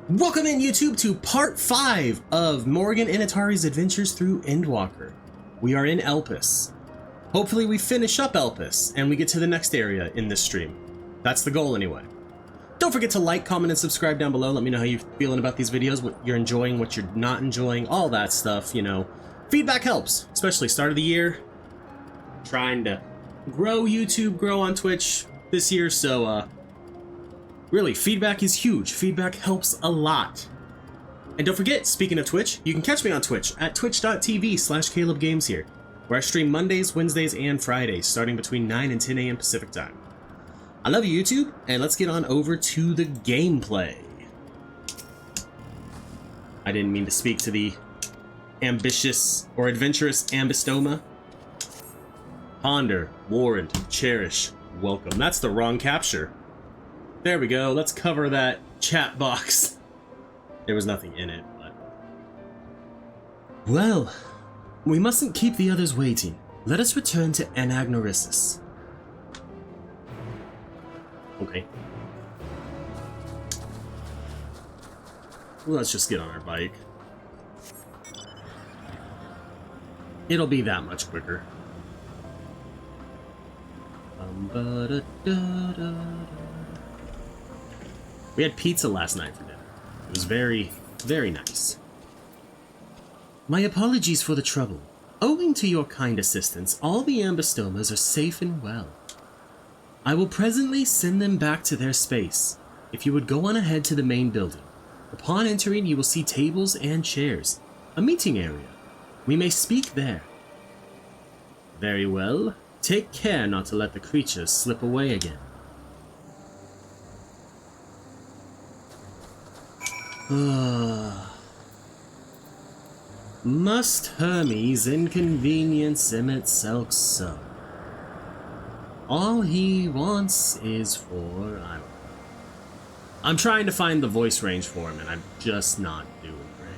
Welcome in YouTube to part 5 of Morrighan Initari's adventures through Endwalker. We are in Elpis. Hopefully we finish up Elpis and we get to the next area in this stream. That's the goal anyway. Don't forget to like, comment, and subscribe down below. Let me know how you're feeling about these videos, what you're enjoying, what you're not enjoying, all that stuff, you know. Feedback helps, especially start of the year. Trying to grow YouTube, grow on Twitch this year, so really, feedback is huge. Feedback helps a lot. And don't forget, speaking of Twitch, you can catch me on Twitch at twitch.tv/CalebGames here, where I stream Mondays, Wednesdays, and Fridays, starting between 9 and 10 a.m. Pacific time. I love you, YouTube, and let's get on over to the gameplay. I didn't mean to speak to the ambitious or adventurous Ambistoma. Ponder, warrant, cherish, welcome. That's the wrong capture. There we go. Let's cover that chat box. There was nothing in it, but... Well, we mustn't keep the others waiting. Let us return to Anagnorisis. Okay. Let's just get on our bike. It'll be that much quicker. We had pizza last night for dinner. It was very, very nice. My apologies for the trouble. Owing to your kind assistance, all the Ambistomas are safe and well. I will presently send them back to their space. If you would go on ahead to the main building. Upon entering, you will see tables and chairs. A meeting area. We may speak there. Very well. Take care not to let the creatures slip away again. Must Hermes inconvenience Emmett Selk so? All he wants is for... I'm trying to find the voice range for him, and I'm just not doing great.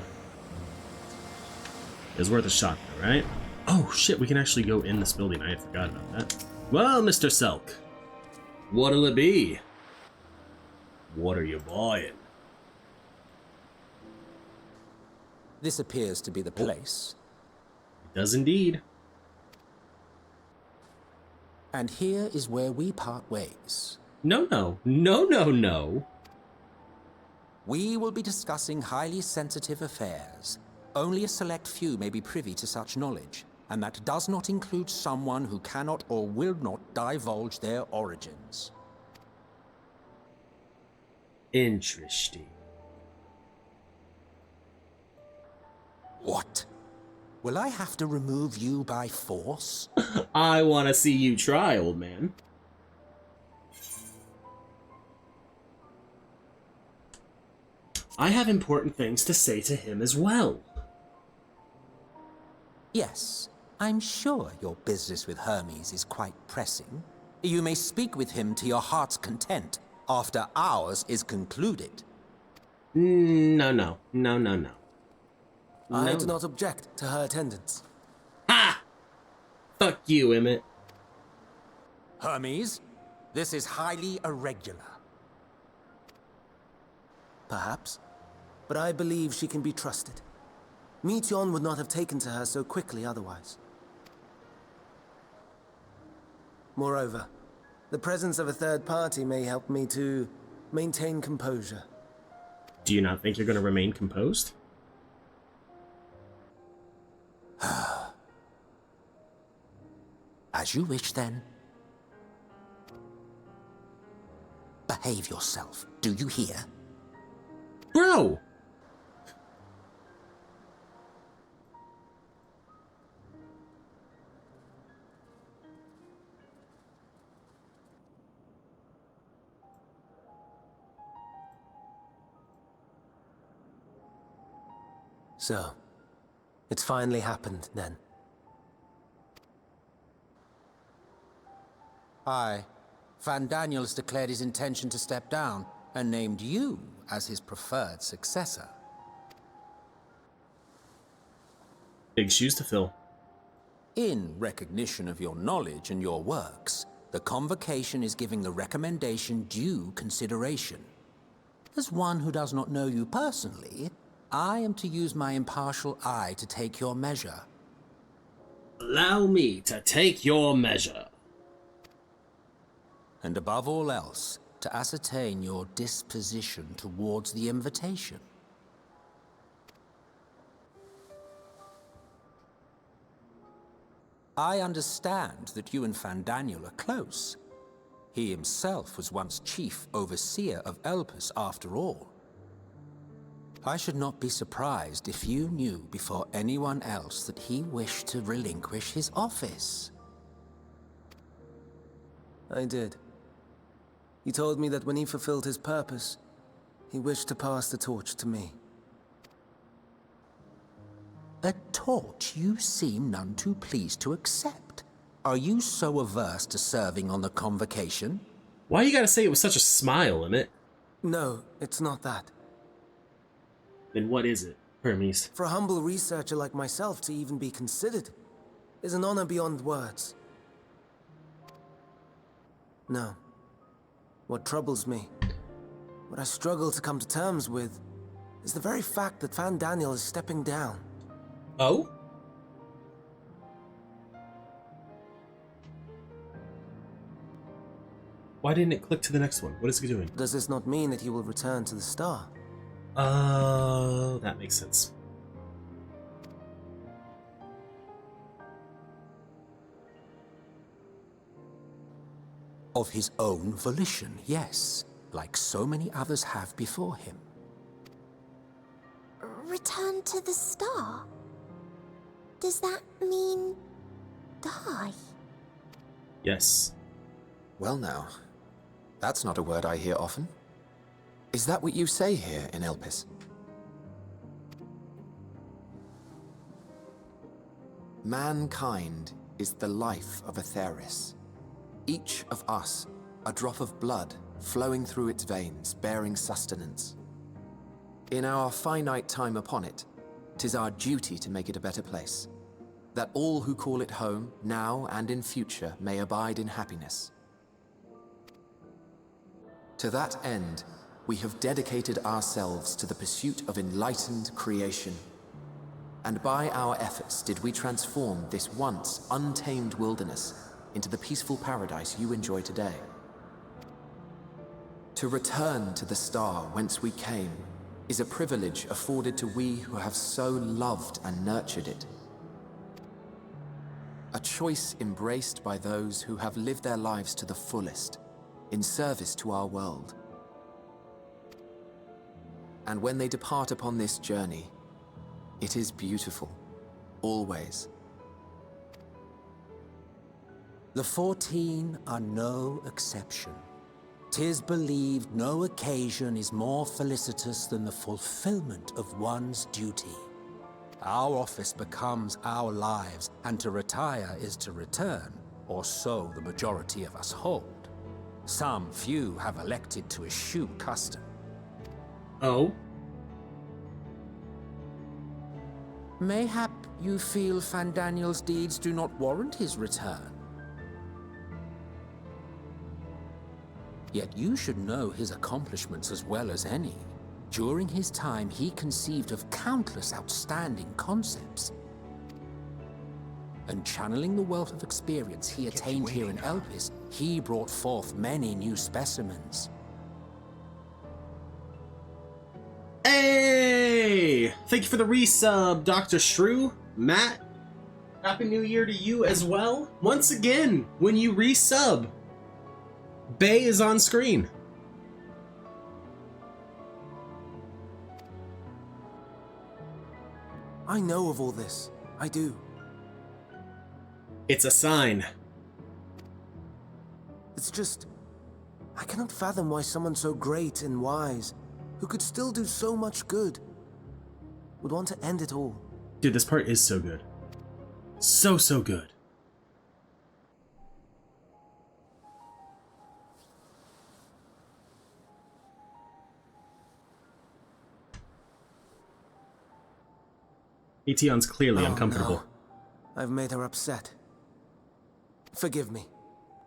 It's worth a shot, though, right? Oh, shit, we can actually go in this building. I had forgot about that. Well, Mr. Selk, what'll it be? What are you buying? This appears to be the place. It does indeed. And here is where we part ways. No. We will be discussing highly sensitive affairs. Only a select few may be privy to such knowledge, and that does not include someone who cannot or will not divulge their origins. Interesting. What? Will I have to remove you by force? I want to see you try, old man. I have important things to say to him as well. Yes, I'm sure your business with Hermes is quite pressing. You may speak with him to your heart's content after ours is concluded. No. I do not object to her attendance. Ha! Fuck you, Emmett. Hermes, this is highly irregular. Perhaps, but I believe she can be trusted. Meteion would not have taken to her so quickly otherwise. Moreover, the presence of a third party may help me to maintain composure. Do you not think you're going to remain composed? As you wish, then. Behave yourself, do you hear? Bro! So, it's finally happened, then. Aye. Van Daniels declared his intention to step down and named you as his preferred successor. Big shoes to fill. In recognition of your knowledge and your works, the convocation is giving the recommendation due consideration. As one who does not know you personally, I am to use my impartial eye to take your measure. Allow me to take your measure. And above all else, to ascertain your disposition towards the invitation. I understand that you and Fandaniel are close. He himself was once chief overseer of Elpis after all. I should not be surprised if you knew before anyone else that he wished to relinquish his office. I did. He told me that when he fulfilled his purpose, he wished to pass the torch to me. A torch you seem none too pleased to accept. Are you so averse to serving on the convocation? Why you gotta say it with such a smile, Emmett? No, it's not that. Then what is it, Hermes? For a humble researcher like myself to even be considered is an honor beyond words. No. What troubles me, what I struggle to come to terms with, is the very fact that Fandaniel is stepping down. Oh? Why didn't it click to the next one? What is it doing? Does this not mean that he will return to the star? Oh, that makes sense. Of his own volition, yes, like so many others have before him. Return to the star? Does that mean die? Yes. Well now, that's not a word I hear often. Is that what you say here in Elpis? Mankind is the life of Atheris. Each of us, a drop of blood flowing through its veins, bearing sustenance. In our finite time upon it, 'tis our duty to make it a better place, that all who call it home, now and in future, may abide in happiness. To that end, we have dedicated ourselves to the pursuit of enlightened creation. And by our efforts did we transform this once untamed wilderness into the peaceful paradise you enjoy today. To return to the star whence we came is a privilege afforded to we who have so loved and nurtured it. A choice embraced by those who have lived their lives to the fullest, in service to our world. And when they depart upon this journey, it is beautiful, always. The 14 are no exception. 'Tis believed no occasion is more felicitous than the fulfillment of one's duty. Our office becomes our lives, and to retire is to return, or so the majority of us hold. Some few have elected to eschew custom. Oh? Mayhap you feel Fandaniel's deeds do not warrant his return. Yet you should know his accomplishments as well as any. During his time, he conceived of countless outstanding concepts. And channeling the wealth of experience he attained here in Elpis, he brought forth many new specimens. Hey! Thank you for the resub, Dr. Shrew. Matt, Happy New Year to you as well. Once again, when you resub, Bay is on screen. I know of all this. I do. It's a sign. It's just, I cannot fathom why someone so great and wise, who could still do so much good, would want to end it all. Dude, this part is so good. So good. Etion's clearly uncomfortable. No. I've made her upset. Forgive me.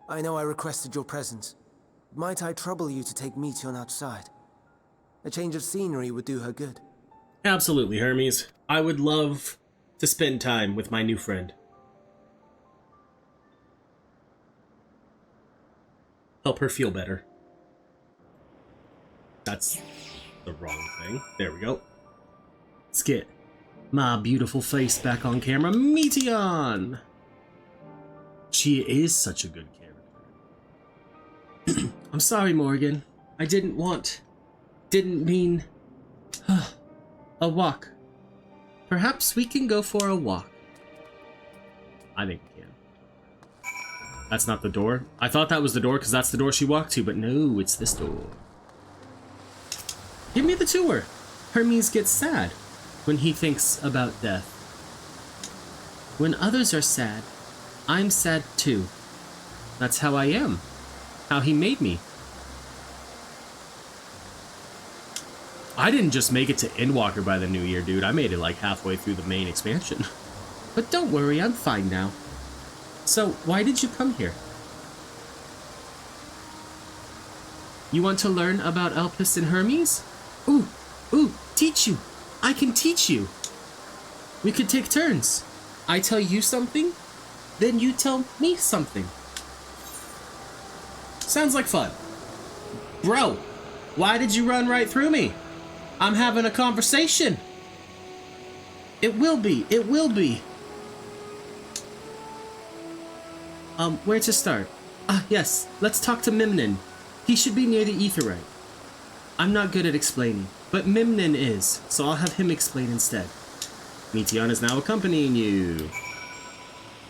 I know I requested your presence. Might I trouble you to take Meteon outside? A change of scenery would do her good. Absolutely, Hermes. I would love to spend time with my new friend. Help her feel better. That's the wrong thing. There we go. Let's get my beautiful face back on camera. Meteon! She is such a good character. I'm sorry, Morrigan. I didn't mean... a walk. Perhaps we can go for a walk. I think we can. That's not the door. I thought that was the door because that's the door she walked to, but no, it's this door. Give me the tour. Hermes gets sad when he thinks about death. When others are sad, I'm sad too. That's how I am. How he made me. I didn't just make it to Endwalker by the new year, dude. I made it like halfway through the main expansion. But don't worry, I'm fine now. So, why did you come here? You want to learn about Elpis and Hermes? Ooh, teach you. I can teach you. We could take turns. I tell you something, then you tell me something. Sounds like fun. Bro, why did you run right through me? I'm having a conversation. It will be. Where to start? Yes, let's talk to Mimnan. He should be near the Aetheryte. I'm not good at explaining, but Mimnan is, so I'll have him explain instead. Meteon is now accompanying you.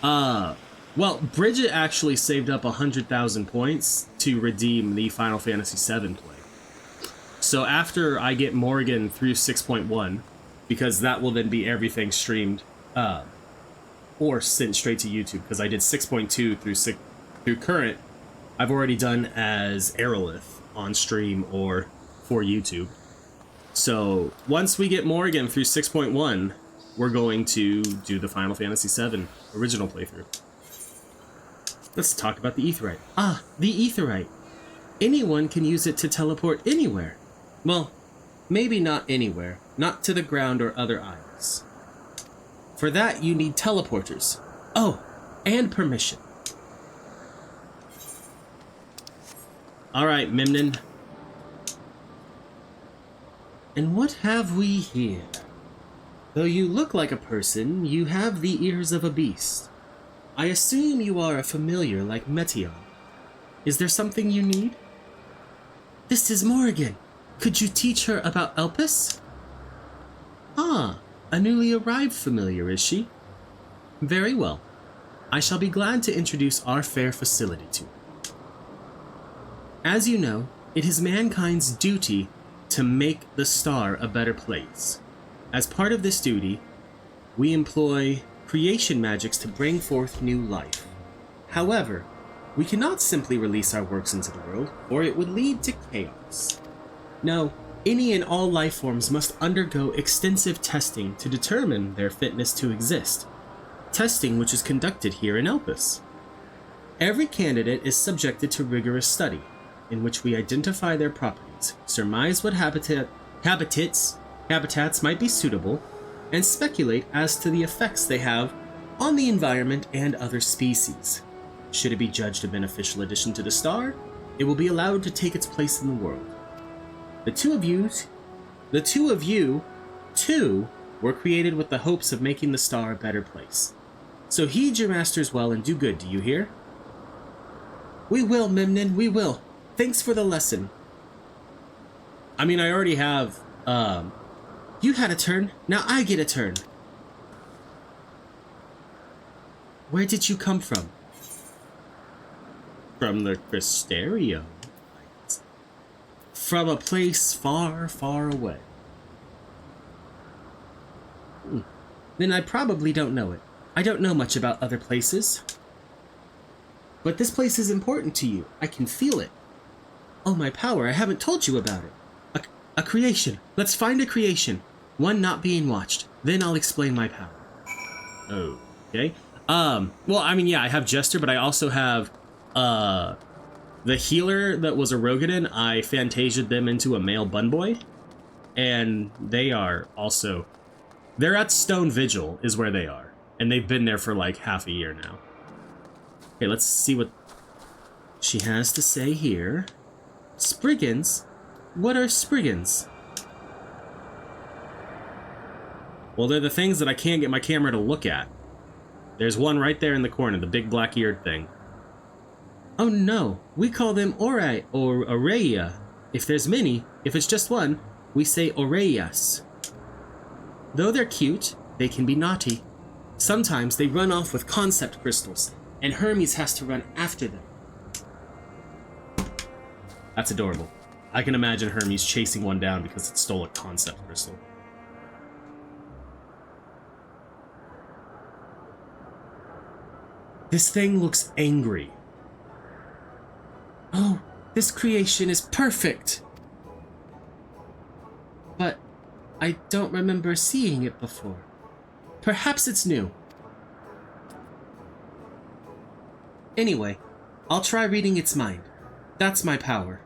Well, Bridget actually saved up 100,000 points to redeem the Final Fantasy VII play. So after I get Morrighan through 6.1, because that will then be everything streamed, or sent straight to YouTube, because I did 6.2 through current, I've already done as Aerolith on stream or for YouTube. So once we get Morrighan through 6.1, we're going to do the Final Fantasy VII original playthrough. Let's talk about the Aetheryte. The Aetheryte. Anyone can use it to teleport anywhere. Well, maybe not anywhere. Not to the ground or other isles. For that, you need teleporters. Oh, and permission. Alright, Mimnan. And what have we here? Though you look like a person, you have the ears of a beast. I assume you are a familiar like Meteon. Is there something you need? This is Morrighan. Could you teach her about Elpis? A newly arrived familiar, is she? Very well. I shall be glad to introduce our fair facility to her. As you know, it is mankind's duty to make the star a better place. As part of this duty, we employ creation magics to bring forth new life. However, we cannot simply release our works into the world, or it would lead to chaos. No, any and all life forms must undergo extensive testing to determine their fitness to exist. Testing which is conducted here in Elpis. Every candidate is subjected to rigorous study, in which we identify their properties, surmise what habitats might be suitable, and speculate as to the effects they have on the environment and other species. Should it be judged a beneficial addition to the star, it will be allowed to take its place in the world. The two of you were created with the hopes of making the star a better place. So heed your masters well and do good, do you hear? We will, Mimnan, we will. Thanks for the lesson. I mean, I already have, you had a turn, now I get a turn. Where did you come from? From the Crystarium. From a place far, far away. Then I probably don't know it. I don't know much about other places. But this place is important to you. I can feel it. Oh, my power, I haven't told you about it. A creation. Let's find a creation. One not being watched. Then I'll explain my power. Okay. Well, I mean, yeah, I have Jester, but I also have, the healer that was a Rogadin. I fantasiaed them into a male Bunboy. and they are also... They're at Stone Vigil, is where they are. And they've been there for like half a year now. Okay, let's see what she has to say here. Spriggans? What are Spriggans? Well, they're the things that I can't get my camera to look at. There's one right there in the corner, the big black-eared thing. Oh no, we call them Orai or Aureia. If there's many, if it's just one, we say Aureias. Though they're cute, they can be naughty. Sometimes they run off with concept crystals, and Hermes has to run after them. That's adorable. I can imagine Hermes chasing one down because it stole a concept crystal. This thing looks angry. Oh, this creation is perfect! But I don't remember seeing it before. Perhaps it's new. Anyway, I'll try reading its mind. That's my power.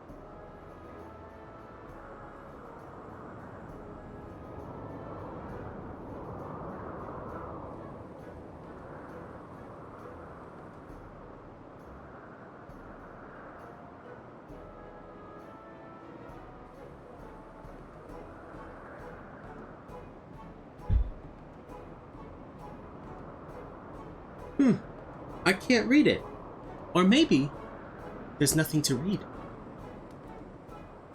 I can't read it. Or maybe there's nothing to read.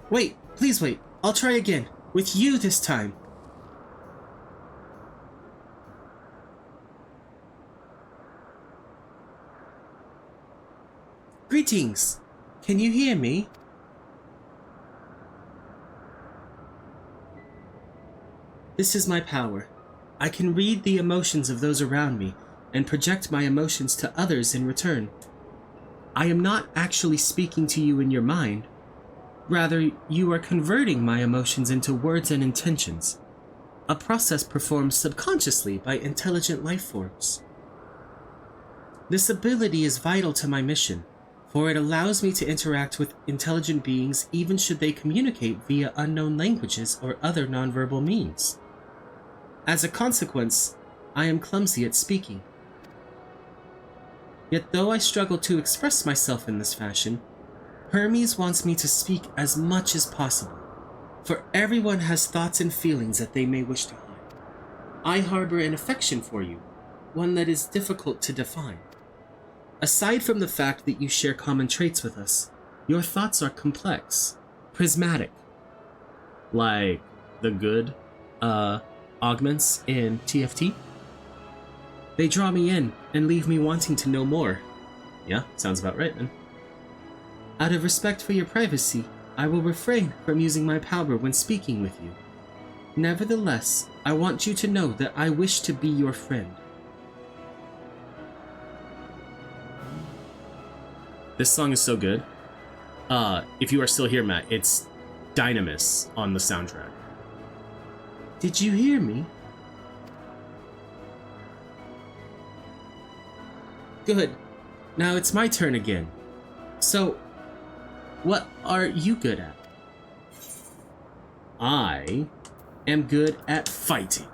Wait, please wait. I'll try again. With you this time. Greetings. Can you hear me? This is my power. I can read the emotions of those around me and project my emotions to others in return. I am not actually speaking to you in your mind. Rather, you are converting my emotions into words and intentions, a process performed subconsciously by intelligent life forms. This ability is vital to my mission, for it allows me to interact with intelligent beings even should they communicate via unknown languages or other nonverbal means. As a consequence, I am clumsy at speaking. Yet though I struggle to express myself in this fashion, Hermes wants me to speak as much as possible, for everyone has thoughts and feelings that they may wish to hide. I harbor an affection for you, one that is difficult to define. Aside from the fact that you share common traits with us, your thoughts are complex, prismatic, like the good, augments in TFT. They draw me in and leave me wanting to know more. Yeah, sounds about right, then. Out of respect for your privacy, I will refrain from using my power when speaking with you. Nevertheless, I want you to know that I wish to be your friend. This song is so good. If you are still here, Matt, it's Dynamis on the soundtrack. Did you hear me? Good. Now it's my turn again. So, what are you good at? I am good at fighting.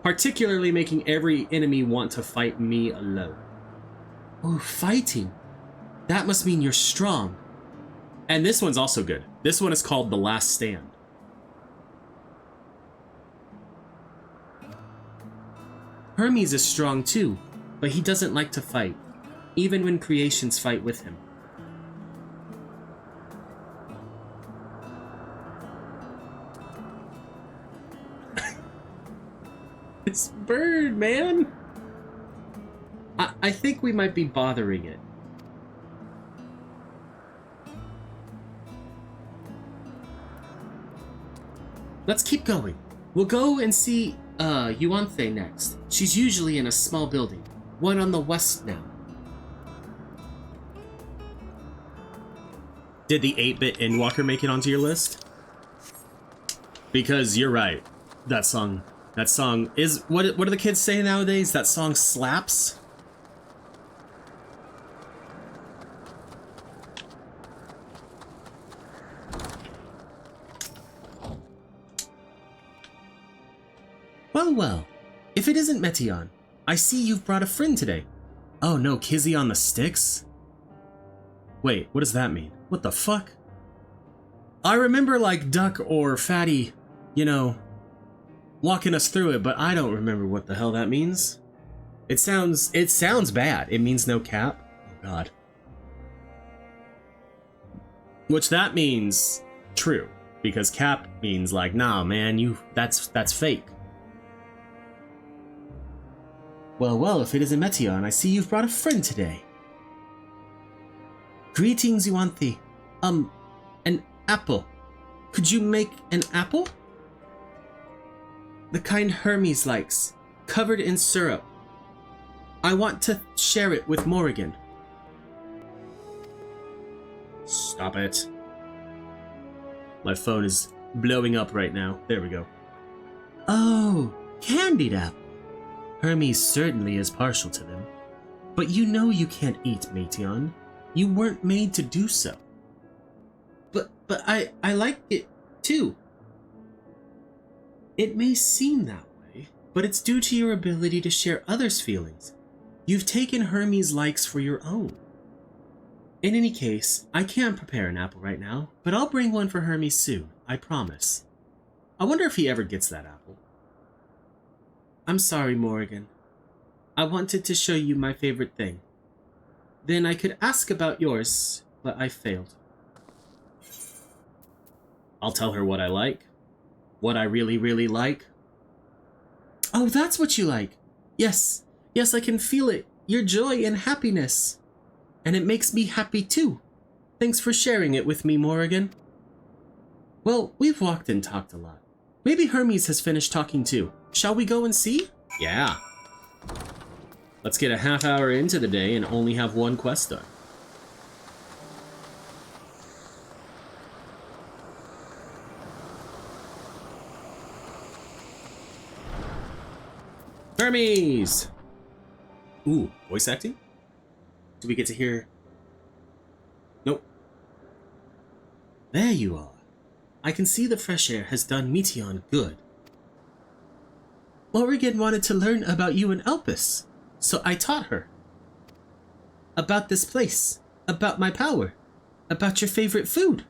Particularly making every enemy want to fight me alone. Oh, fighting. That must mean you're strong. And this one's also good. This one is called The Last Stand. Hermes is strong too, but he doesn't like to fight, even when creations fight with him. This bird, man! I think we might be bothering it. Let's keep going. We'll go and see Yuanthe next. She's usually in a small building, one on the west now. Did the 8-bit Endwalker make it onto your list? Because you're right. That song is... What do the kids say nowadays? That song slaps? Well, well. If it isn't Metion, I see you've brought a friend today. Oh no, Kizzy on the sticks? Wait, what does that mean? What the fuck? I remember like Duck or Fatty, you know, walking us through it, but I don't remember what the hell that means. It sounds bad. It means no cap. Oh god. Which that means true, because cap means like, nah man, that's fake. Well, well, if it isn't Metion, I see you've brought a friend today. Greetings, Yuanthi. An apple. Could you make an apple? The kind Hermes likes, covered in syrup. I want to share it with Morrighan. Stop it. My phone is blowing up right now. There we go. Oh, candied apple. Hermes certainly is partial to them. But you know you can't eat, Metion. You weren't made to do so. But I like it too. It may seem that way, but it's due to your ability to share others' feelings. You've taken Hermes' likes for your own. In any case, I can't prepare an apple right now, but I'll bring one for Hermes soon, I promise. I wonder if he ever gets that apple. I'm sorry, Morrighan. I wanted to show you my favorite thing. Then I could ask about yours, but I failed. I'll tell her what I like. What I really, really like. Oh, that's what you like. Yes, I can feel it. Your joy and happiness. And it makes me happy too. Thanks for sharing it with me, Morrighan. Well, we've walked and talked a lot. Maybe Hermes has finished talking too. Shall we go and see? Yeah. Let's get a half hour into the day and only have one quest done. Hermes! Ooh, voice acting? Do we get to hear... Nope. There you are. I can see the fresh air has done Metion good. Morrighan wanted to learn about you and Elpis, so I taught her. About this place, about my power, about your favorite food.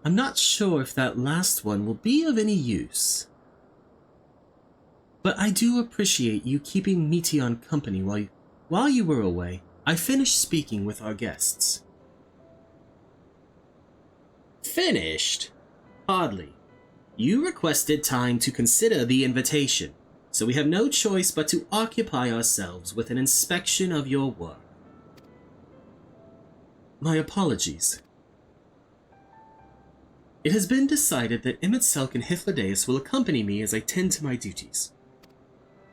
I'm not sure if that last one will be of any use. But I do appreciate you keeping Metion company while you were away. I finished speaking with our guests. Finished? Hardly. You requested time to consider the invitation, so we have no choice but to occupy ourselves with an inspection of your work. My apologies. It has been decided that Imitselk and Hythlodaeus will accompany me as I tend to my duties.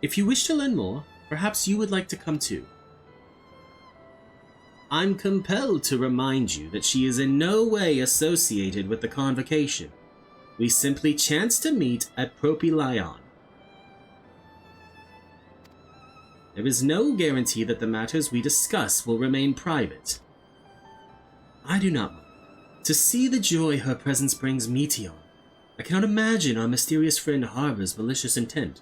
If you wish to learn more, perhaps you would like to come too. I'm compelled to remind you that she is in no way associated with the convocation. We simply chanced to meet at Propylion. There is no guarantee that the matters we discuss will remain private. I do not mind. To see the joy her presence brings Metion, I cannot imagine our mysterious friend harbors malicious intent.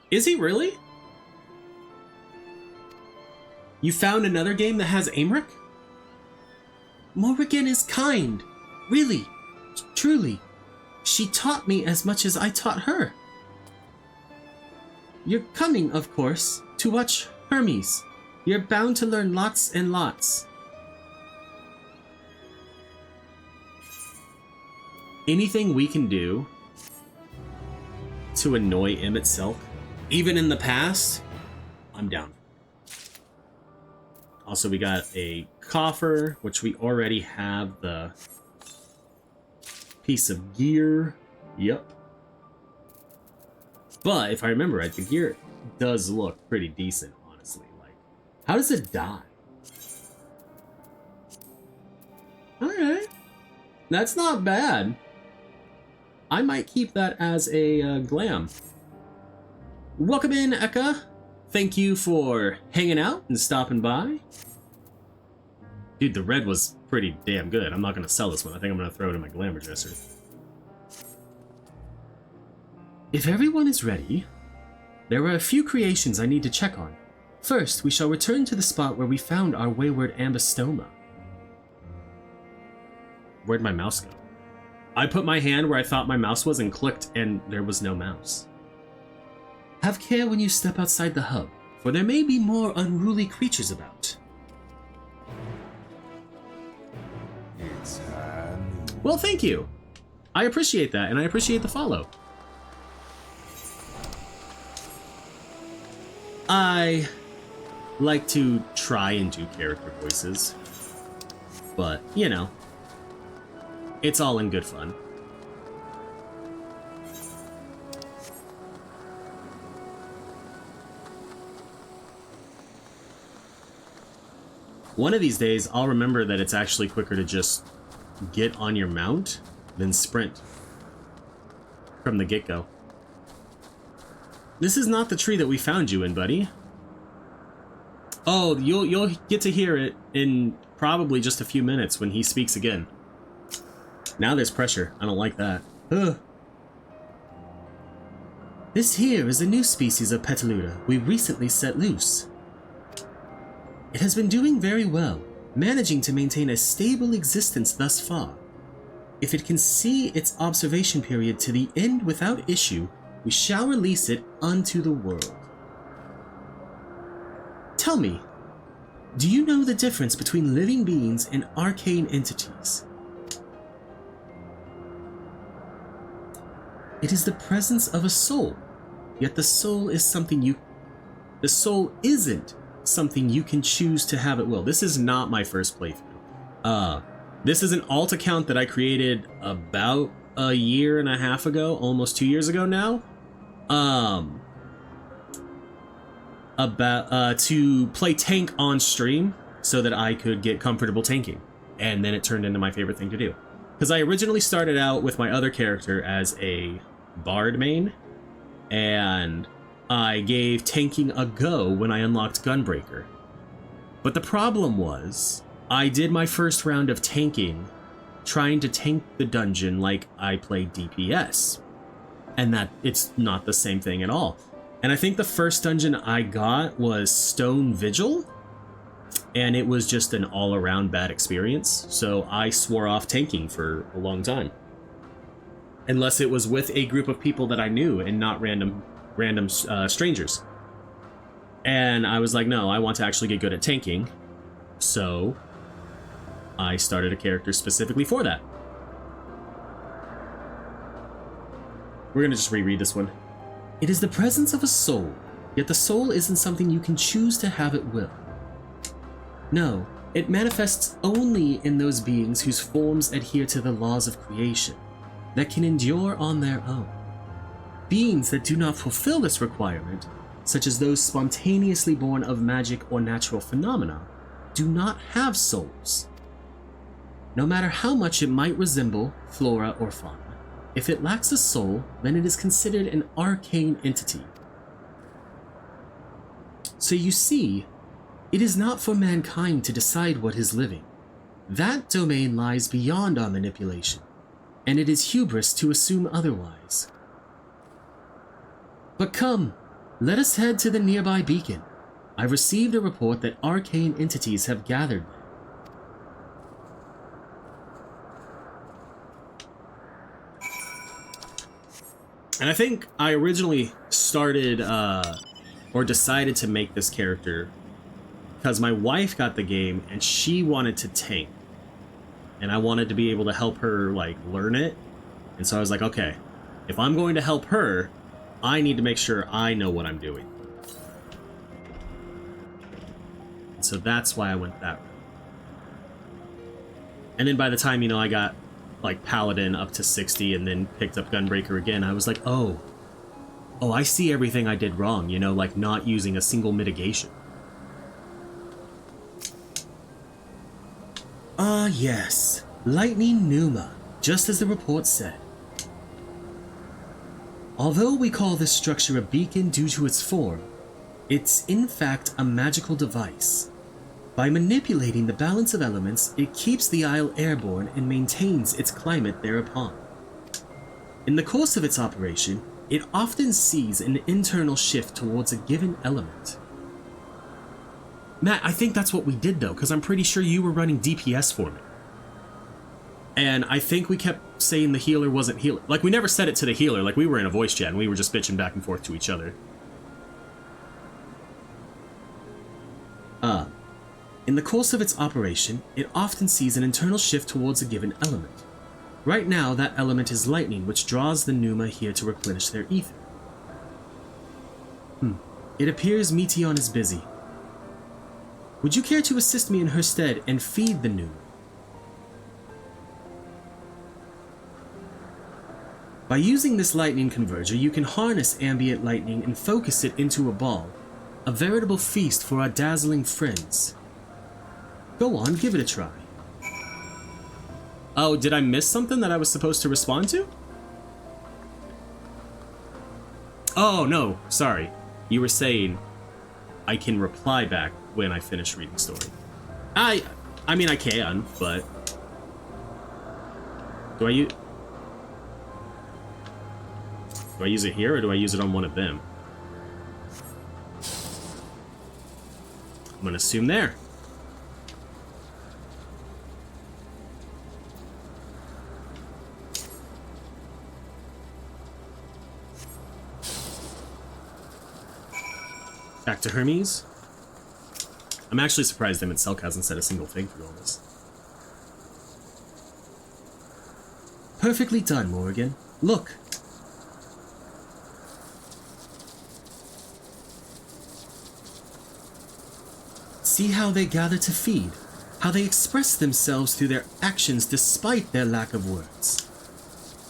Is he really? You found another game that has Aymeric? Morrighan is kind. Really. Truly. She taught me as much as I taught her. You're coming, of course, to watch Hermes. You're bound to learn lots and lots. Anything we can do to annoy Imitselk, even in the past, I'm down. Also, we got a coffer, which we already have the piece of gear. Yep. But if I remember right, the gear does look pretty decent, honestly. Like, how does it die? Alright. That's not bad. I might keep that as a glam. Welcome in, Eka. Thank you for hanging out and stopping by. Dude, the red was pretty damn good. I'm not going to sell this one. I think I'm going to throw it in my glamour dresser. If everyone is ready, there are a few creations I need to check on. First, we shall return to the spot where we found our wayward ambystoma. Where'd my mouse go? I put my hand where I thought my mouse was and clicked, and there was no mouse. Have care when you step outside the hub, for there may be more unruly creatures about. Well, thank you. I appreciate that, and I appreciate the follow. I like to try and do character voices, but, you know, it's all in good fun. One of these days, I'll remember that it's actually quicker to just get on your mount than sprint from the get-go. This is not the tree that we found you in, buddy. Oh, you'll get to hear it in probably just a few minutes when he speaks again. Now there's pressure. I don't like that. Ugh. This here is a new species of Petaluda we recently set loose. It has been doing very well, managing to maintain a stable existence thus far. If it can see its observation period to the end without issue, we shall release it unto the world. Tell me, do you know the difference between living beings and arcane entities? It is the presence of a soul, yet the soul isn't something you can choose to have at will. This is not my first playthrough. This is an alt account that I created about a year and a half ago, almost 2 years ago now. To play tank on stream so that I could get comfortable tanking. And then it turned into my favorite thing to do. Because I originally started out with my other character as a bard main, and I gave tanking a go when I unlocked Gunbreaker. But the problem was, I did my first round of tanking trying to tank the dungeon like I played DPS. And that it's not the same thing at all. And I think the first dungeon I got was Stone Vigil, and it was just an all-around bad experience, so I swore off tanking for a long time. Unless it was with a group of people that I knew and not random strangers. And I was like, no, I want to actually get good at tanking, so I started a character specifically for that. We're gonna just reread this one. It is the presence of a soul, yet the soul isn't something you can choose to have at will. No, it manifests only in those beings whose forms adhere to the laws of creation, that can endure on their own. Beings that do not fulfill this requirement, such as those spontaneously born of magic or natural phenomena, do not have souls. No matter how much it might resemble flora or fauna, if it lacks a soul, then it is considered an arcane entity. So you see, it is not for mankind to decide what is living. That domain lies beyond our manipulation, and it is hubris to assume otherwise. But come, let us head to the nearby beacon. I've received a report that arcane entities have gathered there. And I think I originally started, or decided to make this character because my wife got the game and she wanted to tank. And I wanted to be able to help her, like, learn it. And so I was like, okay, if I'm going to help her, I need to make sure I know what I'm doing. And so that's why I went that route. And then by the time, you know, I got like Paladin up to 60 and then picked up Gunbreaker again, I was like, oh, I see everything I did wrong, you know, like not using a single mitigation. Ah, yes, Lightning Pneuma, just as the report said. Although we call this structure a beacon due to its form, it's in fact a magical device. By manipulating the balance of elements, it keeps the isle airborne and maintains its climate thereupon. In the course of its operation, it often sees an internal shift towards a given element. Matt, I think that's what we did though, because I'm pretty sure you were running DPS for me. And I think we kept saying the healer wasn't healer. Like, we never said it to the healer, like we were in a voice chat and we were just bitching back and forth to each other. In the course of its operation, it often sees an internal shift towards a given element. Right now, that element is lightning, which draws the Pneuma here to replenish their ether. It appears Meteon is busy. Would you care to assist me in her stead and feed the Pneuma? By using this lightning converger, you can harness ambient lightning and focus it into a ball. A veritable feast for our dazzling friends. Go on, give it a try. Oh, did I miss something that I was supposed to respond to? Oh, no, sorry. You were saying I can reply back when I finish reading story. I mean, I can, but... Do I use it here, or do I use it on one of them? I'm gonna assume there. Back to Hermes. I'm actually surprised them itself hasn't said a single thing through all this. Perfectly done, Morrighan. Look. See how they gather to feed, how they express themselves through their actions despite their lack of words.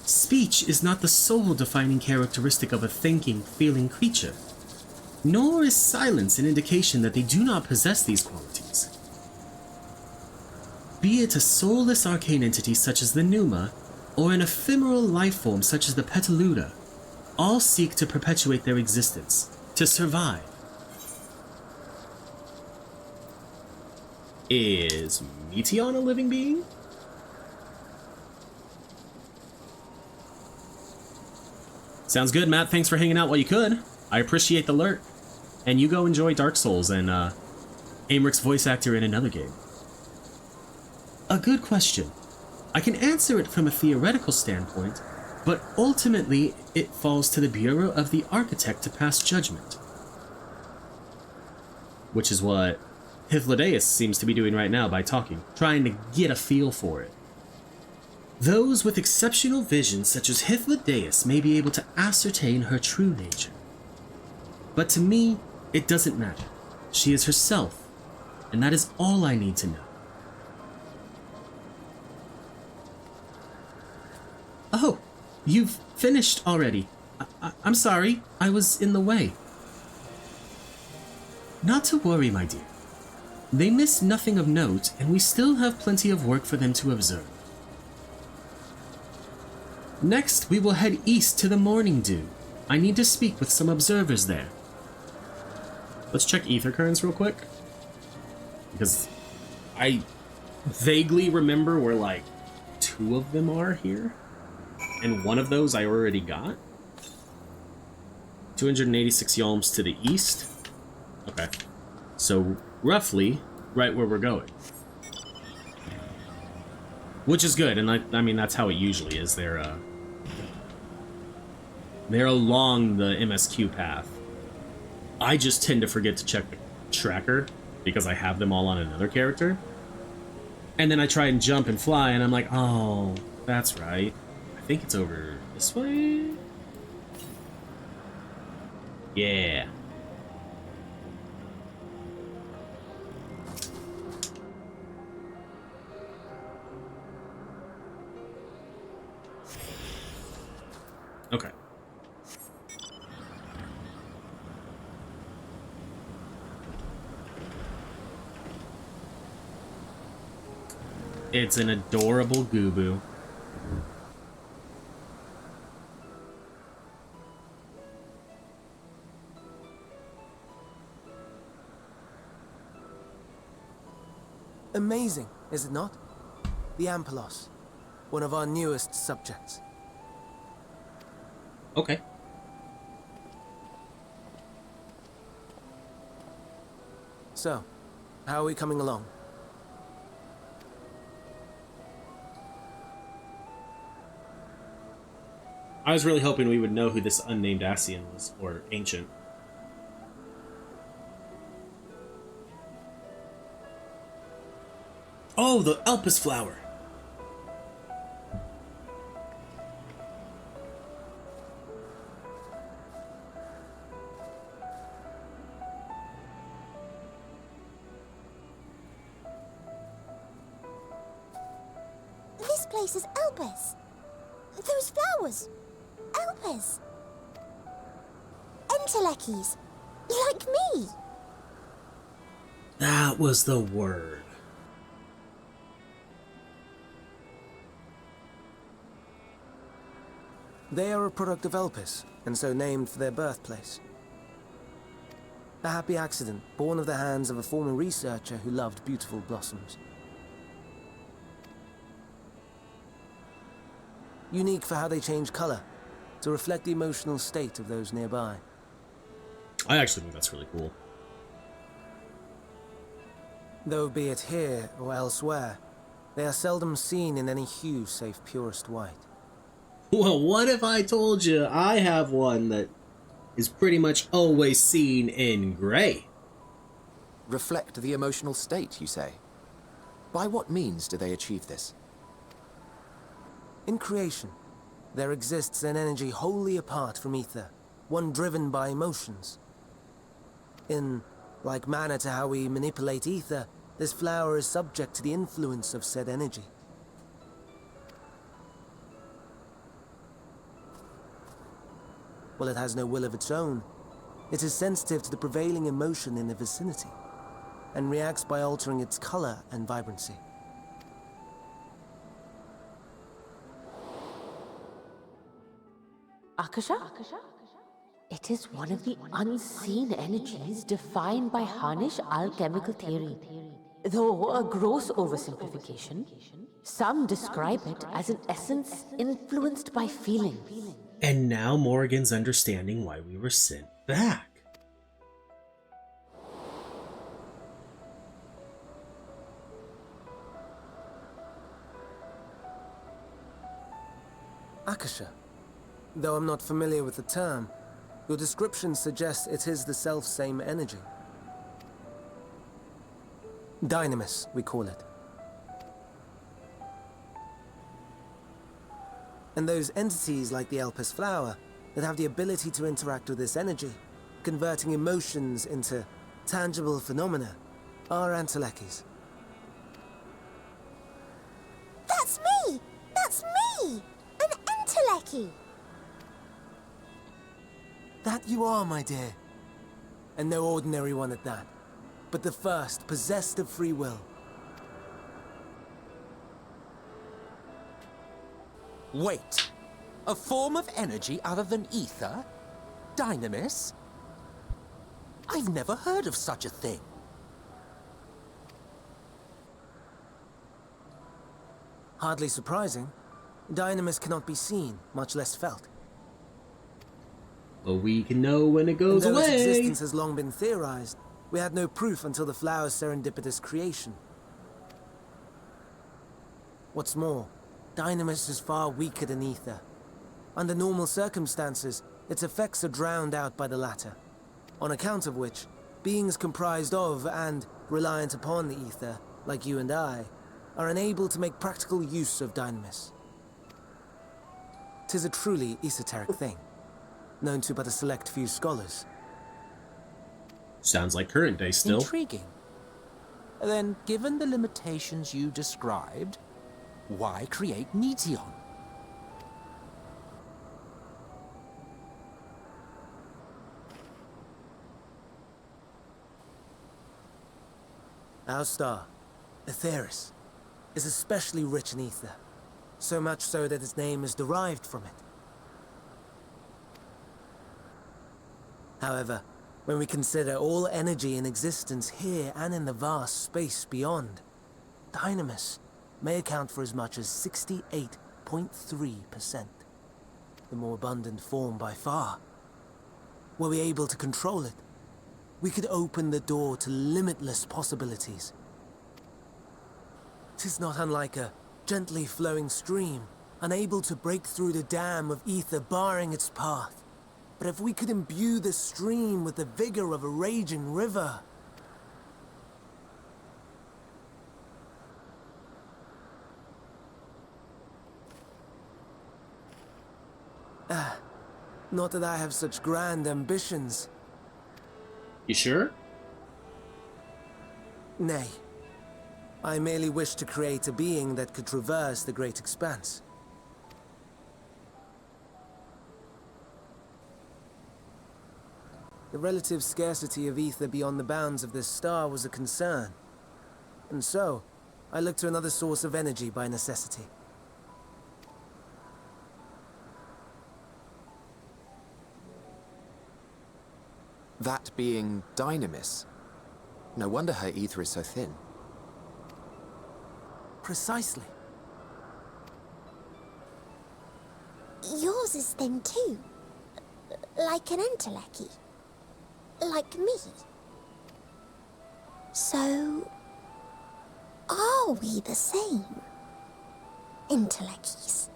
Speech is not the sole defining characteristic of a thinking, feeling creature, nor is silence an indication that they do not possess these qualities. Be it a soulless arcane entity such as the Pneuma, or an ephemeral life form such as the Petaluda, all seek to perpetuate their existence, to survive. Is Meteon a living being? Sounds good, Matt. Thanks for hanging out while you could. I appreciate the alert. And you go enjoy Dark Souls and Amric's voice actor in another game. A good question. I can answer it from a theoretical standpoint, but ultimately it falls to the Bureau of the Architect to pass judgment. Which is what Hythlodaeus seems to be doing right now by talking, trying to get a feel for it. Those with exceptional vision such as Hythlodaeus may be able to ascertain her true nature. But to me, it doesn't matter. She is herself, and that is all I need to know. Oh, you've finished already. I'm sorry, I was in the way. Not to worry, my dear. They miss nothing of note, and we still have plenty of work for them to observe. Next, we will head east to the Morning Dew. I need to speak with some observers there. Let's check ether currents real quick. Because I vaguely remember where, like, 2 of them are here. And one of those I already got. 286 yalms to the east. Okay. So, roughly, right where we're going. Which is good, and I mean, that's how it usually is. They're along the MSQ path. I just tend to forget to check the tracker, because I have them all on another character. And then I try and jump and fly, and I'm like, oh, that's right. I think it's over this way? Yeah. Okay. It's an adorable Gubu. Amazing, is it not? The Ampelos, one of our newest subjects. Okay. So, how are we coming along? I was really hoping we would know who this unnamed Ascian was, or ancient. Oh, the Elpis flower! This place is Elpis. Those flowers. Elpis. Entelekis. Like me. That was the word. They are a product of Elpis, and so named for their birthplace. A happy accident, born of the hands of a former researcher who loved beautiful blossoms. Unique for how they change color, to reflect the emotional state of those nearby. I actually think that's really cool. Though be it here or elsewhere, they are seldom seen in any hue save purest white. Well, what if I told you I have one that is pretty much always seen in gray? Reflect the emotional state, you say? By what means do they achieve this? In creation, there exists an energy wholly apart from ether, one driven by emotions. In like manner to how we manipulate ether, this flower is subject to the influence of said energy. While it has no will of its own, it is sensitive to the prevailing emotion in the vicinity, and reacts by altering its color and vibrancy. Akasha? It is one of the unseen energies defined by Harnish alchemical theory. Though a gross oversimplification, some describe it as an essence influenced by feeling. And now Morrigan's understanding why we were sent back. Akasha. Though I'm not familiar with the term, your description suggests it is the self-same energy. Dynamis, we call it. And those entities like the Elpis flower that have the ability to interact with this energy, converting emotions into tangible phenomena, are Entelekis. That's me! That's me! An Enteleki! That you are, my dear. And no ordinary one at that, but the first possessed of free will. Wait. A form of energy other than ether? Dynamis? I've never heard of such a thing. Hardly surprising. Dynamis cannot be seen, much less felt. But we can know when it goes And though its away. existence has long been theorized, we had no proof until the flower's serendipitous creation. What's more, Dynamis is far weaker than ether. Under normal circumstances, its effects are drowned out by the latter, on account of which, beings comprised of and reliant upon the ether, like you and I, are unable to make practical use of Dynamis. 'Tis a truly esoteric thing, known to but a select few scholars. Sounds like current day still. Intriguing. Then, given the limitations you described, why create Neteon? Our star, Etheris, is especially rich in ether, so much so that its name is derived from it. However, when we consider all energy in existence here and in the vast space beyond, Dynamis may account for as much as 68.3%. The more abundant form by far. Were we able to control it, we could open the door to limitless possibilities. 'Tis not unlike a gently flowing stream, unable to break through the dam of ether barring its path. But if we could imbue the stream with the vigor of a raging river... Not that I have such grand ambitions. You sure? Nay. I merely wish to create a being that could traverse the great expanse. The relative scarcity of ether beyond the bounds of this star was a concern. And so, I looked to another source of energy by necessity. That being Dynamis. No wonder her ether is so thin. Precisely. Yours is thin too. Like an Endwalker. Like me. So... are we the same? Endwalkers.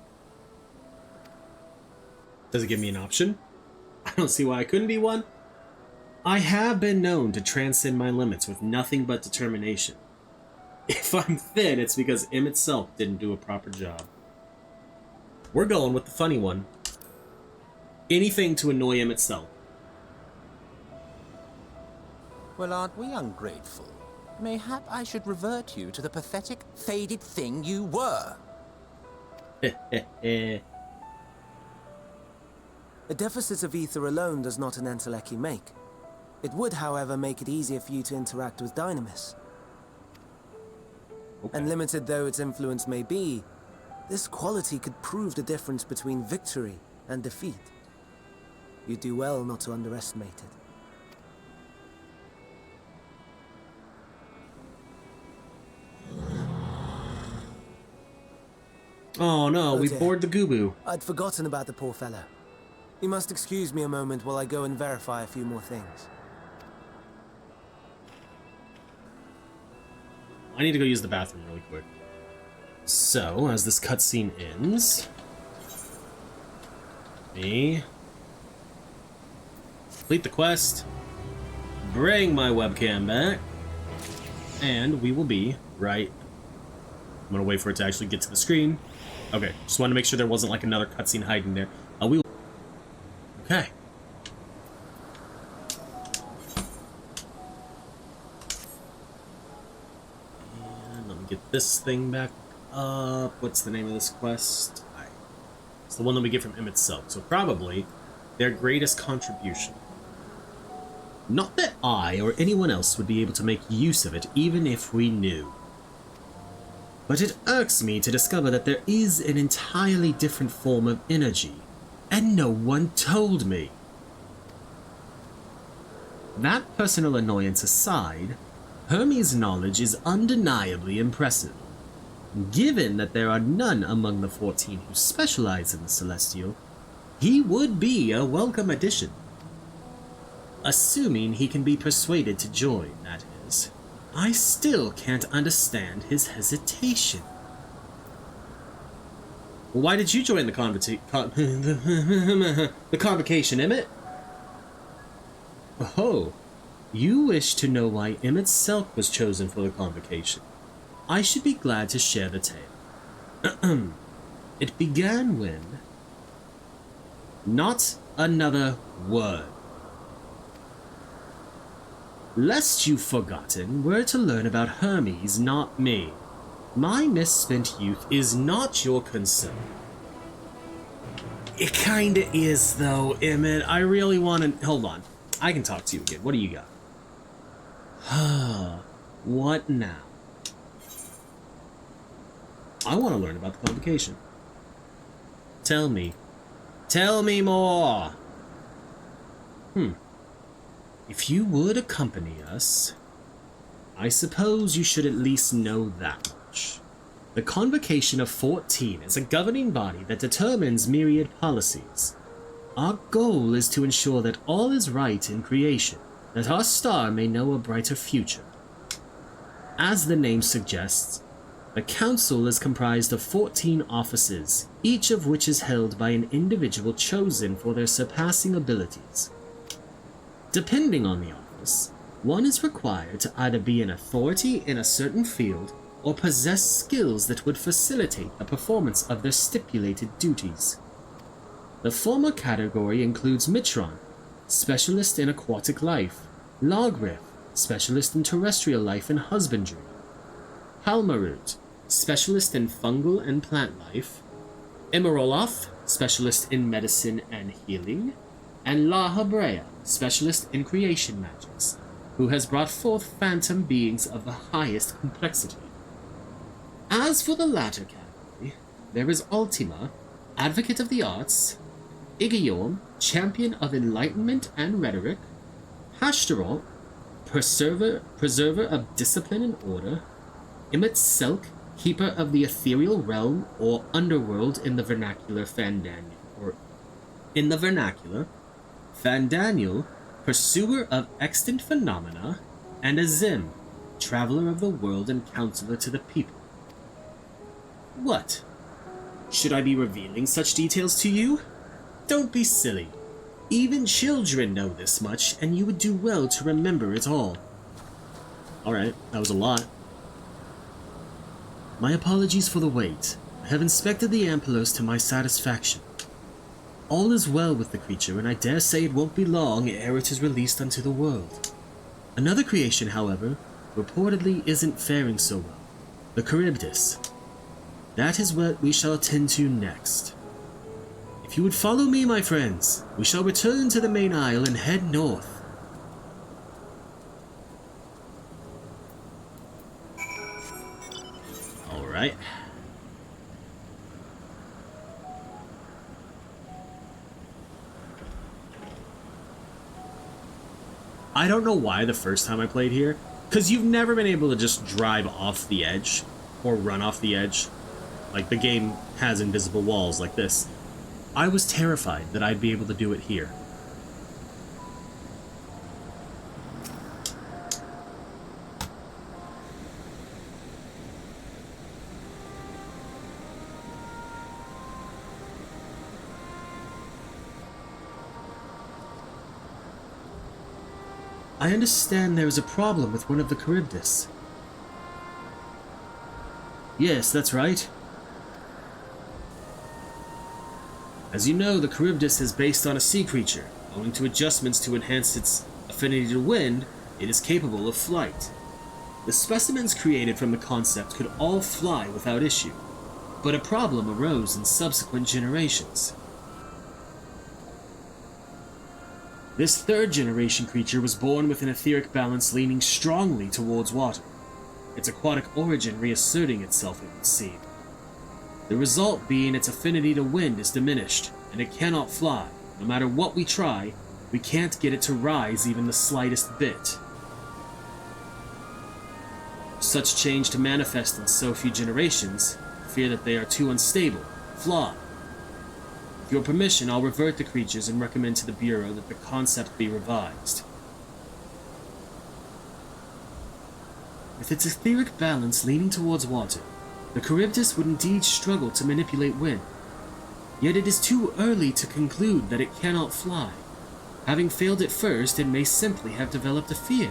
Does it give me an option? I don't see why I couldn't be one. I have been known to transcend my limits with nothing but determination. If I'm thin, it's because M itself didn't do a proper job. We're going with the funny one. Anything to annoy M itself. Well, aren't we ungrateful? Mayhap I should revert you to the pathetic, faded thing you were. A deficit of ether alone does not an Endwalker make. It would, however, make it easier for you to interact with Dynamis. Okay. And limited though its influence may be, this quality could prove the difference between victory and defeat. You do well not to underestimate it. Oh no, we dear. bored the Gubu. I'd forgotten about the poor fellow. You must excuse me a moment while I go and verify a few more things. I need to go use the bathroom really quick. So, as this cutscene ends, me complete the quest, bring my webcam back, and we will be right. I'm gonna wait for it to actually get to the screen. Okay, just wanted to make sure there wasn't like another cutscene hiding there. Okay. And let me get this thing back up. What's the name of this quest? It's the one that we get from M itself, so probably their greatest contribution. Not that I or anyone else would be able to make use of it, even if we knew. But it irks me to discover that there is an entirely different form of energy, and no one told me. That personal annoyance aside, Hermes' knowledge is undeniably impressive. Given that there are none among the 14 who specialize in the Celestial, he would be a welcome addition. Assuming he can be persuaded to join, that is. I still can't understand his hesitation. Why did you join the convocation, Emmett? Oh, you wish to know why Emmett Selk was chosen for the convocation. I should be glad to share the tale. It began when... Not another word. Lest you've forgotten, we're to learn about Hermes, not me. My misspent youth is not your concern. It kinda is, though, Emmett. I really want to... Hold on. I can talk to you again. What do you got? What now? I want to learn about the convocation. Tell me. Tell me more! If you would accompany us, I suppose you should at least know that much. The Convocation of 14 is a governing body that determines myriad policies. Our goal is to ensure that all is right in creation, that our star may know a brighter future. As the name suggests, the Council is comprised of 14 offices, each of which is held by an individual chosen for their surpassing abilities. Depending on the office, one is required to either be an authority in a certain field or possess skills that would facilitate the performance of their stipulated duties. The former category includes Mitron, specialist in aquatic life, Logrith, specialist in terrestrial life and husbandry, Halmarut, specialist in fungal and plant life, Emeroloth, specialist in medicine and healing, and La Habrea, specialist in creation magics, who has brought forth phantom beings of the highest complexity. As for the latter category, there is Ultima, advocate of the arts, Igiorm, champion of enlightenment and rhetoric, Hashtarot, preserver of discipline and order, Imit Selk, keeper of the ethereal realm or underworld in the vernacular Fandaniel, pursuer of extant phenomena, and Azim, traveler of the world and counselor to the people. What? Should I be revealing such details to you? Don't be silly. Even children know this much, and you would do well to remember it all. Alright, that was a lot. My apologies for the wait. I have inspected the Ampelos to my satisfaction. All is well with the creature, and I dare say it won't be long ere it is released unto the world. Another creation, however, reportedly isn't faring so well. The Charybdis. That is what we shall attend to next. If you would follow me, my friends, we shall return to the main isle and head north. Alright. I don't know why the first time I played here, because you've never been able to just drive off the edge or run off the edge. Like, the game has invisible walls like this. I was terrified that I'd be able to do it here. I understand there is a problem with one of the Charybdis. Yes, that's right. As you know, the Charybdis is based on a sea creature. Owing to adjustments to enhance its affinity to wind, it is capable of flight. The specimens created from the concept could all fly without issue, but a problem arose in subsequent generations. This third generation creature was born with an etheric balance leaning strongly towards water, its aquatic origin reasserting itself, it would seem. The result being its affinity to wind is diminished, and it cannot fly. No matter what we try, we can't get it to rise even the slightest bit. Such change to manifest in so few generations, fear that they are too unstable, flawed. With your permission, I'll revert the creatures and recommend to the Bureau that the concept be revised. With its etheric balance leaning towards water, the Charybdis would indeed struggle to manipulate wind. Yet it is too early to conclude that it cannot fly. Having failed at first, it may simply have developed a fear.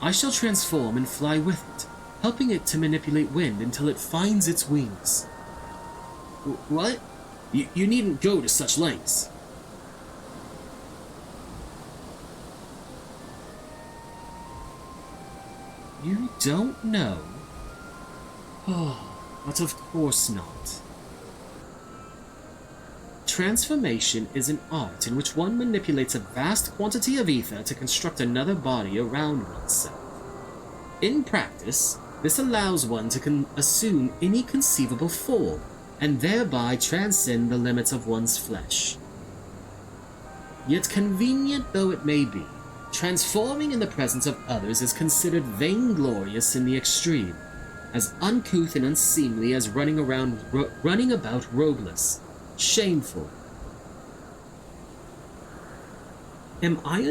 I shall transform and fly with it, helping it to manipulate wind until it finds its wings. What? You needn't go to such lengths. You don't know? Oh, but of course not. Transformation is an art in which one manipulates a vast quantity of ether to construct another body around oneself. In practice, this allows one to assume any conceivable form, and thereby transcend the limits of one's flesh. Yet convenient though it may be, transforming in the presence of others is considered vainglorious in the extreme, as uncouth and unseemly as running about robeless, shameful. Am I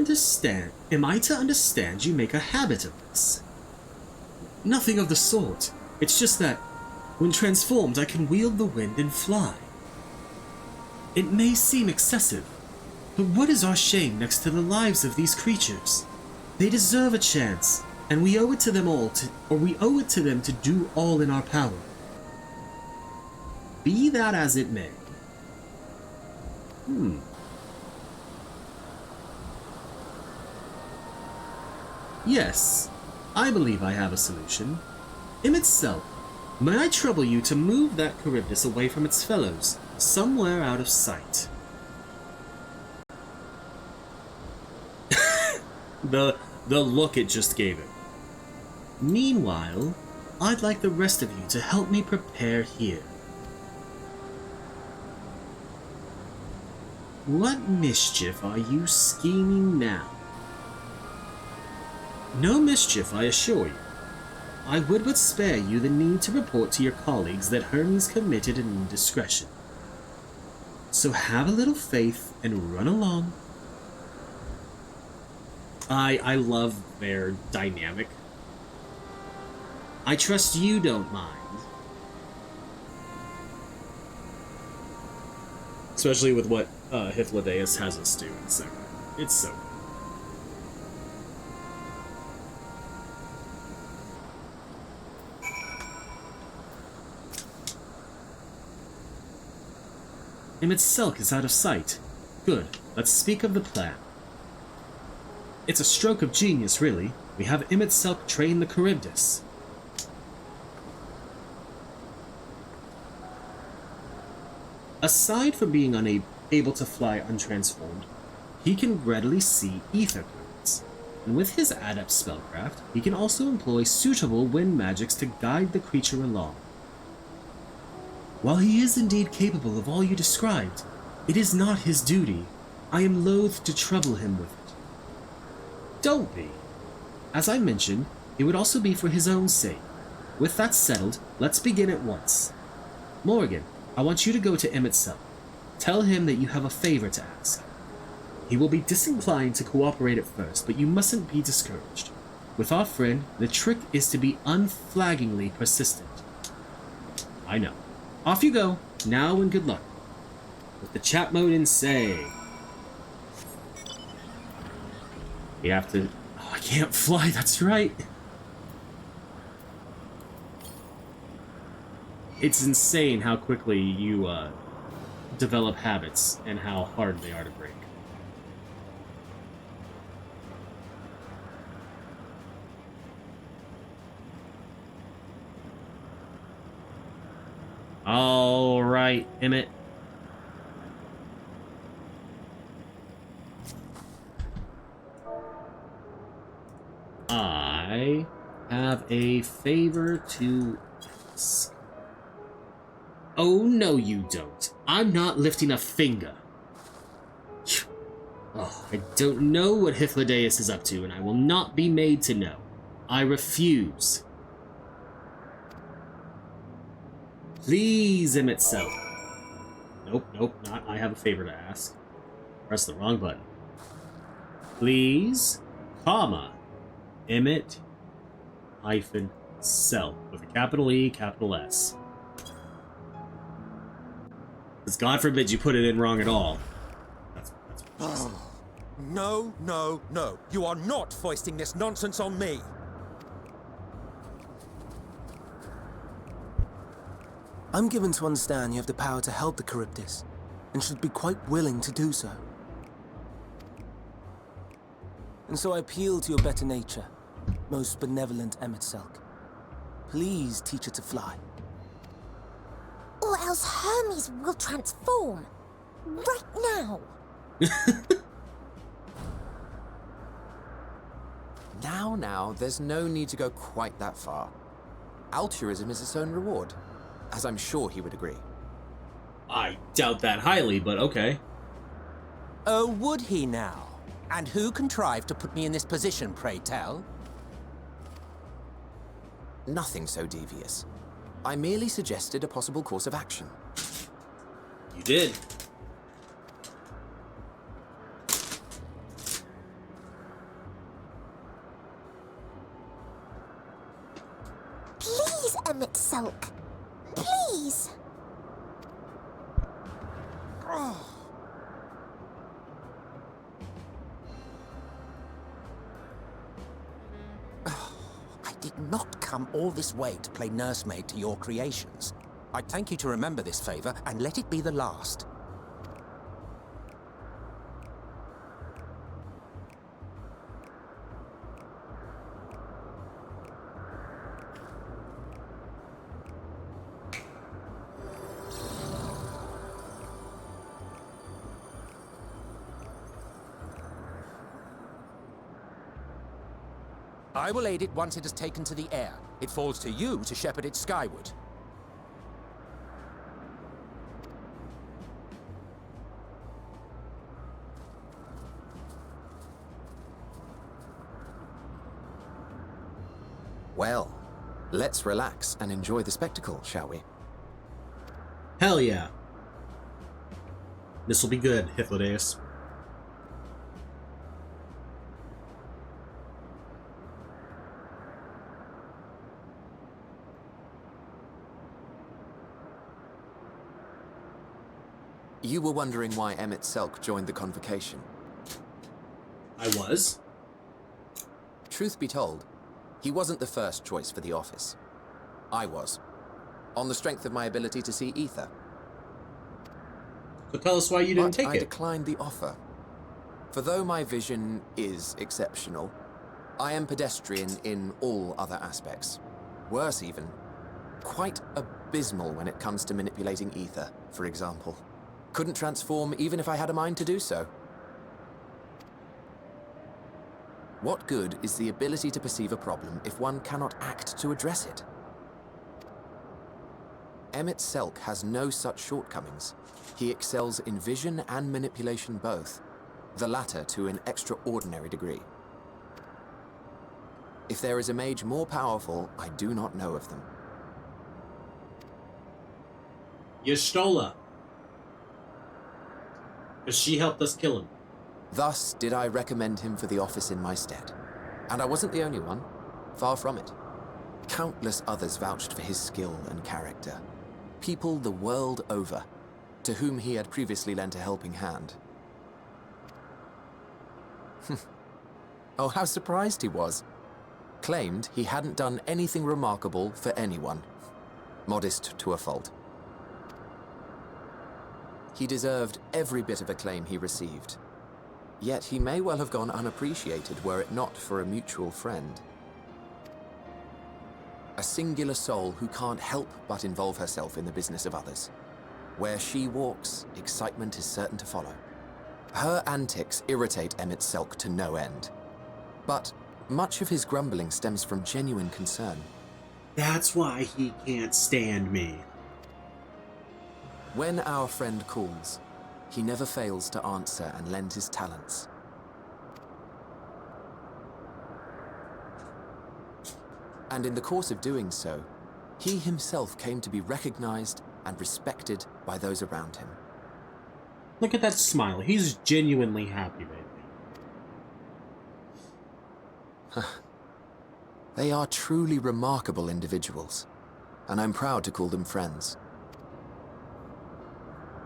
to understand you make a habit of this? Nothing of the sort. It's just that, when transformed, I can wield the wind and fly. It may seem excessive, but what is our shame next to the lives of these creatures? They deserve a chance, and we owe it to them to do all in our power. Be that as it may. Yes, I believe I have a solution. Itself, may I trouble you to move that Charybdis away from its fellows, somewhere out of sight? The look it just gave it. Meanwhile, I'd like the rest of you to help me prepare here. What mischief are you scheming now? No mischief, I assure you. I would but spare you the need to report to your colleagues that Hermes committed an indiscretion. So have a little faith and run along. I love their dynamic. I trust you don't mind. Especially with what Hythlodaeus has us do. It's so good. Imit's Silk is out of sight. Good. Let's speak of the plan. It's a stroke of genius, really. We have Imit's Silk train the Charybdis. Aside from being unable to fly untransformed, he can readily see ether currents, and with his adept spellcraft, he can also employ suitable wind magics to guide the creature along. While he is indeed capable of all you described, it is not his duty. I am loath to trouble him with it. Don't be. As I mentioned, it would also be for his own sake. With that settled, let's begin at once. Morrighan, I want you to go to Imit's Silk. Tell him that you have a favor to ask. He will be disinclined to cooperate at first, but you mustn't be discouraged. With our friend, the trick is to be unflaggingly persistent. I know. Off you go, now and good luck. With the chat mode in say. You have to... Oh, I can't fly, that's right. It's insane how quickly you develop habits and how hard they are to break. All right, Emmett. I have a favor to ask. Oh, no, you don't. I'm not lifting a finger. Oh, I don't know what Hythlodaeus is up to, and I will not be made to know. I refuse. Please, Emmett Self. Nope, not. I have a favor to ask. Press the wrong button. Please, comma, Emmett hyphen Self with a capital E, capital S. Because God forbid you put it in wrong at all. That's what No, no, no. You are not foisting this nonsense on me. I'm given to understand you have the power to help the Charybdis, and should be quite willing to do so. And so I appeal to your better nature, most benevolent Emmett Selk. Please teach her to fly. Or else Hermes will transform. Right now. Now, there's no need to go quite that far. Altruism is its own reward, as I'm sure he would agree. I doubt that highly, but okay. Oh, would he now? And who contrived to put me in this position, pray tell? Nothing so devious. I merely suggested a possible course of action. You did. not come all this way to play nursemaid to your creations. I thank you to remember this favor, and let it be the last. I will aid it once it has taken to the air. It falls to you to shepherd it skyward. Well, let's relax and enjoy the spectacle, shall we? Hell yeah. This will be good, Hythlodaeus. You were wondering why Emmett Selk joined the convocation. I was. Truth be told, he wasn't the first choice for the office. I was, on the strength of my ability to see ether. So tell us why you didn't take I it. declined the offer. For though my vision is exceptional, I am pedestrian in all other aspects. Worse even, quite abysmal when it comes to manipulating ether, for example. Couldn't transform even if I had a mind to do so. What good is the ability to perceive a problem if one cannot act to address it? Emmett Selk has no such shortcomings. He excels in vision and manipulation both, the latter to an extraordinary degree. If there is a mage more powerful, I do not know of them. Y'shtola. Because she helped us kill him. Thus did I recommend him for the office in my stead. And I wasn't the only one. Far from it. Countless others vouched for his skill and character. People the world over, to whom he had previously lent a helping hand. Oh, how surprised he was. Claimed he hadn't done anything remarkable for anyone. Modest to a fault. He deserved every bit of acclaim he received. Yet he may well have gone unappreciated were it not for a mutual friend. A singular soul who can't help but involve herself in the business of others. Where she walks, excitement is certain to follow. Her antics irritate Emmett Selk to no end. But much of his grumbling stems from genuine concern. That's why he can't stand me. When our friend calls, he never fails to answer and lend his talents. And in the course of doing so, he himself came to be recognized and respected by those around him. Look at that smile. He's genuinely happy right now. They are truly remarkable individuals, and I'm proud to call them friends.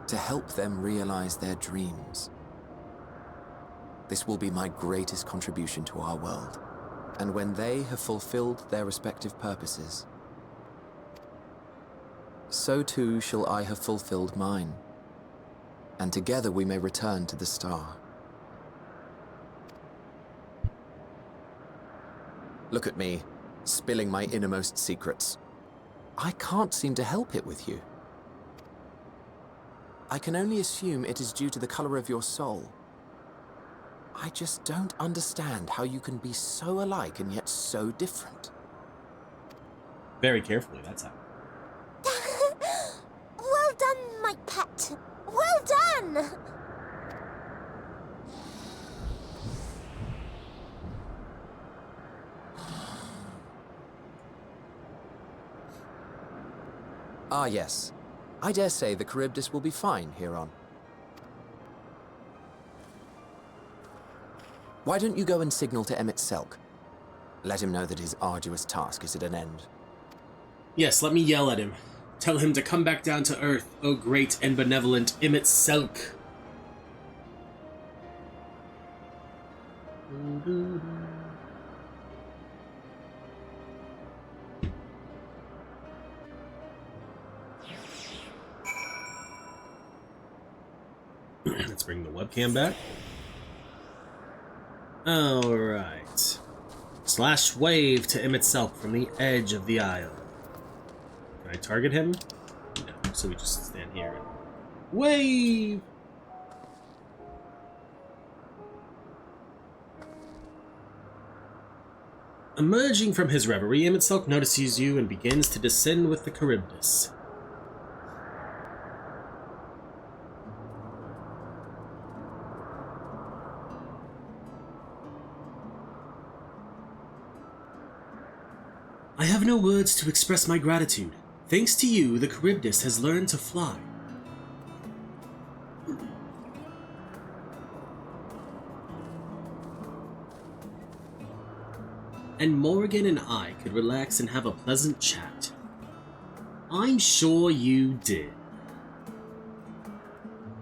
To help them realize their dreams. This will be my greatest contribution to our world. And when they have fulfilled their respective purposes, so too shall I have fulfilled mine. And together we may return to the star. Look at me, spilling my innermost secrets. I can't seem to help it with you. I can only assume it is due to the color of your soul. I just don't understand how you can be so alike and yet so different. Very carefully, that's how. Well done, my pet. Well done! Ah, yes. I dare say the Charybdis will be fine here on. Why don't you go and signal to Emmett Selk? Let him know that his arduous task is at an end. Yes, let me yell at him. Tell him to come back down to Earth, O great and benevolent Emmett Selk. Let's bring the webcam back. Alright. Slash wave to emit self from the edge of the aisle. Can I target him? No, so we just stand here and wave! Emerging from his reverie, Imitselk notices you and begins to descend with the Charybdis. I have no words to express my gratitude. Thanks to you, the Charybdis has learned to fly. And Morrighan and I could relax and have a pleasant chat. I'm sure you did.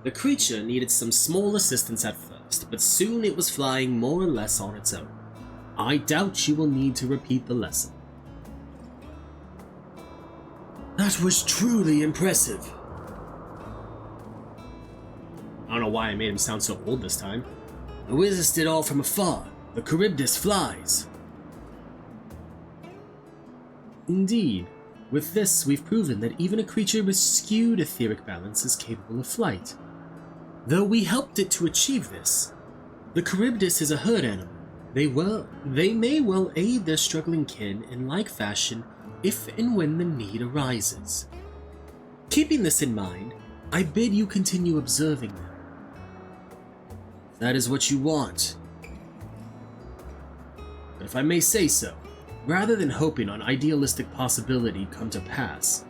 The creature needed some small assistance at first, but soon it was flying more or less on its own. I doubt you will need to repeat the lesson. That was truly impressive. I don't know why I made him sound so old this time. I witnessed it all from afar. The Charybdis flies. Indeed, with this we've proven that even a creature with skewed etheric balance is capable of flight. Though we helped it to achieve this, the Charybdis is a herd animal. They may well aid their struggling kin in like fashion if and when the need arises. Keeping this in mind, I bid you continue observing them. If that is what you want. But if I may say so, rather than hoping an idealistic possibility come to pass,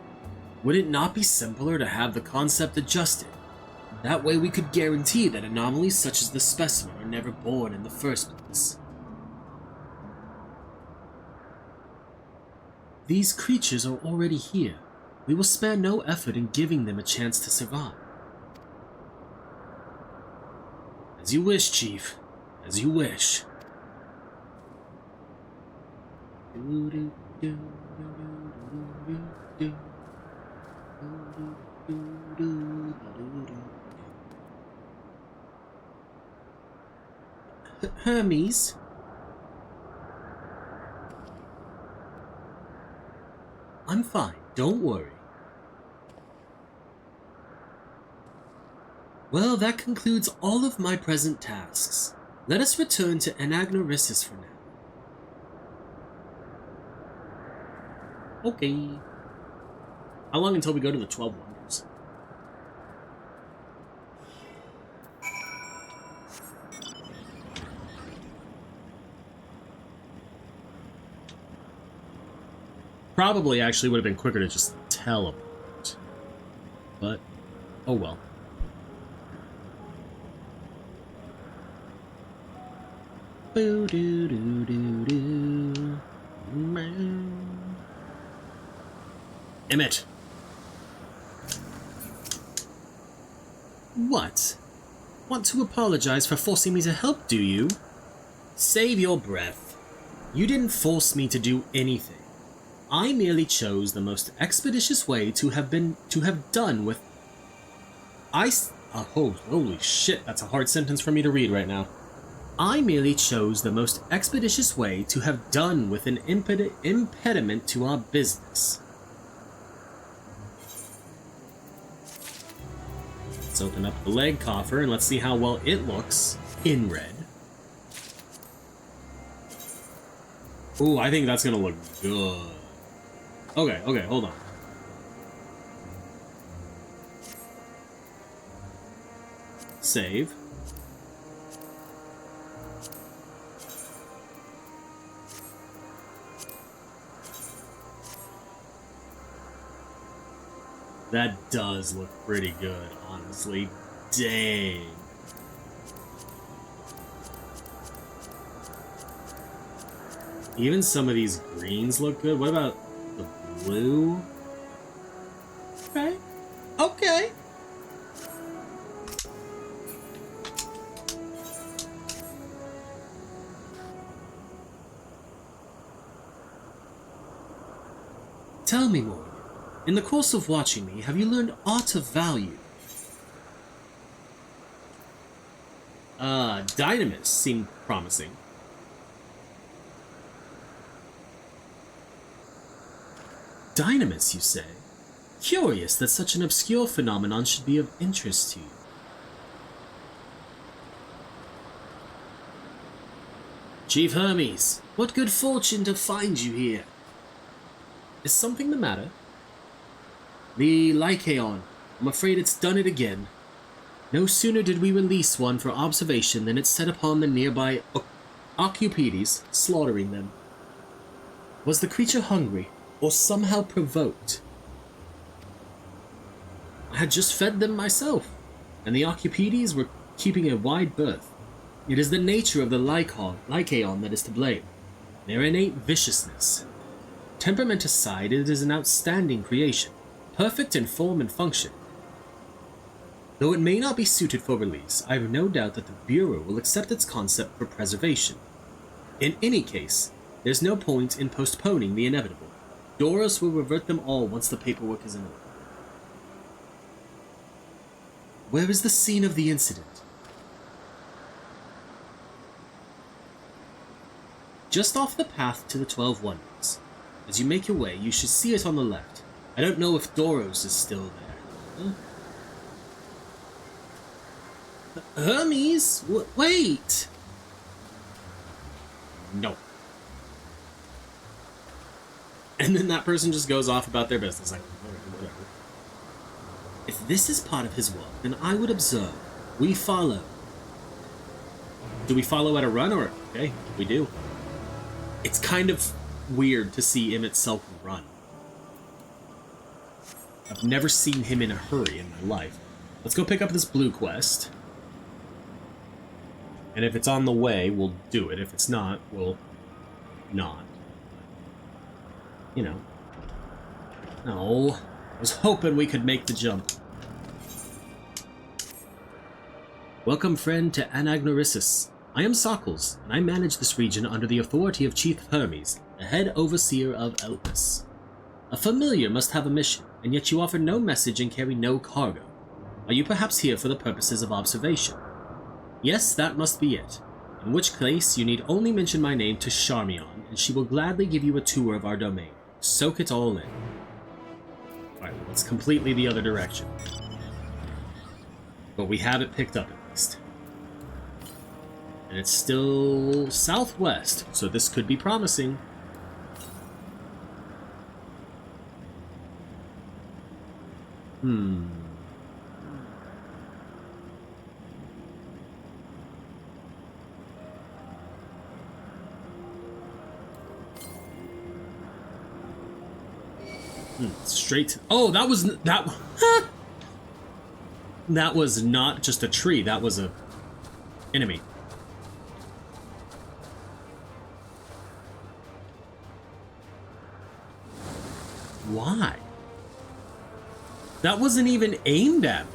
would it not be simpler to have the concept adjusted? That way we could guarantee that anomalies such as the specimen are never born in the first place. These creatures are already here. We will spare no effort in giving them a chance to survive. As you wish, Chief. As you wish. Hermes? I'm fine, don't worry. Well, that concludes all of my present tasks. Let us return to Anagnorisis for now. Okay. How long until we go to the 12 Wonders? Probably actually would have been quicker to just teleport. But, oh well. Boo doo doo doo doo. Emmett. What? Want to apologize for forcing me to help, do you? Save your breath. You didn't force me to do anything. I merely chose the most expeditious way to have done with. Holy shit! That's a hard sentence for me to read right now. I merely chose the most expeditious way to have done with an impediment to our business. Let's open up the leg coffer and let's see how well it looks in red. Ooh, I think that's gonna look good. Okay, hold on. Save. That does look pretty good, honestly. Dang. Even some of these greens look good. What about the blue? Okay. Okay. Tell me more. In the course of watching me, have you learned aught of value? Dynamis seemed promising. Dynamis, you say? Curious that such an obscure phenomenon should be of interest to you. Chief Hermes, what good fortune to find you here. Is something the matter? The Lycaon. I'm afraid it's done it again. No sooner did we release one for observation than it set upon the nearby Occupides, slaughtering them. Was the creature hungry, or somehow provoked? I had just fed them myself, and the Occupides were keeping a wide berth. It is the nature of the Lycaon that is to blame, their innate viciousness. Temperament aside, it is an outstanding creation, perfect in form and function. Though it may not be suited for release, I have no doubt that the Bureau will accept its concept for preservation. In any case, there's no point in postponing the inevitable. Doros will revert them all once the paperwork is in order. Where is the scene of the incident? Just off the path to the 12 Wonders. As you make your way, you should see it on the left. I don't know if Doros is still there. Hermes? Wait! No. And then that person just goes off about their business. Like, whatever. If this is part of his work, then I would observe. We follow. Do we follow at a run or... Okay, we do. It's kind of weird to see him itself run. I've never seen him in a hurry in my life. Let's go pick up this blue quest. And if it's on the way, we'll do it. If it's not, we'll not. You know. No. I was hoping we could make the jump. Welcome, friend, to Anagnorisis. I am Sockles, and I manage this region under the authority of Chief Hermes, the head overseer of Elpis. A familiar must have a mission, and yet you offer no message and carry no cargo. Are you perhaps here for the purposes of observation? Yes, that must be it. In which case, you need only mention my name to Charmion, and she will gladly give you a tour of our domain. Soak it all in. Alright, well, it's completely the other direction. But we have it picked up at least. And it's still southwest, so this could be promising. Straight to... Oh, that was... That... That was not just a tree, that was a... enemy. Why? That wasn't even aimed at me.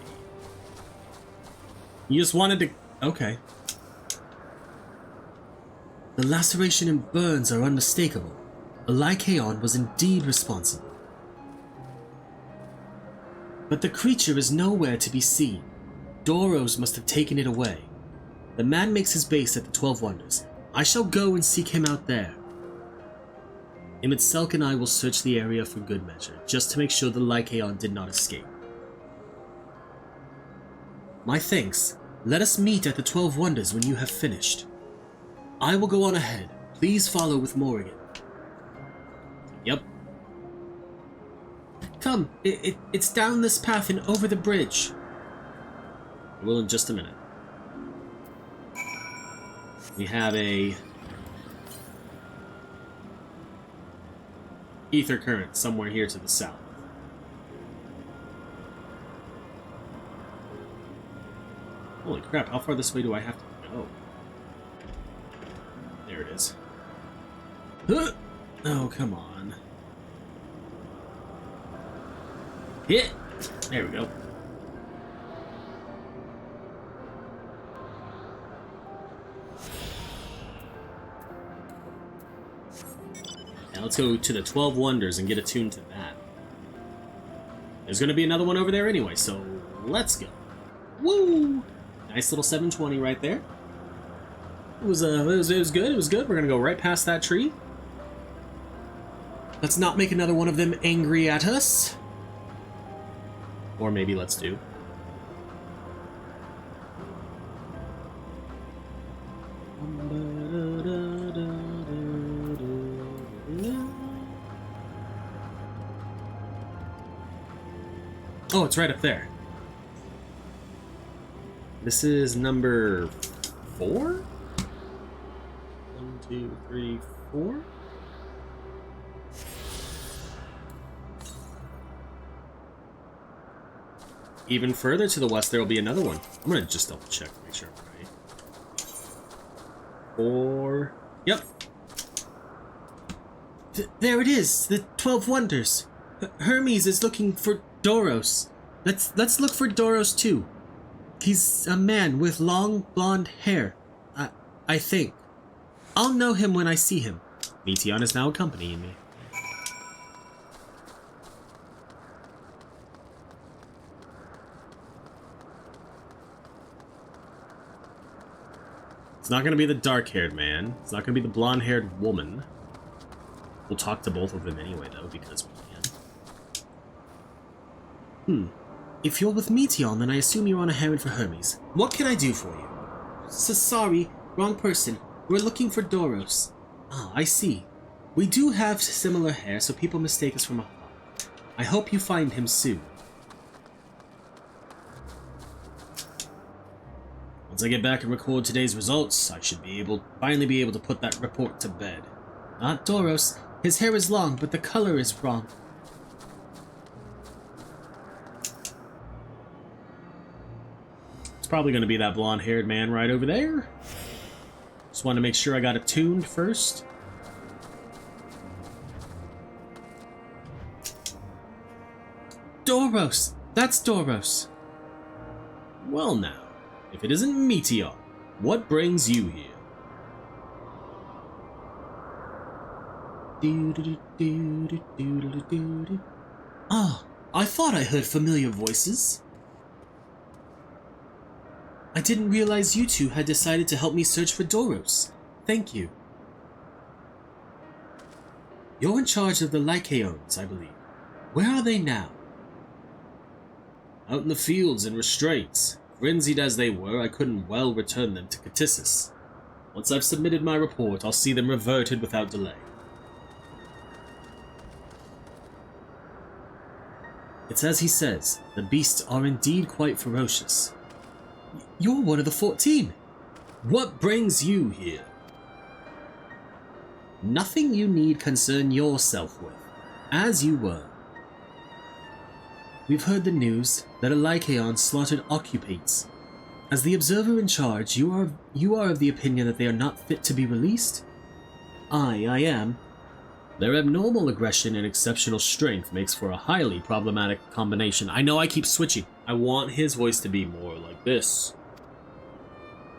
You just wanted to... Okay. The laceration and burns are unmistakable. A Lycaon was indeed responsible. But the creature is nowhere to be seen. Doros must have taken it away. The man makes his base at the 12 Wonders. I shall go and seek him out there. Imitselk and I will search the area for good measure, just to make sure the Lycaon did not escape. My thanks. Let us meet at the 12 Wonders when you have finished. I will go on ahead. Please follow with Morrighan. Yep. Come, it's down this path and over the bridge. I will in just a minute. We have a... ether current somewhere here to the south. Holy crap, how far this way do I have to go? There it is. Oh, come on. Hit! There we go. Now let's go to the 12 Wonders and get attuned to that. There's going to be another one over there anyway, so let's go. Woo! Nice little 720 right there. It was good. It was good. We're gonna go right past that tree. Let's not make another one of them angry at us. Or maybe let's do. Oh, it's right up there. This is number 4? 1, 2, 3, 4. Even further to the west, there will be another one. I'm gonna just double check to make sure I'm right. 4. Yep. There it is, the 12 Wonders. Hermes is looking for Doros. Let's look for Doros too. He's a man with long blonde hair. I think. I'll know him when I see him. Meteon is now accompanying me. It's not gonna be the dark-haired man. It's not gonna be the blonde-haired woman. We'll talk to both of them anyway, though, because we can. If you're with Meteon, then I assume you're on a errand for Hermes. What can I do for you? Sorry, wrong person. We're looking for Doros. Ah, I see. We do have similar hair, so people mistake us from afar. I hope you find him soon. Once I get back and record today's results, I should finally be able to put that report to bed. Not Doros. His hair is long, but the color is wrong. It's probably going to be that blonde-haired man right over there. Just want to make sure I got it tuned first. Doros! That's Doros! Well now, if it isn't Meteon, what brings you here? Ah, I thought I heard familiar voices. I didn't realize you two had decided to help me search for Doros. Thank you. You're in charge of the Lycaons, I believe. Where are they now? Out in the fields in restraints. Frenzied as they were, I couldn't well return them to Catissus. Once I've submitted my report, I'll see them reverted without delay. It's as he says, the beasts are indeed quite ferocious. You're one of the 14. What brings you here? Nothing you need concern yourself with, as you were. We've heard the news that a Lycaon slaughtered occupants. As the observer in charge, you are of the opinion that they are not fit to be released? I am. Their abnormal aggression and exceptional strength makes for a highly problematic combination. I know I keep switching. I want his voice to be more like this.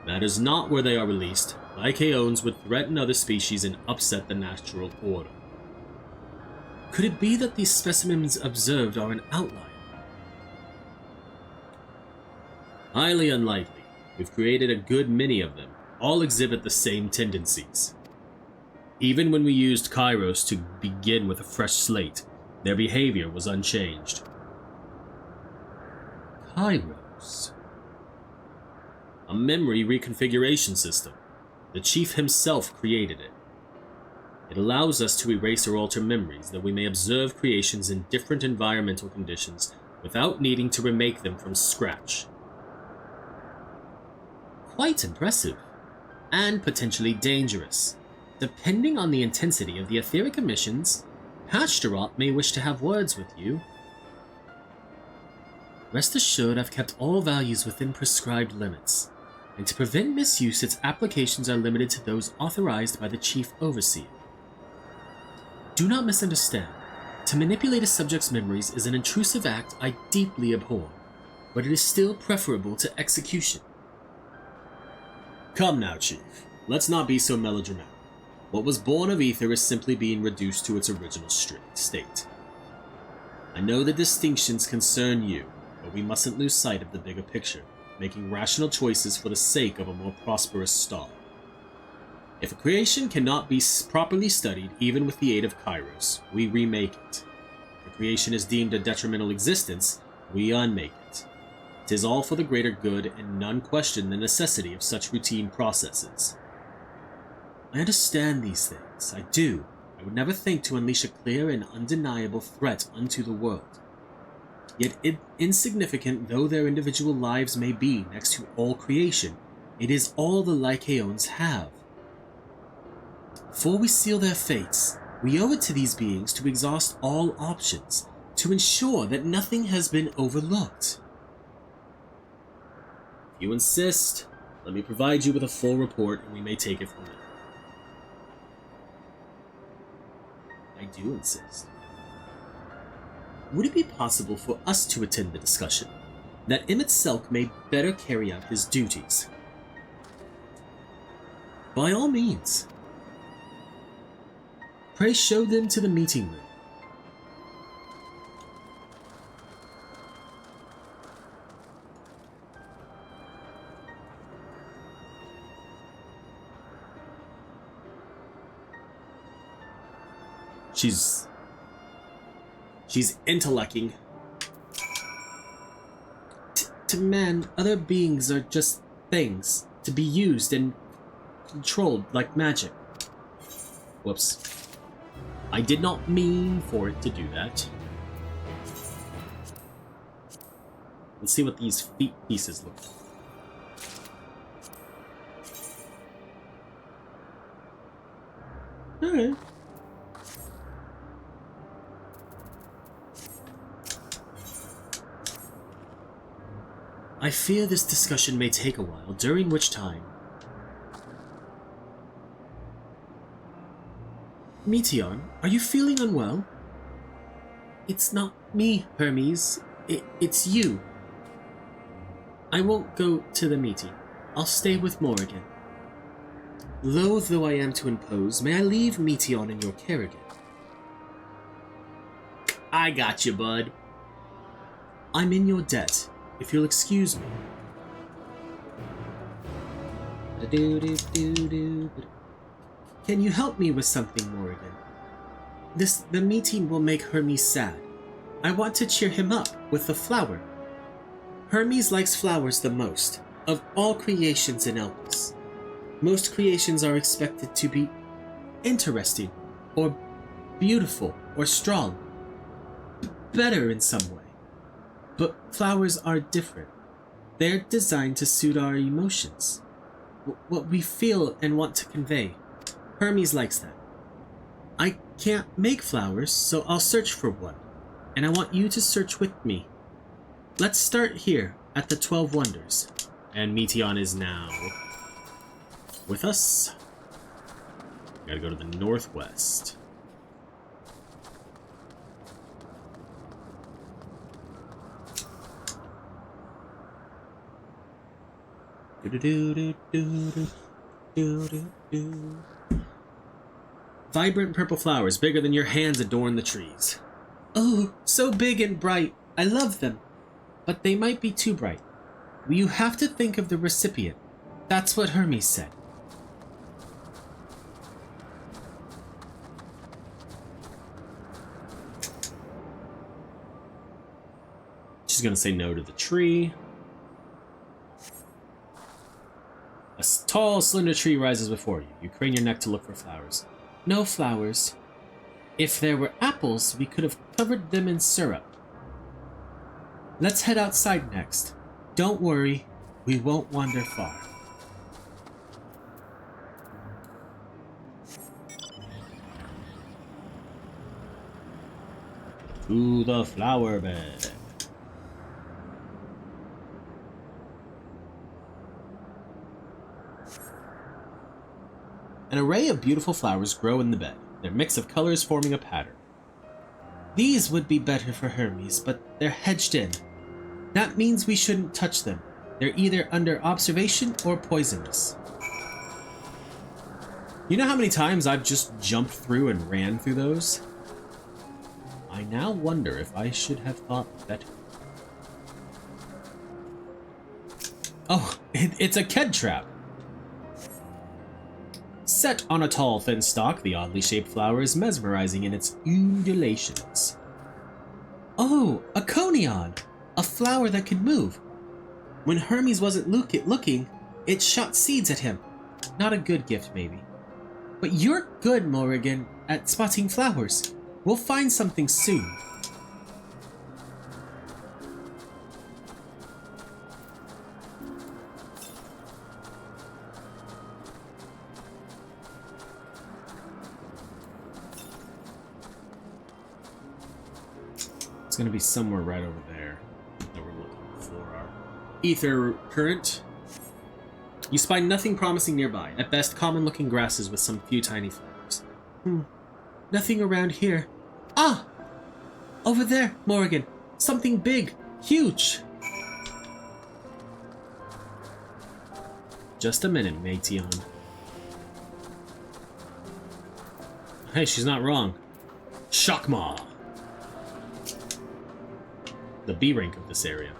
That is not where they are released. Lycaons would threaten other species and upset the natural order. Could it be that these specimens observed are an outlier? Highly unlikely. We've created a good many of them. All exhibit the same tendencies. Even when we used Kairos to begin with a fresh slate, their behavior was unchanged. Kairos? A memory reconfiguration system. The Chief himself created it. It allows us to erase or alter memories that we may observe creations in different environmental conditions without needing to remake them from scratch. Quite impressive, and potentially dangerous. Depending on the intensity of the etheric emissions, Hashtarot may wish to have words with you. Rest assured I've kept all values within prescribed limits, and to prevent misuse its applications are limited to those authorized by the Chief Overseer. Do not misunderstand. To manipulate a subject's memories is an intrusive act I deeply abhor, but it is still preferable to execution. Come now, Chief. Let's not be so melodramatic. What was born of ether is simply being reduced to its original state. I know the distinctions concern you, but we mustn't lose sight of the bigger picture, making rational choices for the sake of a more prosperous star. If a creation cannot be properly studied, even with the aid of Kairos, we remake it. If a creation is deemed a detrimental existence, we unmake it. It is all for the greater good, and none question the necessity of such routine processes. I understand these things, I do. I would never think to unleash a clear and undeniable threat unto the world. Yet, insignificant though their individual lives may be next to all creation, it is all the Lycaons have. Before we seal their fates, we owe it to these beings to exhaust all options, to ensure that nothing has been overlooked. If you insist, let me provide you with a full report and we may take it from there. I do insist. Would it be possible for us to attend the discussion, that Emmett Selk may better carry out his duties? By all means. Pray show them to the meeting room. She's intellecting. To man, other beings are just things to be used and controlled like magic. Whoops. I did not mean for it to do that. Let's see what these feet pieces look like. Alright. I fear this discussion may take a while, during which time... Meteor, are you feeling unwell? It's not me, Hermes. It's you. I won't go to the meeting. I'll stay with Morrighan. Loath though I am to impose, may I leave Meteor in your care again? I got you, bud. I'm in your debt. If you'll excuse me. Can you help me with something, Morrighan? The meeting will make Hermes sad. I want to cheer him up with a flower. Hermes likes flowers the most, of all creations in Elpis. Most creations are expected to be interesting, or beautiful, or strong. Better in some way. But flowers are different. They're designed to suit our emotions. What we feel and want to convey. Hermes likes that. I can't make flowers, so I'll search for one. And I want you to search with me. Let's start here, at the 12 Wonders. And Meteon is now... with us. Gotta go to the northwest. Vibrant purple flowers, bigger than your hands, adorn the trees. Oh, so big and bright. I love them. But they might be too bright. You have to think of the recipient. That's what Hermes said. She's gonna say no to the tree. A tall, slender tree rises before you. You crane your neck to look for flowers. No flowers. If there were apples, we could have covered them in syrup. Let's head outside next. Don't worry, we won't wander far. To the flower bed. An array of beautiful flowers grow in the bed, their mix of colors forming a pattern. These would be better for Hermes, but they're hedged in. That means we shouldn't touch them. They're either under observation or poisonous. You know how many times I've just jumped through and ran through those? I now wonder if I should have thought better. Oh, it's a Ked trap. Set on a tall, thin stalk, the oddly shaped flower is mesmerizing in its undulations. Oh, a conion! A flower that could move. When Hermes wasn't looking, it shot seeds at him. Not a good gift, maybe. But you're good, Morrighan, at spotting flowers. We'll find something soon. It's gonna be somewhere right over there that we're looking for our ether current. You spy nothing promising nearby. At best, common-looking grasses with some few tiny flowers. Nothing around here. Ah! Over there, Morrighan. Something big. Huge. Just a minute, Mation. Hey, she's not wrong. Shakma. The B rank of this area.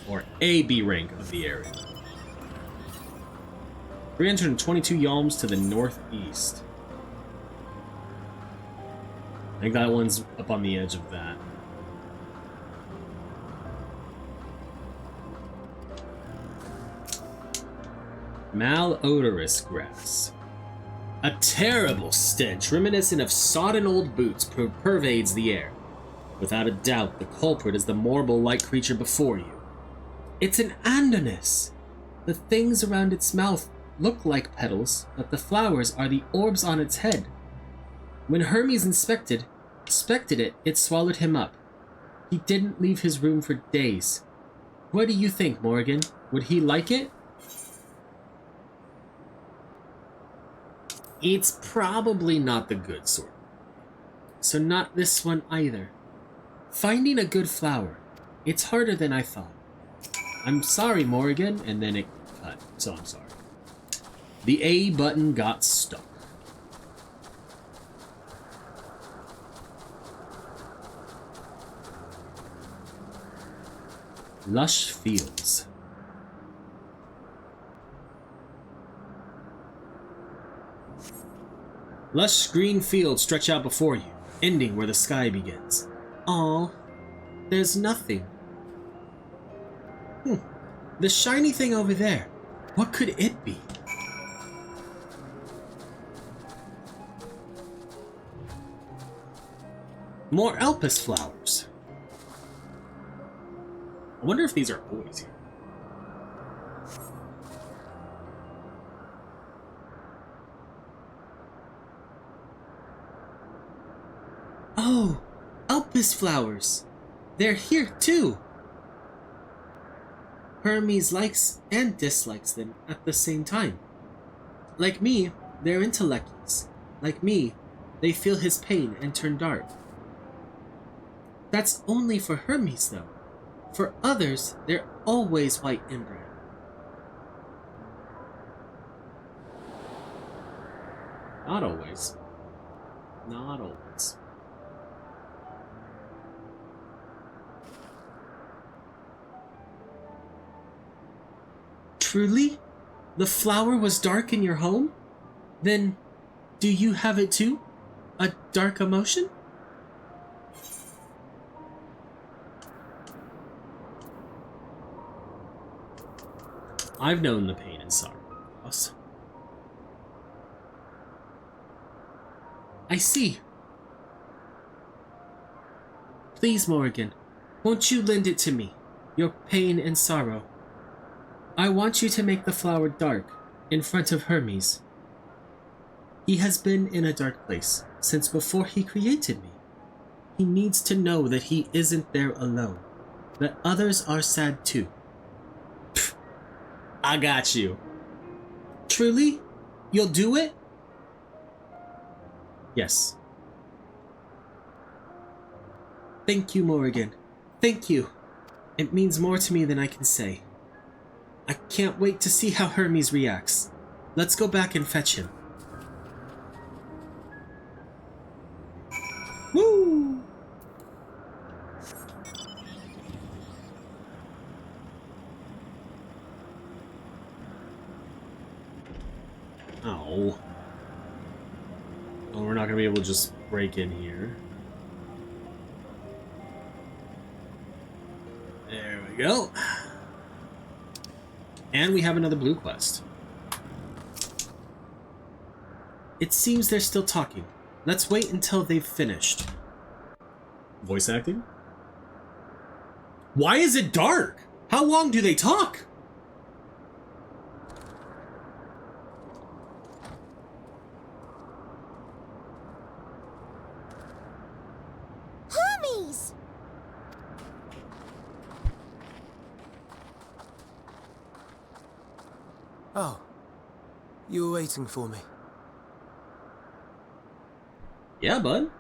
Or a B rank of the area. 322 yalms to the northeast. I think that one's up on the edge of that. Malodorous grass. A terrible stench reminiscent of sodden old boots pervades the air. Without a doubt, the culprit is the marble-like creature before you. It's an Andonus. The things around its mouth look like petals, but the flowers are the orbs on its head. When Hermes inspected it, it swallowed him up. He didn't leave his room for days. What do you think, Morrighan? Would he like it? It's probably not the good sort. So not this one either. Finding a good flower. It's harder than I thought. I'm sorry, Morrighan, and then it cut, so I'm sorry. The A button got stuck. Lush fields. Lush green fields stretch out before you, ending where the sky begins. Aw, there's nothing. The shiny thing over there, what could it be? More Elpis flowers. I wonder if these are always here. Oh, Elpis flowers. They're here too. Hermes likes and dislikes them at the same time. Like me, they're intellects. Like me, they feel his pain and turn dark. That's only for Hermes, though. For others, they're always white and brown. Not always. Not always. Truly? The flower was dark in your home? Then, do you have it too? A dark emotion? I've known the pain and sorrow. I see. Please, Morrighan, won't you lend it to me? Your pain and sorrow. I want you to make the flower dark, in front of Hermes. He has been in a dark place since before he created me. He needs to know that he isn't there alone, that others are sad too. Pfft, I got you. Truly? You'll do it? Yes. Thank you, Morrighan. Thank you. It means more to me than I can say. I can't wait to see how Hermes reacts. Let's go back and fetch him. Woo! Oh. Well, we're not gonna be able to just break in here. There we go. And we have another blue quest. It seems they're still talking. Let's wait until they've finished. Voice acting? Why is it dark? How long do they talk? Hermes! Oh, you were waiting for me. Yeah, bud.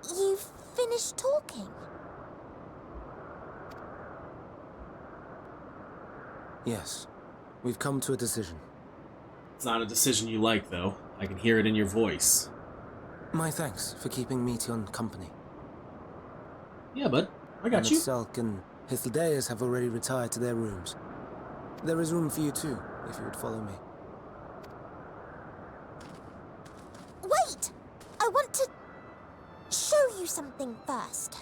You've finished talking? Yes, we've come to a decision. It's not a decision you like, though. I can hear it in your voice. My thanks for keeping Meteon company. Yeah, bud. I got you. Selk and Hythlodaeus have already retired to their rooms. There is room for you too, if you would follow me. Wait! I want to show you something first.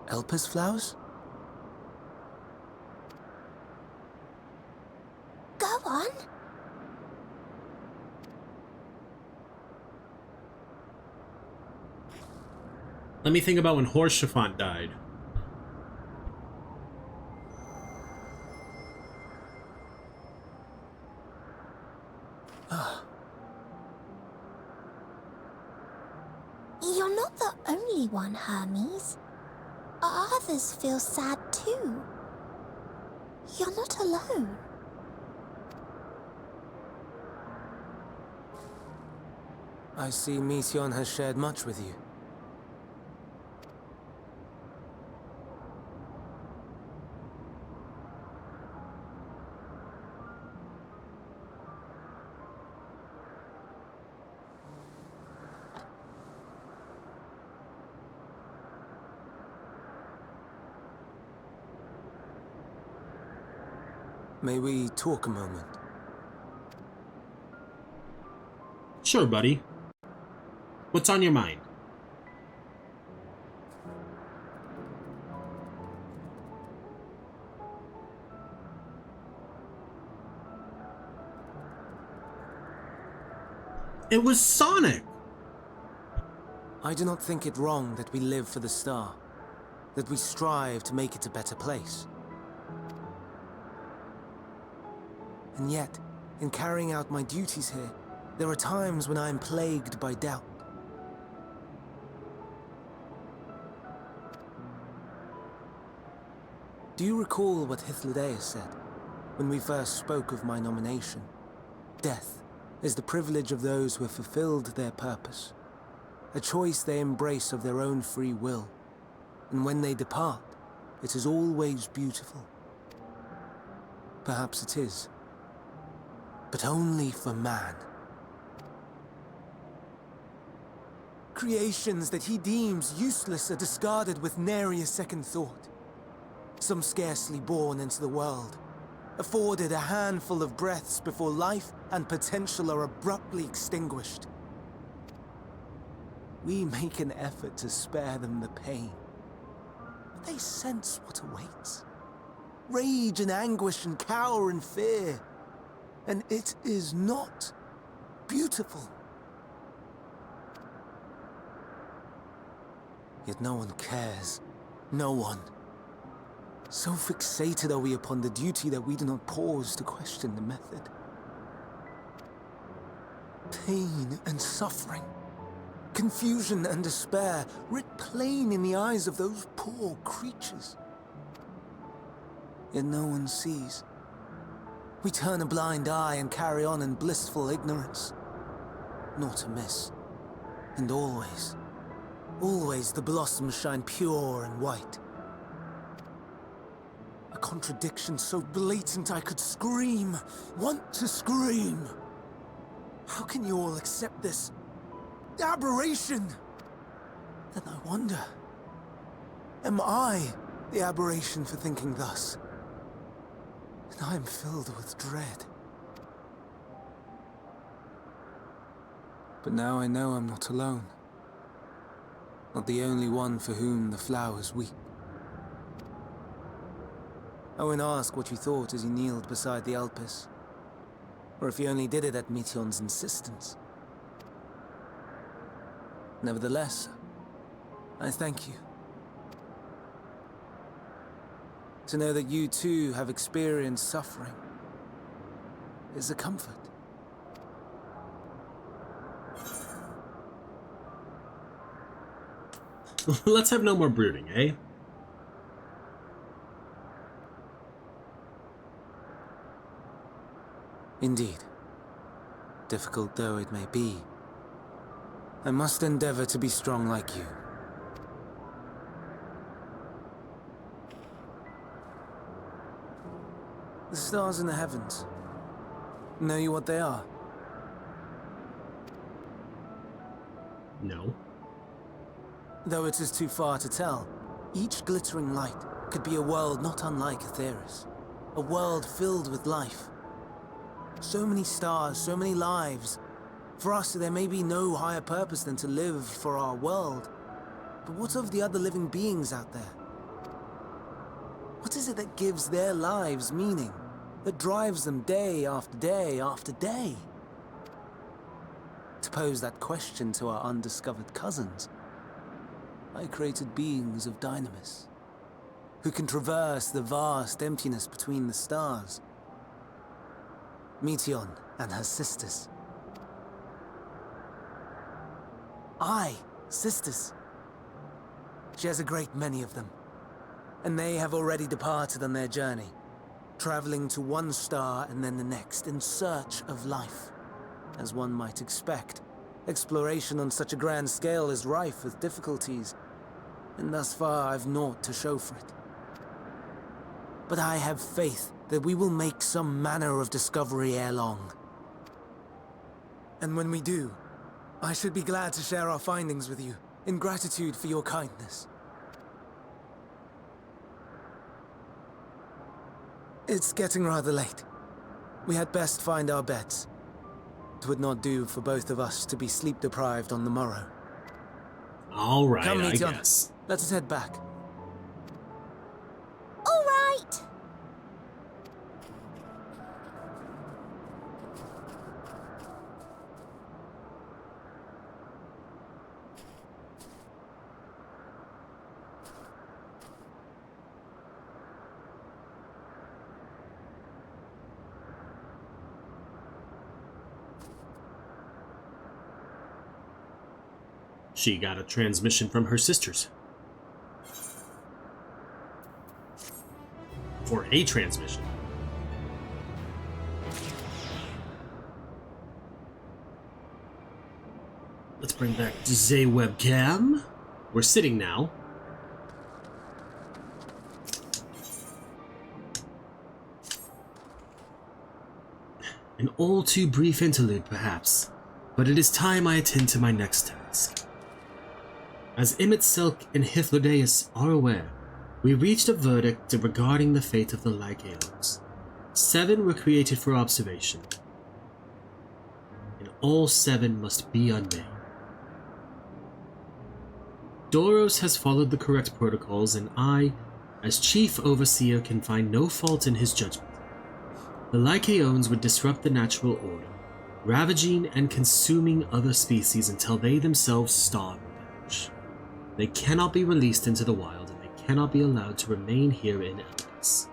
Elpis flowers? Go on. Let me think about when Horschiffant died. You're not the only one, Hermes. Others feel sad too. You're not alone. I see Meteon has shared much with you. May we talk a moment? Sure, buddy. What's on your mind? It was Sonic! I do not think it wrong that we live for the star, that we strive to make it a better place. And yet, in carrying out my duties here, there are times when I am plagued by doubt. Do you recall what Hythlodaeus said when we first spoke of my nomination? Death is the privilege of those who have fulfilled their purpose, a choice they embrace of their own free will, and when they depart, it is always beautiful. Perhaps it is, but only for man. Creations that he deems useless are discarded with nary a second thought. Some scarcely born into the world, afforded a handful of breaths before life and potential are abruptly extinguished. We make an effort to spare them the pain, but they sense what awaits. Rage and anguish and cower in fear. And it is not beautiful. Yet no one cares. No one. So fixated are we upon the duty that we do not pause to question the method. Pain and suffering, confusion and despair, writ plain in the eyes of those poor creatures. Yet no one sees. We turn a blind eye and carry on in blissful ignorance. Nor to miss. And always, always the blossoms shine pure and white. A contradiction so blatant I could scream. Want to scream. How can you all accept this aberration? Then I wonder, am I the aberration for thinking thus? And I am filled with dread. But now I know I'm not alone. Not the only one for whom the flowers weep. I won't ask what you thought as you kneeled beside the Elpis, or if you only did it at Meteon's insistence. Nevertheless, I thank you. To know that you too have experienced suffering is a comfort. Let's have no more brooding, eh? Indeed. Difficult though it may be, I must endeavor to be strong like you. The stars in the heavens. Know you what they are? No. Though it is too far to tell, each glittering light could be a world not unlike Aetheris. A world filled with life. So many stars, so many lives. For us, there may be no higher purpose than to live for our world. But what of the other living beings out there? What is it that gives their lives meaning? That drives them day after day after day? To pose that question to our undiscovered cousins, I created beings of Dynamis, who can traverse the vast emptiness between the stars. Meteon and her sisters. Sisters. She has a great many of them, and they have already departed on their journey, traveling to one star and then the next in search of life. As one might expect, exploration on such a grand scale is rife with difficulties, and thus far I've naught to show for it. But I have faith that we will make some manner of discovery ere long. And when we do, I should be glad to share our findings with you, in gratitude for your kindness. It's getting rather late. We had best find our beds. It would not do for both of us to be sleep-deprived on the morrow. All right, Come, I Meteon. guess. Let us head back. All right. She got a transmission from her sisters. For a transmission. Let's bring back the webcam. We're sitting now. An all too brief interlude, perhaps, but it is time I attend to my next task. As Emmett Silk and Hythlodaeus are aware, we reached a verdict regarding the fate of the Lycaons. 7 were created for observation, and all 7 must be unmade. Doros has followed the correct protocols, and I, as Chief Overseer, can find no fault in his judgment. The Lycaons would disrupt the natural order, ravaging and consuming other species until they themselves starve or perish. They cannot be released into the wild, and they cannot be allowed to remain here in Elpis.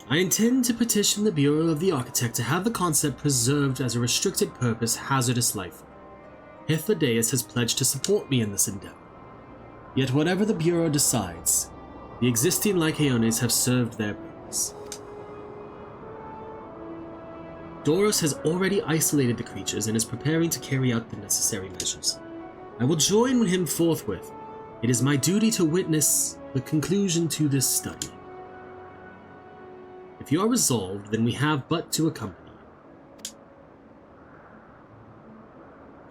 I intend to petition the Bureau of the Architect to have the concept preserved as a restricted purpose hazardous life form. Hythlodaeus has pledged to support me in this endeavor. Yet whatever the Bureau decides, the existing Lycaones have served their purpose. Doros has already isolated the creatures and is preparing to carry out the necessary measures. I will join him forthwith. It is my duty to witness the conclusion to this study. If you are resolved, then we have but to accompany you.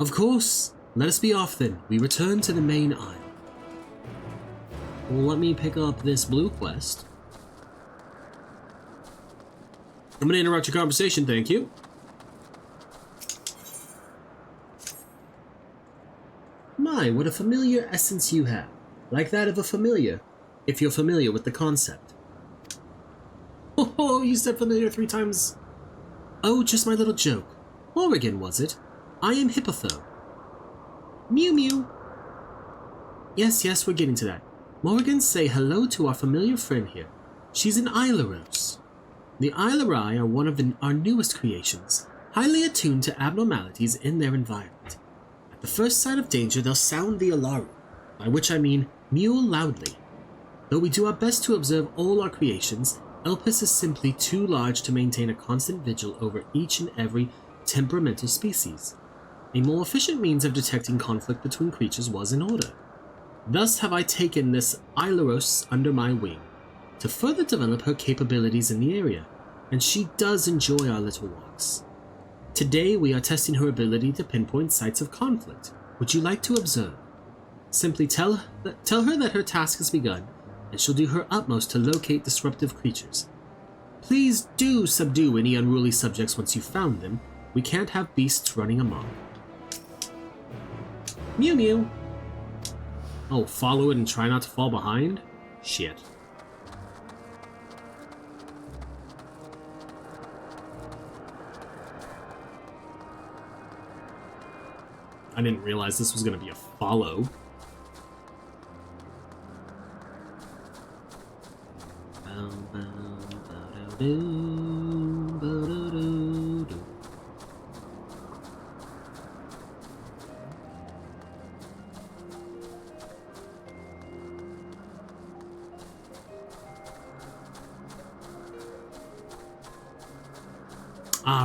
Of course. Let us be off then. We return to the main isle. Well, let me pick up this blue quest. I'm gonna interrupt your conversation, thank you. My, what a familiar essence you have. Like that of a familiar, if you're familiar with the concept. Oh, you said familiar 3 times. Oh, just my little joke. Morrighan, was it? I am Hippotho. Mew Mew. Yes, we're getting to that. Morrighan, say hello to our familiar friend here. She's an Aileros. The Ailerai are one of our newest creations, highly attuned to abnormalities in their environment. At the first sign of danger, they'll sound the alarm, by which I mean mew loudly. Though we do our best to observe all our creations, Elpis is simply too large to maintain a constant vigil over each and every temperamental species. A more efficient means of detecting conflict between creatures was in order. Thus have I taken this Aileros under my wing, to further develop her capabilities in the area, and she does enjoy our little walks. Today we are testing her ability to pinpoint sites of conflict. Would you like to observe? Simply tell her that her task has begun, and she'll do her utmost to locate disruptive creatures. Please do subdue any unruly subjects once you've found them. We can't have beasts running amok. Mew Mew. Oh, follow it and try not to fall behind? Shit. I didn't realize this was going to be a follow.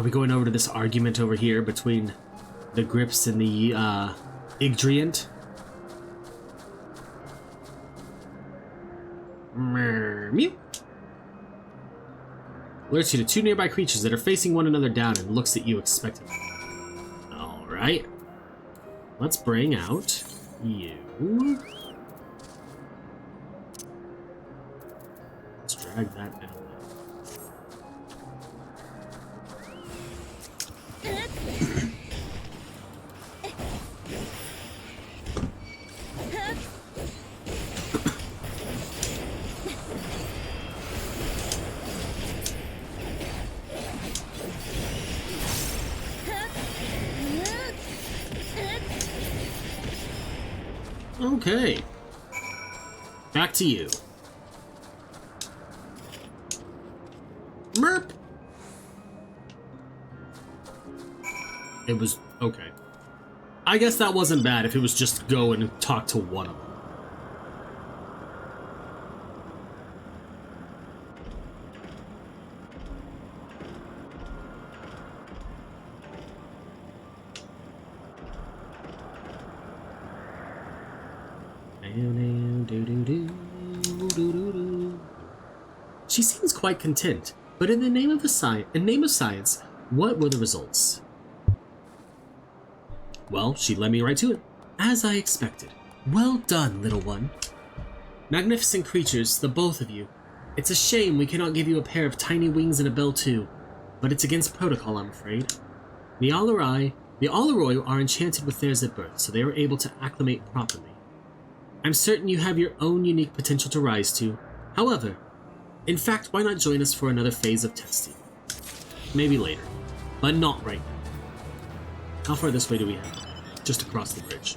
We're going over to this argument over here between the Grips and the Igdriant. Mew. Alerts you to 2 nearby creatures that are facing one another down and looks at you expectantly. Alright. Let's bring out you. Let's drag that down. Okay. Back to you. Merp! It was... okay. I guess that wasn't bad if it was just go and talk to one of them. She seems quite content, but in the name of science, what were the results? Well, she led me right to it, as I expected. Well done, little one. Magnificent creatures, the both of you. It's a shame we cannot give you a pair of tiny wings and a bell too, but it's against protocol, I'm afraid. The Alaroi are enchanted with theirs at birth, so they are able to acclimate properly. I'm certain you have your own unique potential to rise to. However, in fact, why not join us for another phase of testing? Maybe later, but not right now. How far this way do we have? Just across the bridge.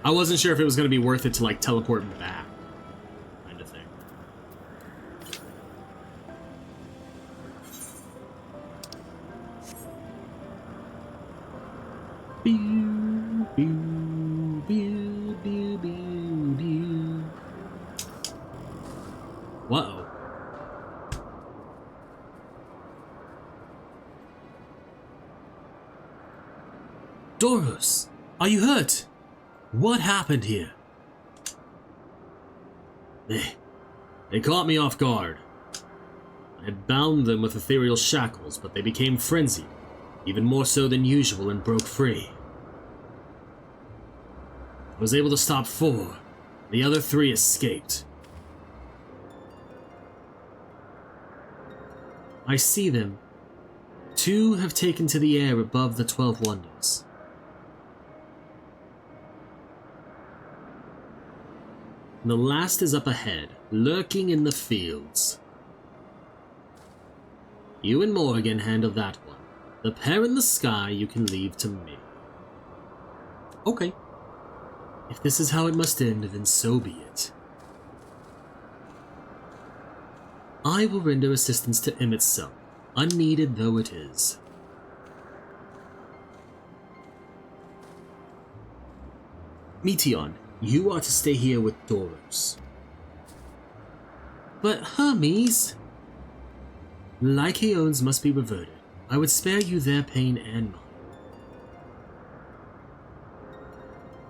I wasn't sure if it was going to be worth it to, like, teleport back. Kind of thing. Pew, pew, pew, pew, pew, pew. Whoa. Doros, are you hurt? What happened here? They caught me off guard. I had bound them with ethereal shackles, but they became frenzied, even more so than usual, and broke free. I was able to stop 4. The other 3 escaped. I see them. 2 have taken to the air above the 12 Wonders. And the last is up ahead, lurking in the fields. You and Morrighan handle that one. The pair in the sky you can leave to me. Okay. If this is how it must end, then so be it. I will render assistance to Emmett's cell, unneeded though it is. Meteon, you are to stay here with Doros. But Hermes... Lycaons must be reverted. I would spare you their pain and mine.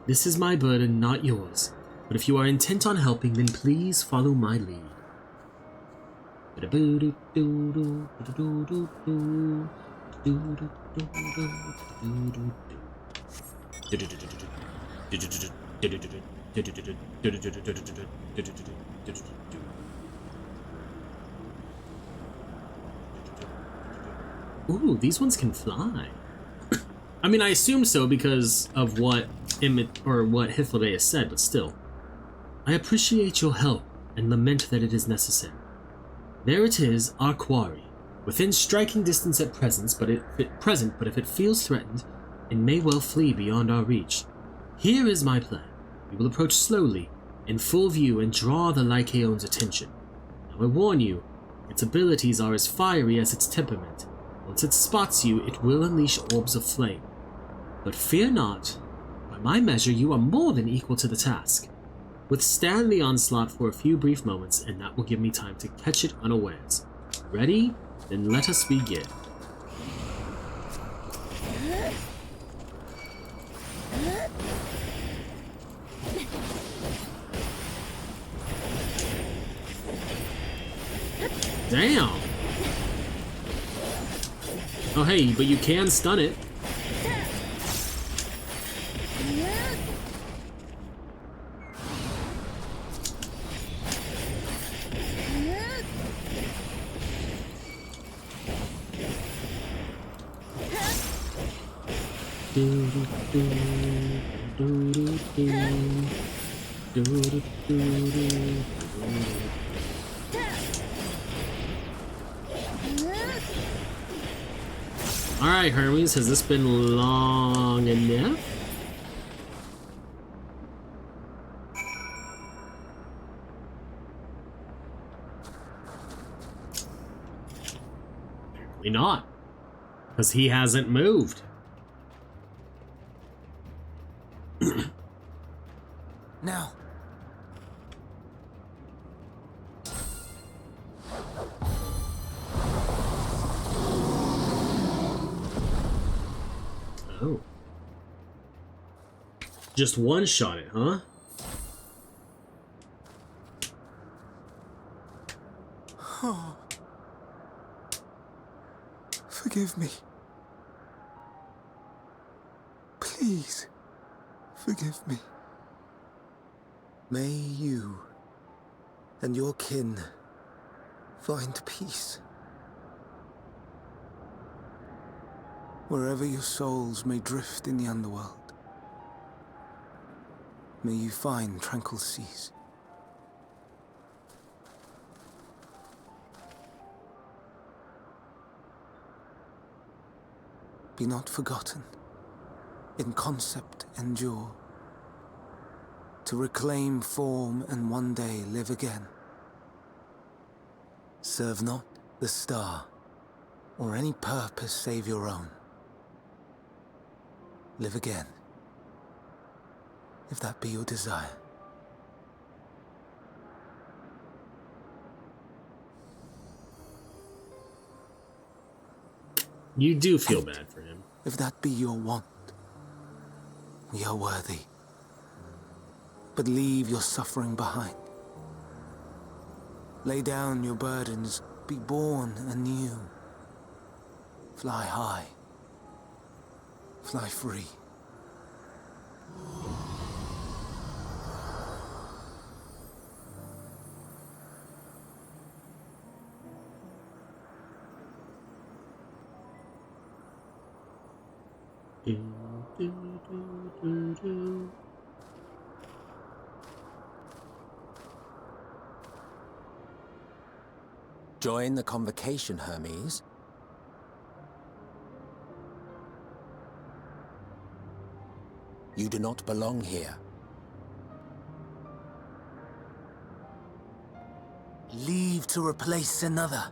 This is my burden, not yours. But if you are intent on helping, then please follow my lead. Ooh, these ones can fly. I mean, I assume so because of what Hythloday has said, but still. I appreciate your help and lament that it is necessary. There it is, our quarry, within striking distance at present, but if it feels threatened, it may well flee beyond our reach. Here is my plan. We will approach slowly, in full view, and draw the Lycaon's attention. Now I warn you, its abilities are as fiery as its temperament. Once it spots you, it will unleash orbs of flame. But fear not. By my measure, you are more than equal to the task. Withstand the onslaught for a few brief moments, and that will give me time to catch it unawares. Ready? Then let us begin. Damn! Oh hey, but you can stun it. Alright, Hermes, has this been long enough? Apparently not. Because he hasn't moved. Now. Oh. Just one shot it, huh? Oh. Forgive me. Please, forgive me. May you and your kin find peace. Wherever your souls may drift in the underworld, may you find tranquil seas. Be not forgotten, in concept endure, to reclaim form and one day live again. Serve not the star, or any purpose save your own. Live again, if that be your desire. You do feel bad for him. If that be your want, we are worthy. But leave your suffering behind. Lay down your burdens, be born anew. Fly high. Fly free. Join the convocation, Hermes. You do not belong here. Leave to replace another.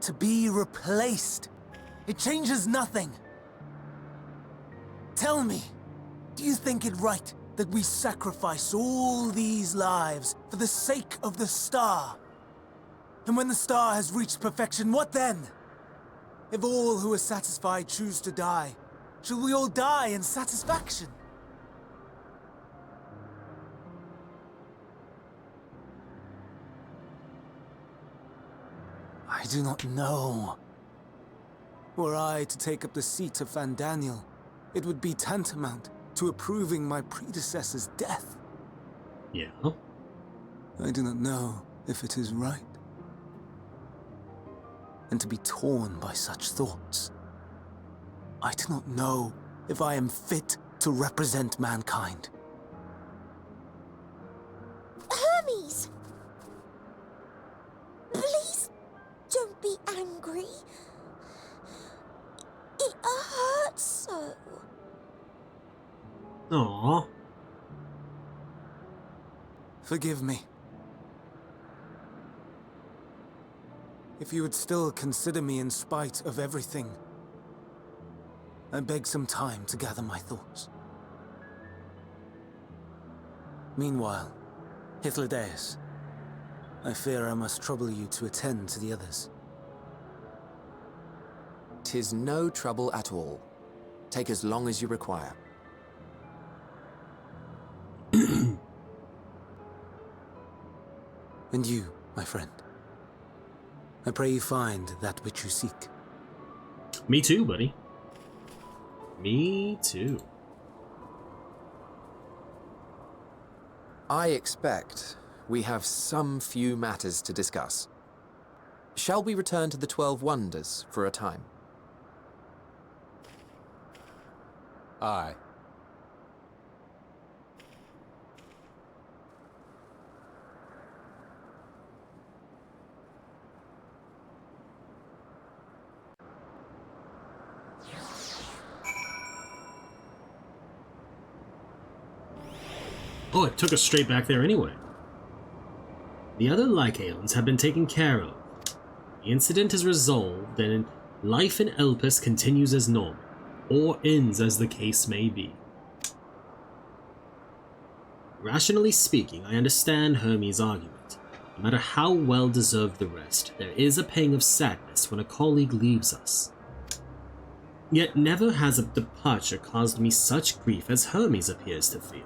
To be replaced. It changes nothing. Tell me, do you think it right that we sacrifice all these lives for the sake of the star? And when the star has reached perfection, what then? If all who are satisfied choose to die, shall we all die in satisfaction? I do not know. Were I to take up the seat of Van Daniel, it would be tantamount to approving my predecessor's death. Yeah. I do not know if it is right. And to be torn by such thoughts, I do not know if I am fit to represent mankind. Hermes! Please don't be angry. It hurts so. Aww. Forgive me. If you would still consider me in spite of everything, I beg some time to gather my thoughts. Meanwhile, Hythlodaeus, I fear I must trouble you to attend to the others. 'Tis no trouble at all. Take as long as you require. And you, my friend, I pray you find that which you seek. Me too, buddy. Me too. I expect we have some few matters to discuss. Shall we return to the 12 Wonders for a time? Aye. Oh, it took us straight back there anyway. The other Lycaons have been taken care of. The incident is resolved, and life in Elpis continues as normal, or ends as the case may be. Rationally speaking, I understand Hermes' argument. No matter how well deserved the rest, there is a pang of sadness when a colleague leaves us. Yet never has a departure caused me such grief as Hermes appears to feel.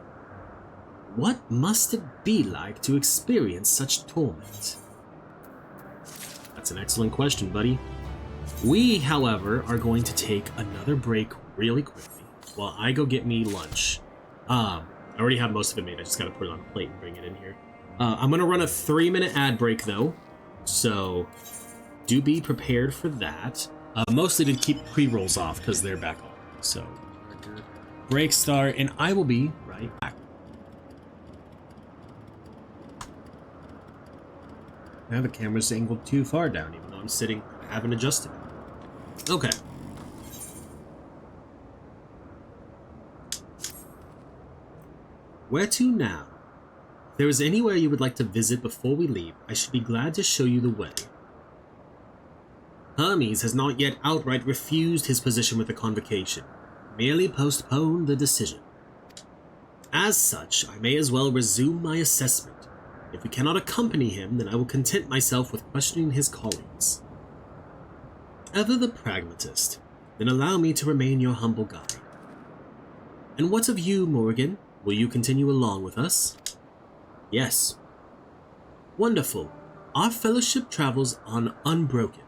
What must it be like to experience such torment? That's an excellent question, buddy. We, however, are going to take another break really quickly while I go get me lunch. I already have most of it made. I just gotta put it on a plate and bring it in here. I'm gonna run a 3-minute ad break though, so do be prepared for that. Mostly to keep pre-rolls off because they're back on. So break start, and I will be right back. Now the camera's angled too far down, even though I'm sitting, I haven't adjusted. Okay. Where to now? If there is anywhere you would like to visit before we leave, I should be glad to show you the way. Hermes has not yet outright refused his position with the convocation, merely postponed the decision. As such, I may as well resume my assessment. If we cannot accompany him, then I will content myself with questioning his colleagues. Ever the pragmatist, then allow me to remain your humble guide. And what of you, Morrighan? Will you continue along with us? Yes. Wonderful. Our fellowship travels on unbroken.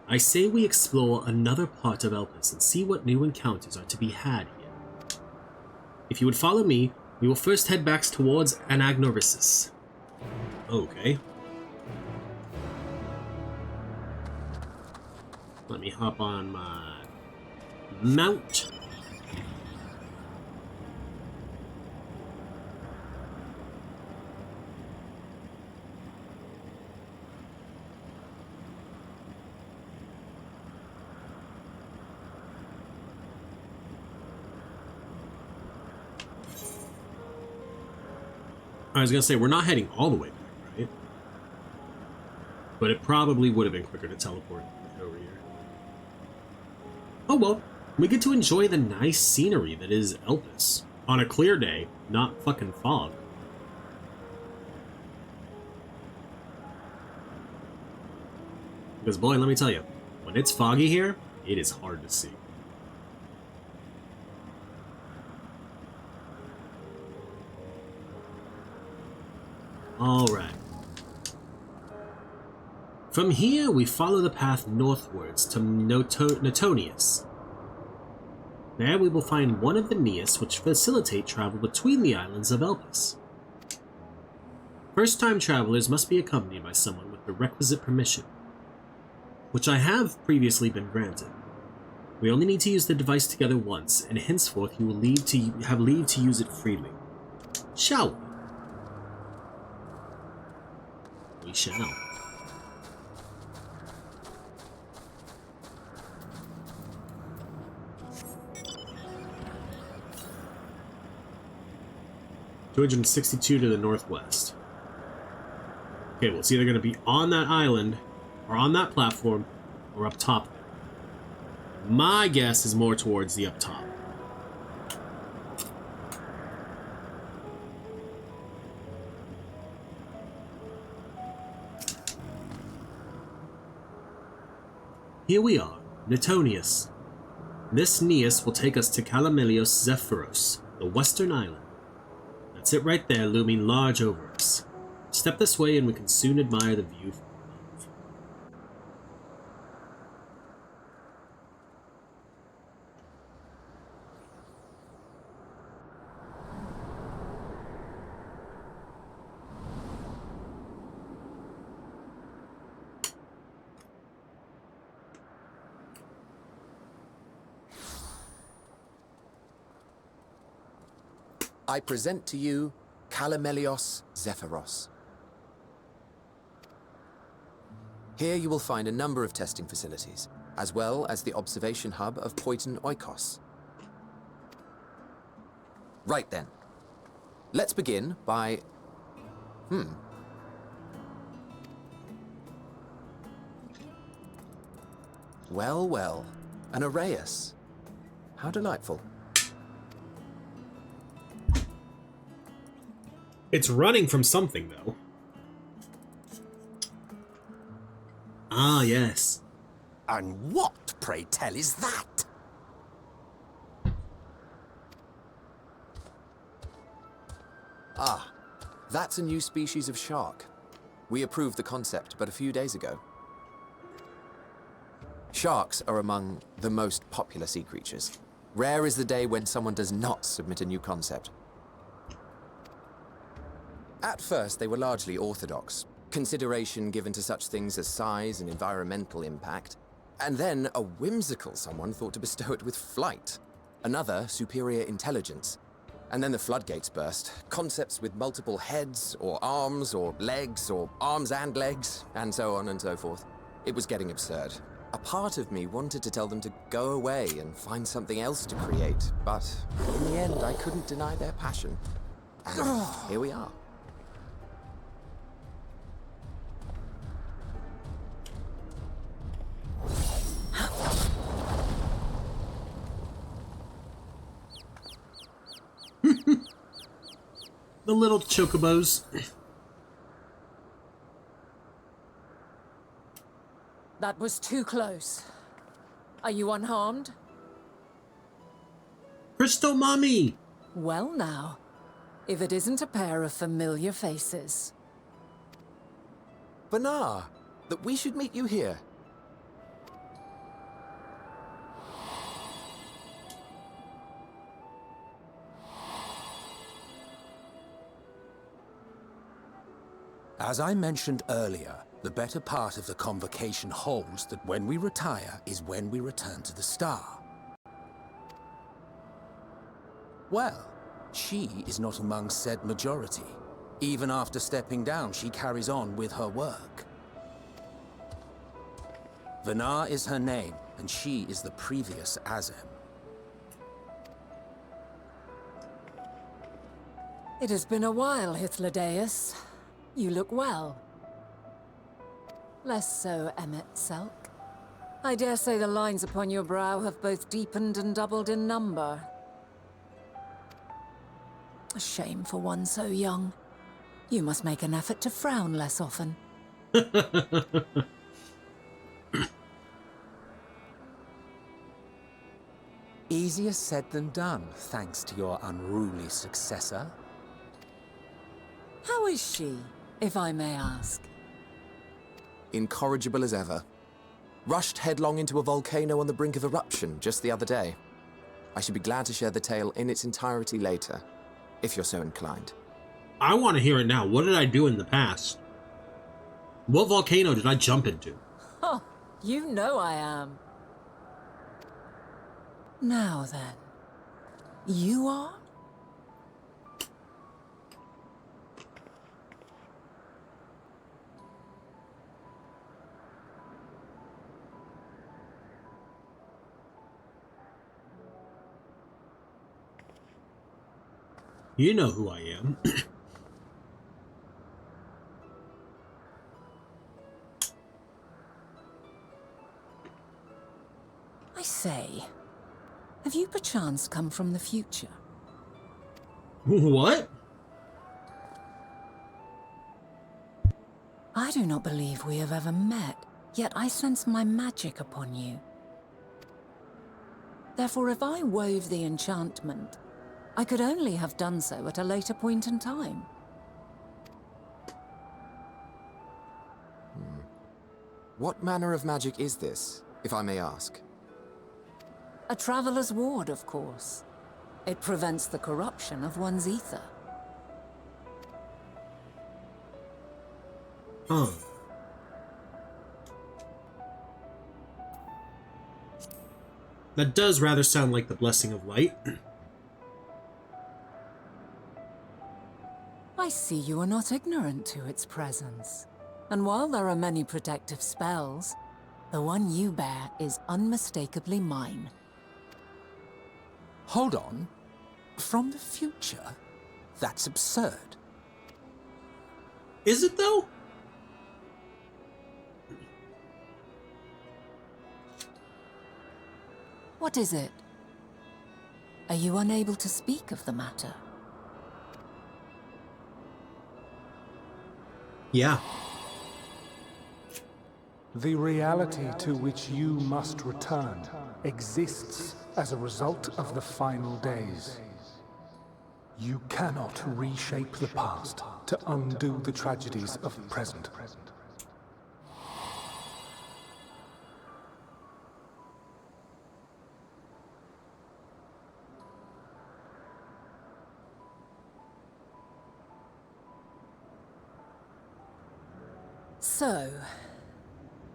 I say we explore another part of Elpis and see what new encounters are to be had here. If you would follow me, we will first head back towards Anagnorisis. Okay. Let me hop on my mount. I was gonna say, we're not heading all the way back, right? But it probably would have been quicker to teleport over here. Oh well, we get to enjoy the nice scenery that is Elpis. On a clear day, not fucking fog. Because boy, let me tell you, when it's foggy here, it is hard to see. Alright. From here, we follow the path northwards to Notonius. There we will find one of the Neas which facilitate travel between the islands of Elpis. First-time travelers must be accompanied by someone with the requisite permission, which I have previously been granted. We only need to use the device together once, and henceforth you will have leave to use it freely. Shall we? We shall. $262 to the northwest. Okay, well, it's either going to be on that island, or on that platform, or up top there. My guess is more towards the up top. Here we are, Notonius. This Neas will take us to Calamelios Zephyros, the western island. That's it right there, looming large over us. Step this way and we can soon admire the view from above. I present to you Calamelios Zephyros. Here you will find a number of testing facilities, as well as the observation hub of Poiton Oikos. Right then. Let's begin by... Well, well, an Arraius. How delightful. It's running from something, though. Ah, yes. And what, pray tell, is that? Ah, that's a new species of shark. We approved the concept but a few days ago. Sharks are among the most popular sea creatures. Rare is the day when someone does not submit a new concept. At first, they were largely orthodox, consideration given to such things as size and environmental impact, and then a whimsical someone thought to bestow it with flight, another superior intelligence, and then the floodgates burst, concepts with multiple heads, or arms and legs, and so on and so forth. It was getting absurd. A part of me wanted to tell them to go away and find something else to create, but in the end I couldn't deny their passion. And here we are. The little chocobos. That was too close. Are you unharmed? Crystal Mommy! Well now, if it isn't a pair of familiar faces. Banar, that we should meet you here. As I mentioned earlier, the better part of the convocation holds that when we retire is when we return to the star. Well, she is not among said majority. Even after stepping down, she carries on with her work. Vanar is her name, and she is the previous Azem. It has been a while, Hythlodaeus. You look well. Less so, Emmet Selk. I dare say the lines upon your brow have both deepened and doubled in number. A shame for one so young. You must make an effort to frown less often. Easier said than done, thanks to your unruly successor. How is she, if I may ask? Incorrigible as ever. Rushed headlong into a volcano on the brink of eruption just the other day. I should be glad to share the tale in its entirety later, if you're so inclined. I want to hear it now. What did I do in the past? What volcano did I jump into? Oh, you know I am. Now then, you are? You know who I am. I say, have you perchance come from the future? What? I do not believe we have ever met, yet I sense my magic upon you. Therefore, if I wove the enchantment, I could only have done so at a later point in time. What manner of magic is this, if I may ask? A traveler's ward, of course. It prevents the corruption of one's ether. Huh. That does rather sound like the Blessing of Light. I see you are not ignorant to its presence. And while there are many protective spells, the one you bear is unmistakably mine. Hold on. From the future? That's absurd. Is it though? What is it? Are you unable to speak of the matter? Yeah. The reality to which you must return exists as a result of the final days. You cannot reshape the past to undo the tragedies of the present. So,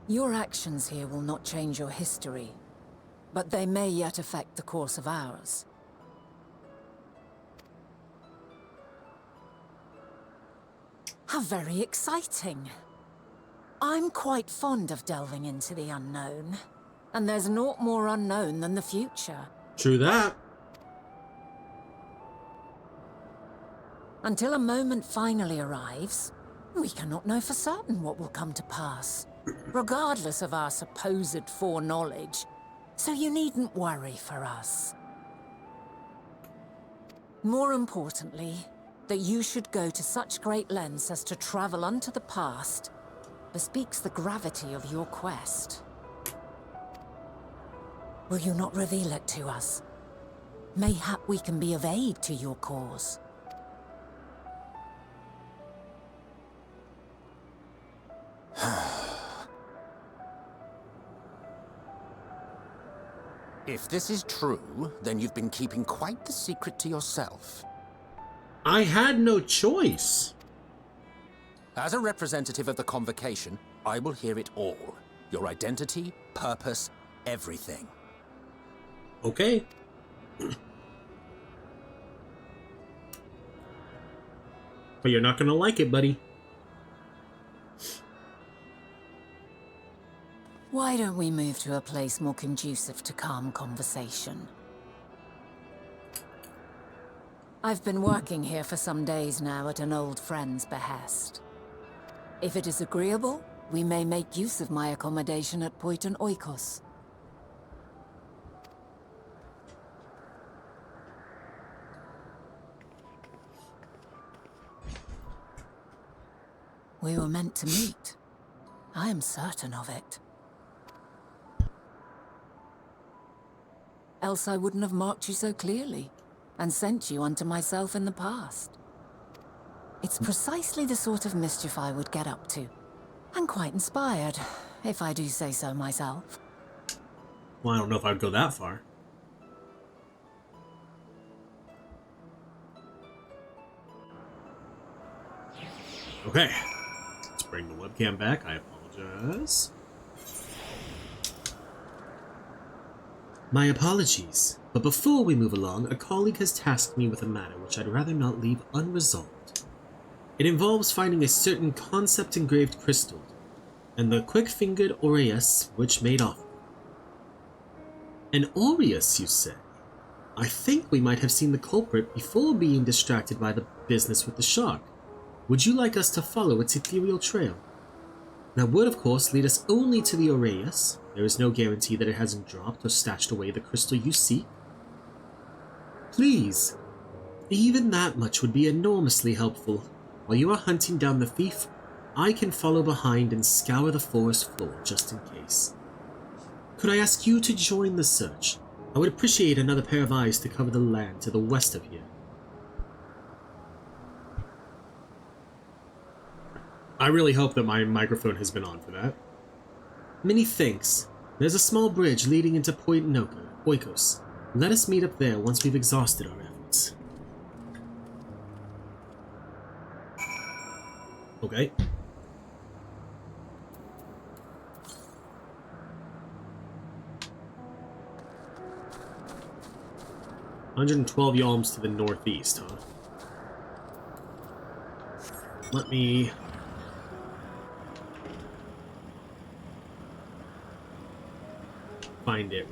your actions here will not change your history, but they may yet affect the course of ours. How very exciting. I'm quite fond of delving into the unknown, and there's naught more unknown than the future. True that. Until a moment finally arrives, we cannot know for certain what will come to pass, regardless of our supposed foreknowledge, so you needn't worry for us. More importantly, that you should go to such great lengths as to travel unto the past bespeaks the gravity of your quest. Will you not reveal it to us? Mayhap we can be of aid to your cause. If this is true, then you've been keeping quite the secret to yourself. I had no choice. As a representative of the Convocation, I will hear it all. Your identity, purpose, everything. Okay. But you're not gonna like it, buddy. Why don't we move to a place more conducive to calm conversation? I've been working here for some days now at an old friend's behest. If it is agreeable, we may make use of my accommodation at Poiton Oikos. We were meant to meet. I am certain of it. Else I wouldn't have marked you so clearly, and sent you unto myself in the past. It's precisely the sort of mischief I would get up to. And quite inspired, if I do say so myself. Well, I don't know if I'd go that far. Okay. Let's bring the webcam back. I apologize. My apologies, but before we move along, a colleague has tasked me with a matter which I'd rather not leave unresolved. It involves finding a certain concept-engraved crystal, and the quick-fingered aureus which made off. An aureus, you say? I think we might have seen the culprit before being distracted by the business with the shark. Would you like us to follow its ethereal trail? That would, of course, lead us only to the aureus. There is no guarantee that it hasn't dropped or stashed away the crystal you seek. Please, even that much would be enormously helpful. While you are hunting down the thief, I can follow behind and scour the forest floor just in case. Could I ask you to join the search? I would appreciate another pair of eyes to cover the land to the west of here. I really hope that my microphone has been on for that. Many thanks. There's a small bridge leading into Poiton Oikos. Let us meet up there once we've exhausted our efforts. Okay. $112 yalms to the northeast, huh? Let me... find it.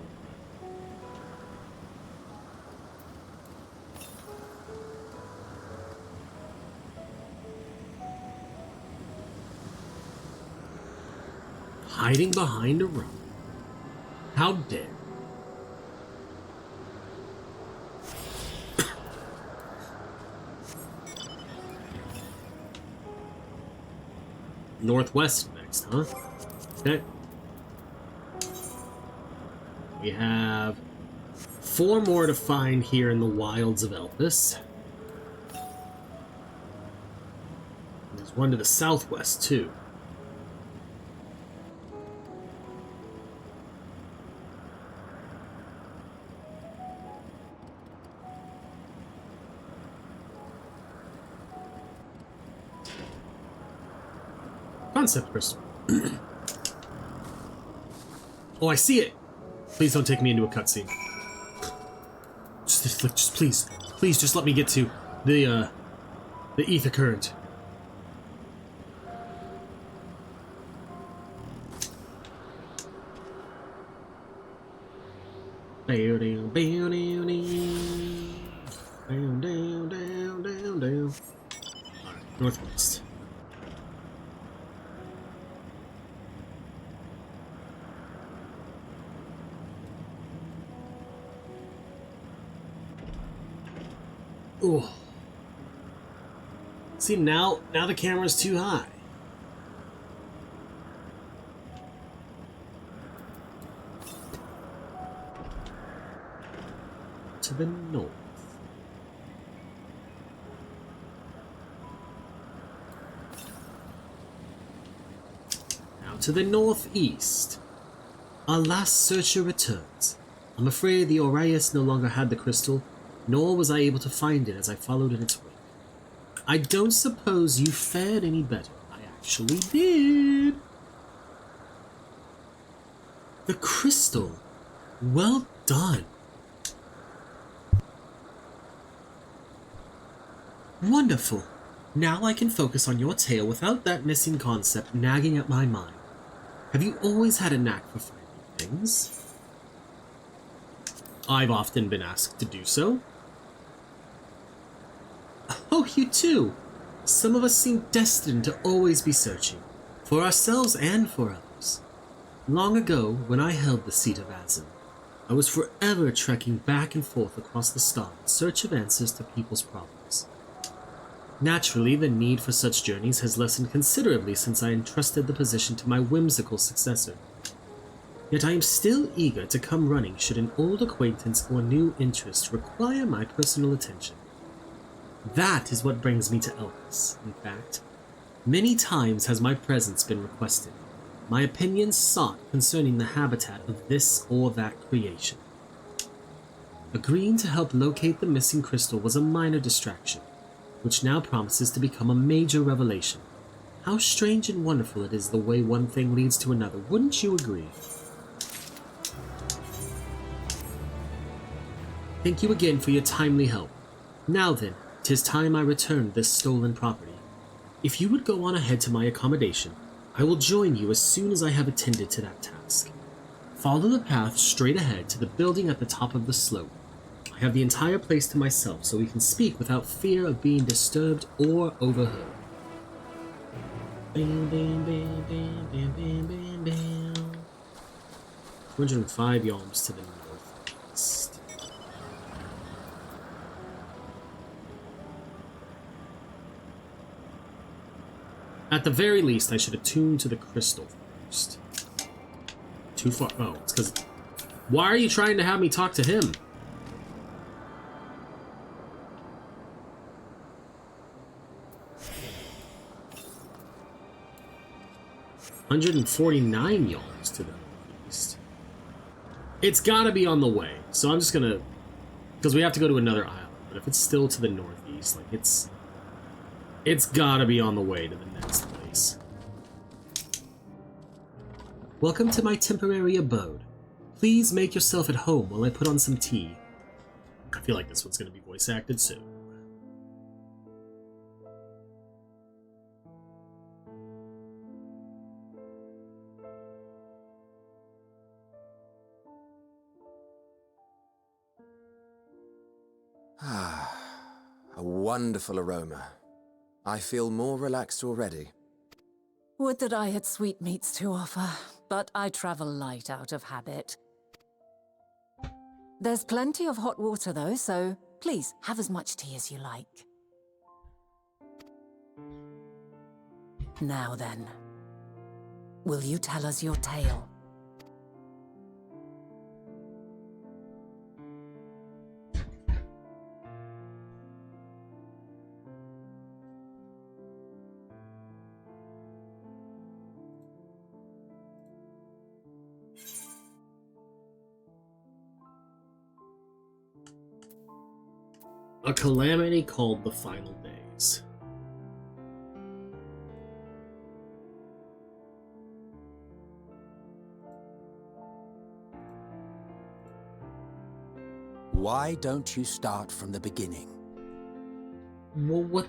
Hiding behind a rock. How dare. Northwest next, huh? Okay. We have 4 more to find here in the wilds of Elpis. There's one to the southwest, too. Concept crystal. Oh, I see it! Please don't take me into a cutscene. Just please, just let me get to the ether current. Down. Alright, northwest. Oh. See, now the camera's too high. To the north. Now to the northeast. Our last searcher returns. I'm afraid the Orius no longer had the crystal, nor was I able to find it as I followed in its wake. I don't suppose you fared any better. I actually did. The crystal. Well done. Wonderful. Now I can focus on your tale without that missing concept nagging at my mind. Have you always had a knack for finding things? I've often been asked to do so. Oh, you too. Some of us seem destined to always be searching, for ourselves and for others. Long ago, when I held the seat of Azim, I was forever trekking back and forth across the star in search of answers to people's problems. Naturally, the need for such journeys has lessened considerably since I entrusted the position to my whimsical successor. Yet I am still eager to come running should an old acquaintance or new interest require my personal attention. That is what brings me to Elpis, in fact. Many times has my presence been requested, my opinions sought concerning the habitat of this or that creation. Agreeing to help locate the missing crystal was a minor distraction, which now promises to become a major revelation. How strange and wonderful it is the way one thing leads to another, wouldn't you agree? Thank you again for your timely help. Now then, 'tis time I returned this stolen property. If you would go on ahead to my accommodation, I will join you as soon as I have attended to that task. Follow the path straight ahead to the building at the top of the slope. I have the entire place to myself, so we can speak without fear of being disturbed or overheard. Bam, bam, bam, bam, bam, bam, bam, bam. 205 yalms to the northeast. At the very least, I should attune to the crystal first. Too far. Oh, it's because. Why are you trying to have me talk to him? $149 to the northeast. It's gotta be on the way, so I'm just gonna. Because we have to go to another island, but if it's still to the northeast, like it's gotta be on the way to the next place. Welcome to my temporary abode. Please make yourself at home while I put on some tea. I feel like this one's gonna be voice acted soon. A wonderful aroma. I feel more relaxed already. Would that I had sweetmeats to offer, but I travel light out of habit. There's plenty of hot water though, so please have as much tea as you like. Now then, will you tell us your tale? A calamity called the final days. Why don't you start from the beginning? Well, what?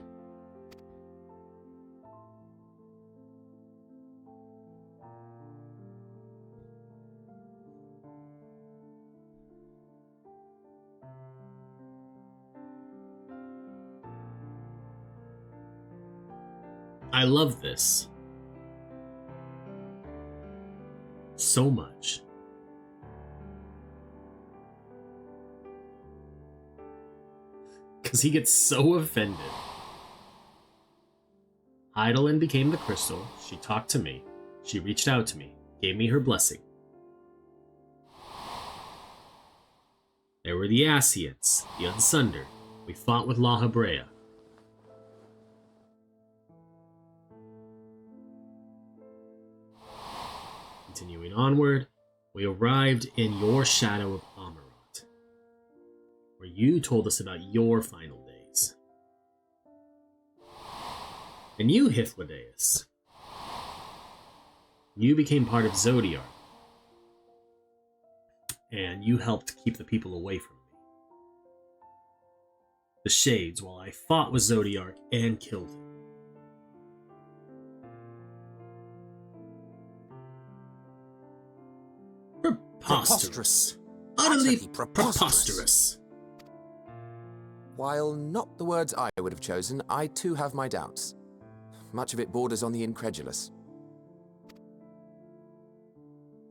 I love this so much. Because he gets so offended. Eidolon became the crystal. She talked to me. She reached out to me, gave me her blessing. There were the Ascians, the Unsundered. We fought with La Habrea. Continuing onward, we arrived in your shadow of Amaran. where you told us about your final days. And you, Hythlodaeus, you became part of Zodiark, and you helped keep the people away from me. The Shades, while I fought with Zodiark and killed him. Preposterous. Utterly preposterous. While not the words I would have chosen, I too have my doubts. Much of it borders on the incredulous.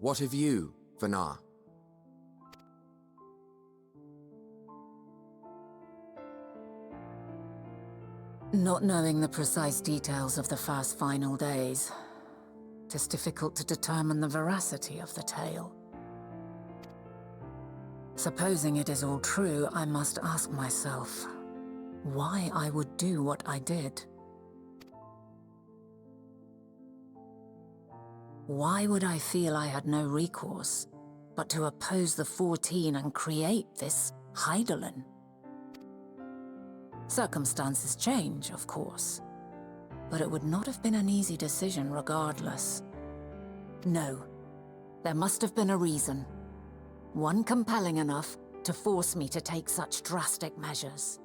What of you, Vanar? Not knowing the precise details of the first final days, it is difficult to determine the veracity of the tale. Supposing it is all true, I must ask myself why I would do what I did. Why would I feel I had no recourse but to oppose the 14 and create this Hydaelyn? Circumstances change, of course, but it would not have been an easy decision regardless. No, there must have been a reason. One compelling enough to force me to take such drastic measures.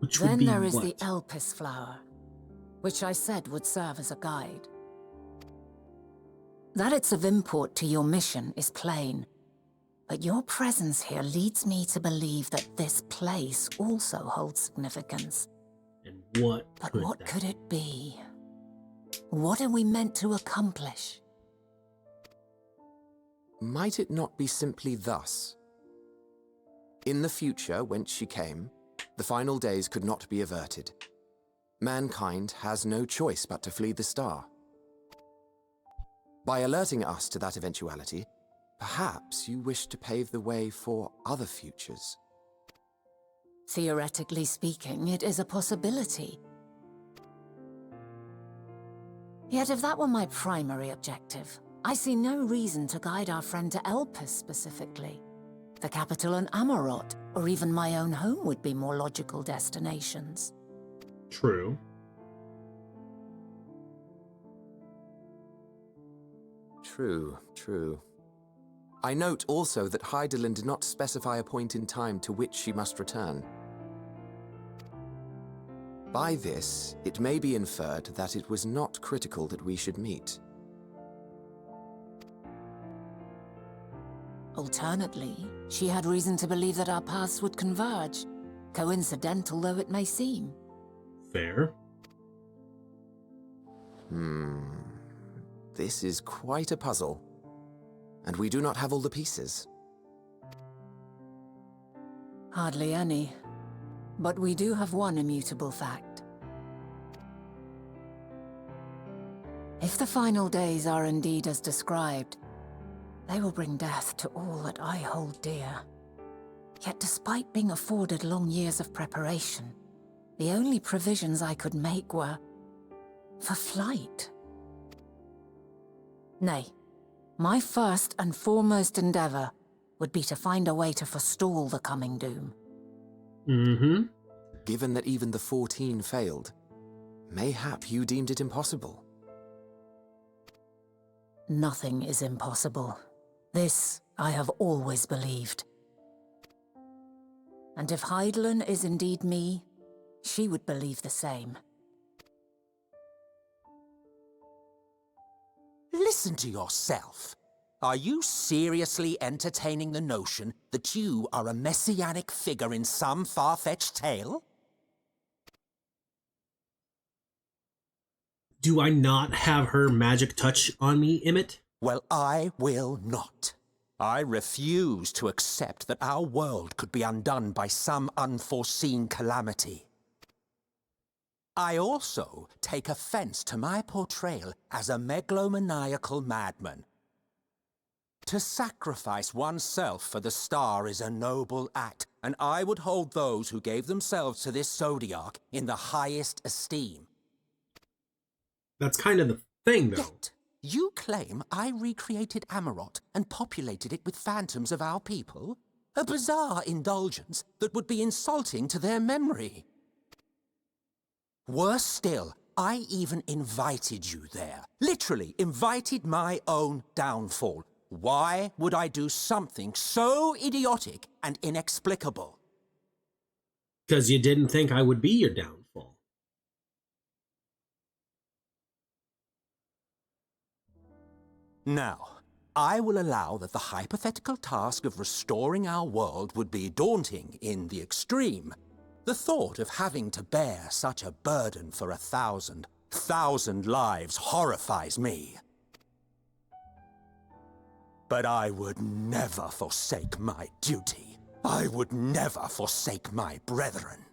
Which would Then be there is what? the Elpis flower, which I said would serve as a guide. That it's of import to your mission is plain, but your presence here leads me to believe that this place also holds significance. And what But could what that could it be? What are we meant to accomplish? Might it not be simply thus? In the future, whence she came, the final days could not be averted. Mankind has no choice but to flee the star. By alerting us to that eventuality, perhaps you wish to pave the way for other futures. Theoretically speaking, it is a possibility. Yet if that were my primary objective, I see no reason to guide our friend to Elpis specifically. The capital in Amarot, or even my own home would be more logical destinations. True. True. I note also that Hydaelyn did not specify a point in time to which she must return. By this, it may be inferred that it was not critical that we should meet. Alternately, she had reason to believe that our paths would converge, coincidental though it may seem. Fair. This is quite a puzzle, and we do not have all the pieces. Hardly any. But we do have one immutable fact. If the final days are indeed as described, they will bring death to all that I hold dear. Yet despite being afforded long years of preparation, the only provisions I could make were for flight. Nay, my first and foremost endeavor would be to find a way to forestall the coming doom. Given that even the 14 failed, mayhap you deemed it impossible. Nothing is impossible. This I have always believed. And if Hydaelyn is indeed me, she would believe the same. Listen to yourself. Are you seriously entertaining the notion that you are a messianic figure in some far-fetched tale? Do I not have her magic touch on me, Emmett? Well, I will not. I refuse to accept that our world could be undone by some unforeseen calamity. I also take offense to my portrayal as a megalomaniacal madman. To sacrifice oneself for the star is a noble act, and I would hold those who gave themselves to this Zodiark in the highest esteem. That's kind of the thing, though. Yet, you claim I recreated Amarot and populated it with phantoms of our people? A bizarre indulgence that would be insulting to their memory. Worse still, I even invited you there. Literally invited my own downfall. Why would I do something so idiotic and inexplicable? Because you didn't think I would be your downfall. Now, I will allow that the hypothetical task of restoring our world would be daunting in the extreme. The thought of having to bear such a burden for 1,000 lives horrifies me. But I would never forsake my duty. I would never forsake my brethren.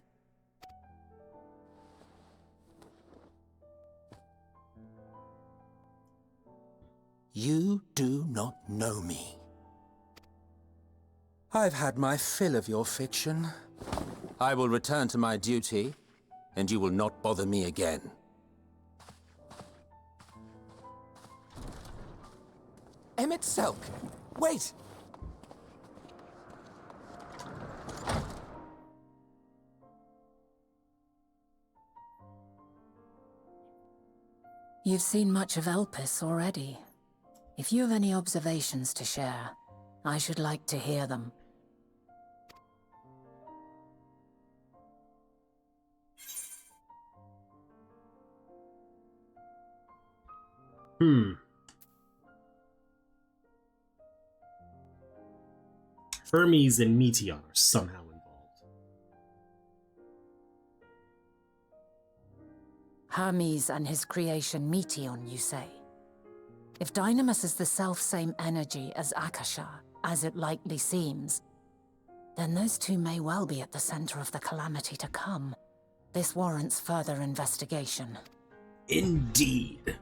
You do not know me. I've had my fill of your fiction. I will return to my duty, and you will not bother me again. Emmett Selk, wait! You've seen much of Elpis already. If you have any observations to share, I should like to hear them. Hermes and Meteor are somehow involved. Hermes and his creation Meteon, you say? If Dynamis is the self-same energy as Akasha, as it likely seems, then those two may well be at the center of the calamity to come. This warrants further investigation. Indeed.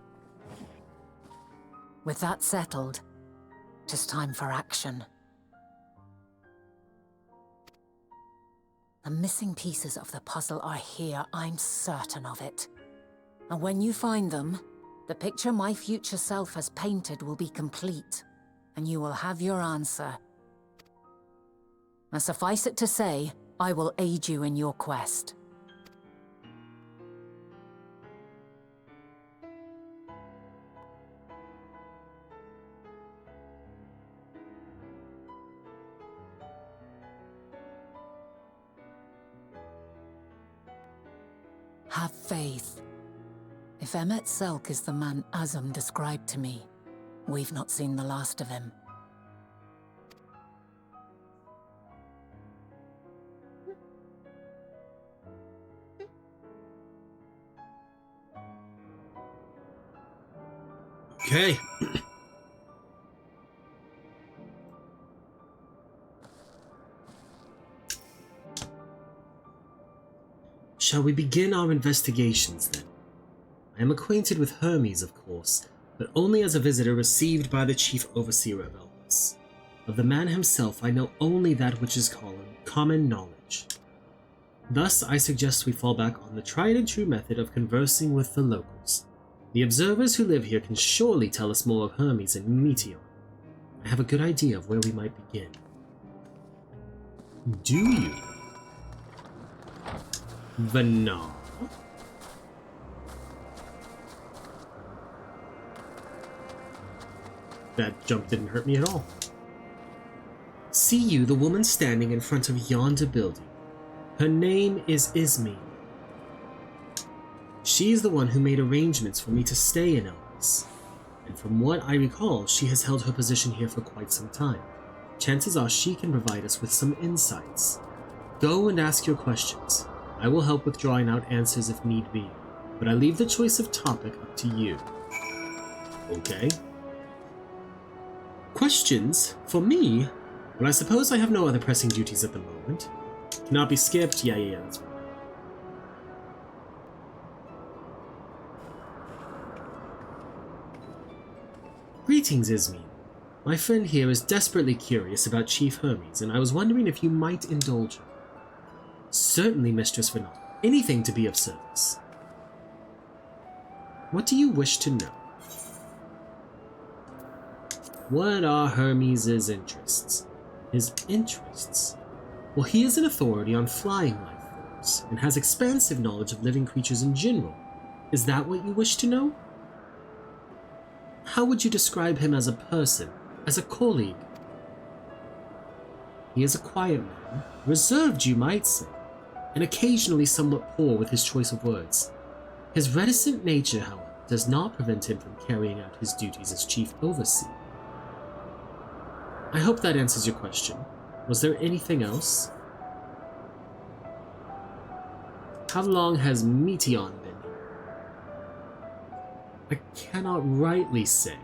With that settled, it is time for action. The missing pieces of the puzzle are here, I'm certain of it. And when you find them, the picture my future self has painted will be complete, and you will have your answer. And suffice it to say, I will aid you in your quest. Have faith. If Emmett Selk is the man Azam described to me, we've not seen the last of him. Okay. Shall we begin our investigations then? I am acquainted with Hermes, of course, but only as a visitor received by the chief overseer of Elpis. Of the man himself I know only that which is called common knowledge. Thus I suggest we fall back on the tried and true method of conversing with the locals. The observers who live here can surely tell us more of Hermes and Meteor. I have a good idea of where we might begin. Do you? Vanar. That jump didn't hurt me at all. See you, the woman standing in front of yonder building. Her name is Ismene. She's the one who made arrangements for me to stay in Elpis, and from what I recall, she has held her position here for quite some time. Chances are she can provide us with some insights. Go and ask your questions. I will help with drawing out answers if need be, but I leave the choice of topic up to you. Okay? Questions? For me? Well, I suppose I have no other pressing duties at the moment. Cannot be skipped? Yeah, that's right. Greetings, Ismene. My friend here is desperately curious about Chief Hermes, and I was wondering if you might indulge her. Certainly, Mistress Vanar. Anything to be of service. What do you wish to know? What are Hermes' interests? His interests? Well, he is an authority on flying life forms, and has expansive knowledge of living creatures in general. Is that what you wish to know? How would you describe him as a person, as a colleague? He is a quiet man, reserved you might say, and occasionally somewhat poor with his choice of words. His reticent nature, however, does not prevent him from carrying out his duties as chief overseer. I hope that answers your question. Was there anything else? How long has Meteion been here? I cannot rightly say.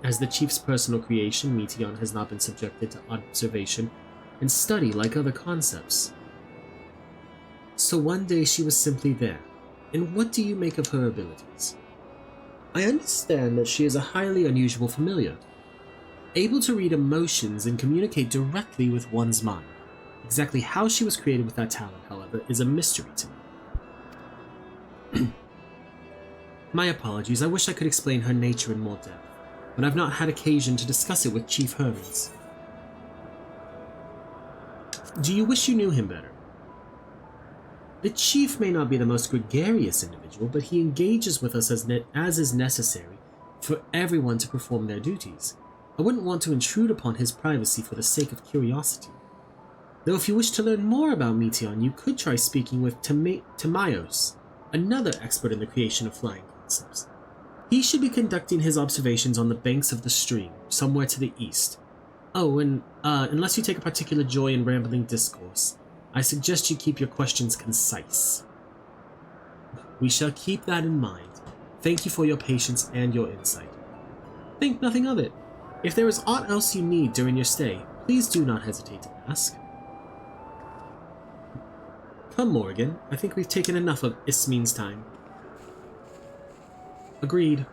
As the chief's personal creation, Meteion has not been subjected to observation and study like other concepts. So one day she was simply there. And what do you make of her abilities? I understand that she is a highly unusual familiar, able to read emotions and communicate directly with one's mind. Exactly how she was created with that talent, however, is a mystery to me. My apologies, I wish I could explain her nature in more depth, but I've not had occasion to discuss it with Chief Hermes. Do you wish you knew him better? The Chief may not be the most gregarious individual, but he engages with us as is necessary for everyone to perform their duties. I wouldn't want to intrude upon his privacy for the sake of curiosity. Though if you wish to learn more about Meteion, you could try speaking with Timaeus, another expert in the creation of flying concepts. He should be conducting his observations on the banks of the stream, somewhere to the east. Oh, and unless you take a particular joy in rambling discourse, I suggest you keep your questions concise. We shall keep that in mind. Thank you for your patience and your insight. Think nothing of it. If there is aught else you need during your stay, please do not hesitate to ask. Come, Morrighan. I think we've taken enough of Ismin's time. Agreed.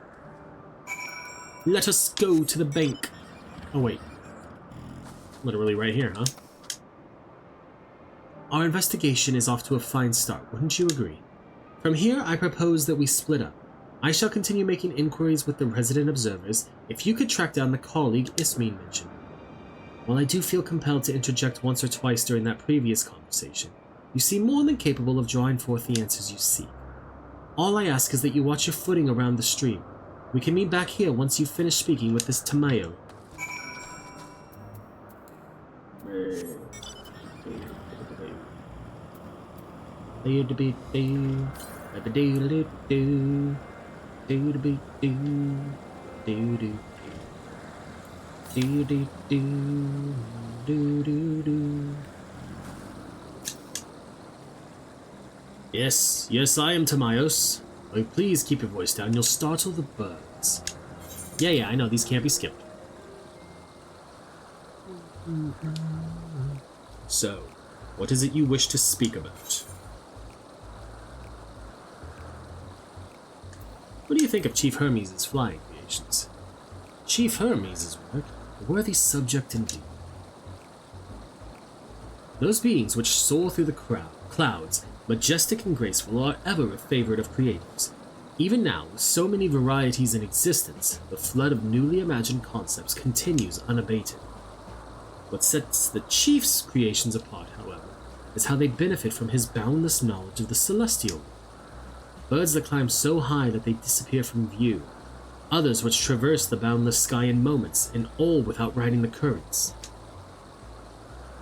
Let us go to the bank. Oh, wait. Literally right here, huh? Our investigation is off to a fine start, wouldn't you agree? From here, I propose that we split up. I shall continue making inquiries with the resident observers, if you could track down the colleague Ismin mentioned. While I do feel compelled to interject once or twice during that previous conversation, you seem more than capable of drawing forth the answers you seek. All I ask is that you watch your footing around the stream. We can meet back here once you've finished speaking with this Timaeus. Yes, I am Timaeus. Oh, please keep your voice down, you'll startle the birds. Yeah, I know, these can't be skipped. So, what is it you wish to speak about? What do you think of Chief Hermes' flying creations? Chief Hermes' work, a worthy subject indeed. Those beings which soar through the clouds, majestic and graceful, are ever a favorite of creators. Even now, with so many varieties in existence, the flood of newly imagined concepts continues unabated. What sets the Chief's creations apart, however, is how they benefit from his boundless knowledge of the celestial. Birds that climb so high that they disappear from view, others which traverse the boundless sky in moments, and all without riding the currents.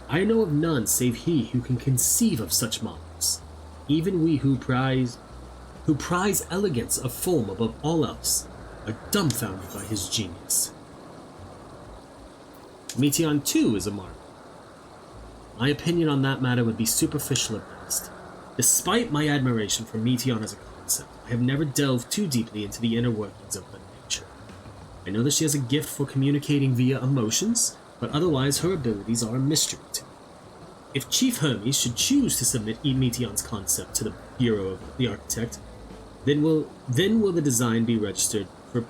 I know of none save he who can conceive of such models. Even we who prize elegance of form above all else are dumbfounded by his genius. Meteion too is a marvel. My opinion on that matter would be superficial at best. Despite my admiration for Meteion as a concept, I have never delved too deeply into the inner workings of her nature. I know that she has a gift for communicating via emotions, but otherwise her abilities are a mystery to me. If Chief Hermes should choose to submit Meteion's concept to the Bureau of the Architect, then will the design be registered for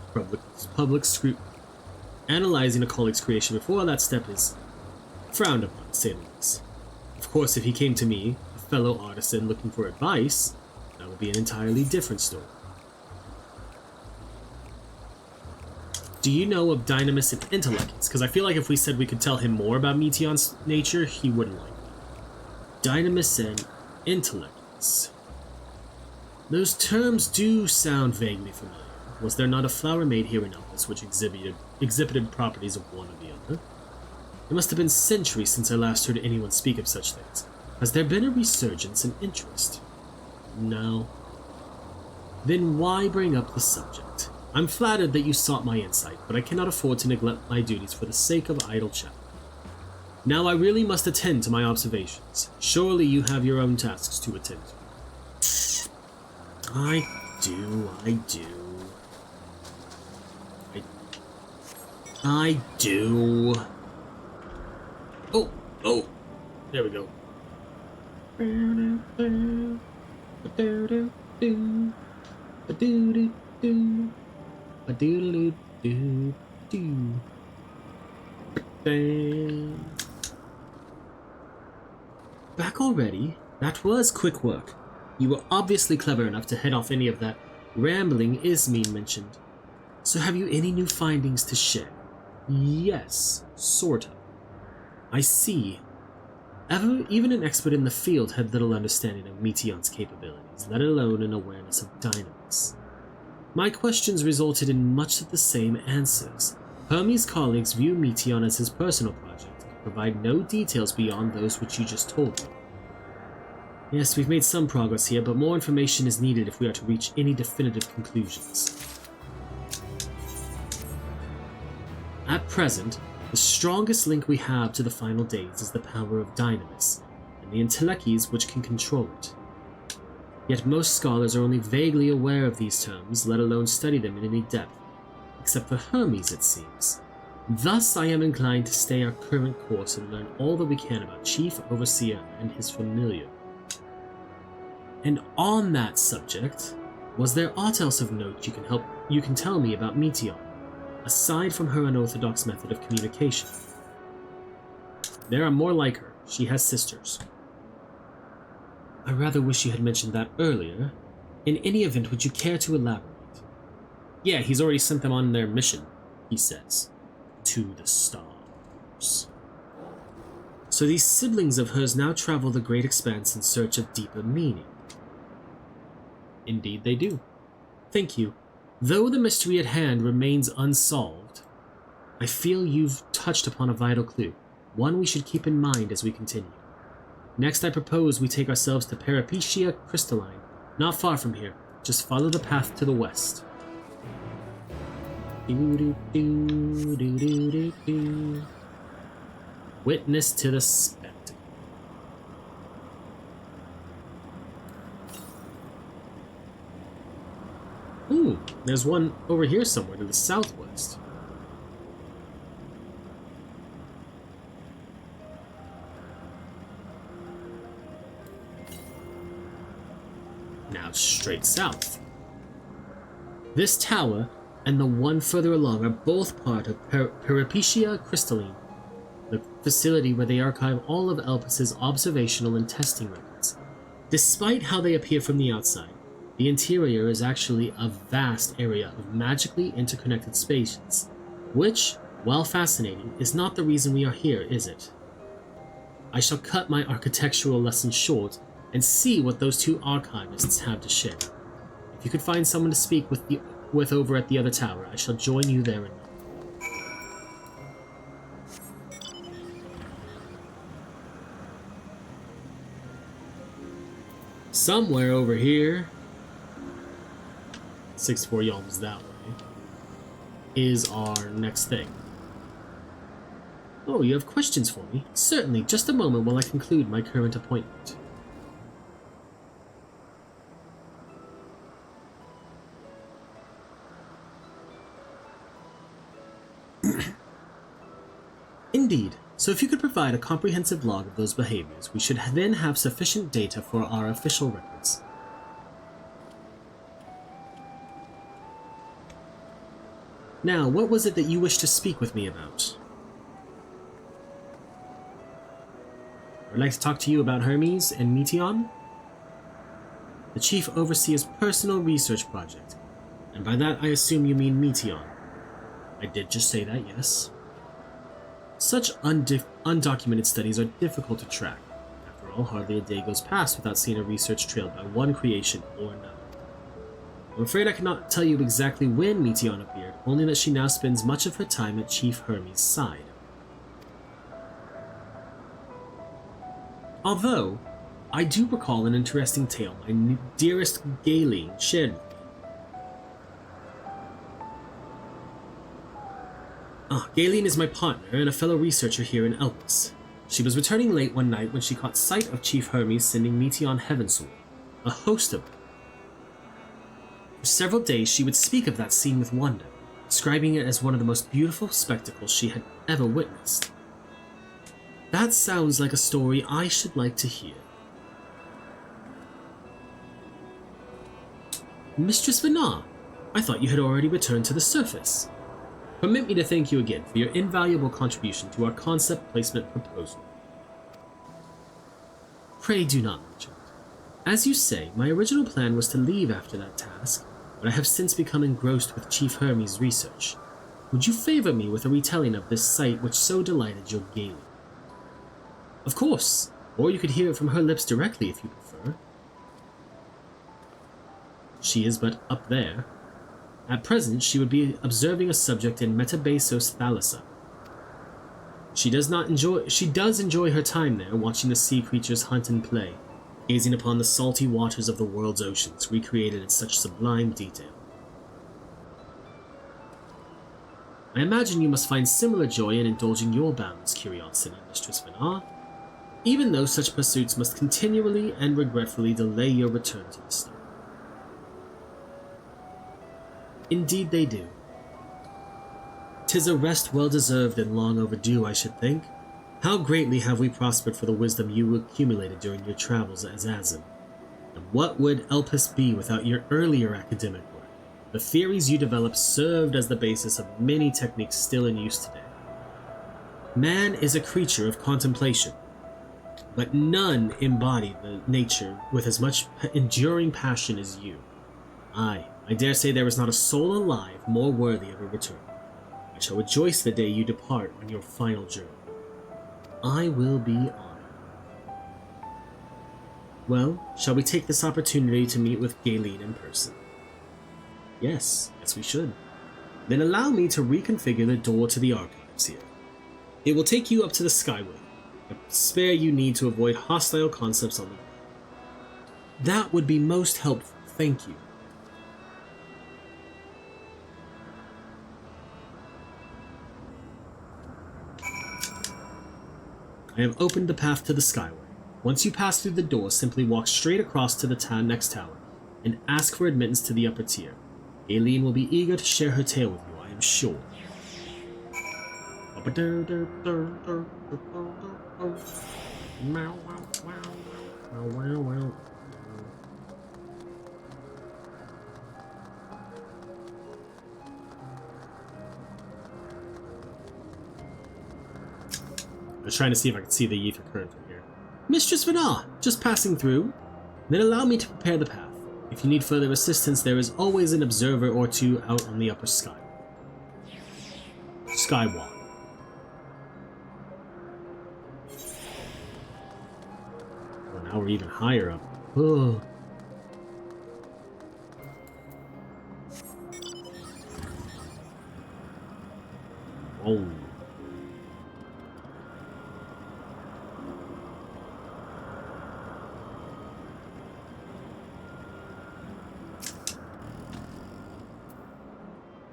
public scrutiny. Analyzing a colleague's creation before that step is frowned upon, to say the least. Of course, if he came to me, a fellow artisan looking for advice, that would be an entirely different story. do you know of Dynamis and Intellects? Because I feel like if we said we could tell him more about Meteon's nature, he wouldn't like it. Dynamis and Intellects. Those terms do sound vaguely familiar. Was there not a flower made here in Elpis which exhibited properties of one or the other? It must have been centuries since I last heard anyone speak of such things. Has there been a resurgence in interest? No. Then why bring up the subject? I'm flattered that you sought my insight, but I cannot afford to neglect my duties for the sake of idle chat. Now I really must attend to my observations. Surely you have your own tasks to attend to. I do. Oh, there we go. Back already? That was quick work. You were obviously clever enough to head off any of that rambling Ismene mentioned. So have you any new findings to share? Yes, sort of. I see. Even an expert in the field had little understanding of Meteon's capabilities, let alone an awareness of Dynamis. My questions resulted in much of the same answers. Hermes' colleagues view Meteon as his personal project and provide no details beyond those which you just told me. Yes, we've made some progress here, but more information is needed if we are to reach any definitive conclusions. At present, the strongest link we have to the final days is the power of Dynamis, and the Intellects which can control it. Yet most scholars are only vaguely aware of these terms, let alone study them in any depth, except for Hermes, it seems. Thus, I am inclined to stay our current course and learn all that we can about Chief Overseer and his familiar. And on that subject, was there aught else of note you can tell me about Meteon, aside from her unorthodox method of communication? There are more like her. She has sisters. I rather wish you had mentioned that earlier. In any event, would you care to elaborate? Yeah, he's already sent them on their mission, he says. To the stars. So these siblings of hers now travel the great expanse in search of deeper meaning. Indeed they do. Thank you. Though the mystery at hand remains unsolved, I feel you've touched upon a vital clue, one we should keep in mind as we continue. Next, I propose we take ourselves to Peripecia Crystalline, not far from here. Just follow the path to the west. Witness to the spectacle. Ooh, there's one over here somewhere to the southwest. Now straight south. This tower and the one further along are both part of Peripecia Crystalline, the facility where they archive all of Elpis's observational and testing records. Despite how they appear from the outside, the interior is actually a vast area of magically interconnected spaces, which, while fascinating, is not the reason we are here, is it? I shall cut my architectural lesson short and see what those two archivists have to share. If you could find someone to speak with over at the other tower, I shall join you there in number. Somewhere over here, 6-4 Yalms that way, is our next thing. Oh, you have questions for me? Certainly, just a moment while I conclude my current appointment. Indeed. So if you could provide a comprehensive log of those behaviors, we should then have sufficient data for our official records. Now, what was it that you wished to speak with me about? I'd like to talk to you about Hermes and Meteon, the Chief Overseer's personal research project, and by that I assume you mean Meteon. I did just say that, yes. Such undocumented studies are difficult to track. After all, hardly a day goes past without seeing a research trailed by one creation or another. I'm afraid I cannot tell you exactly when Meteon appeared, only that she now spends much of her time at Chief Hermes' side. Although, I do recall an interesting tale my dearest Galen shared with me. Galen is my partner and a fellow researcher here in Elpis. She was returning late one night when she caught sight of Chief Hermes sending Meteon heavensward, a host of them. For several days she would speak of that scene with wonder, describing it as one of the most beautiful spectacles she had ever witnessed. That sounds like a story I should like to hear. Mistress Venar, I thought you had already returned to the surface. Permit me to thank you again for your invaluable contribution to our concept placement proposal. Pray do not mention it. As you say, my original plan was to leave after that task, but I have since become engrossed with Chief Hermes' research. Would you favor me with a retelling of this sight which so delighted your Galen? Of course, or you could hear it from her lips directly if you prefer. She is but up there. At present, she would be observing a subject in Metabasos Thalassa. She does enjoy her time there, watching the sea creatures hunt and play, gazing upon the salty waters of the world's oceans, recreated in such sublime detail. I imagine you must find similar joy in indulging your boundless curiosity, Mistress Venar, even though such pursuits must continually and regretfully delay your return to the star. Indeed they do. 'Tis a rest well-deserved and long overdue, I should think. How greatly have we prospered for the wisdom you accumulated during your travels as Azim. And what would Elpis be without your earlier academic work? The theories you developed served as the basis of many techniques still in use today. Man is a creature of contemplation, but none embody the nature with as much enduring passion as you. I dare say there is not a soul alive more worthy of a return. I shall rejoice the day you depart on your final journey. I will be honored. Well, shall we take this opportunity to meet with Galen in person? Yes, we should. Then allow me to reconfigure the door to the archives here. It will take you up to the Skyway, a spare you need to avoid hostile concepts on the way. That would be most helpful, thank you. I have opened the path to the Skyway. Once you pass through the door, simply walk straight across to the next tower, and ask for admittance to the upper tier. Aileen will be eager to share her tale with you, I am sure. I was trying to see if I could see the ether current from here. Mistress Venar, just passing through. Then allow me to prepare the path. If you need further assistance, there is always an observer or two out on the upper sky. Skywalk. Oh, now we're even higher up. Oh. Oh.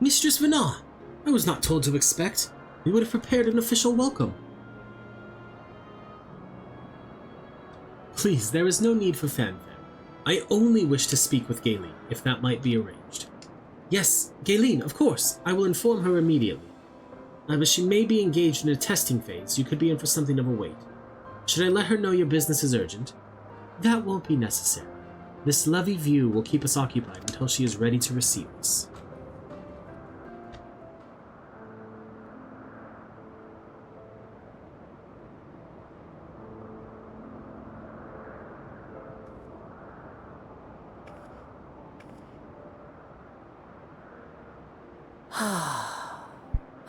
Mistress Venar, I was not told to expect. We would have prepared an official welcome. Please, there is no need for fanfare. I only wish to speak with Galen, if that might be arranged. Yes, Galen, of course. I will inform her immediately. But she may be engaged in a testing phase. You could be in for something of a wait. Should I let her know your business is urgent? That won't be necessary. This lovely view will keep us occupied until she is ready to receive us.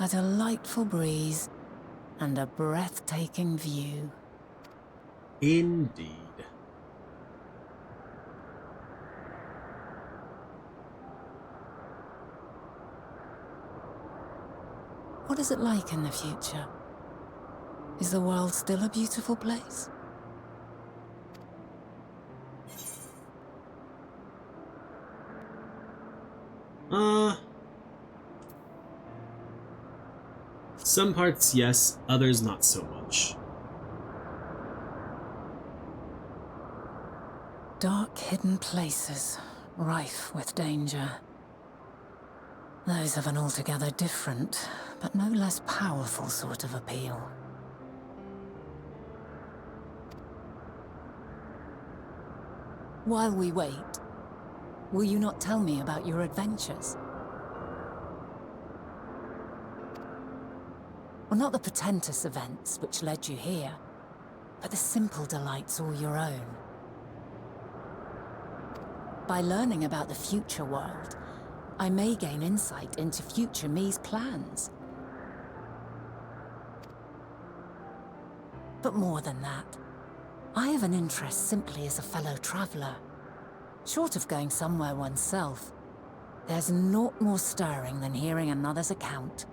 a delightful breeze, and a breathtaking view. Indeed. What is it like in the future? Is the world still a beautiful place? Some parts yes, others not so much. Dark, hidden places, rife with danger. Those have an altogether different, but no less powerful sort of appeal. While we wait, will you not tell me about your adventures? Well, not the portentous events which led you here, but the simple delights all your own. By learning about the future world, I may gain insight into future me's plans. But more than that, I have an interest simply as a fellow traveler. Short of going somewhere oneself, there's naught more stirring than hearing another's account.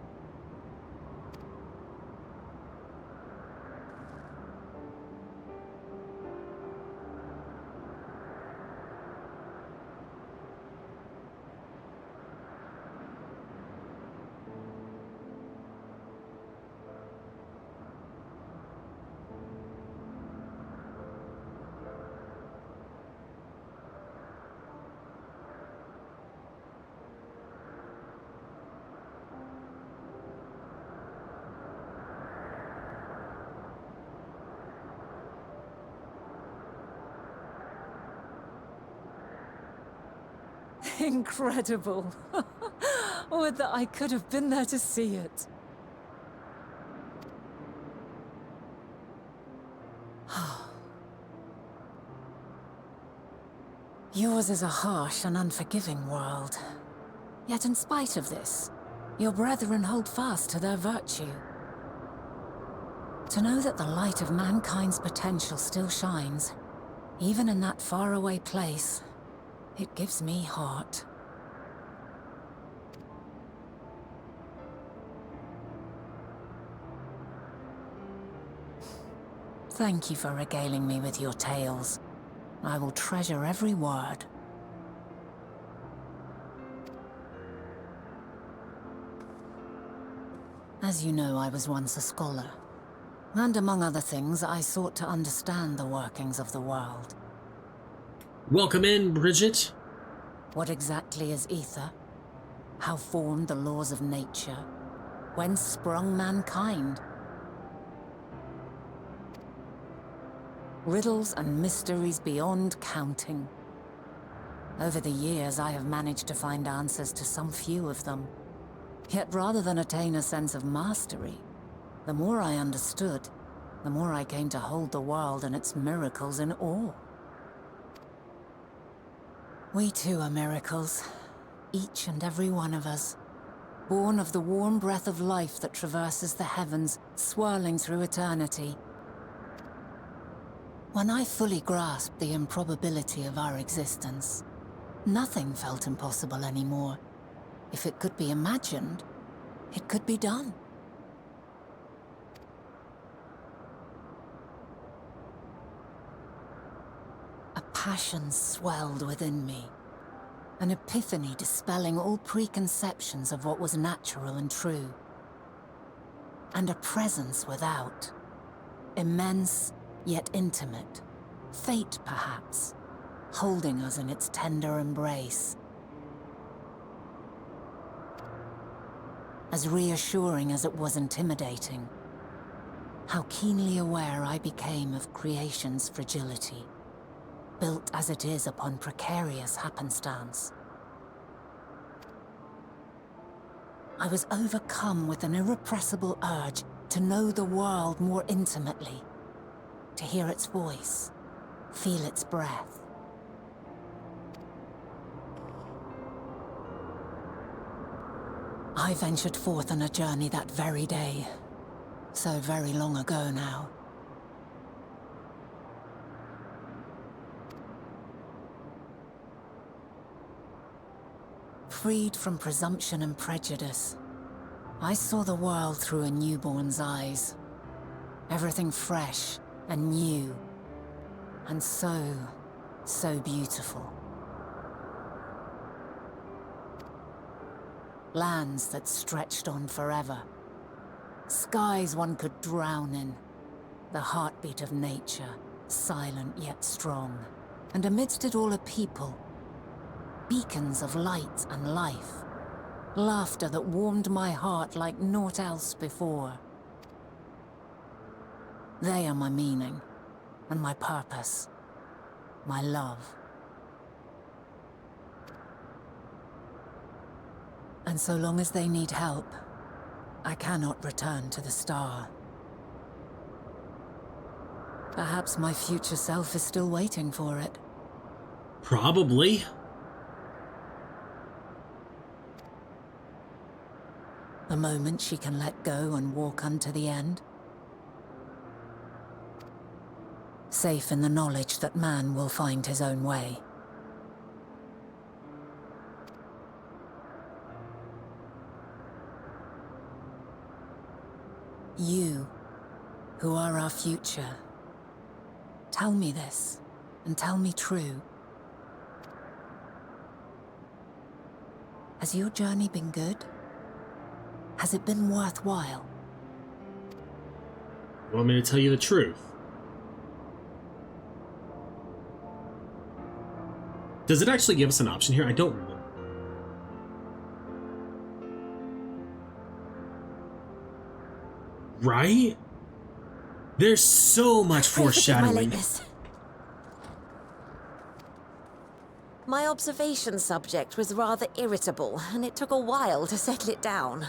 Incredible. Would that I could have been there to see it. Yours is a harsh and unforgiving world. Yet in spite of this, your brethren hold fast to their virtue. To know that the light of mankind's potential still shines, even in that faraway place, it gives me heart. Thank you for regaling me with your tales. I will treasure every word. As you know, I was once a scholar. And among other things, I sought to understand the workings of the world. Welcome in, Bridget. What exactly is ether? How formed the laws of nature? Whence sprung mankind? Riddles and mysteries beyond counting. Over the years, I have managed to find answers to some few of them. Yet rather than attain a sense of mastery, the more I understood, the more I came to hold the world and its miracles in awe. We too are miracles, each and every one of us, born of the warm breath of life that traverses the heavens, swirling through eternity. When I fully grasped the improbability of our existence, nothing felt impossible anymore. If it could be imagined, it could be done. A passion swelled within me, an epiphany dispelling all preconceptions of what was natural and true. And a presence without, immense yet intimate, fate perhaps, holding us in its tender embrace. As reassuring as it was intimidating, how keenly aware I became of creation's fragility, built as it is upon precarious happenstance. I was overcome with an irrepressible urge to know the world more intimately, to hear its voice, feel its breath. I ventured forth on a journey that very day. So very long ago now. Freed from presumption and prejudice, I saw the world through a newborn's eyes. Everything fresh and new, and so beautiful. Lands that stretched on forever. Skies one could drown in. The heartbeat of nature, silent yet strong. And amidst it all a people. Beacons of light and life. Laughter that warmed my heart like naught else before. They are my meaning, and my purpose. My love. And so long as they need help, I cannot return to the star. Perhaps my future self is still waiting for it. Probably. A moment she can let go and walk unto the end. Safe in the knowledge that man will find his own way. You, who are our future, tell me this, and tell me true. Has your journey been good? Has it been worthwhile? You want me to tell you the truth? Does it actually give us an option here? I don't remember. Right? There's so much foreshadowing. My observation subject was rather irritable, and it took a while to settle it down.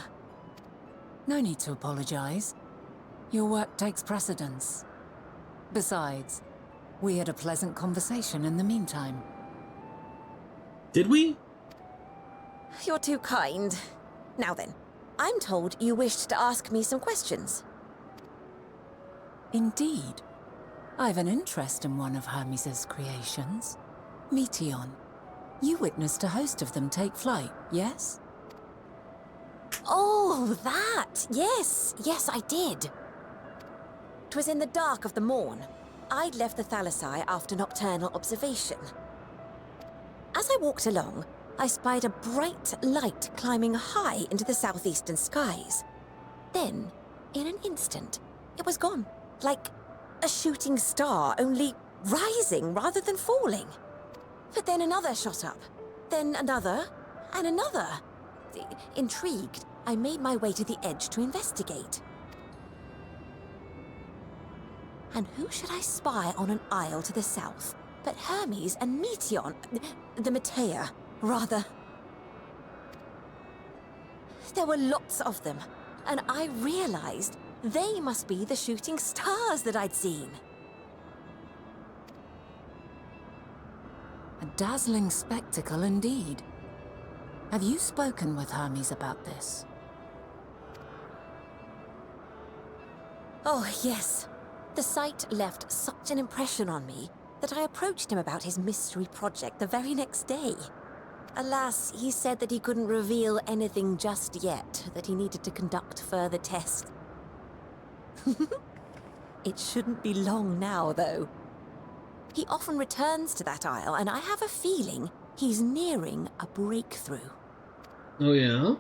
No need to apologize. Your work takes precedence. Besides, we had a pleasant conversation in the meantime. Did we? You're too kind. Now then, I'm told you wished to ask me some questions. Indeed. I've an interest in one of Hermes' creations. Meteon. You witnessed a host of them take flight, yes? Oh, that! Yes, I did. 'Twas in the dark of the morn. I'd left the Thalassai after nocturnal observation. As I walked along, I spied a bright light climbing high into the southeastern skies. Then, in an instant, it was gone. Like a shooting star, only rising rather than falling. But then another shot up. Then another, and another. Intrigued, I made my way to the edge to investigate. And who should I spy on an isle to the south but Hermes and Meteon, the Matea, rather. There were lots of them, and I realized they must be the shooting stars that I'd seen. A dazzling spectacle indeed. Have you spoken with Hermes about this? Oh, yes. The sight left such an impression on me that I approached him about his mystery project the very next day. Alas, he said that he couldn't reveal anything just yet, that he needed to conduct further tests. It shouldn't be long now, though. He often returns to that isle, and I have a feeling he's nearing a breakthrough. Oh, yeah?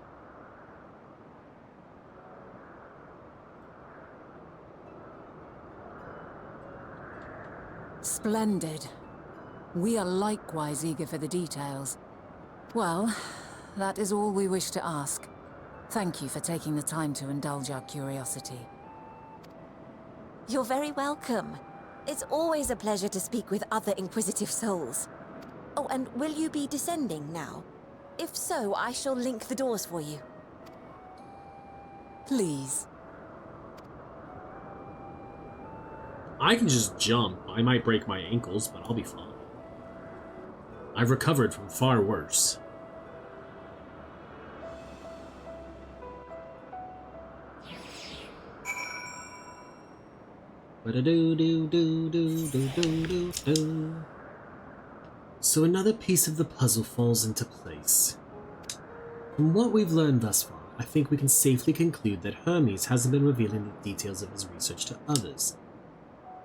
Splendid. We are likewise eager for the details. Well, that is all we wish to ask. Thank you for taking the time to indulge our curiosity. You're very welcome. It's always a pleasure to speak with other inquisitive souls. Oh, and will you be descending now? If so, I shall link the doors for you. Please. I can just jump. I might break my ankles, but I'll be fine. I've recovered from far worse. So another piece of the puzzle falls into place. From what we've learned thus far, I think we can safely conclude that Hermes hasn't been revealing the details of his research to others,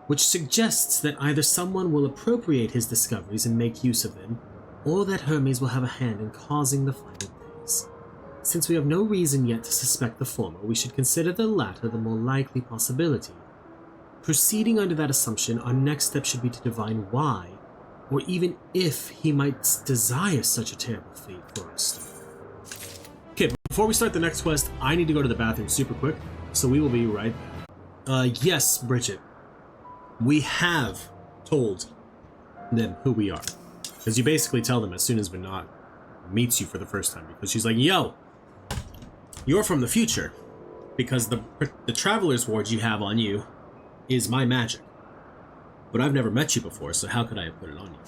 which suggests that either someone will appropriate his discoveries and make use of them, or that Hermes will have a hand in causing the final days. Since we have no reason yet to suspect the former, we should consider the latter the more likely possibility. Proceeding under that assumption, our next step should be to divine why, or even if he might desire such a terrible fate for us. Okay, before we start the next quest, I need to go to the bathroom super quick, so we will be right back. Yes, Bridget. We have told them who we are. Because you basically tell them as soon as Vinod meets you for the first time. Because she's like, yo, you're from the future. Because the Traveler's Ward you have on you is my magic. But I've never met you before, so how could I have put it on you?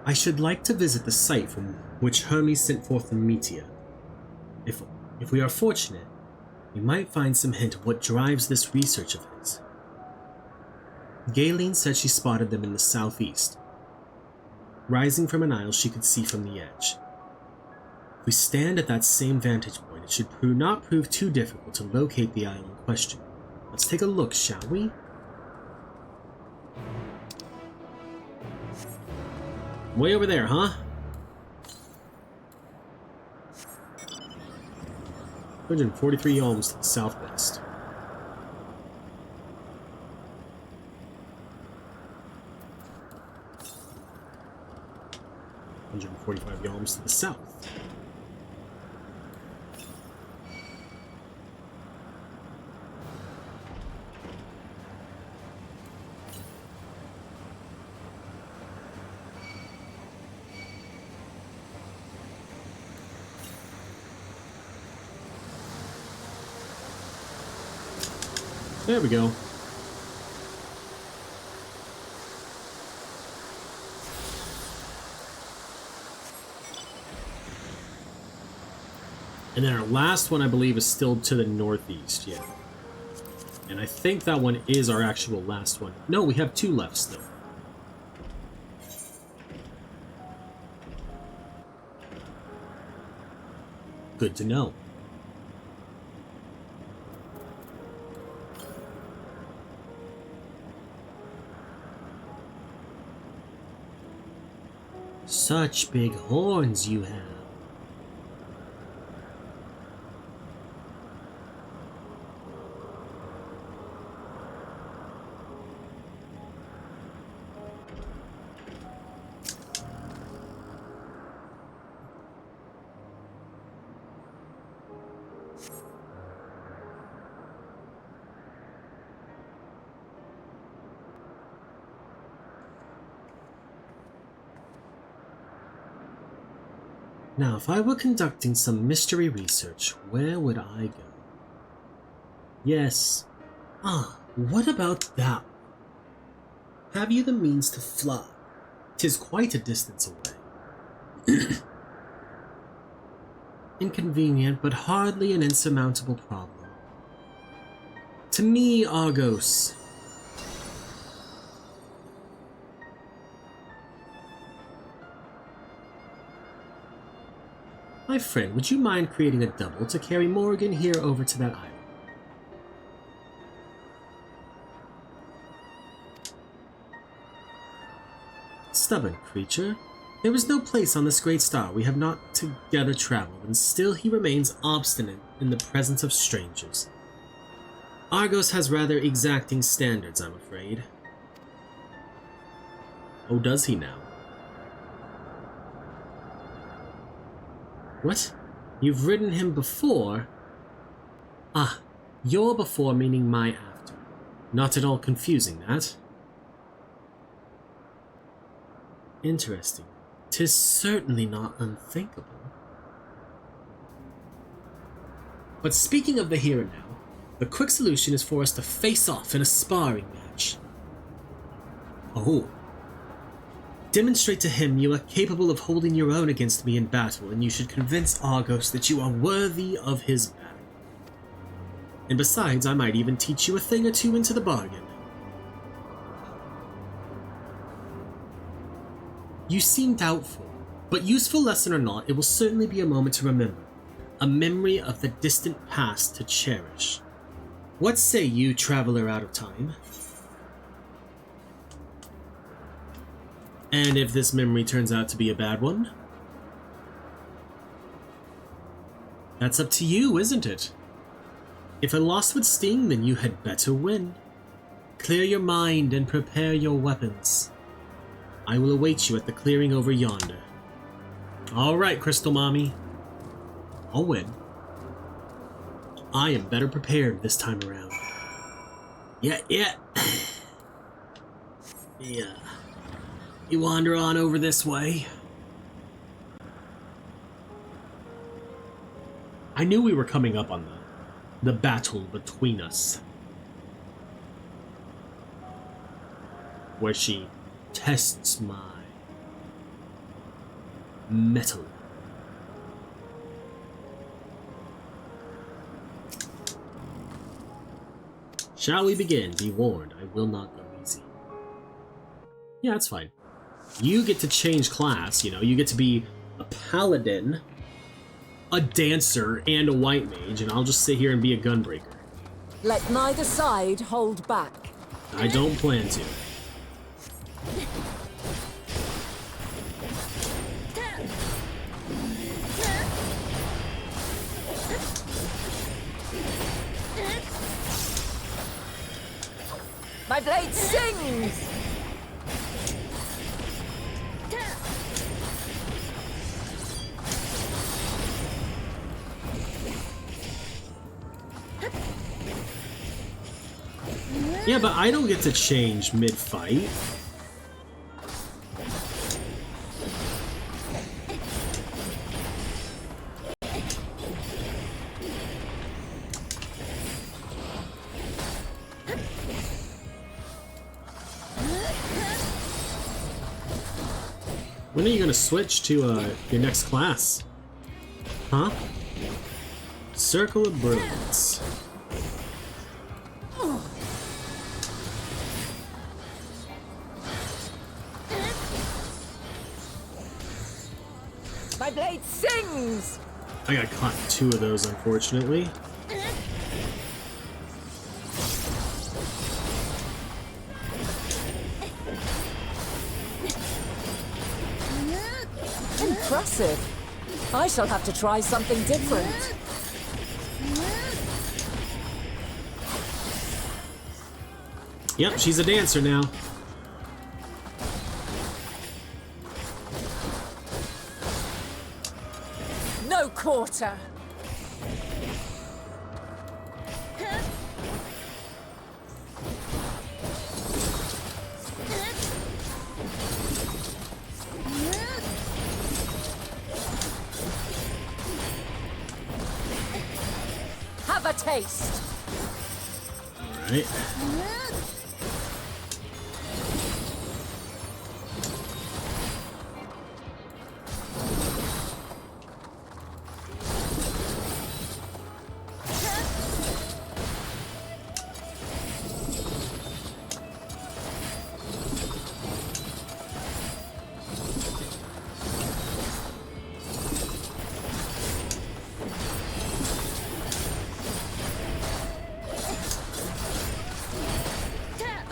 I should like to visit the site from which Hermes sent forth the meteor. If we are fortunate, we might find some hint of what drives this research of his. Galen said she spotted them in the southeast. Rising from an isle she could see from the edge. If we stand at that same vantage point, it should not prove too difficult to locate the isle in question. Let's take a look, shall we? Way over there, huh? 243 yalms to the southwest. $145 yalms to the south. There we go. And then our last one, I believe, is still to the northeast, yeah. And I think that one is our actual last one. No, we have two left still. Good to know. Such big horns you have. Now, if I were conducting some mystery research, where would I go? Yes. What about that? Have you the means to fly? 'Tis quite a distance away. Inconvenient, but hardly an insurmountable problem. To me, Argos. My friend, would you mind creating a double to carry Morrighan here over to that island? Stubborn creature. There is no place on this great star we have not together traveled, and still he remains obstinate in the presence of strangers. Argos has rather exacting standards, I'm afraid. Oh, does he now? What? You've ridden him before? Ah, your before meaning my after. Not at all confusing, that. Interesting. 'Tis certainly not unthinkable. But speaking of the here and now, the quick solution is for us to face off in a sparring match. Oh. Demonstrate to him you are capable of holding your own against me in battle, and you should convince Argos that you are worthy of his battle. And besides, I might even teach you a thing or two into the bargain. You seem doubtful, but useful lesson or not, it will certainly be a moment to remember. A memory of the distant past to cherish. What say you, traveler out of time? And if this memory turns out to be a bad one? That's up to you, isn't it? If a loss would sting, then you had better win. Clear your mind and prepare your weapons. I will await you at the clearing over yonder. Alright, Crystal Mommy. I'll win. I am better prepared this time around. Yeah. Yeah. You wander on over this way. I knew we were coming up on the battle between us. Where she tests my metal. Shall we begin? Be warned, I will not go easy. Yeah, that's fine. You get to change class, you know, you get to be a paladin, a dancer, and a white mage, and I'll just sit here and be a gunbreaker. Let neither side hold back. I don't plan to. My blade sings! Yeah, but I don't get to change mid-fight. When are you gonna switch to your next class? Huh? Circle of Brilliance. My blade sings! I got caught in 2 of those, unfortunately. Impressive. I shall have to try something different. Yep, she's a dancer now. No quarter. Have a taste. All right.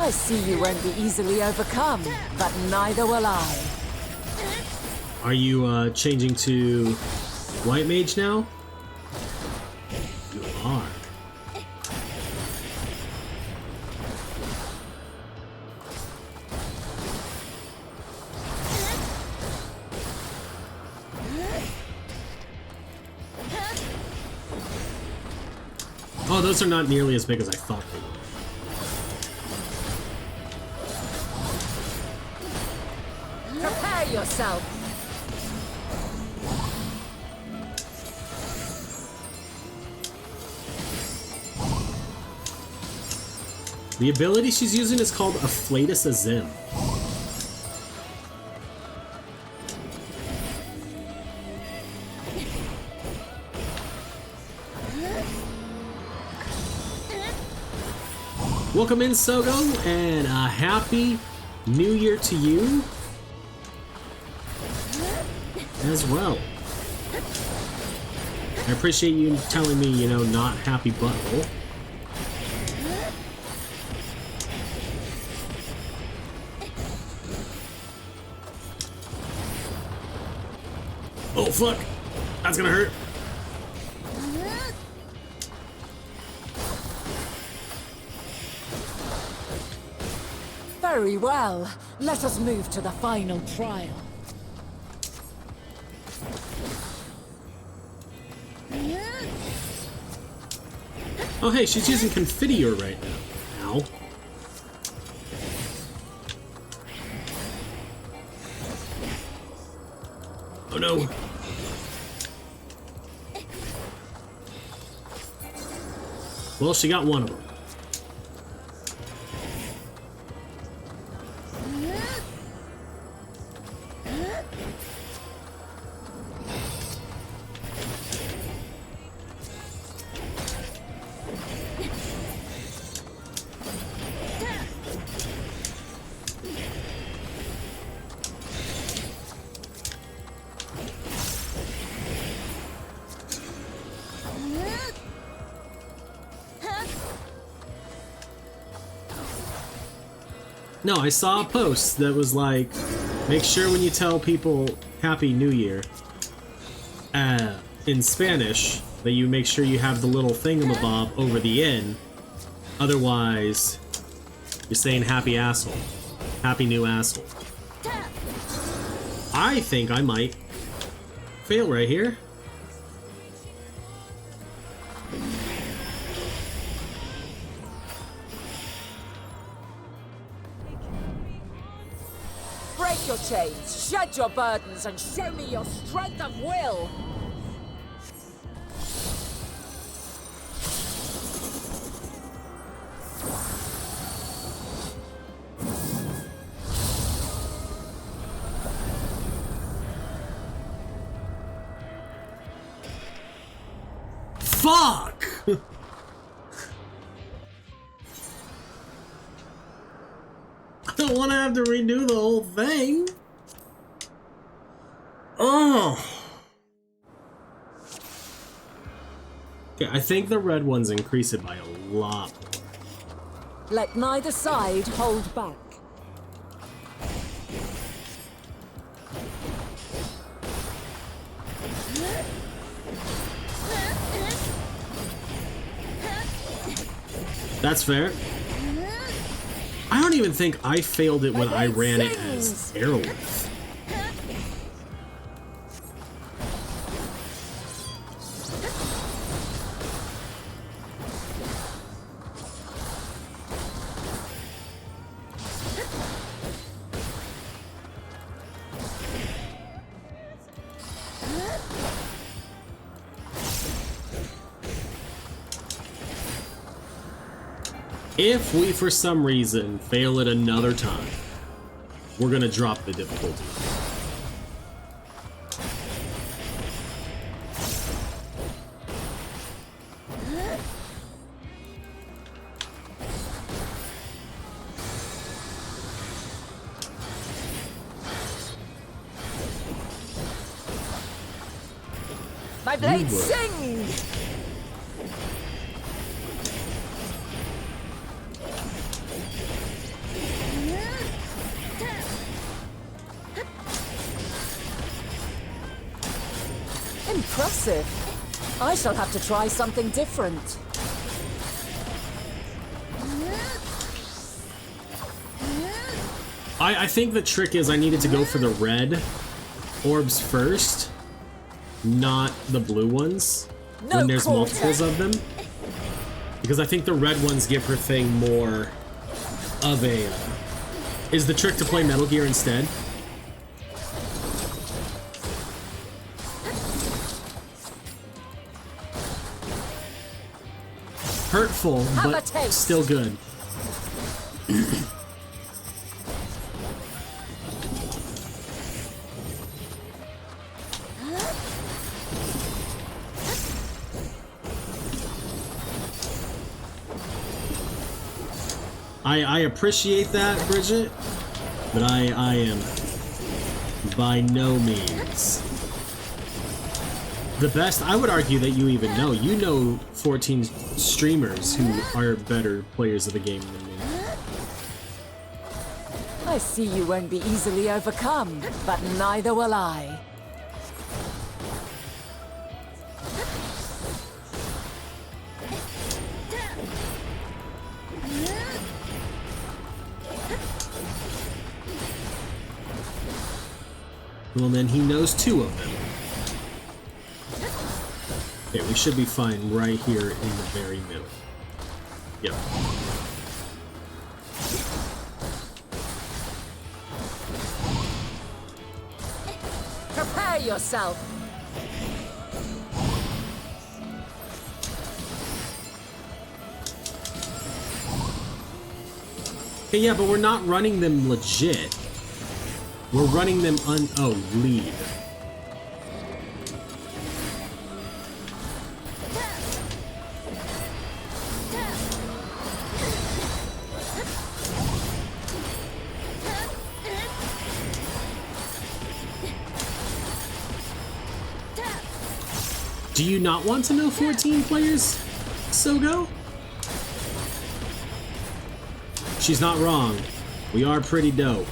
I see you won't be easily overcome, but neither will I. Are you changing to white mage now? You are. Oh, those are not nearly as big as I thought they were. Prepare yourself. The ability she's using is called Afflatus Azim. Welcome in, Sogo, and a happy New Year to you as well. I appreciate you telling me, you know, not happy butthole. Oh, fuck. That's gonna hurt. Very well. Let us move to the final trial. Oh, hey, she's using Confiteor right now. Ow. Oh, no. Well, she got one of them. No, I saw a post that was like, make sure when you tell people Happy New Year in Spanish that you make sure you have the little thingamabob over the N. Otherwise, you're saying happy asshole. Happy new asshole. I think I might fail right here. Break your chains, shed your burdens, and show me your strength of will! Fuck! I don't want to have to redo the whole thing. Oh. Okay, I think the red ones increase it by a lot. Let neither side hold back. That's fair. I don't even think I failed it when I ran it as Aerolith. If we, for some reason, fail it another time, we're gonna drop the difficulty. My blade sing! Impressive. I shall have to try something different. I think the trick is I needed to go for the red orbs first, not the blue ones, when there's multiples of them. Because I think the red ones give her thing more of a... is the trick to play Metal Gear instead? Hurtful, but still good. I appreciate that, Bridget, but I am by no means the best. I would argue that you even know. You know 14 streamers who are better players of the game than me. I see you won't be easily overcome, but neither will I. Well, then he knows 2 of them. Okay, we should be fine right here in the very middle. Yep. Prepare yourself! Okay, yeah, but we're not running them legit. We're running them lead. Do you not want to know 14 players, Sogo? She's not wrong. We are pretty dope.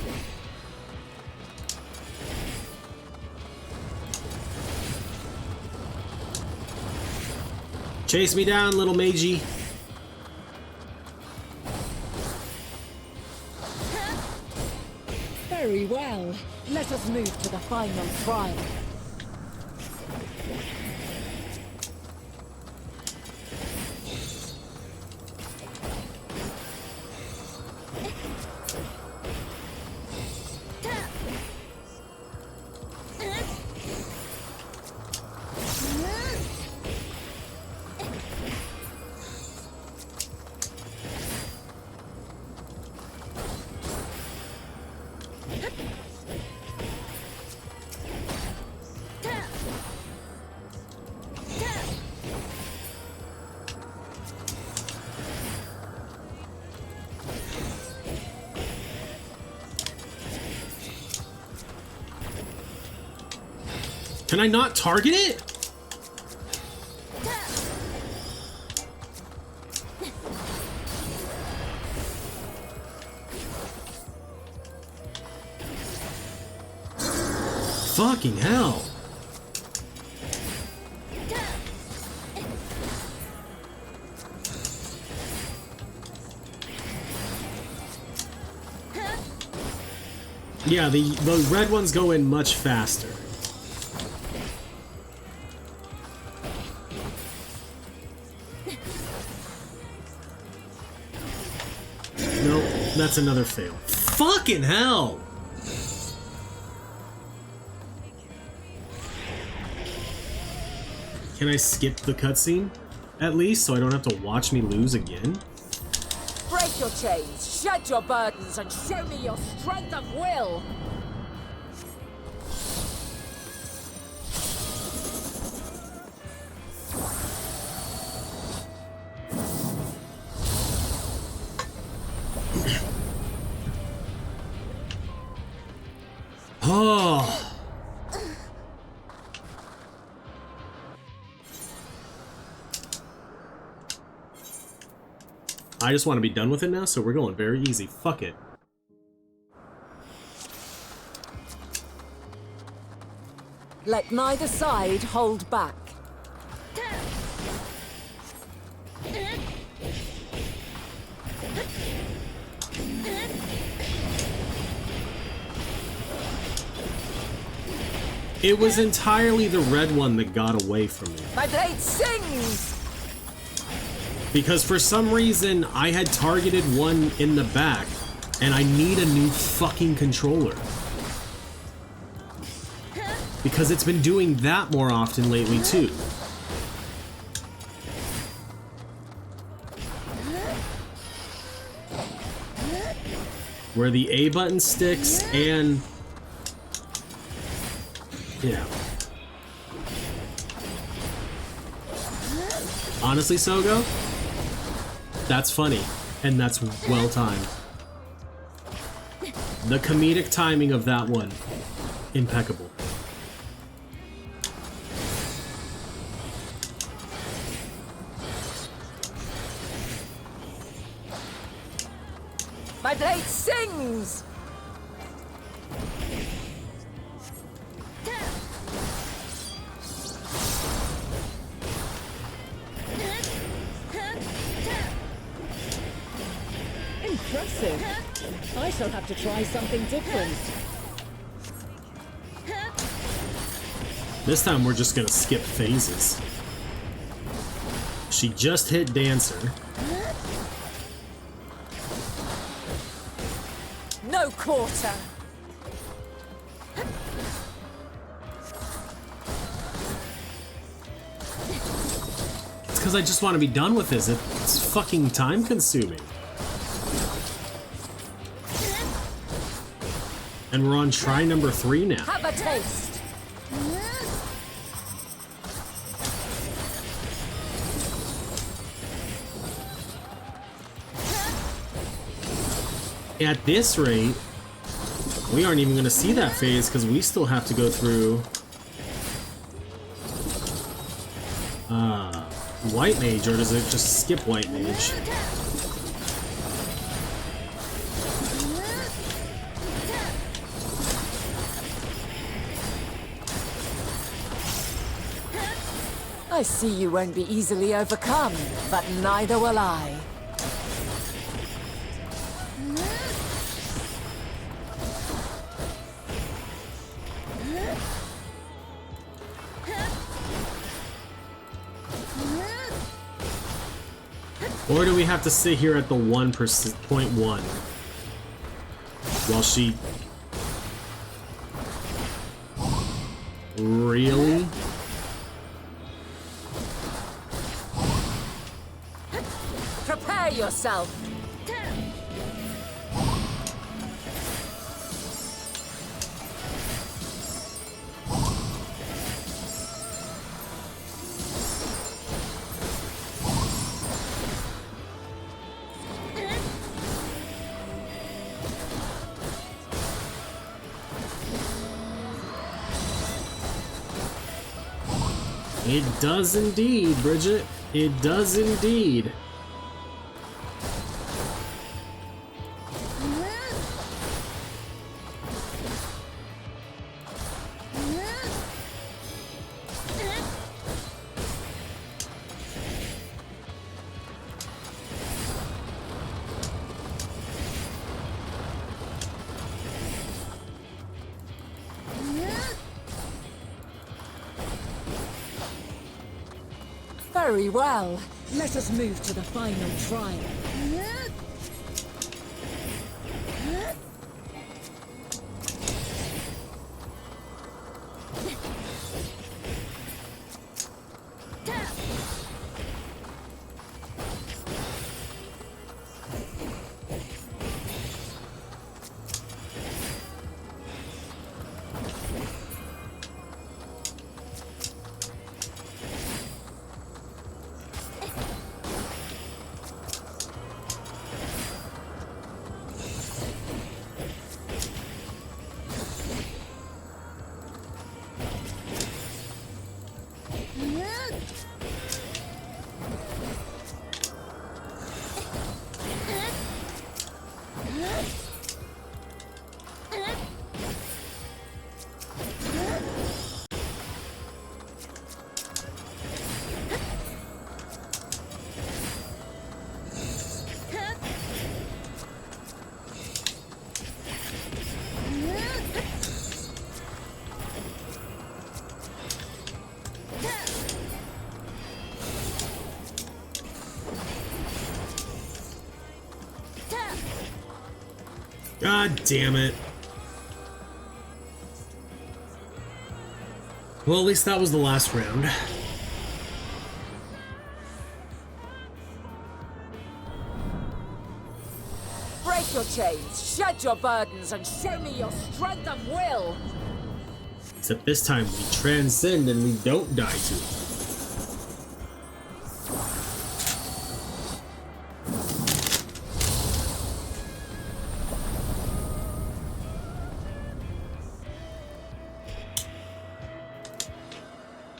Chase me down, little magey. Very well. Let us move to the final trial. Can I not target it? Fucking hell. Yeah, the red ones go in much faster. Nope, that's another fail. Fucking hell! Can I skip the cutscene, at least, so I don't have to watch me lose again? Break your chains, shed your burdens, and show me your strength of will! Oh. I just want to be done with it now, so we're going very easy. Fuck it. Let neither side hold back. It was entirely the red one that got away from me. My blade sings! Because for some reason, I had targeted one in the back, and I need a new fucking controller. Because it's been doing that more often lately, too. Where the A button sticks and... yeah. Honestly, Sogo, that's funny. And that's well timed. The comedic timing of that one, impeccable. My blade sings! Impressive. I shall have to try something different. This time we're just gonna skip phases. She just hit Dancer. No quarter. It's because I just want to be done with this. It's fucking time consuming. And we're on try number 3 now. Have a taste. At this rate, we aren't even going to see that phase because we still have to go through White Mage, or does it just skip White Mage? I see you won't be easily overcome, but neither will I. Or do we have to sit here at the 1.1 while she... Really? Prepare yourself. It does indeed, Bridget. It does indeed. Very well. Let us move to the final trial. God damn it. Well, at least that was the last round. Break your chains, shed your burdens, and show me your strength of will. Except this time we transcend and we don't die to it.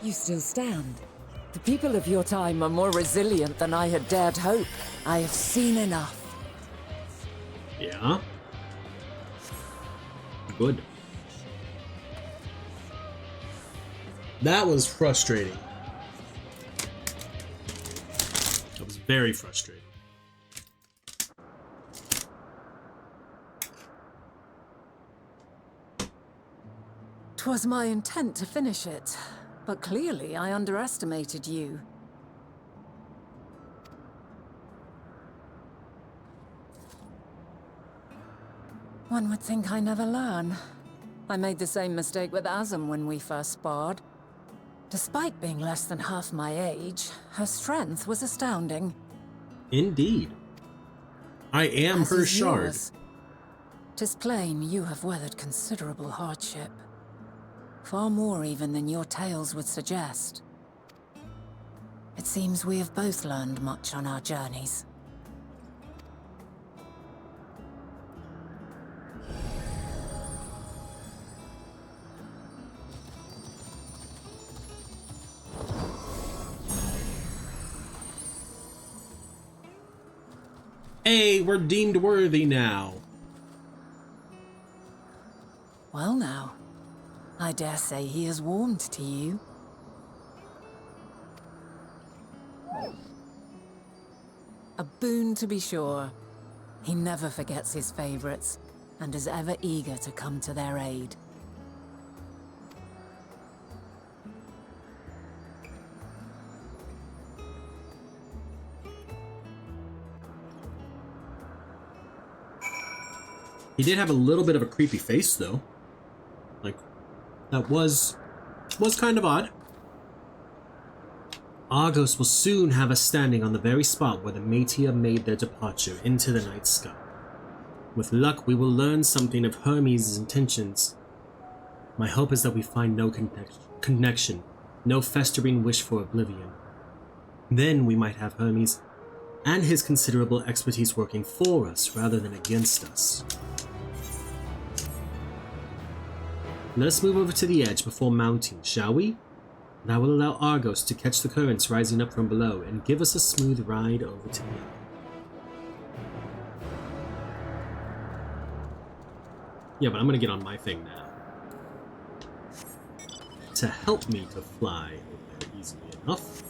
You still stand. The people of your time are more resilient than I had dared hope. I have seen enough. Yeah. Good. That was frustrating. That was very frustrating. 'Twas my intent to finish it, but clearly I underestimated you. One would think I never learn. I made the same mistake with Azem when we first sparred. Despite being less than half my age, her strength was astounding. Indeed. I am As her is shard. yours. 'Tis plain you have weathered considerable hardship. Far more even than your tales would suggest. It seems we have both learned much on our journeys. Hey, we're deemed worthy now. Well now, I dare say he is warmed to you. A boon to be sure. He never forgets his favorites, and is ever eager to come to their aid. He did have a little bit of a creepy face, though. Like, that was kind of odd. Argos will soon have us standing on the very spot where the Meteor made their departure into the night sky. With luck, we will learn something of Hermes' intentions. My hope is that we find no connection, no festering wish for oblivion. Then we might have Hermes and his considerable expertise working for us rather than against us. Let us move over to the edge before mounting, shall we? That will allow Argos to catch the currents rising up from below and give us a smooth ride over to the eye. Yeah, but I'm gonna get on my thing now. To help me to fly over there easily enough.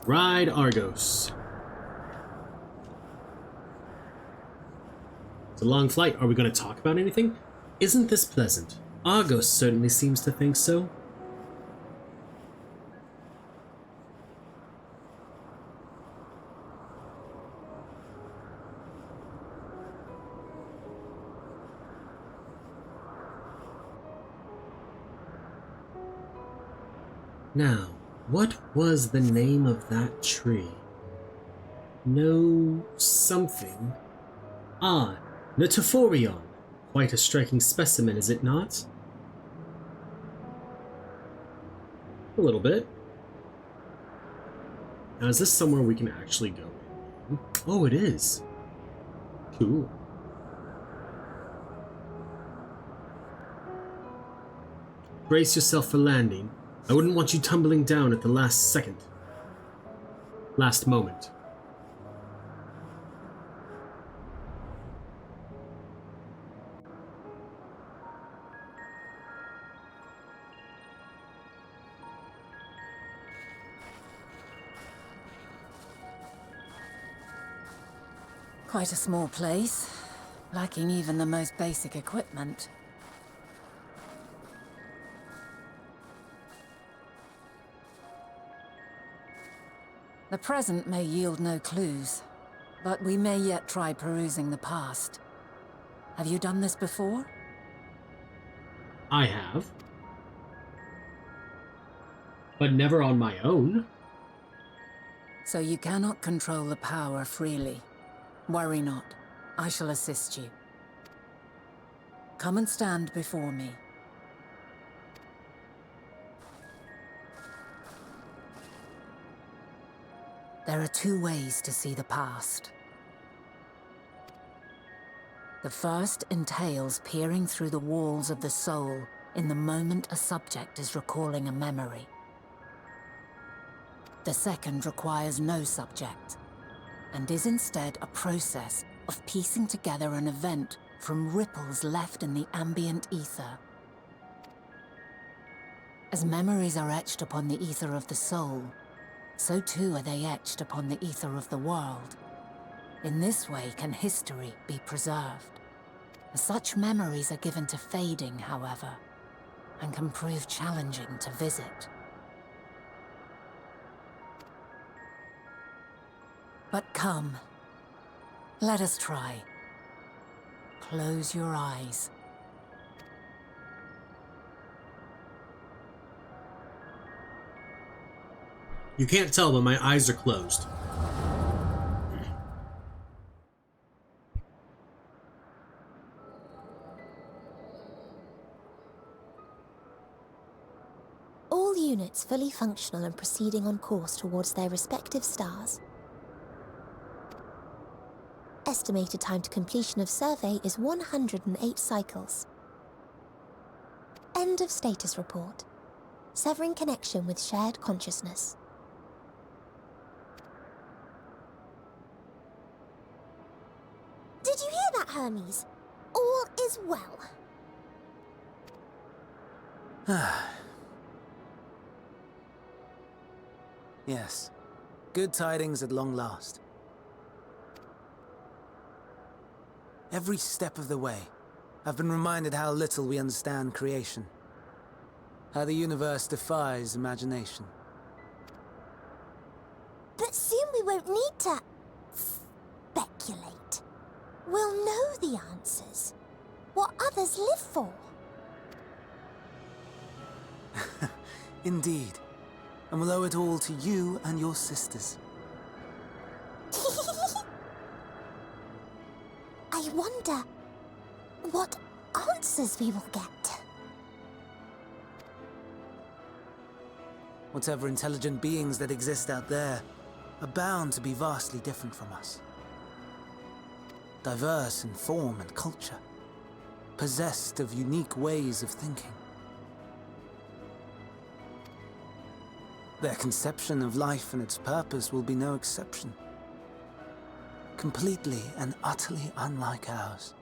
Ride Argos. It's a long flight. Are we going to talk about anything? Isn't this pleasant? Argos certainly seems to think so. Now, what was the name of that tree? No something. Ah, Notaforion. Quite a striking specimen, is it not? A little bit. Now, is this somewhere we can actually go in? Oh, it is. Cool. Brace yourself for landing. I wouldn't want you tumbling down at the last second. Last moment. Quite a small place, lacking even the most basic equipment. The present may yield no clues, but we may yet try perusing the past. Have you done this before? I have. But never on my own. So you cannot control the power freely. Worry not. I shall assist you. Come and stand before me. There are two ways to see the past. The first entails peering through the walls of the soul in the moment a subject is recalling a memory. The second requires no subject, and is instead a process of piecing together an event from ripples left in the ambient ether. As memories are etched upon the ether of the soul, so too are they etched upon the ether of the world. In this way can history be preserved. Such memories are given to fading, however, and can prove challenging to visit. But come, let us try. Close your eyes. You can't tell, but my eyes are closed. All units fully functional and proceeding on course towards their respective stars. Estimated time to completion of survey is 108 cycles. End of status report. Severing connection with shared consciousness. Did you hear that, Hermes? All is well. Yes. Good tidings at long last. Every step of the way, I've been reminded how little we understand creation. How the universe defies imagination. But soon we won't need to speculate. We'll know the answers. What others live for. Indeed. And we'll owe it all to you and your sisters. I wonder what answers we will get. Whatever intelligent beings that exist out there are bound to be vastly different from us. Diverse in form and culture, possessed of unique ways of thinking. Their conception of life and its purpose will be no exception. Completely and utterly unlike ours.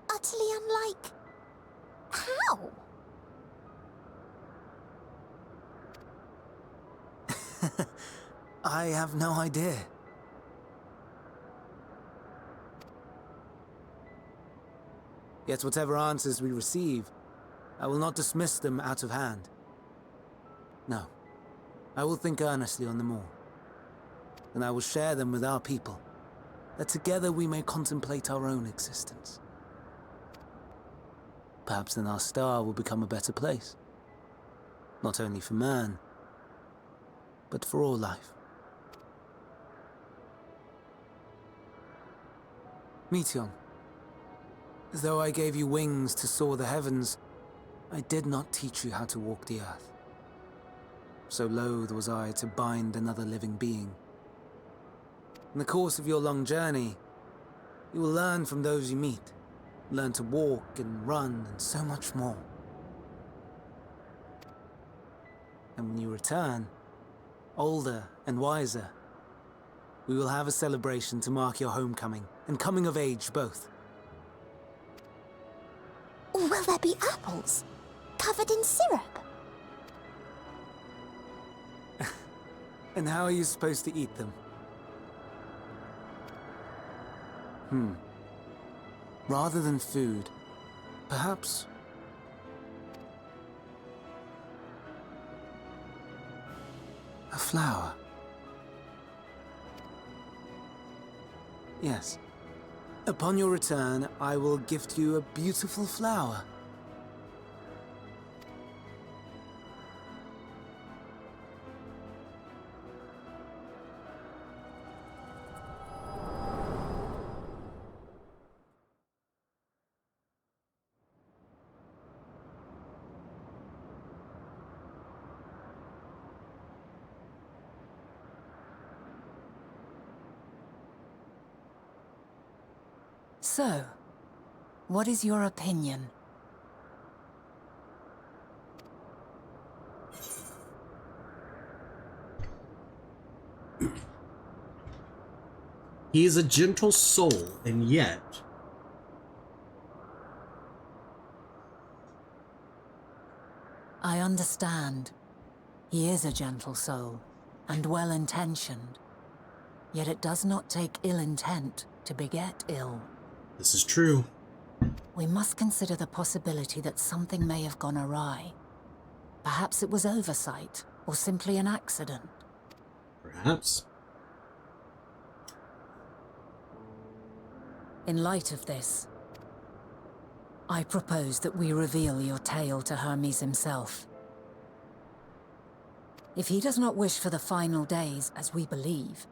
Utterly unlike... how? I have no idea. Yet whatever answers we receive, I will not dismiss them out of hand. No, I will think earnestly on them all. And I will share them with our people, that together we may contemplate our own existence. Perhaps then our star will become a better place. Not only for man, but for all life. Meteion, though I gave you wings to soar the heavens, I did not teach you how to walk the earth. So loath was I to bind another living being. In the course of your long journey, you will learn from those you meet, learn to walk and run and so much more. And when you return, older and wiser, we will have a celebration to mark your homecoming and coming of age both. Will there be apples? Covered in syrup? And how are you supposed to eat them? Rather than food, perhaps... a flower. Yes. Upon your return, I will gift you a beautiful flower. So, what is your opinion? He is a gentle soul, and yet... I understand. He is a gentle soul, and well-intentioned. Yet it does not take ill intent to beget ill. This is true. We must consider the possibility that something may have gone awry. Perhaps it was oversight, or simply an accident. Perhaps. In light of this, I propose that we reveal your tale to Hermes himself. If he does not wish for the final days, as we believe,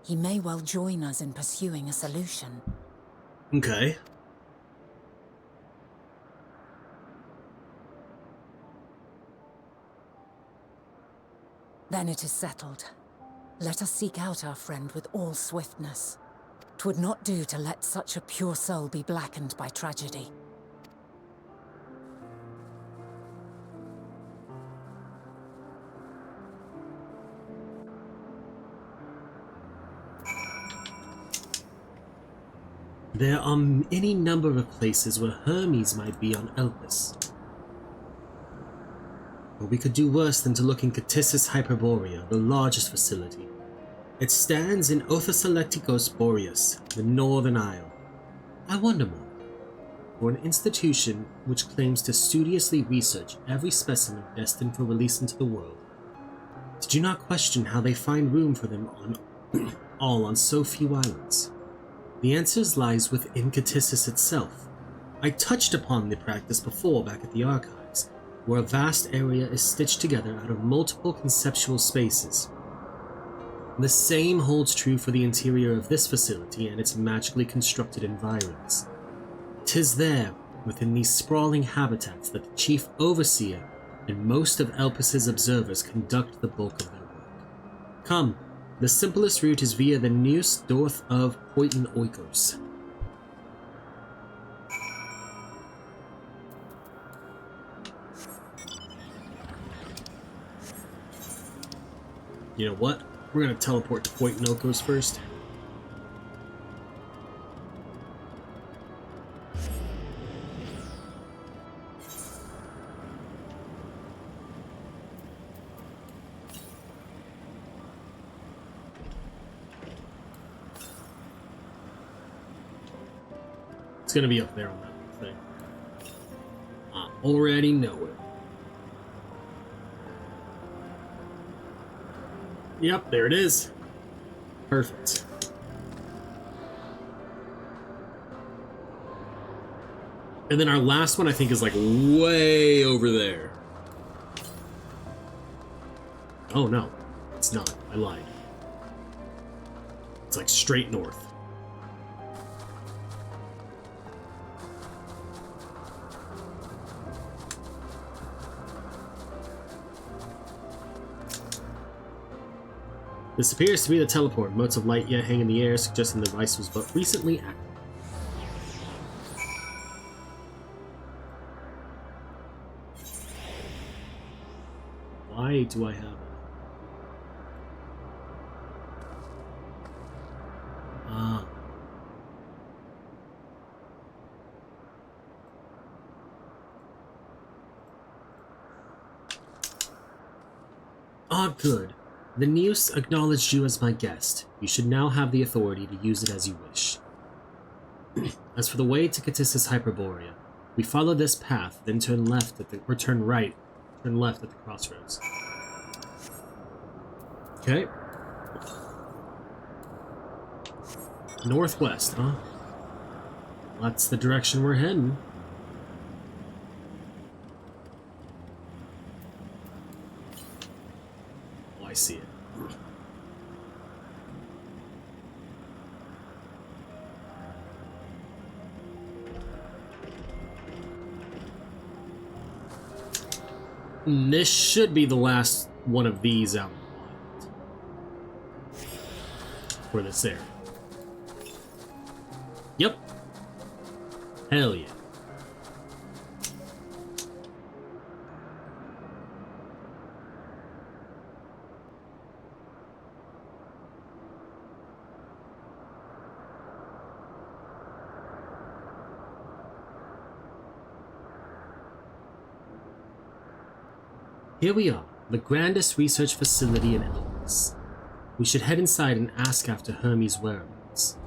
he may well join us in pursuing a solution. Okay. Then it is settled. Let us seek out our friend with all swiftness. 'Twould not do to let such a pure soul be blackened by tragedy. There are any number of places where Hermes might be on Elpis. But we could do worse than to look in Catissus Hyperborea, the largest facility. It stands in Othoselecticos Boreas, the Northern Isle. I wonder more. For an institution which claims to studiously research every specimen destined for release into the world, did you not question how they find room for them on all on so few islands? The answer lies within Catissus itself. I touched upon the practice before back at the archives, where a vast area is stitched together out of multiple conceptual spaces. The same holds true for the interior of this facility and its magically constructed environs. 'Tis there, within these sprawling habitats, that the chief overseer and most of Elpis's observers conduct the bulk of their work. Come, the simplest route is via the Neus north of Poitin Oikos. You know what? We're gonna teleport to Poitin Oikos first. It's gonna be up there on that thing. I already know it. Yep, there it is. Perfect. And then our last one, I think, is like way over there. Oh no, it's not. I lied. It's like straight north. This appears to be the teleport. Motes of light yet hang in the air, suggesting the device was but recently active. Why do I have it? Good. The Neus acknowledged you as my guest. You should now have the authority to use it as you wish. As for the way to Catissus Hyperborea, we follow this path, then turn left at the turn left at the crossroads. Okay. Northwest, huh? That's the direction we're heading. Oh, I see it. This should be the last one of these out in the wild. For this area. Yep. Hell yeah. Here we are, the grandest research facility in Elpis. We should head inside and ask after Hermes' whereabouts.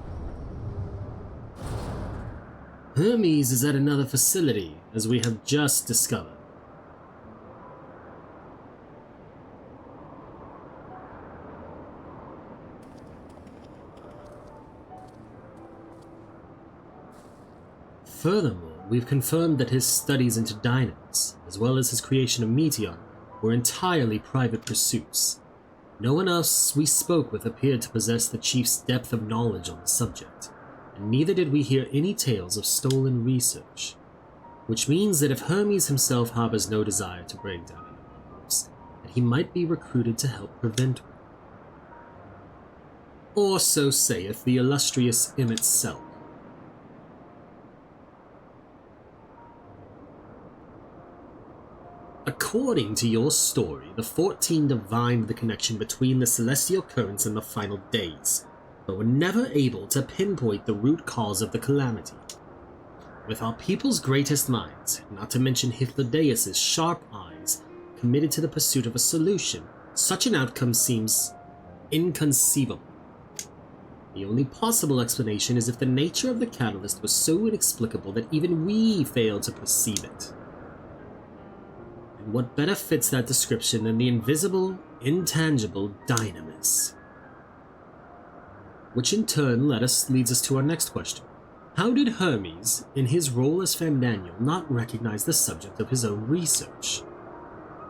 Hermes is at another facility, as we have just discovered. Furthermore, we've confirmed that his studies into dynamics, as well as his creation of Meteor, were entirely private pursuits. No one else we spoke with appeared to possess the chief's depth of knowledge on the subject, and neither did we hear any tales of stolen research. Which means that if Hermes himself harbors no desire to break down any bubbles, that he might be recruited to help prevent one. Or so saith the illustrious Im itself. According to your story, the 14 divined the connection between the celestial currents and the final days, but were never able to pinpoint the root cause of the calamity. With our people's greatest minds, not to mention Hythlodaeus' sharp eyes, committed to the pursuit of a solution, such an outcome seems inconceivable. The only possible explanation is if the nature of the catalyst was so inexplicable that even we failed to perceive it. And what better fits that description than the invisible, intangible dynamis? Which in turn leads us to our next question. How did Hermes, in his role as Fandaniel, not recognize the subject of his own research?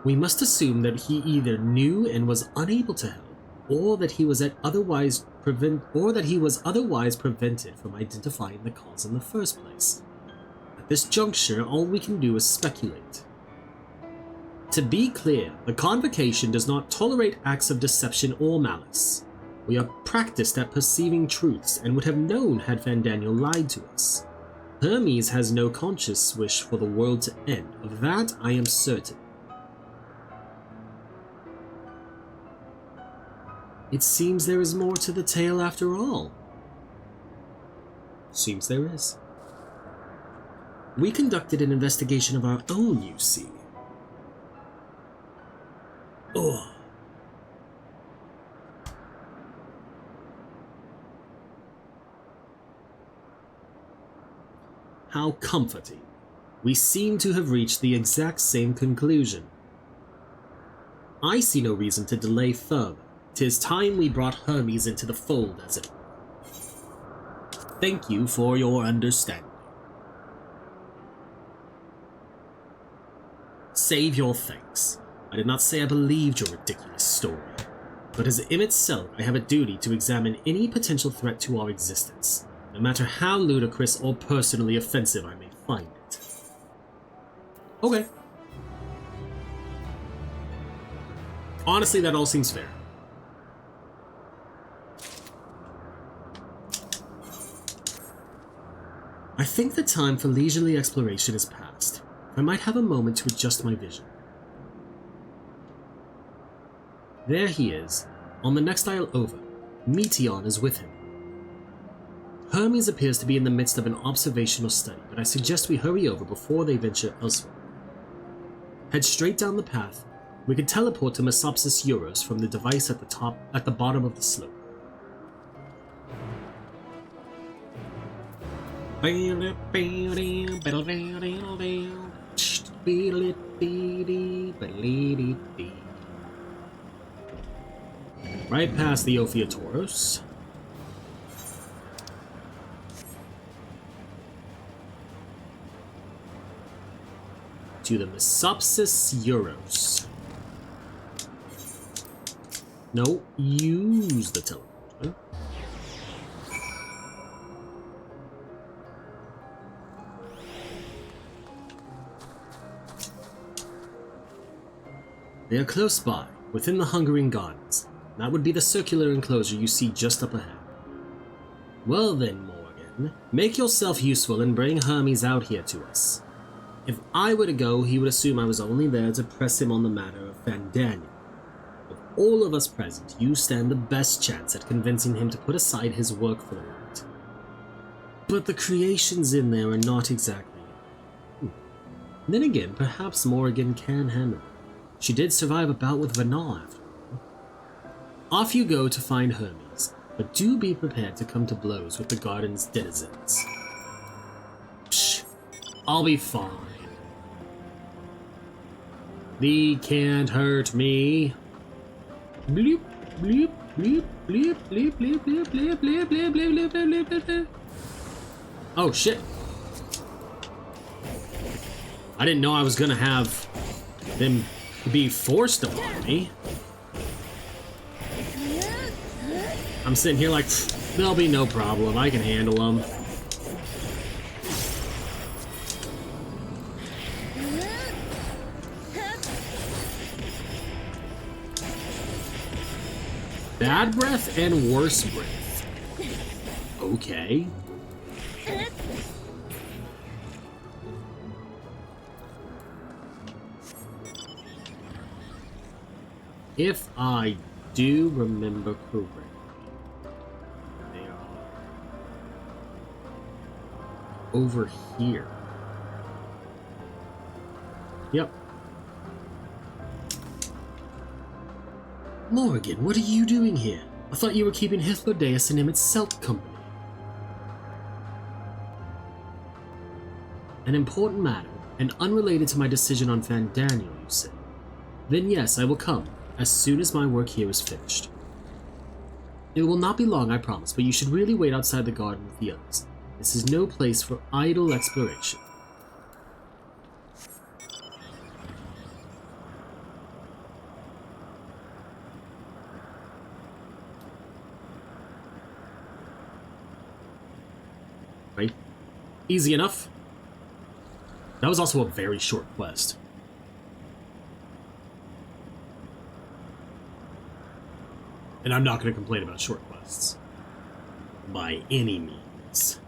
We must assume that he either knew and was unable to help, or that he was otherwise prevented from identifying the cause in the first place. At this juncture, all we can do is speculate. To be clear, the Convocation does not tolerate acts of deception or malice. We are practiced at perceiving truths and would have known had Fandaniel lied to us. Hermes has no conscious wish for the world to end, of that I am certain. It seems there is more to the tale after all. Seems there is. We conducted an investigation of our own, you see. Oh. How comforting. We seem to have reached the exact same conclusion. I see no reason to delay further. 'Tis time we brought Hermes into the fold, as it were. Thank you for your understanding. Save your thanks. I did not say I believed your ridiculous story, but as Im itself, I have a duty to examine any potential threat to our existence, no matter how ludicrous or personally offensive I may find it. Okay. Honestly, that all seems fair. I think the time for leisurely exploration is past. I might have a moment to adjust my vision. There he is, on the next aisle over. Meteor is with him. Hermes appears to be in the midst of an observational study, but I suggest we hurry over before they venture elsewhere. Head straight down the path. We can teleport to Mesopsis Euros from the device at the bottom of the slope. Right past the Ophiatoros. To the Mesopsis Euros. No, use the teleporter. They are close by, within the Hungering Gardens. That would be the circular enclosure you see just up ahead. Well then, Morrighan, Morrighan, make yourself useful and bring Hermes out here to us. If I were to go, he would assume I was only there to press him on the matter of Fandaniel. Of all of us present, you stand the best chance at convincing him to put aside his work for the moment. But the creations in there are not exactly... Then again, perhaps Morrighan can handle it. She did survive a bout with Vanal after all. Off you go to find Hermes, but do be prepared to come to blows with the garden's denizens. Psh, I'll be fine. Thee can't hurt me. Bleep, bleep, bleep, bleep, bleep, bleep, bleep, bleep, bleep, bleep, bleep, bleep, bleep, bleep, bleep. Oh shit. I didn't know I was gonna have them be forced upon me. I'm sitting here like, there'll be no problem, I can handle them. Bad breath and worse breath. Okay. If I do remember correctly, they are over here. Yep. Morrighan, what are you doing here? I thought you were keeping Hythlodaeus and him itself company. An important matter, and unrelated to my decision on Fandaniel, you said. Then yes, I will come, as soon as my work here is finished. It will not be long, I promise, but you should really wait outside the garden with the others. This is no place for idle exploration. Right? Easy enough. That was also a very short quest. And I'm not going to complain about short quests. By any means.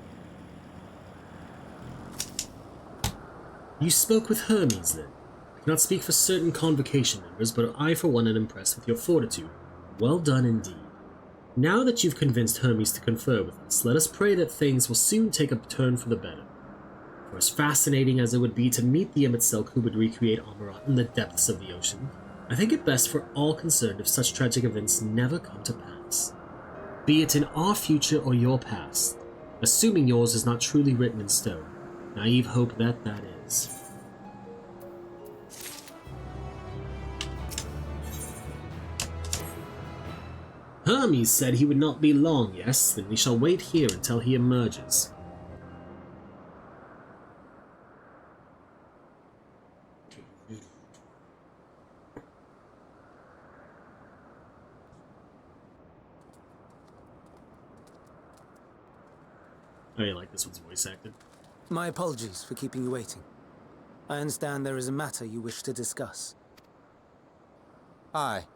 You spoke with Hermes, then? I cannot speak for certain Convocation members, but I for one am impressed with your fortitude. Well done indeed. Now that you've convinced Hermes to confer with us, let us pray that things will soon take a turn for the better. For as fascinating as it would be to meet the imbecile who would recreate Amarat in the depths of the ocean, I think it best for all concerned if such tragic events never come to pass. Be it in our future or your past, assuming yours is not truly written in stone. Naive hope that is. Hermes said he would not be long, yes? Then we shall wait here until he emerges. Oh, you like this one's voice acted? My apologies for keeping you waiting. I understand there is a matter you wish to discuss. Aye.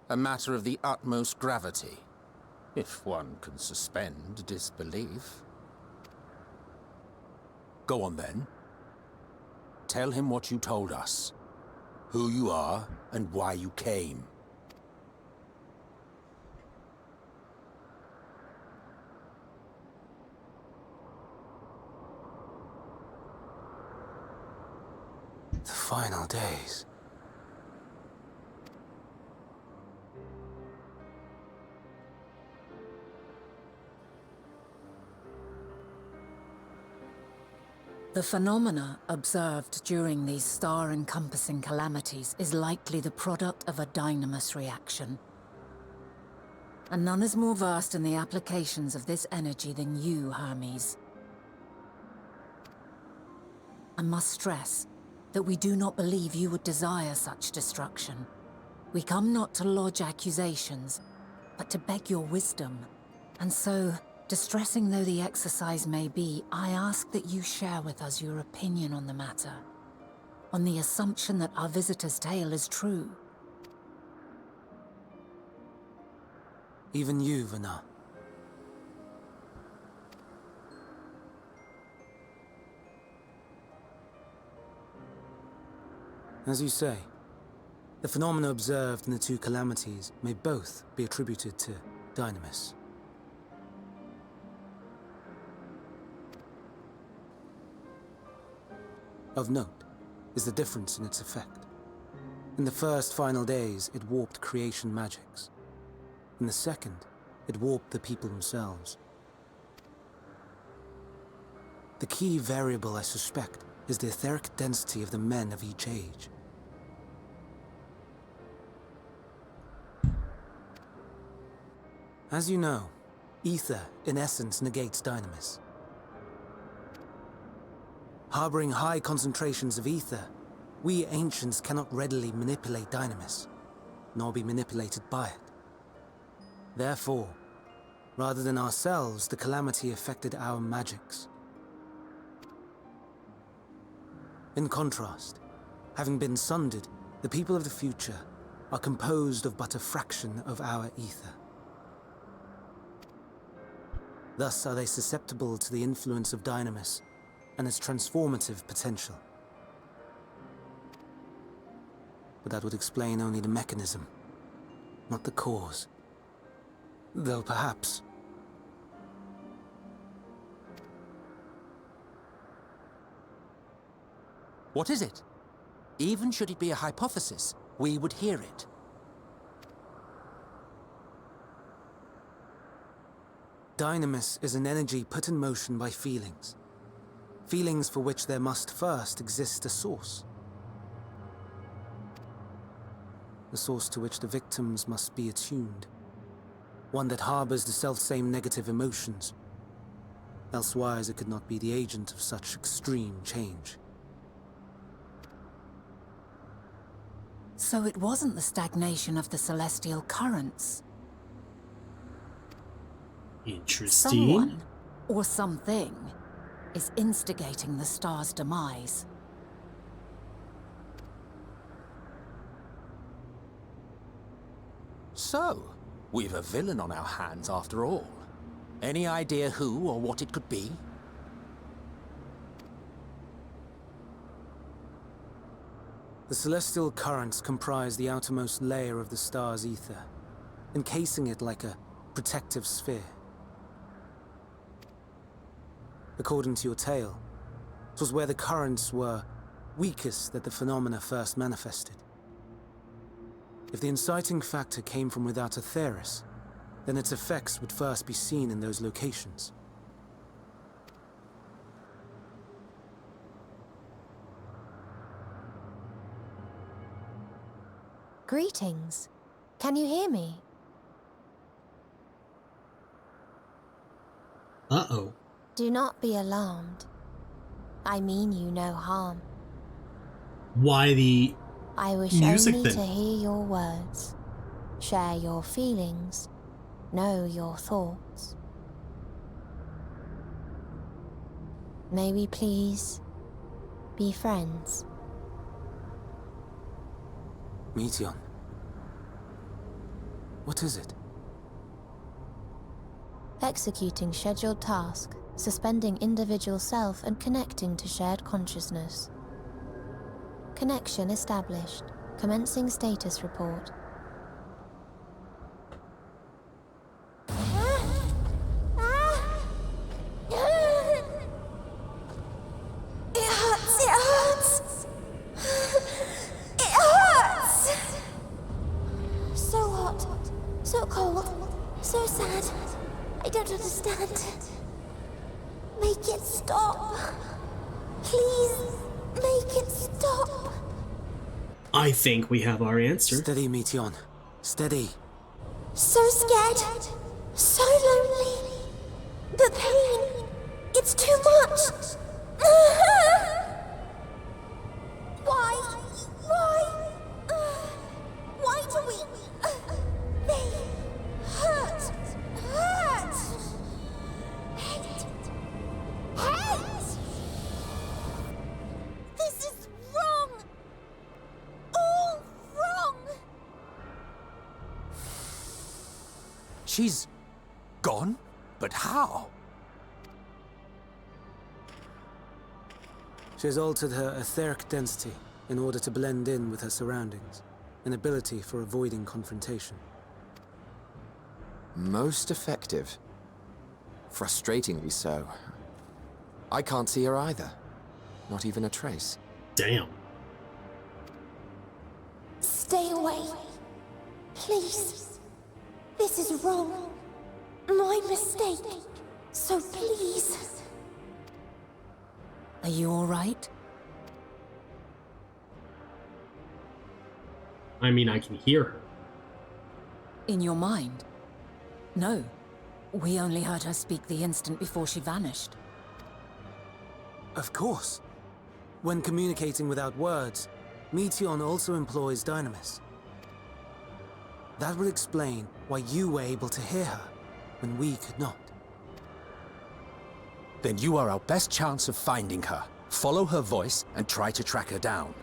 A matter of the utmost gravity. If one can suspend disbelief. Go on then. Tell him what you told us. Who you are and why you came. The final days. The phenomena observed during these star-encompassing calamities is likely the product of a dynamis reaction. And none is more versed in the applications of this energy than you, Hermes. I must stress that we do not believe you would desire such destruction. We come not to lodge accusations, but to beg your wisdom. And so, distressing though the exercise may be, I ask that you share with us your opinion on the matter, on the assumption that our visitor's tale is true. Even you, Vana. As you say, the phenomena observed in the two calamities may both be attributed to Dynamis. Of note is the difference in its effect. In the first final days, it warped creation magics. In the second, it warped the people themselves. The key variable, I suspect, is the etheric density of the men of each age. As you know, ether, in essence, negates Dynamis. Harboring high concentrations of ether, we ancients cannot readily manipulate Dynamis, nor be manipulated by it. Therefore, rather than ourselves, the calamity affected our magics. In contrast, having been sundered, the people of the future are composed of but a fraction of our ether. Thus are they susceptible to the influence of Dynamis and its transformative potential. But that would explain only the mechanism, not the cause. Though perhaps... What is it? Even should it be a hypothesis, we would hear it. Dynamis is an energy put in motion by feelings. Feelings for which there must first exist a source. A source to which the victims must be attuned. One that harbors the selfsame negative emotions. Elsewise it could not be the agent of such extreme change. So it wasn't the stagnation of the celestial currents. Interesting. Someone, or something, is instigating the star's demise. So, we've a villain on our hands after all. Any idea who or what it could be? The celestial currents comprise the outermost layer of the star's ether, encasing it like a protective sphere. According to your tale, it was where the currents were weakest that the phenomena first manifested. If the inciting factor came from without Aetheris, then its effects would first be seen in those locations. Greetings. Can you hear me? Uh-oh. Do not be alarmed. I mean you no harm. Why the I wish music only then? to hear your words, share your feelings, know your thoughts. May we please be friends? Meteion. What is it? Executing scheduled task, suspending individual self and connecting to shared consciousness. Connection established. Commencing status report. It hurts! It hurts! So hot, so cold, so sad. I don't understand. Make it stop. Please, make it stop. I think we have our answer. Steady, Meteion. Steady. So scared. So lonely. The pain. It's too much. Why? Why? Why do we... They hurt. Hurt. Hate. Hate. This is wrong. All wrong. She's gone? But how? She has altered her etheric density, in order to blend in with her surroundings, an ability for avoiding confrontation. Most effective. Frustratingly so. I can't see her either. Not even a trace. Damn. Stay away. Please. This is wrong. My mistake. So please. Are you all right? I mean, I can hear her. In your mind? No. We only heard her speak the instant before she vanished. Of course. When communicating without words, Meteion also employs Dynamis. That would explain why you were able to hear her, when we could not. Then you are our best chance of finding her. Follow her voice and try to track her down.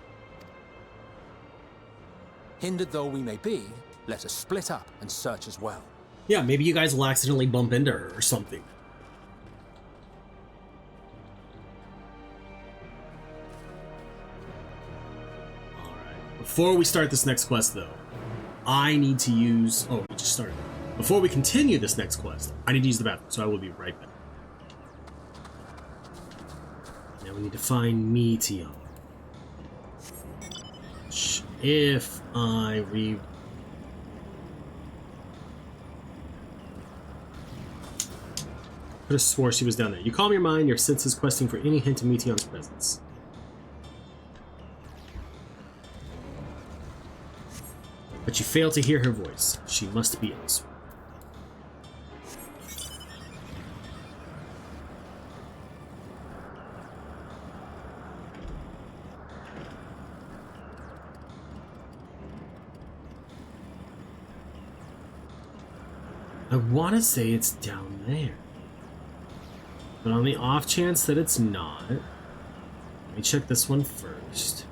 Hindered though we may be, let us split up and search as well. Yeah, maybe you guys will accidentally bump into her or something. Alright. Before we start this next quest, though, I need to use... Oh, we just started. Before we continue this next quest, I need to use the bathroom, so I will be right back. Now we need to find Meteion. If I could have swore she was down there. You calm your mind, your senses questing for any hint of Meteion's presence. But you fail to hear her voice. She must be elsewhere. I want to say it's down there. But on the off chance that it's not, let me check this one first.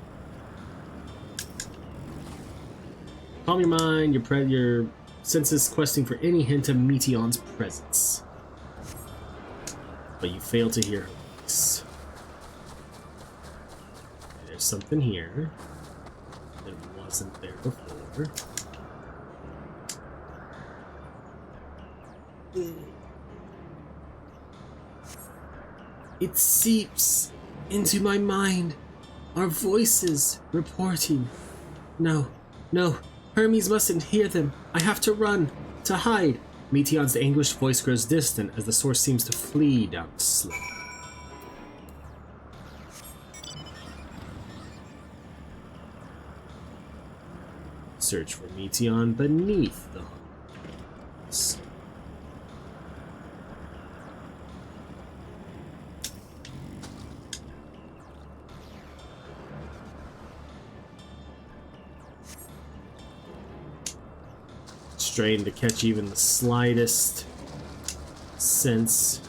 Calm your mind, your senses questing for any hint of Meteion's presence. But you fail to hear her voice. There's something here that wasn't there before. It seeps into my mind. Our voices reporting. No, Hermes mustn't hear them. I have to run, to hide. Meteion's anguished voice grows distant as the source seems to flee down the slope. Search for Meteion beneath the hearts. Strain to catch even the slightest sense.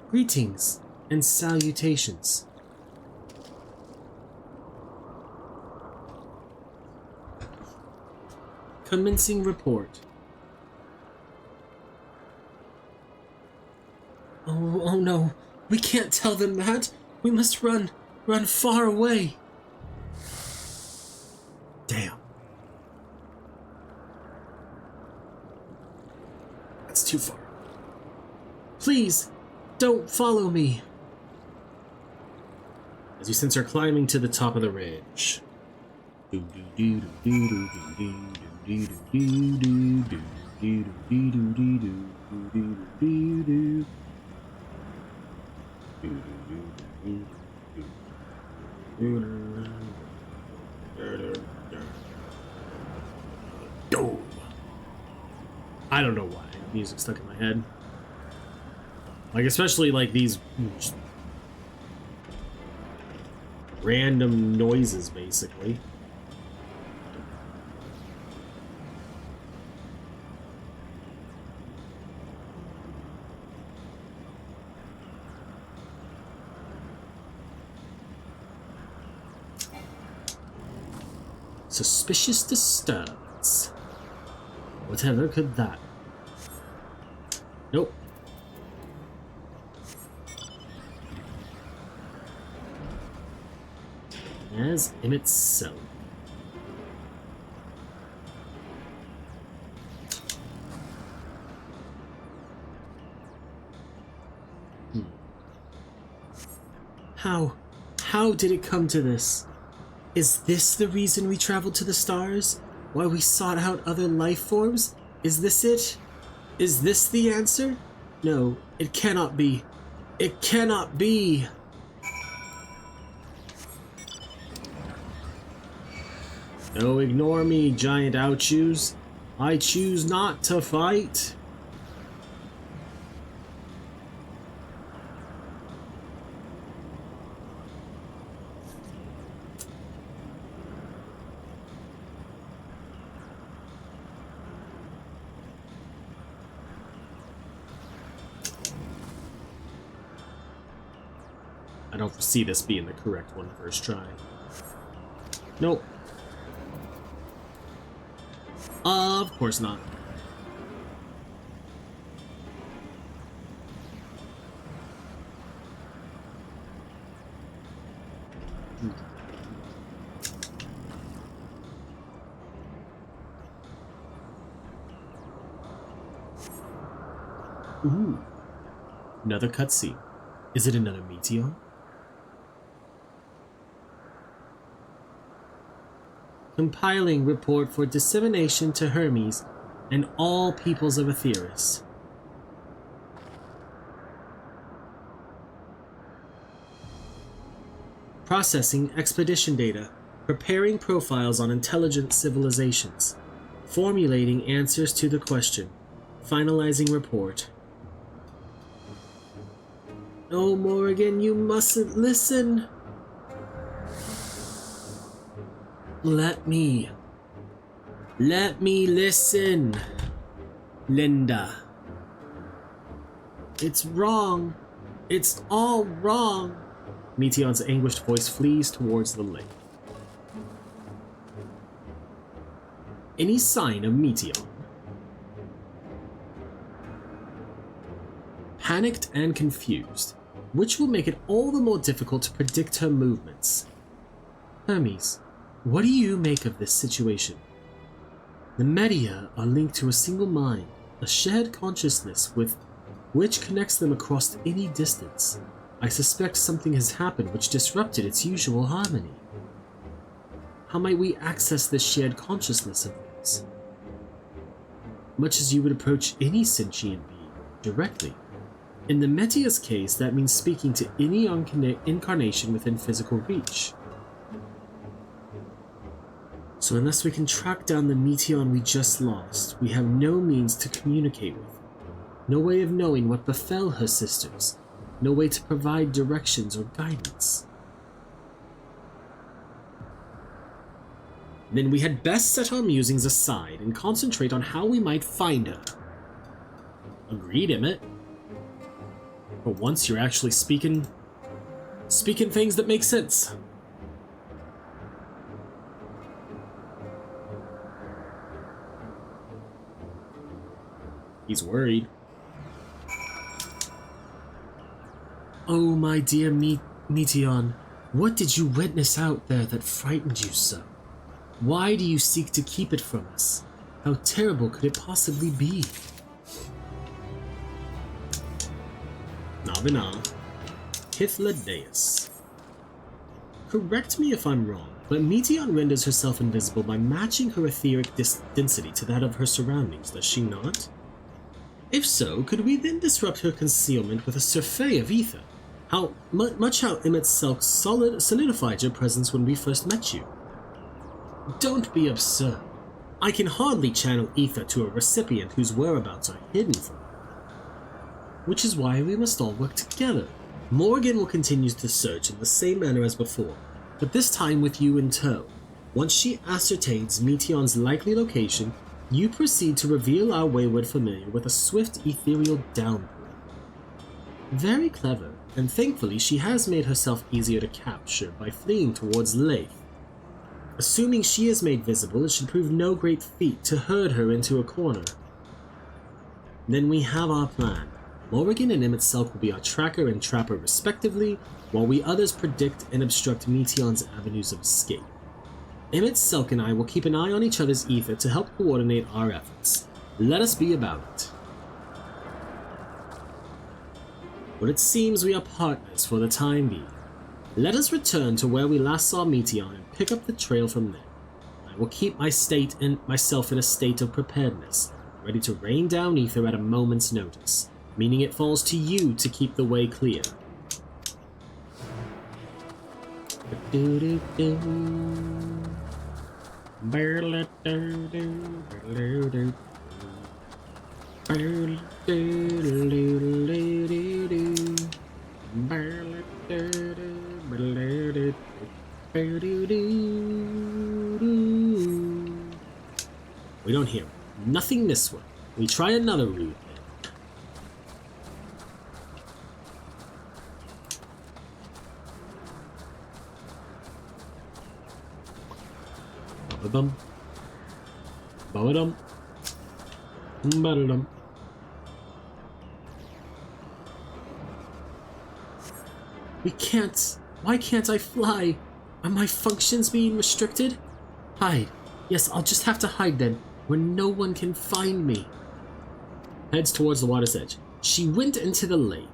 Greetings and salutations. Commencing report. Oh no, we can't tell them that. We must run far away. Damn. That's too far. Please. Don't follow me. As you sense her climbing to the top of the ridge. I don't know why. Music stuck in my head. Like, especially, like, these random noises, basically. Suspicious disturbance. Whatever could that? Nope. As Emmett's cell. How did it come to this? Is this the reason we traveled to the stars? Why we sought out other life forms? Is this it? Is this the answer? No, it cannot be. It cannot be! No, ignore me, giant ouchoos. I choose not to fight. I don't foresee this being the correct one first try. Nope. Of course not. Ooh. Another cutscene. Is it another meteor? Compiling report for dissemination to Hermes and all peoples of Aetheris. Processing expedition data, preparing profiles on intelligent civilizations, formulating answers to the question, finalizing report. No, Morrighan, you mustn't listen. Let me listen, Linda. It's wrong. It's all wrong. Meteon's anguished voice flees towards the lake. Any sign of Meteon? Panicked and confused, which will make it all the more difficult to predict her movements. Hermes, what do you make of this situation? The Media are linked to a single mind, a shared consciousness with which connects them across any distance. I suspect something has happened which disrupted its usual harmony. How might we access this shared consciousness of theirs? Much as you would approach any sentient being, directly. In the Media's case, that means speaking to any incarnation within physical reach. So unless we can track down the Meteon we just lost, we have no means to communicate with her. No way of knowing what befell her sisters. No way to provide directions or guidance. Then we had best set our musings aside and concentrate on how we might find her. Agreed, Emmett. But once you're actually speaking things that make sense. He's worried. Oh, my dear Meteon, what did you witness out there that frightened you so? Why do you seek to keep it from us? How terrible could it possibly be? Navina, Hythlodaeus. Correct me if I'm wrong, but Meteon renders herself invisible by matching her etheric density to that of her surroundings, does she not? If so, could we then disrupt her concealment with a survey of ether? Much how Emmett's self solidified your presence when we first met you. Don't be absurd. I can hardly channel ether to a recipient whose whereabouts are hidden from her. Which is why we must all work together. Morrighan will continue to search in the same manner as before. but this time with you in tow. Once she ascertains Meteon's likely location, you proceed to reveal our wayward familiar with a swift ethereal downpour. Very clever, and thankfully she has made herself easier to capture by fleeing towards Leith. Assuming she is made visible, it should prove no great feat to herd her into a corner. Then we have our plan. Morrighan and Emmett Selk will be our tracker and trapper respectively, while we others predict and obstruct Meteon's avenues of escape. Emmett Selk and I will keep an eye on each other's ether to help coordinate our efforts. Let us be about it. But it seems we are partners for the time being. Let us return to where we last saw Meteon and pick up the trail from there. I will keep myself in a state of preparedness, ready to rain down ether at a moment's notice, meaning it falls to you to keep the way clear. We don't hear nothing this way. We try another route. Ba-ba-dum. Ba-ba-dum. Ba-da-dum. We can't. Why can't I fly? Are my functions being restricted? Hide. Yes, I'll just have to hide then, where no one can find me. Heads towards the water's edge. She went into the lake,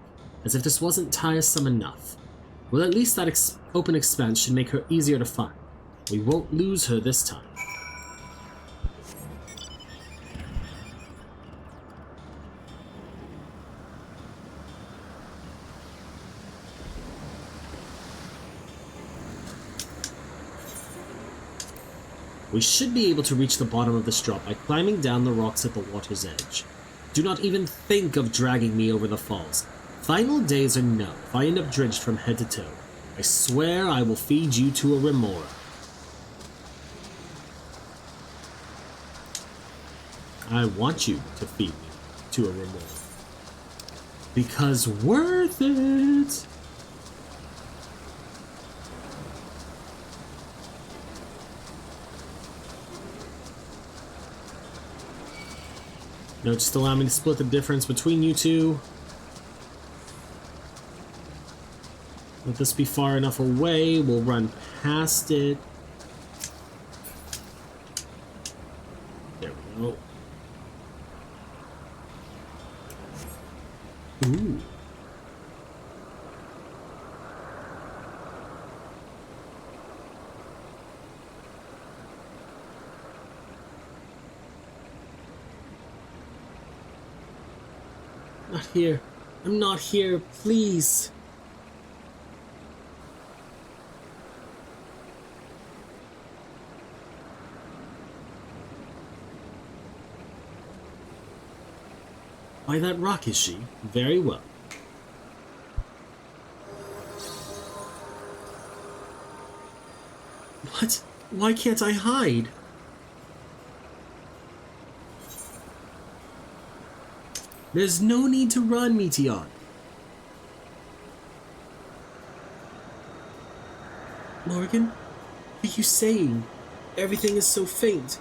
as if this wasn't tiresome enough. Well, at least that open expanse should make her easier to find. We won't lose her this time. We should be able to reach the bottom of this drop by climbing down the rocks at the water's edge. Do not even think of dragging me over the falls. Final days or no, if I end up drenched from head to toe, I swear I will feed you to a remora. I want you to feed me to a remora. Because worth it! No, just allow me to split the difference between you two. Let this be far enough away. We'll run past it. There we go. Ooh. Not here. I'm not here, please. By that rock, is she? Very well. What? Why can't I hide? There's no need to run, Meteon. Morrighan, what are you saying? Everything is so faint.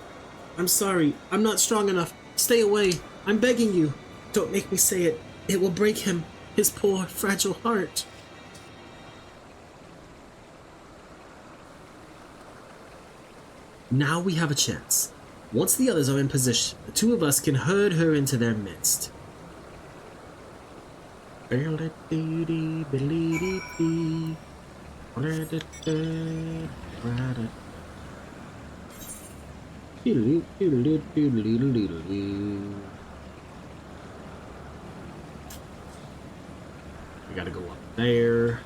I'm sorry. I'm not strong enough. Stay away. I'm begging you. Don't make me say it. It will break him. His poor, fragile heart. Now we have a chance. Once the others are in position, the two of us can herd her into their midst. I gotta go up there.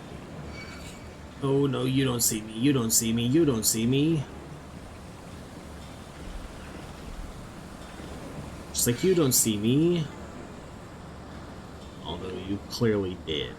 Oh no, you don't see me, you don't see me, you don't see me. Just like you don't see me. Although you clearly did.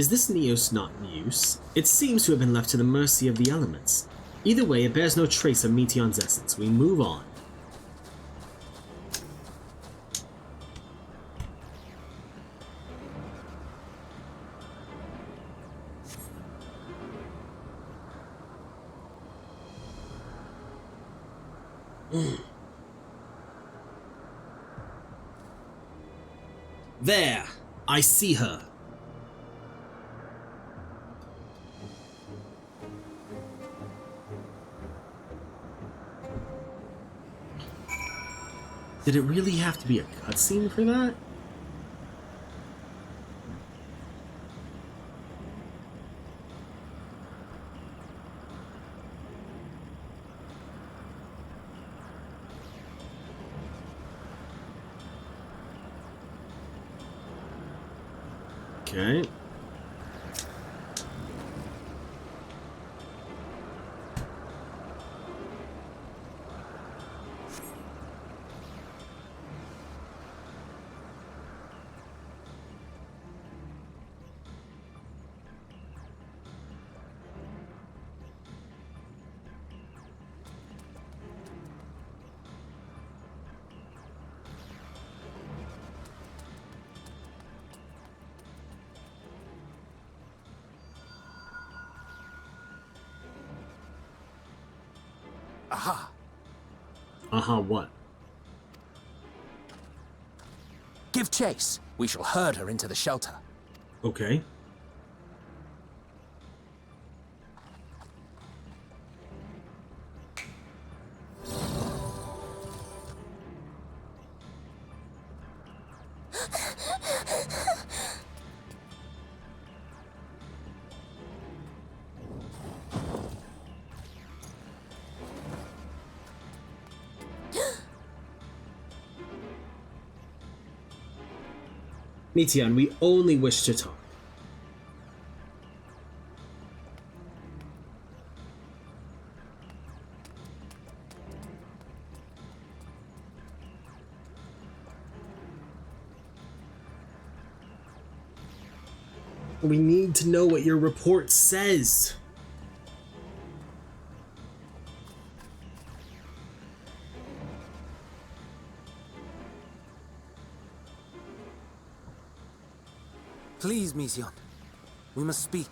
Is this Neos not in use? It seems to have been left to the mercy of the elements. Either way, it bears no trace of Meteion's essence. We move on. There! I see her. Did it really have to be a cutscene for that? Okay. Aha! Aha, what? Give chase. We shall herd her into the shelter. Okay. Meteion, we only wish to talk. We need to know what your report says. Please, Meteion. We must speak.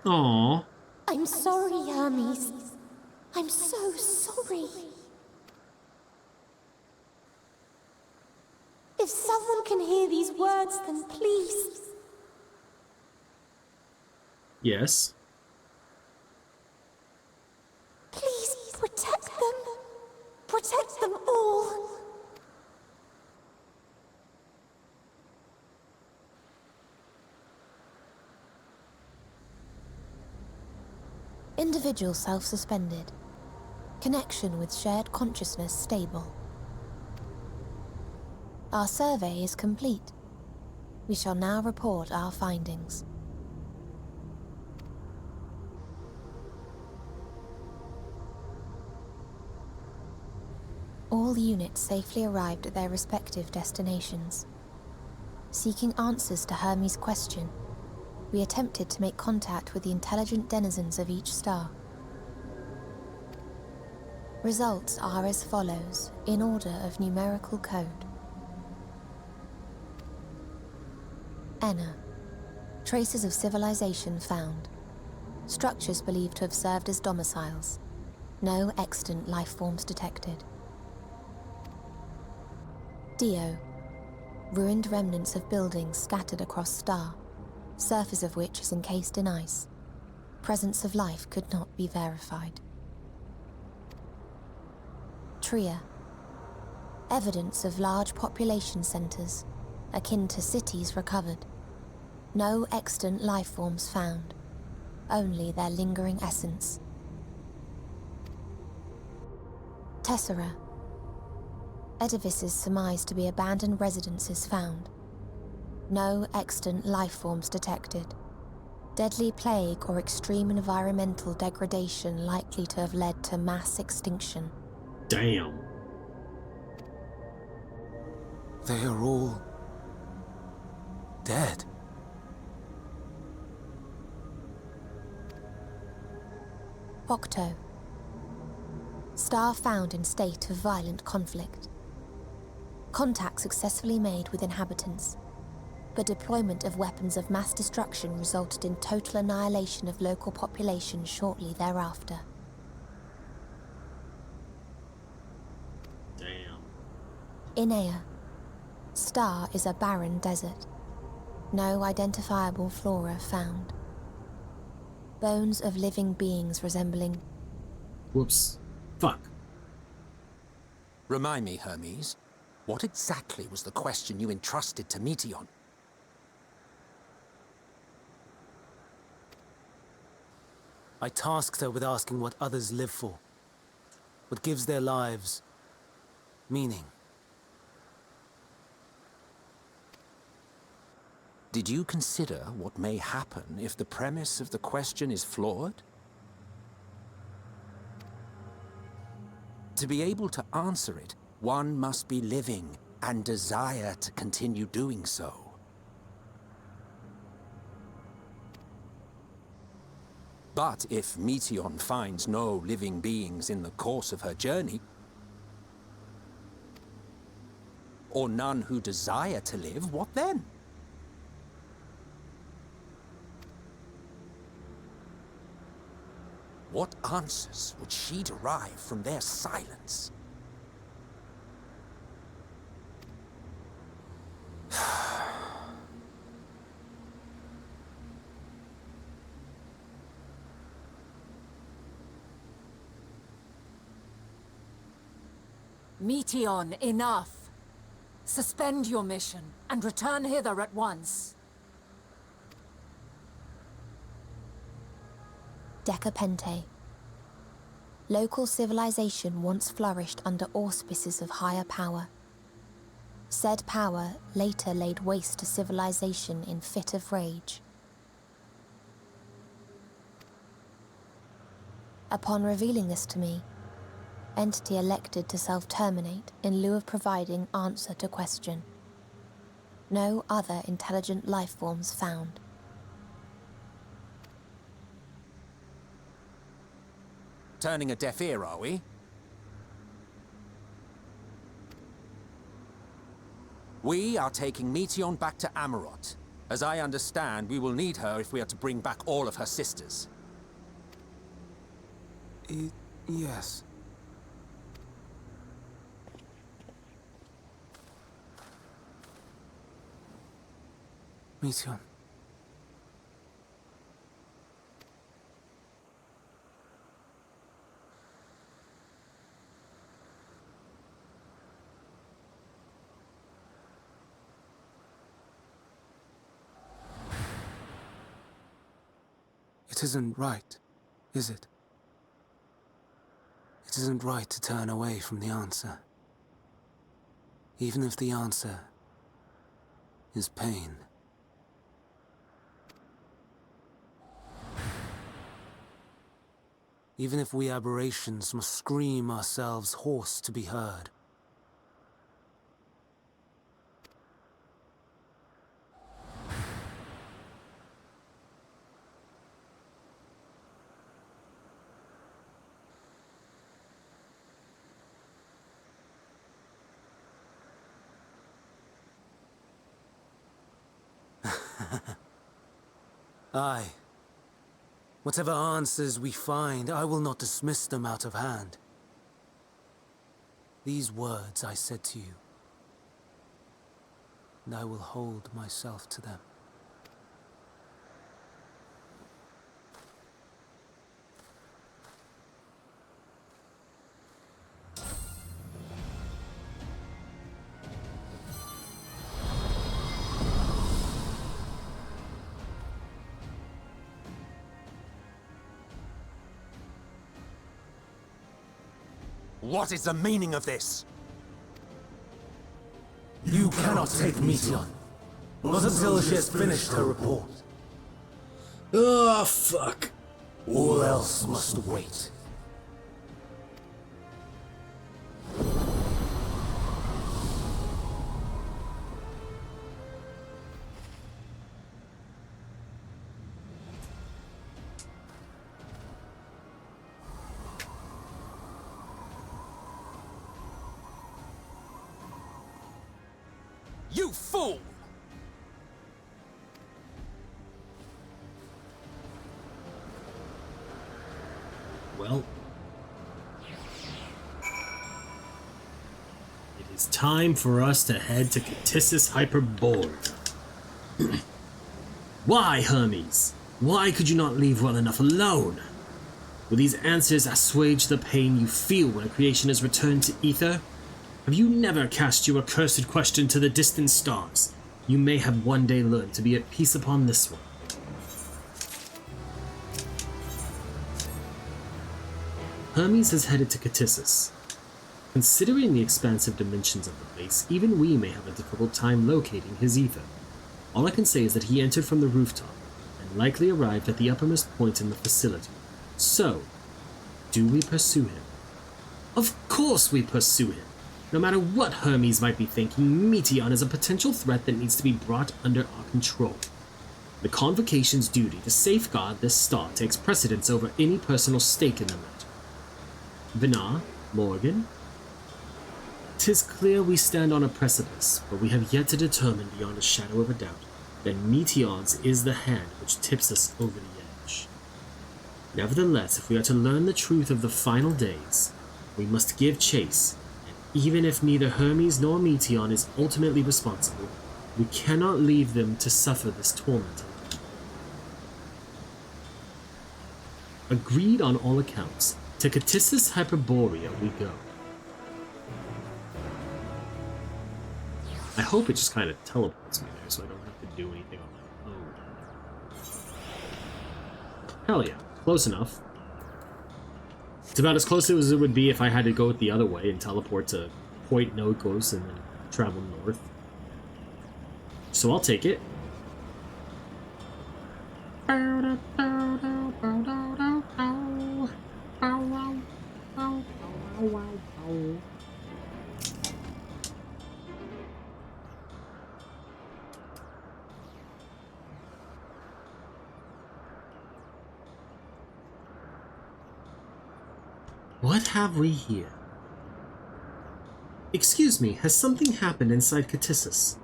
Aww. I'm sorry, Hermes. I'm so sorry. If someone can hear these words, then please. Yes. Please protect them. Protect them all. Individual self-suspended. Connection with shared consciousness stable. Our survey is complete. We shall now report our findings. All units safely arrived at their respective destinations. Seeking answers to Hermes' question, we attempted to make contact with the intelligent denizens of each star. Results are as follows, in order of numerical code. Enna. Traces of civilization found. Structures believed to have served as domiciles. No extant life forms detected. Dio. Ruined remnants of buildings scattered across star, surface of which is encased in ice. Presence of life could not be verified. Tria. Evidence of large population centers, akin to cities recovered. No extant life forms found, only their lingering essence. Tessera. Edifices surmised to be abandoned residences found, No extant life forms detected. Deadly plague or extreme environmental degradation likely to have led to mass extinction. Damn. They are all dead. Octo. Star found in state of violent conflict. Contact successfully made with inhabitants, but deployment of weapons of mass destruction resulted in total annihilation of local population shortly thereafter. Damn. Inea. Star is a barren desert. No identifiable flora found. Bones of living beings resembling... Whoops. Fuck. Remind me, Hermes, what exactly was the question you entrusted to Meteion? I tasked her with asking what others live for. What gives their lives meaning. Did you consider what may happen if the premise of the question is flawed? To be able to answer it, one must be living and desire to continue doing so. But if Meteion finds no living beings in the course of her journey, or none who desire to live, what then? What answers would she derive from their silence? Meteion, enough! Suspend your mission and return hither at once. Decapente. Local civilization once flourished under auspices of higher power. Said power later laid waste to civilization in fit of rage. Upon revealing this to me, entity elected to self-terminate in lieu of providing answer to question. No other intelligent life forms found. Turning a deaf ear, are we? We are taking Meteion back to Amarot. As I understand, we will need her if we are to bring back all of her sisters. Yes. Meteion. It isn't right, is it? It isn't right to turn away from the answer. Even if the answer is pain. Even if we aberrations must scream ourselves hoarse to be heard. Aye. Whatever answers we find, I will not dismiss them out of hand. These words I said to you, and I will hold myself to them. What is the meaning of this? You cannot take Meteion. Not until she has finished her report. Oh, fuck. All else must wait. You fool! Well, it is time for us to head to Catissus Hyperborea. Why, Hermes? Why could you not leave well enough alone? Will these answers assuage the pain you feel when a creation is returned to ether? Have you never cast your accursed question to the distant stars? You may have one day learned to be at peace upon this one. Hermes has headed to Catissus. Considering the expansive dimensions of the place, even we may have a difficult time locating his ether. All I can say is that he entered from the rooftop, and likely arrived at the uppermost point in the facility. So, do we pursue him? Of course we pursue him! No matter what Hermes might be thinking, Meteion is a potential threat that needs to be brought under our control. The Convocation's duty to safeguard this star takes precedence over any personal stake in the matter. Vinar, Morrighan, 'tis clear we stand on a precipice, but we have yet to determine beyond a shadow of a doubt that Meteion's is the hand which tips us over the edge. Nevertheless, if we are to learn the truth of the final days, we must give chase. Even if neither Hermes nor Meteion is ultimately responsible, we cannot leave them to suffer this torment alone. Agreed on all accounts, to Catissus Hyperborea we go. I hope it just kind of teleports me there so I don't have to do anything on my own. Hell yeah, close enough. It's about as close as it would be if I had to go the other way and teleport to Point Nokos and then travel north. So I'll take it. What have we here? Excuse me, has something happened inside Catissus?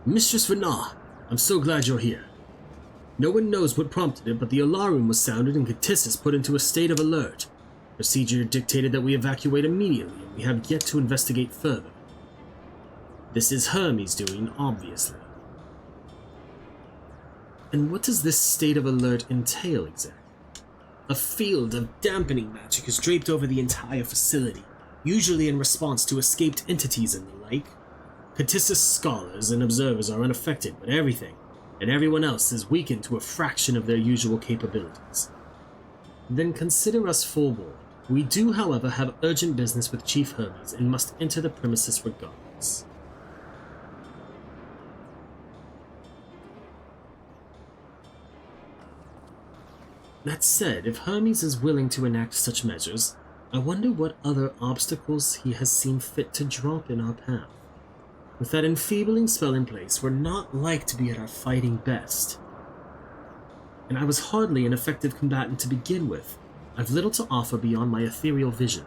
Mistress Vinar, I'm so glad you're here. No one knows what prompted it, but the alarm was sounded and Catissus put into a state of alert. Procedure dictated that we evacuate immediately, and we have yet to investigate further. This is Hermes' doing, obviously. And what does this state of alert entail exactly? A field of dampening magic is draped over the entire facility, usually in response to escaped entities and the like. Catissus scholars and observers are unaffected, but everything and everyone else is weakened to a fraction of their usual capabilities. Then consider us forewarned. We do, however, have urgent business with Chief Hermes and must enter the premises regardless. That said, if Hermes is willing to enact such measures, I wonder what other obstacles he has seen fit to drop in our path. With that enfeebling spell in place, we're not like to be at our fighting best. And I was hardly an effective combatant to begin with. I've little to offer beyond my ethereal vision.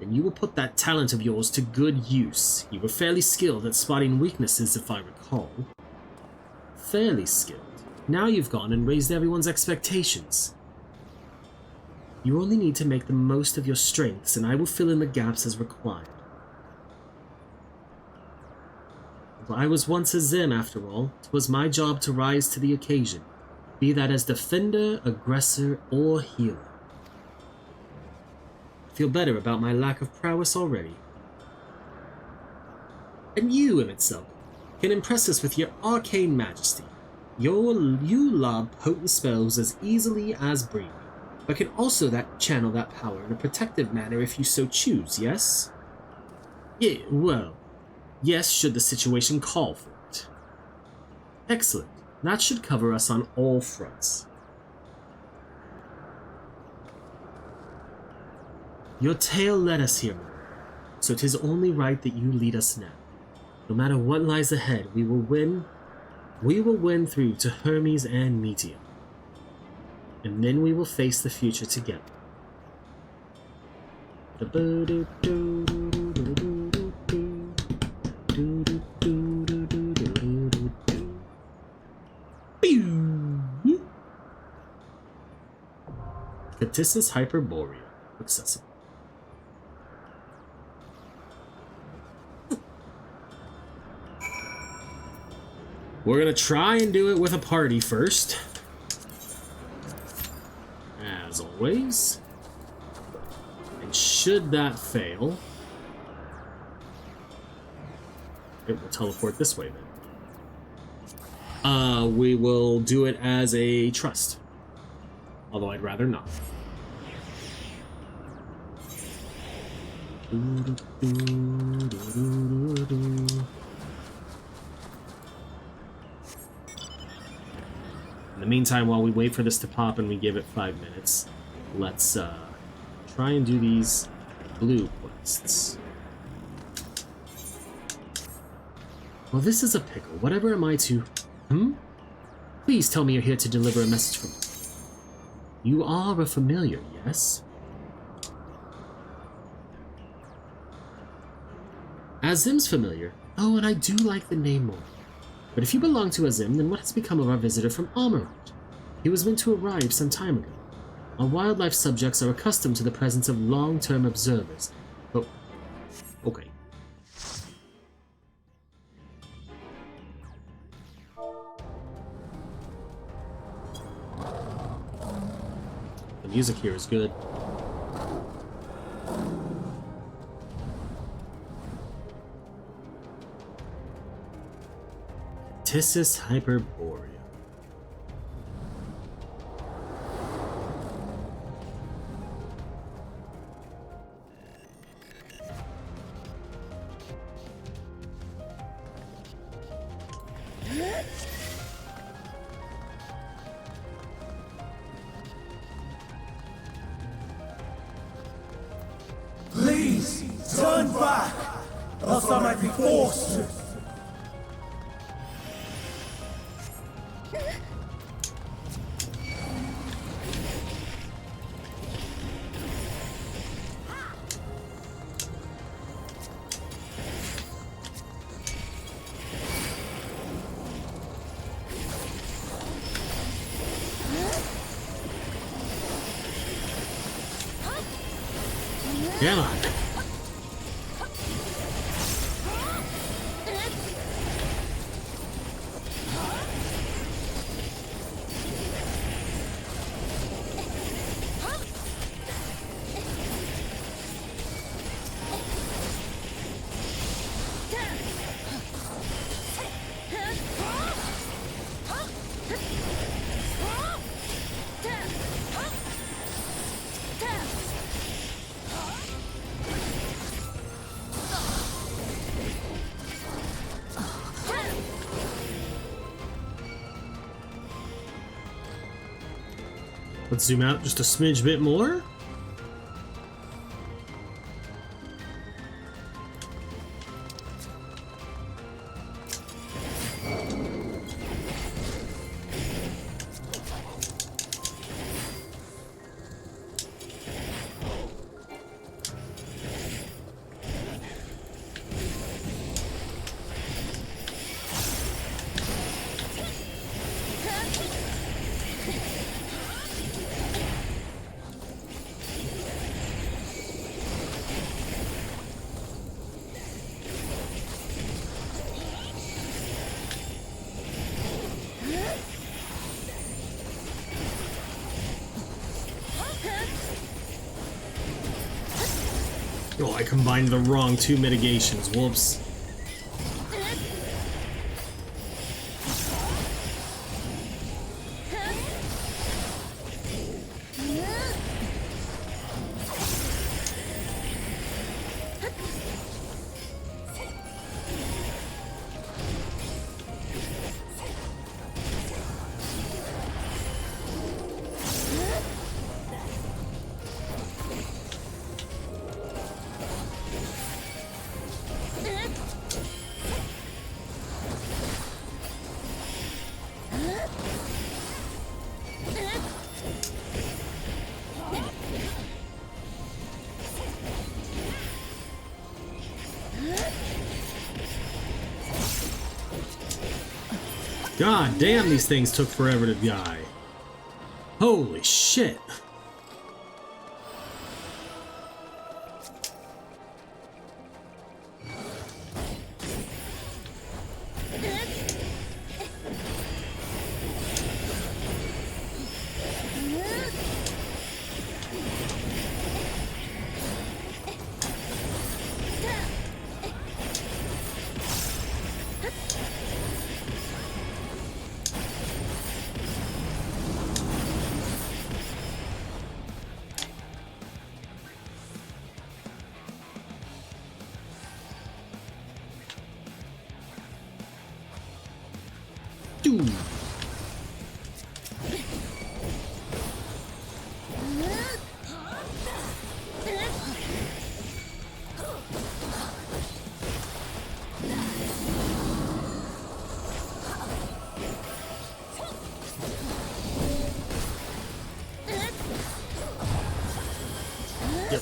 And you will put that talent of yours to good use. You were fairly skilled at spotting weaknesses, if I recall. Fairly skilled. Now you've gone and raised everyone's expectations. You only need to make the most of your strengths, and I will fill in the gaps as required. I was once a Zim, after all. 'Twas my job to rise to the occasion, be that as defender, aggressor, or healer. I feel better about my lack of prowess already. And you, in itself, can impress us with your arcane majesty. You lob potent spells as easily as breathing, but can also channel that power in a protective manner if you so choose, yes? Yeah, well, Yes, should the situation call for it. Excellent. That should cover us on all fronts. Your tale led us here, so 'tis only right that you lead us now. No matter what lies ahead, we will win. We will win through to Hermes and Meteor. And then we will face the future together. Catissus Hyperborea. Accessible. We're gonna try and do it with a party first. As always. And should that fail, it will teleport this way then. We will do it as a trust. Although I'd rather not. In the meantime, while we wait for this to pop and we give it 5 minutes, let's try and do these blue quests. Well, this is a pickle. Whatever am I to... Please tell me you're here to deliver a message from me. You are a familiar, yes? Azim's familiar. Oh, and I do like the name more. But if you belong to Azim, then what has become of our visitor from Almirant? He was meant to arrive some time ago. Our wildlife subjects are accustomed to the presence of long-term observers. Oh, okay. The music here is good. Catissus Hyperborea. Please, turn back, else I might be forced to. Come on. Let's zoom out just a smidge bit more. Oh, I combined the wrong two mitigations. Whoops. God damn, these things took forever to die. Holy shit. Dude. Yep.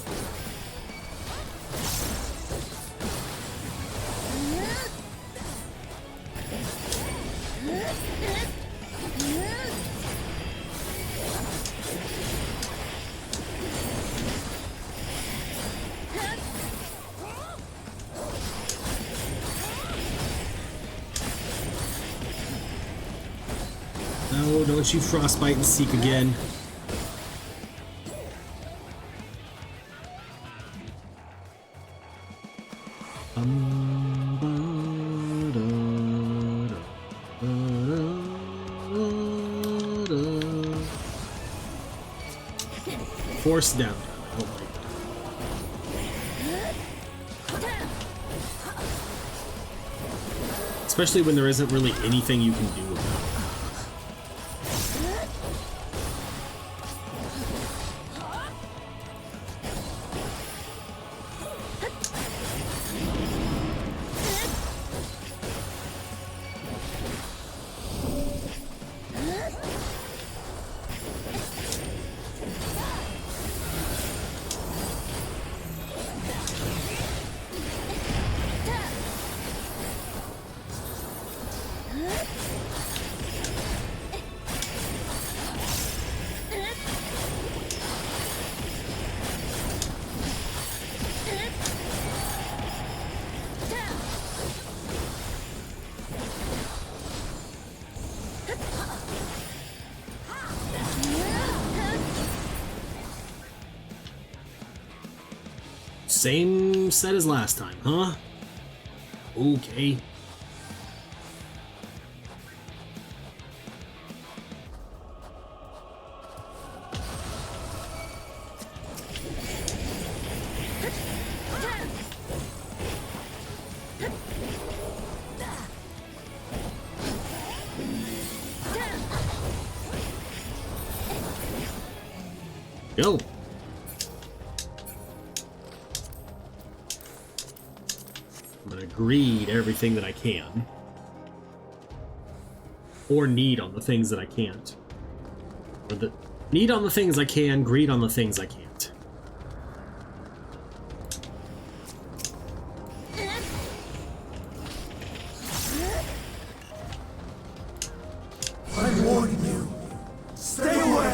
No, don't you frostbite and seek again. Force down. Oh my God. Especially when there isn't really anything you can do about it. Same set as last time, huh? Okay. Go. I'm gonna greed everything that I can. Or need on the things that I can't. Or the need on the things I can, greed on the things I can't. I'm warning you. Stay away!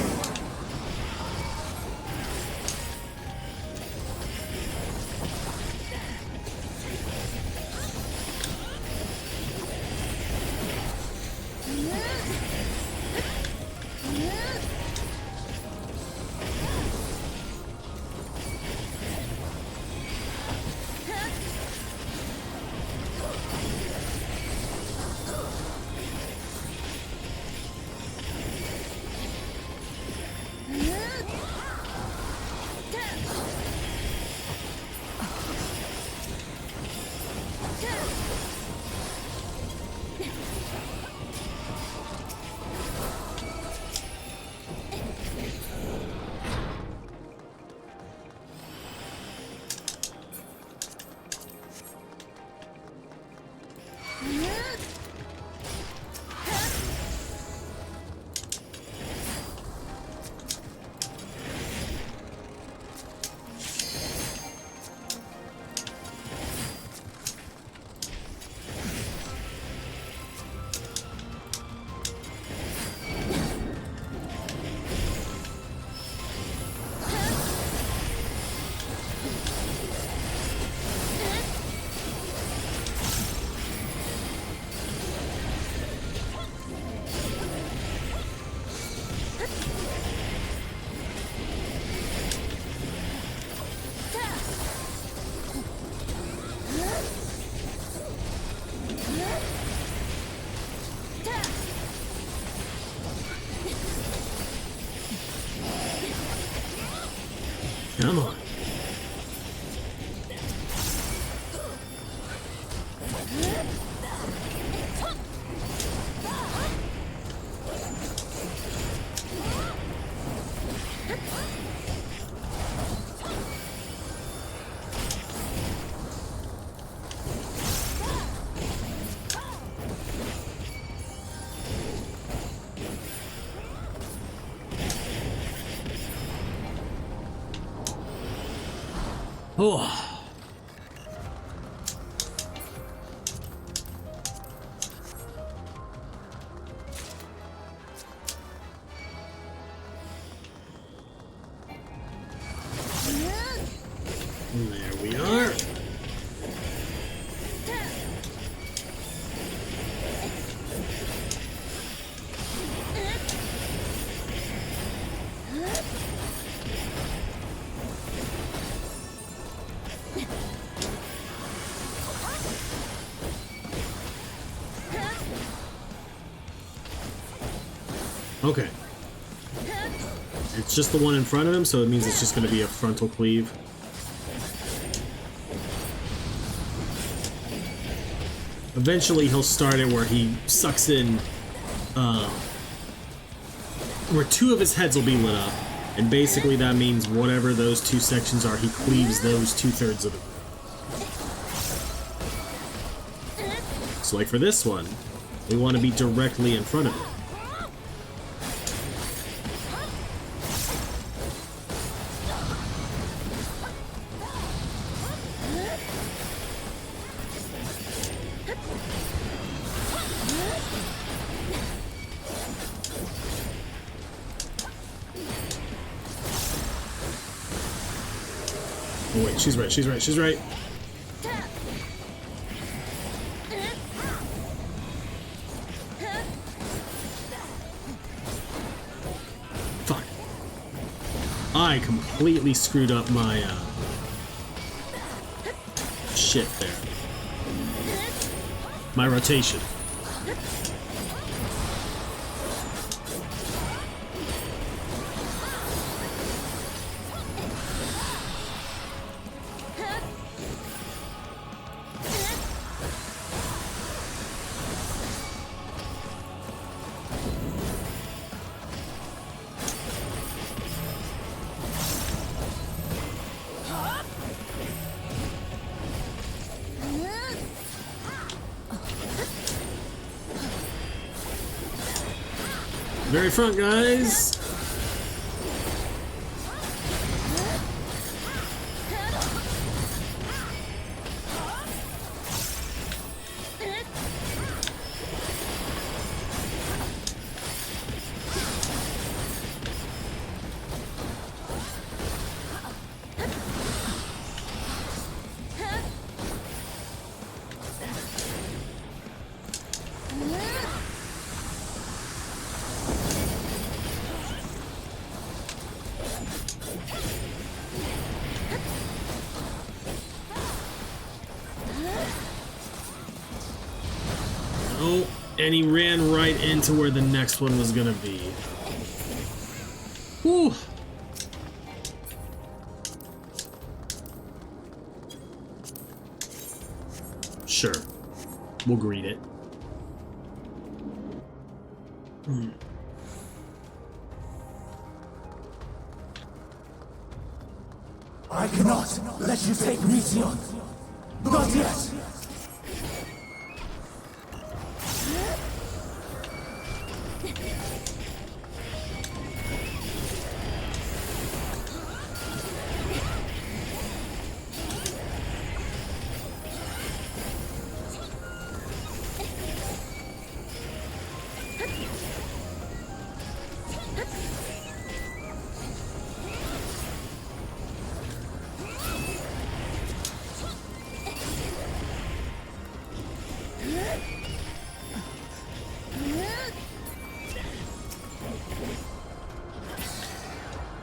Come on. Oh. There we are. Okay. It's just the one in front of him, so it means it's just going to be a frontal cleave. Eventually he'll start it where he sucks in, where two of his heads will be lit up, and basically that means whatever those two sections are, he cleaves those 2/3 of it. So like for this one, we want to be directly in front of it. Oh wait, she's right, she's right, she's right. Fuck. I completely screwed up my, shit there. My rotation. Very front, guys. Oh, and he ran right into where the next one was gonna be. Whew. Sure. We'll greet it. I cannot let you take Mission. Not yet.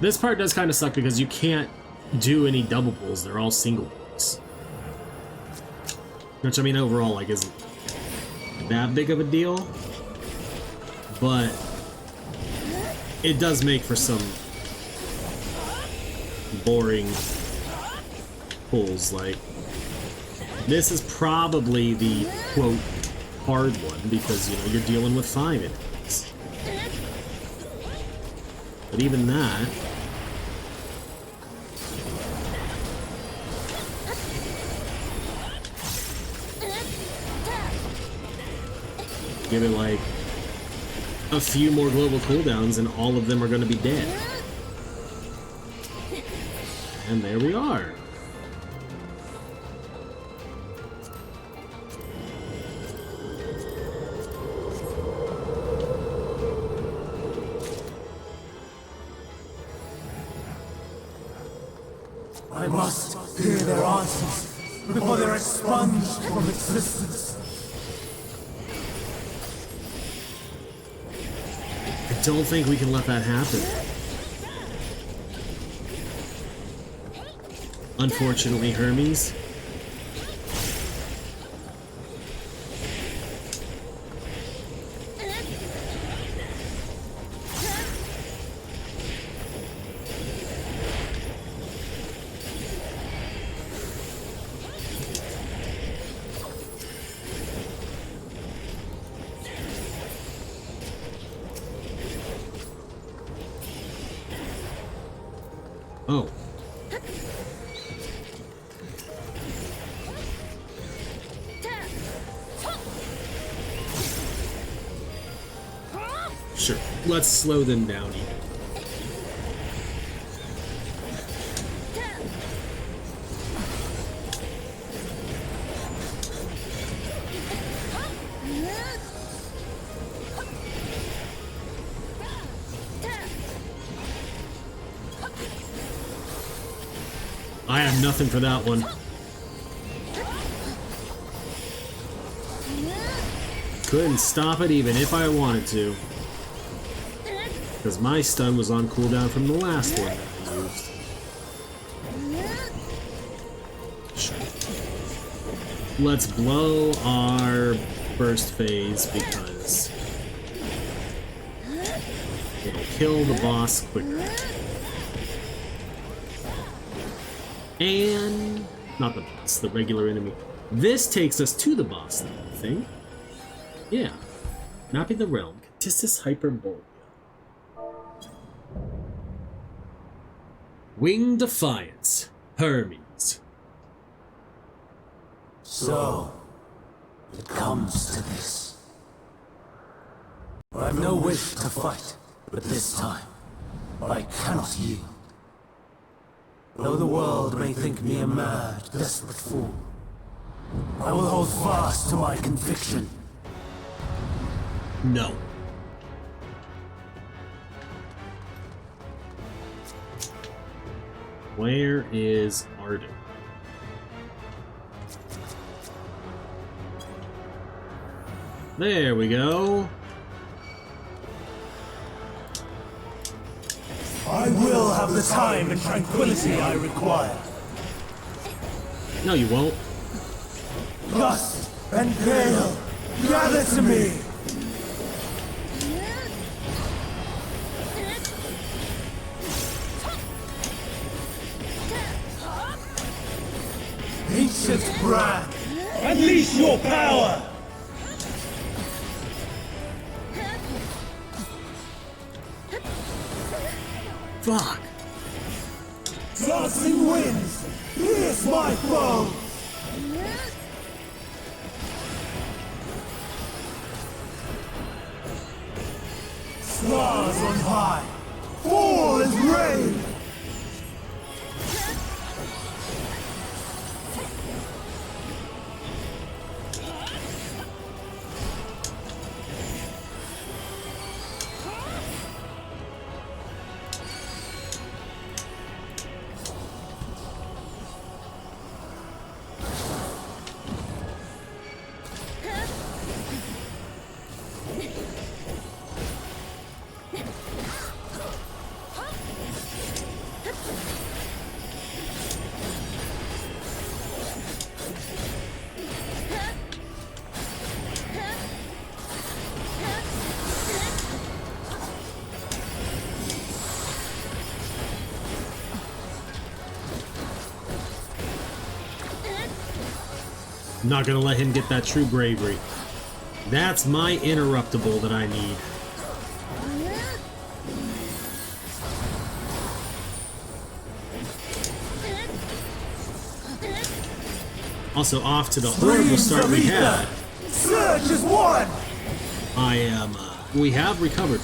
This part does kind of suck because you can't do any double pulls. They're all single pulls. Which, I mean, overall, like, isn't that big of a deal. But it does make for some boring pulls. Like, this is probably the, quote, hard one, because, you know, you're dealing with 5 enemies. But even that... give it, like, a few more global cooldowns and all of them are going to be dead. And there we are. I must hear their answers before they're expunged from existence. I don't think we can let that happen. Unfortunately, Hermes. Oh. Sure. Let's slow them down even. I have nothing for that one. Couldn't stop it even if I wanted to. Because my stun was on cooldown from the last one that I used. Sure. Let's blow our burst phase because it'll kill the boss quicker. And not the boss, the regular enemy. This takes us to the boss, though, I think. Yeah. Mapping the realm. Tissus Hyperborea. Winged Defiance. Hermes. So, it comes to this. I have no wish to fight, but this time, I cannot yield. Though the world may think me a mad, desperate fool, I will hold fast to my conviction. No. Where is Arden? There we go. I will have the time and tranquility I require. No, you won't. Lust and gale, gather to me! Ancient brand, unleash your power! Fuck. Dancing winds, pierce my foe! Stars on high, fall as rain! Not gonna let him get that true bravery. That's my interruptible that I need. Also off to the horrible start we had. Surge is one! I am, we have recovered.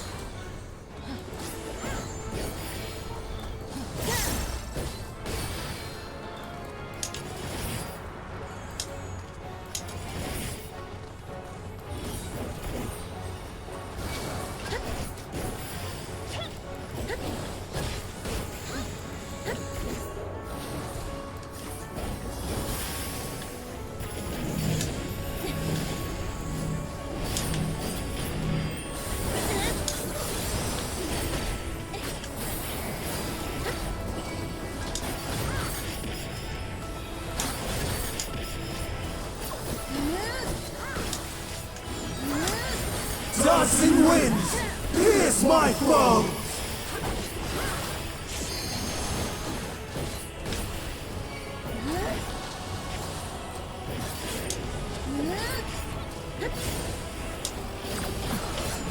Dancing winds, pierce my foes!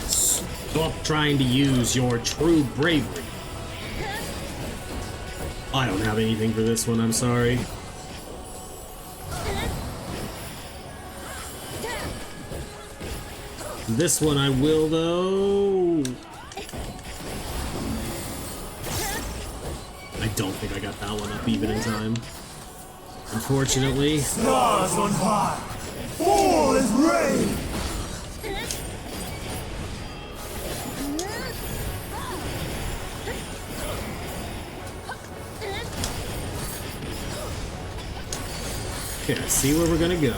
Stop trying to use your true bravery. I don't have anything for this one, I'm sorry. This one I will, though. I don't think I got that one up even in time. Unfortunately. Stars on high, fall as rain! Okay, I see where we're gonna go.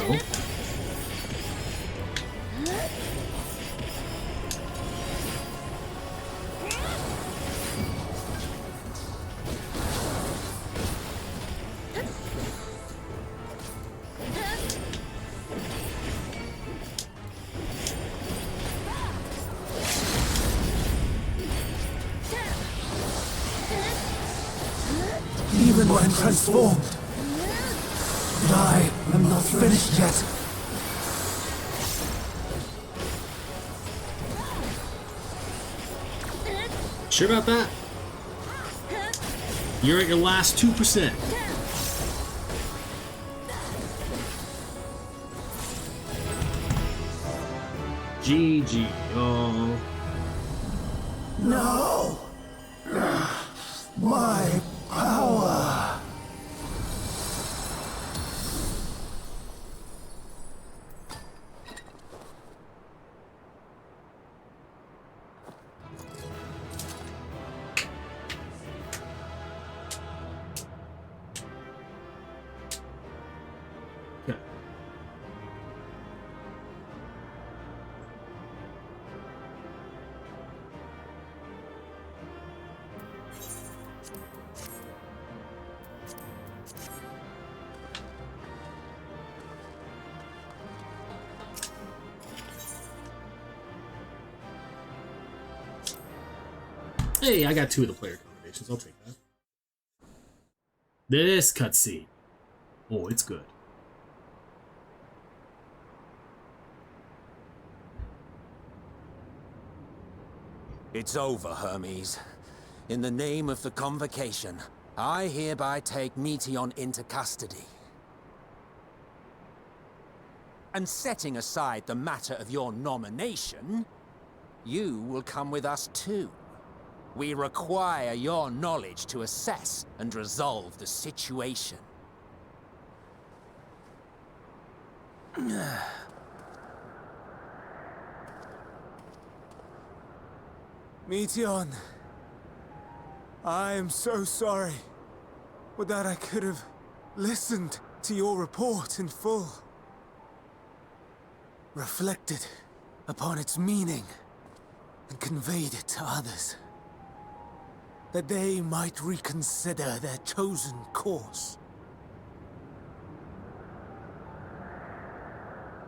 Even when transformed, but I am not finished yet. Sure about that? You're at your last 2%. GG, y'all. No! My power! Okay. Hey, I got 2 of the player combinations. I'll take that. This cutscene. Oh, it's good. It's over, Hermes. In the name of the Convocation, I hereby take Meteion into custody. And setting aside the matter of your nomination, you will come with us too. We require your knowledge to assess and resolve the situation. Meteion, I am so sorry. Would that I could have listened to your report in full. Reflected upon its meaning and conveyed it to others. That they might reconsider their chosen course.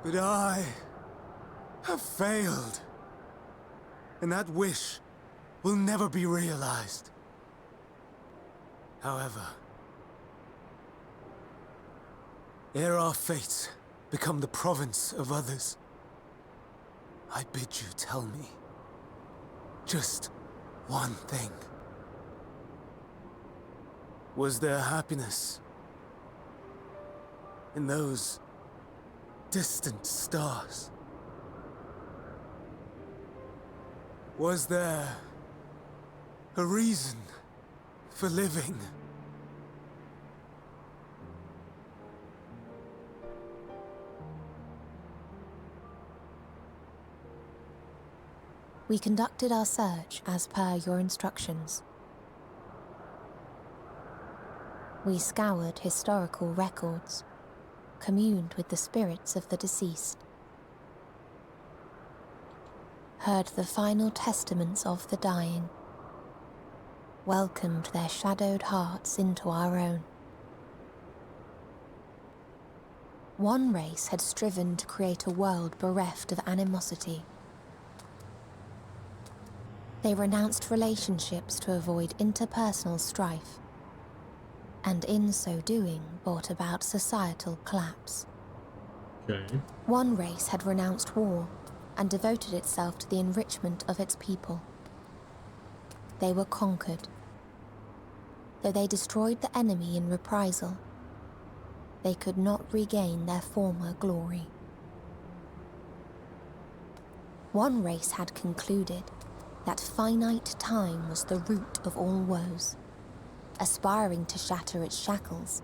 But I have failed, and that wish will never be realized. However, ere our fates become the province of others. I bid you tell me just one thing. Was there happiness in those distant stars? Was there a reason for living? We conducted our search as per your instructions. We scoured historical records, communed with the spirits of the deceased, heard the final testaments of the dying, welcomed their shadowed hearts into our own. One race had striven to create a world bereft of animosity. They renounced relationships to avoid interpersonal strife, and in so doing brought about societal collapse. Okay. One race had renounced war and devoted itself to the enrichment of its people. They were conquered. Though they destroyed the enemy in reprisal, they could not regain their former glory. One race had concluded that finite time was the root of all woes. Aspiring to shatter its shackles,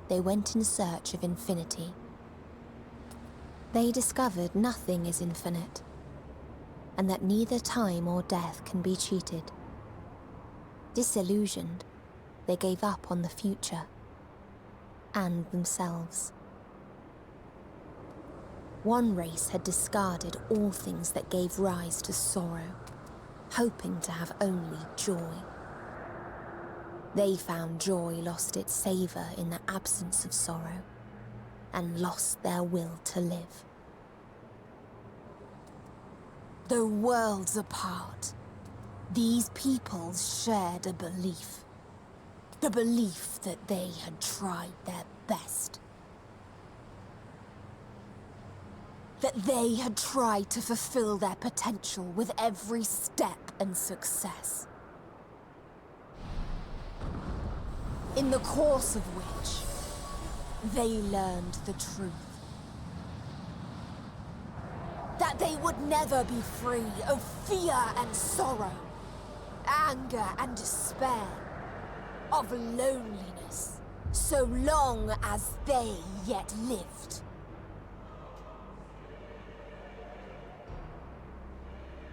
they went in search of infinity. They discovered nothing is infinite, and that neither time or death can be cheated. Disillusioned, they gave up on the future and themselves. One race had discarded all things that gave rise to sorrow, hoping to have only joy. They found joy lost its savor in the absence of sorrow, and lost their will to live. Though worlds apart, these peoples shared a belief. The belief that they had tried their best. That they had tried to fulfill their potential with every step and success. In the course of which, they learned the truth. That they would never be free of fear and sorrow, anger and despair, of loneliness, so long as they yet lived.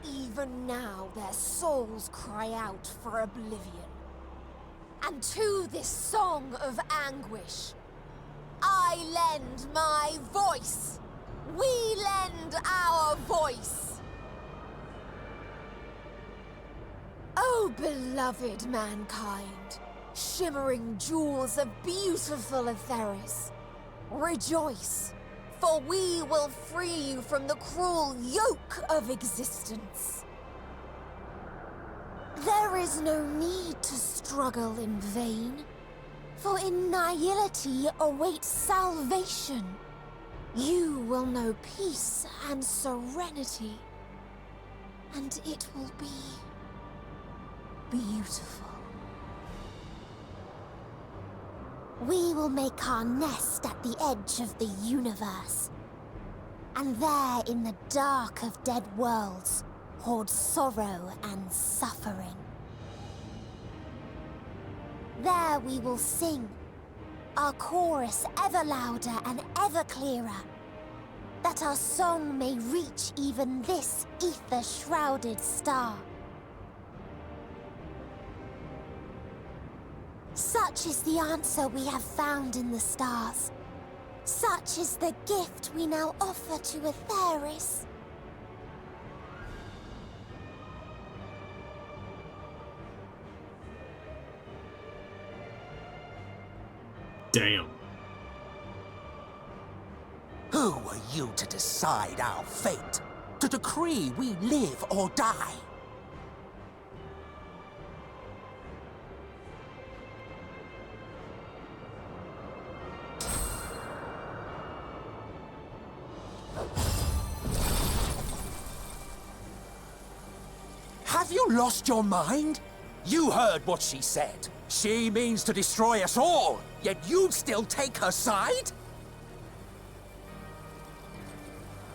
Even now their souls cry out for oblivion. And to this song of anguish, I lend my voice. We lend our voice. Oh, beloved mankind, shimmering jewels of beautiful Etheris, rejoice, for we will free you from the cruel yoke of existence. There is no need to struggle in vain, for in nihility awaits salvation. You will know peace and serenity, and it will be beautiful. We will make our nest at the edge of the universe, and there in the dark of dead worlds hoard sorrow and suffering. There we will sing, our chorus ever louder and ever clearer, that our song may reach even this ether-shrouded star. Such is the answer we have found in the stars. Such is the gift we now offer to Etheris. Damn. Who are you to decide our fate? To decree we live or die? Have you lost your mind? You heard what she said. She means to destroy us all, yet you'd still take her side?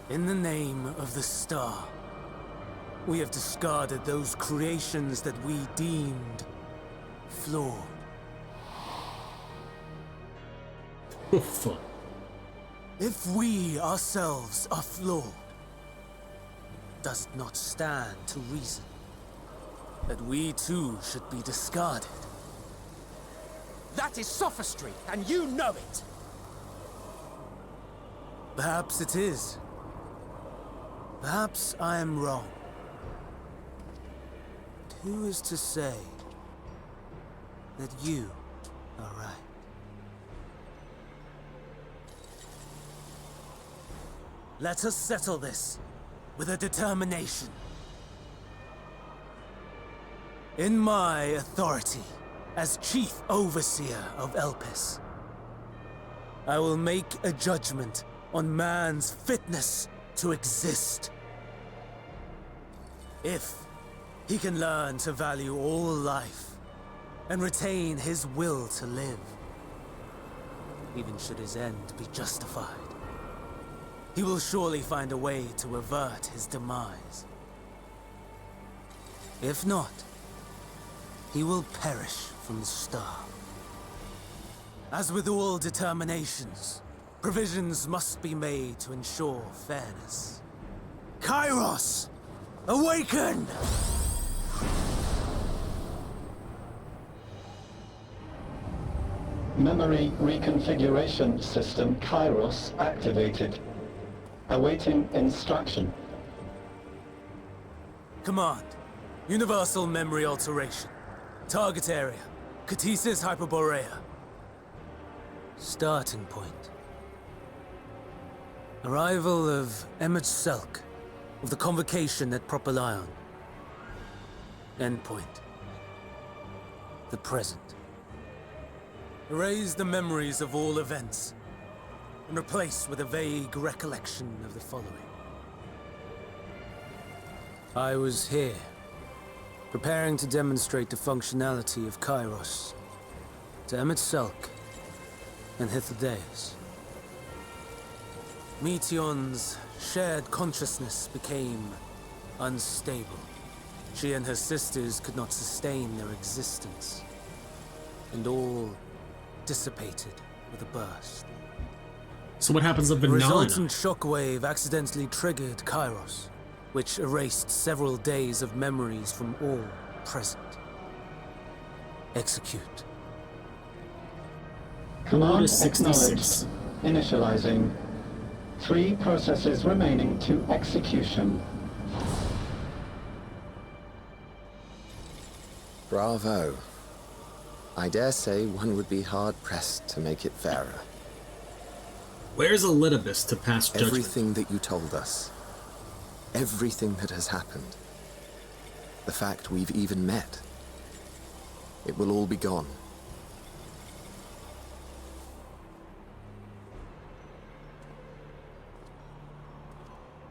In the name of the star, we have discarded those creations that we deemed flawed. Fuck. If we ourselves are flawed, does it not stand to reason that we too should be discarded? That is sophistry, and you know it. Perhaps it is. Perhaps I am wrong. But who is to say that you are right? Let us settle this with a determination. In my authority as Chief Overseer of Elpis, I will make a judgment on man's fitness to exist. If he can learn to value all life and retain his will to live, even should his end be justified, he will surely find a way to avert his demise. If not, he will perish from the start. As with all determinations, provisions must be made to ensure fairness. Kairos! Awaken! Memory reconfiguration system Kairos activated. Awaiting instruction. Command. Universal memory alteration. Target area. Katisis Hyperborea. Starting point. Arrival of Emmett Selk of the Convocation at Propylion. Endpoint. The present. Erase the memories of all events and replace with a vague recollection of the following. I was here, preparing to demonstrate the functionality of Kairos to Emmett Selk and Hythlodaeus. Meteon's shared consciousness became unstable. She and her sisters could not sustain their existence, and all dissipated with a burst. So what happens if The the resultant shockwave accidentally triggered Kairos, which erased several days of memories from all present. Execute. Command Order 66. acknowledged. Initializing. 3 processes remaining to execution. Bravo. I dare say one would be hard-pressed to make it fairer. Where's Elidibus to pass judgment? Everything that you told us. Everything that has happened. The fact we've even met. It will all be gone.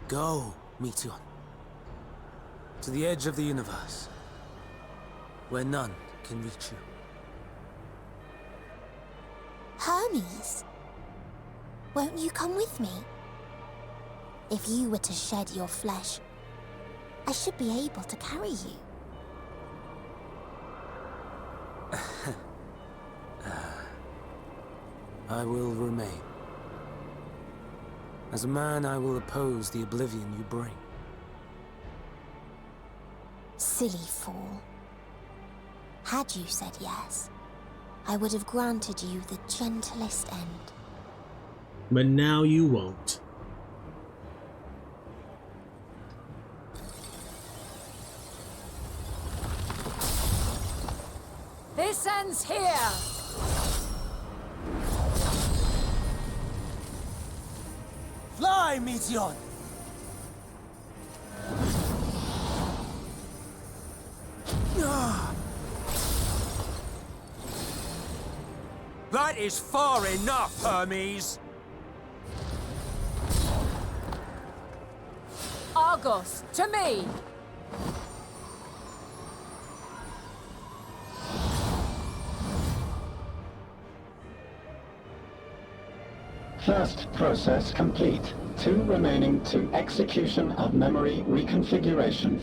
Go, Meteon. To the edge of the universe, where none can reach you. Hermes, won't you come with me? If you were to shed your flesh, I should be able to carry you. I will remain. As a man, I will oppose the oblivion you bring. Silly fool. Had you said yes, I would have granted you the gentlest end. But now you won't. This ends here! Fly, Meteon! That is far enough, Hermes! Argos, to me! First process complete. 2 remaining to execution of memory reconfiguration.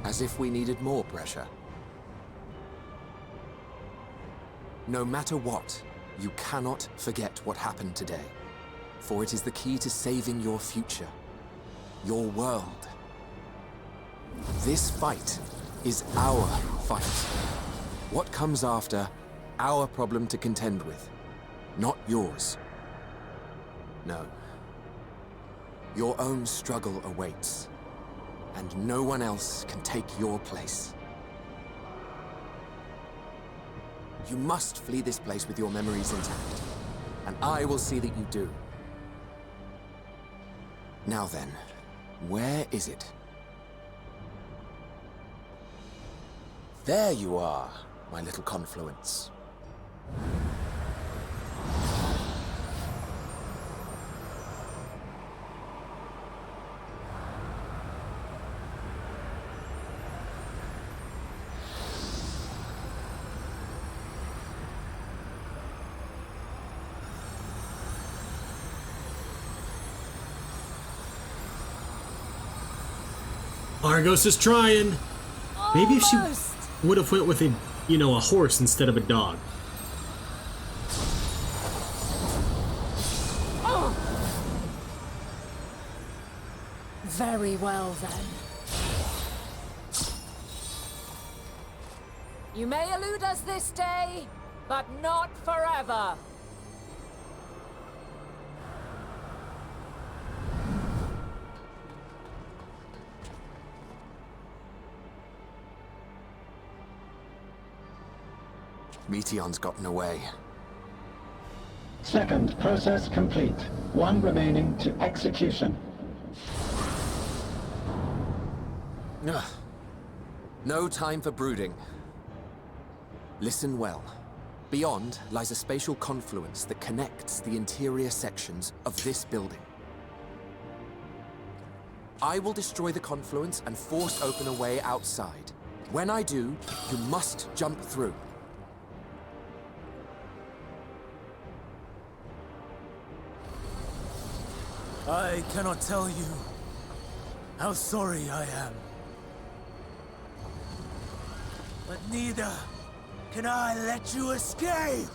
As if we needed more pressure. No matter what, you cannot forget what happened today. For it is the key to saving your future. Your world. This fight is our fight. What comes after, our problem to contend with, not yours. No. Your own struggle awaits, and no one else can take your place. You must flee this place with your memories intact, and I will see that you do. Now then, where is it? There you are, my little confluence. Argos is trying. Maybe if she would have went with a, you know, a horse instead of a dog. Very well, then. You may elude us this day, but not forever. Meteon's gotten away. Second process complete. 1 remaining to execution. Ugh. No time for brooding. Listen well. Beyond lies a spatial confluence that connects the interior sections of this building. I will destroy the confluence and force open a way outside. When I do, you must jump through. I cannot tell you how sorry I am. But neither can I let you escape!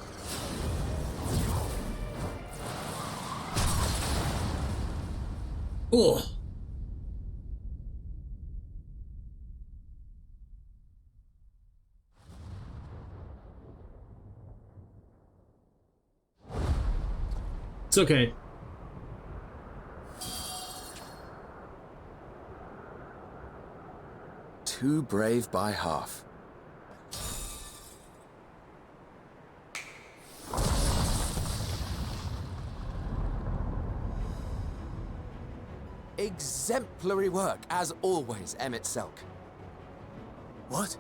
Oh. It's okay. Too brave by half. Exemplary work, as always, Emmett Selk. What?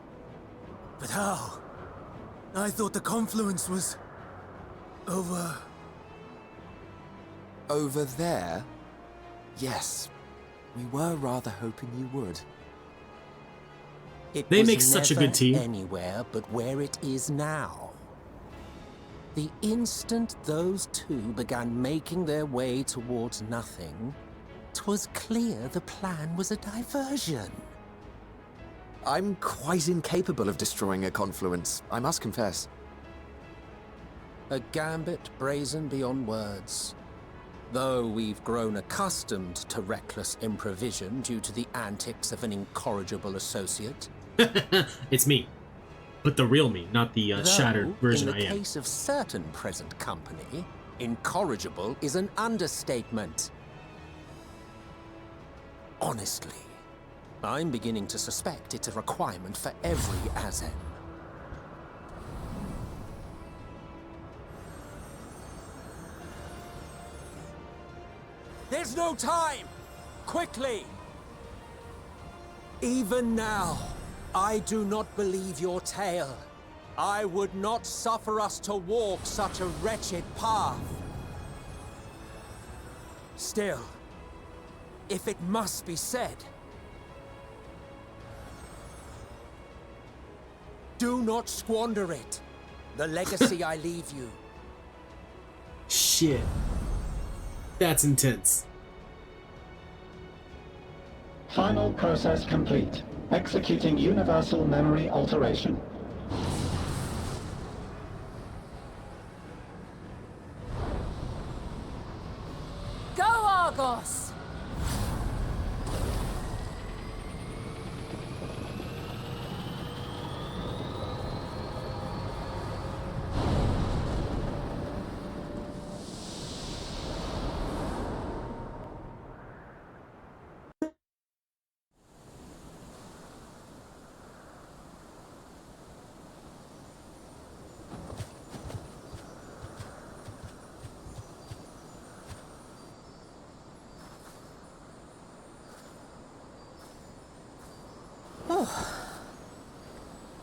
But how? I thought the confluence was... over... Over there? Yes. We were rather hoping you would. They make such a good team. Anywhere but where it is now. The instant those two began making their way towards nothing, 'twas clear the plan was a diversion. I'm quite incapable of destroying a confluence, I must confess. A gambit brazen beyond words. Though we've grown accustomed to reckless improvision due to the antics of an incorrigible associate. It's me. But the real me, not the shattered version I am. In the case of certain present company, incorrigible is an understatement. Honestly, I'm beginning to suspect it's a requirement for every Azen. There's no time! Quickly! Even now, I do not believe your tale. I would not suffer us to walk such a wretched path. Still, if it must be said, do not squander it. The legacy I leave you. shit. That's intense. Final process complete. Executing universal memory alteration. Go, Argos!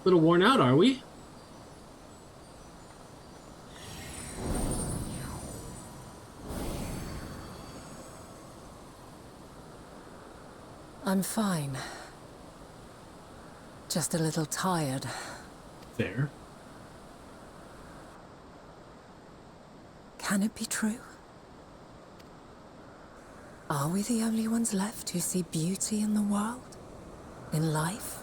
Little worn out, are we? I'm fine. Just a little tired. Fair. Can it be true? Are we the only ones left who see beauty in the world? In life?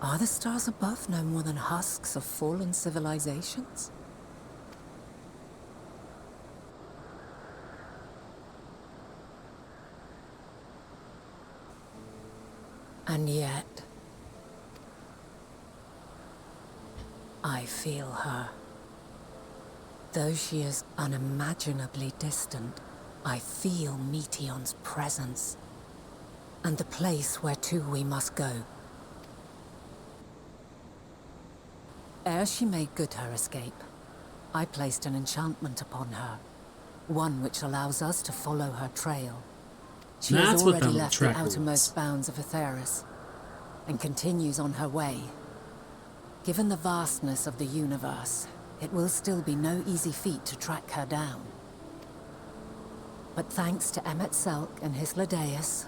Are the stars above no more than husks of fallen civilizations? And yet, I feel her. Though she is unimaginably distant, I feel Meteion's presence, and the place where to we must go. Ere she made good her escape, I placed an enchantment upon her, one which allows us to follow her trail. She has already left the outermost bounds of Etheris, and continues on her way. Given the vastness of the universe, it will still be no easy feat to track her down. But thanks to Emmet Selk and his Ladeus,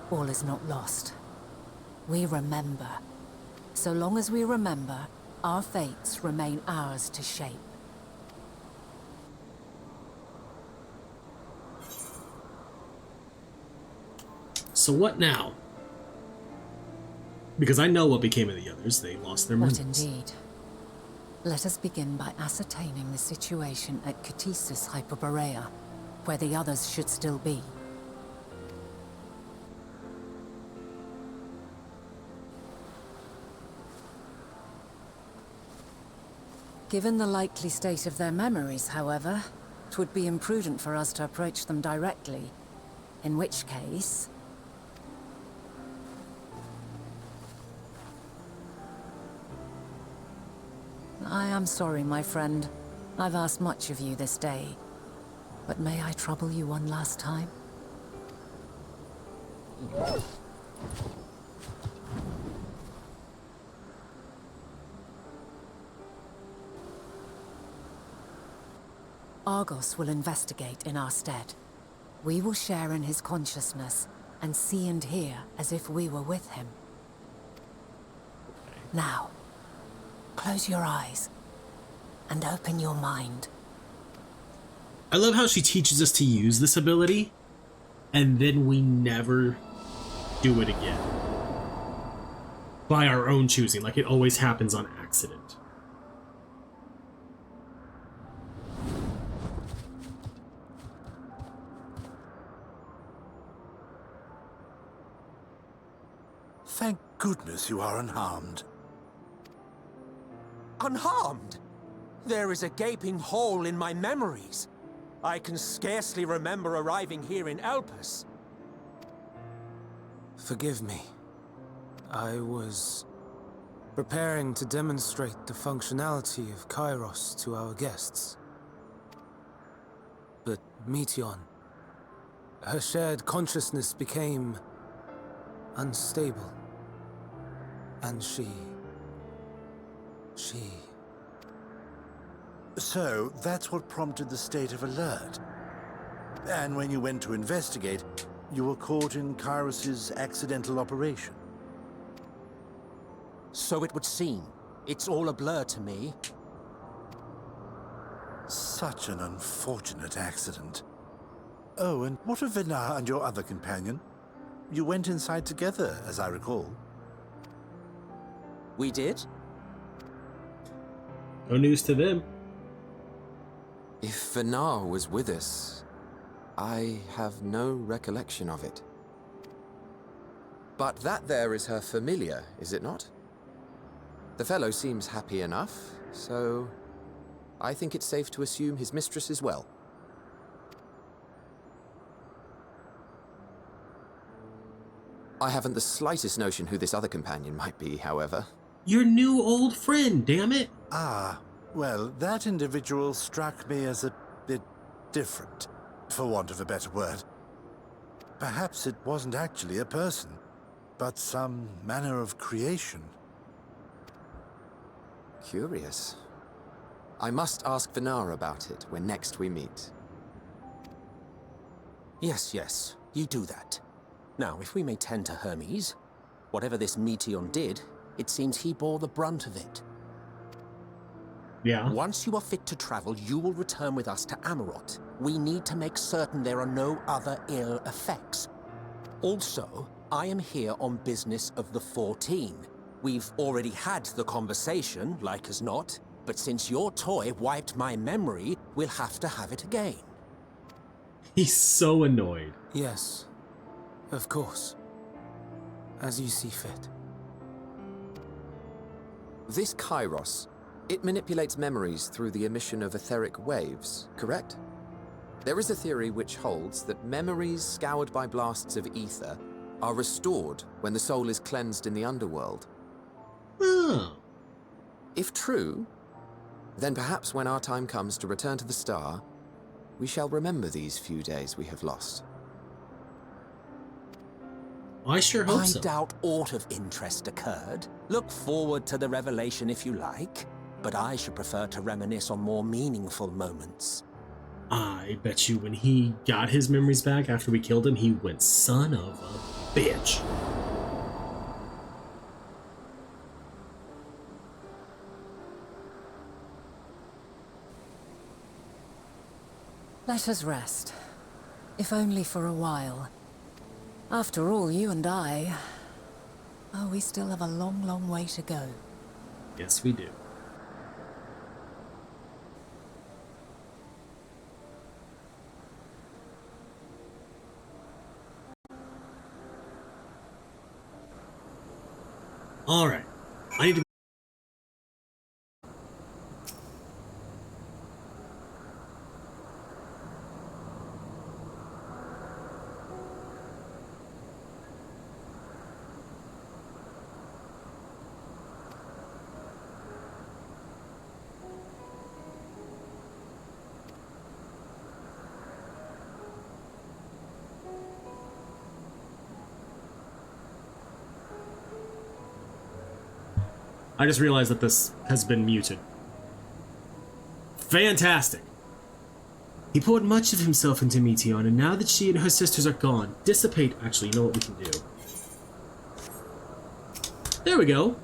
all is not lost. We remember. So long as we remember, our fates remain ours to shape. So what now? Because I know what became of the others. They lost their memories. But indeed. Let us begin by ascertaining the situation at Katisis Hyperborea, where the others should still be. Given the likely state of their memories, however, it would be imprudent for us to approach them directly. In which case... I am sorry, my friend. I've asked much of you this day. But may I trouble you one last time? Argos will investigate in our stead. We will share in his consciousness and see and hear as if we were with him. Now, close your eyes and open your mind. I love how she teaches us to use this ability, and then we never do it again. By our own choosing, like it always happens on accident. Thank goodness you are unharmed. Unharmed? There is a gaping hole in my memories. I can scarcely remember arriving here in Elpis. Forgive me. I was preparing to demonstrate the functionality of Kairos to our guests. But Meteion, her shared consciousness became unstable. And she... So, that's what prompted the state of alert. And when you went to investigate, you were caught in Kairos's accidental operation. So it would seem. It's all a blur to me. Such an unfortunate accident. Oh, and what of Vinar and your other companion? You went inside together, as I recall. We did? No news to them. If Vinar was with us, I have no recollection of it. But that there is her familiar, is it not? The fellow seems happy enough, so I think it's safe to assume his mistress as well. I haven't the slightest notion who this other companion might be, however. Your new old friend, damn it! Ah, well, that individual struck me as a bit different, for want of a better word. Perhaps it wasn't actually a person, but some manner of creation. Curious. I must ask Vinar about it when next we meet. Yes, you do that. Now, if we may tend to Hermes, whatever this Meteion did, it seems he bore the brunt of it. Yeah. Once you are fit to travel, you will return with us to Amarot. We need to make certain there are no other ill effects. Also, I am here on business of the 14. We've already had the conversation, like as not, but since your toy wiped my memory, we'll have to have it again. He's so annoyed. Yes, of course. As you see fit. This Kairos, it manipulates memories through the emission of etheric waves, correct? There is a theory which holds that memories scoured by blasts of ether are restored when the soul is cleansed in the underworld. Oh. If true, then perhaps when our time comes to return to the star, we shall remember these few days we have lost. I sure hope I so. doubt aught of interest occurred. Look forward to the revelation if you like, but I should prefer to reminisce on more meaningful moments. I bet you when he got his memories back after we killed him, he went, son of a bitch. Let us rest. If only for a while. After all, you and I... Oh, we still have a long, long way to go. Yes, we do. Alright. I need to... I just realized that this has been muted. Fantastic! He poured much of himself into Meteion, and now that she and her sisters are gone, dissipate... Actually, you know what we can do? There we go!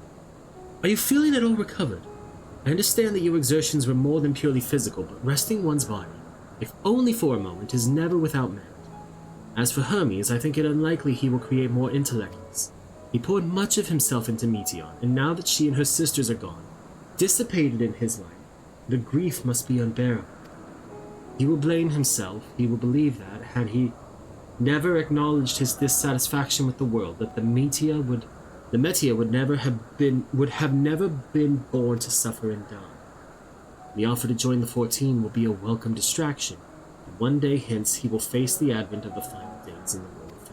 Are you feeling at all recovered? I understand that your exertions were more than purely physical, but resting one's body, if only for a moment, is never without merit. As for Hermes, I think it unlikely he will create more intellects. He poured much of himself into Meteion, and now that she and her sisters are gone, dissipated in his life, the grief must be unbearable. He will blame himself, he will believe that, had he never acknowledged his dissatisfaction with the world, that the Meteor would never have been born to suffer and die. The offer to join the 14 will be a welcome distraction, and one day hence he will face the advent of the final days in the world of fate.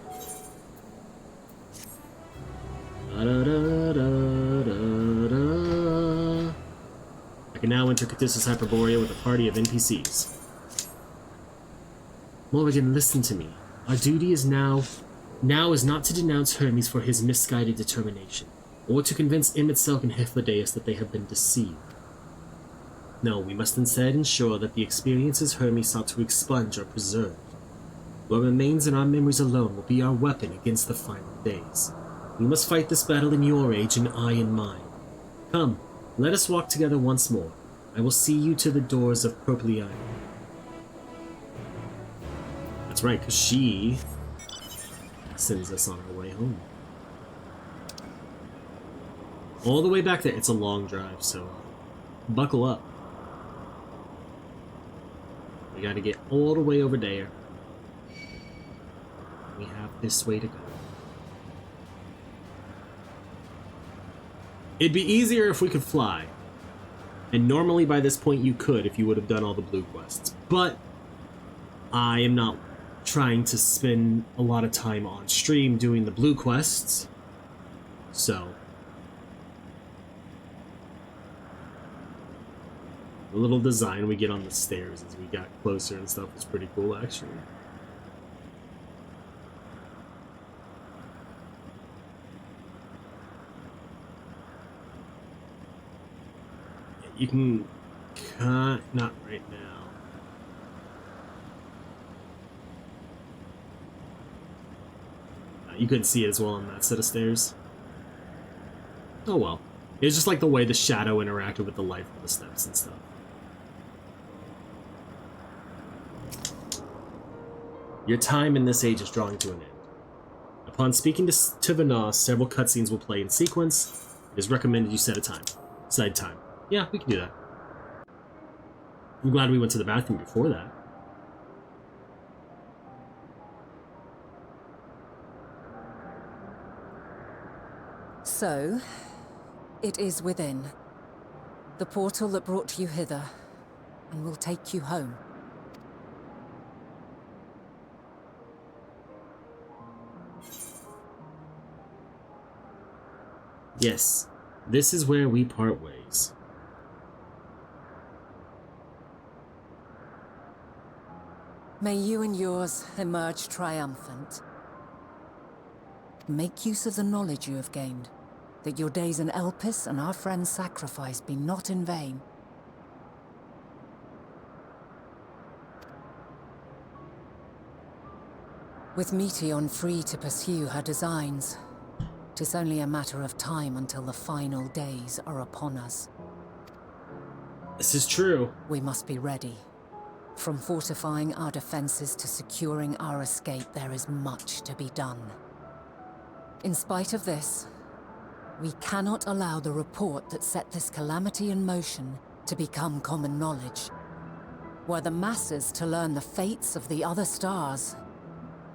I can now enter Caduceus Hyperborea with a party of NPCs. Morrighan, listen to me. Our duty is now is not to denounce Hermes for his misguided determination, or to convince Imitselk and Hythlodaeus that they have been deceived. No, we must instead ensure that the experiences Hermes sought to expunge are preserved. What remains in our memories alone will be our weapon against the final days. We must fight this battle in your age and I in mine. Come, let us walk together once more. I will see you to the doors of Proplion. That's right, because she sends us on our way home. All the way back there. It's a long drive, so buckle up. We gotta get all the way over there. We have this way to go. It'd be easier if we could fly. And normally by this point you could if you would have done all the blue quests. But I am not trying to spend a lot of time on stream doing the blue quests. So the little design we get on the stairs as we got closer and stuff was pretty cool, actually. You can not right now. You couldn't see it as well on that set of stairs. Oh well. It's just like the way the shadow interacted with the light from the steps and stuff. Your time in this age is drawing to an end. Upon speaking to Vanaas, several cutscenes will play in sequence. It is recommended you set a time. Side time. Yeah, we can do that. I'm glad we went to the bathroom before that. So, it is within. The portal that brought you hither, and will take you home. Yes, this is where we part ways. May you and yours emerge triumphant. Make use of the knowledge you have gained, that your days in Elpis and our friend's sacrifice be not in vain. With Meteion free to pursue her designs, 'tis only a matter of time until the final days are upon us. This is true. We must be ready. From fortifying our defenses to securing our escape, there is much to be done. In spite of this, we cannot allow the report that set this calamity in motion to become common knowledge. Were the masses to learn the fates of the other stars,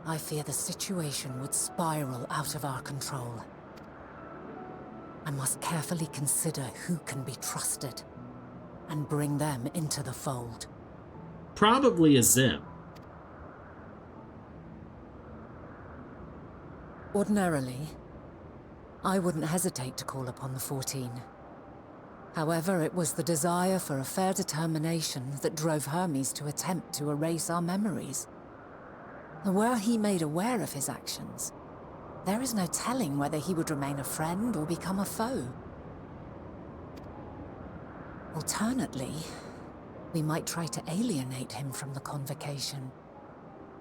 I fear the situation would spiral out of our control. I must carefully consider who can be trusted, and bring them into the fold. Probably a Zim. Ordinarily, I wouldn't hesitate to call upon the 14. However, it was the desire for a fair determination that drove Hermes to attempt to erase our memories. And were he made aware of his actions, there is no telling whether he would remain a friend or become a foe. Alternately, we might try to alienate him from the convocation.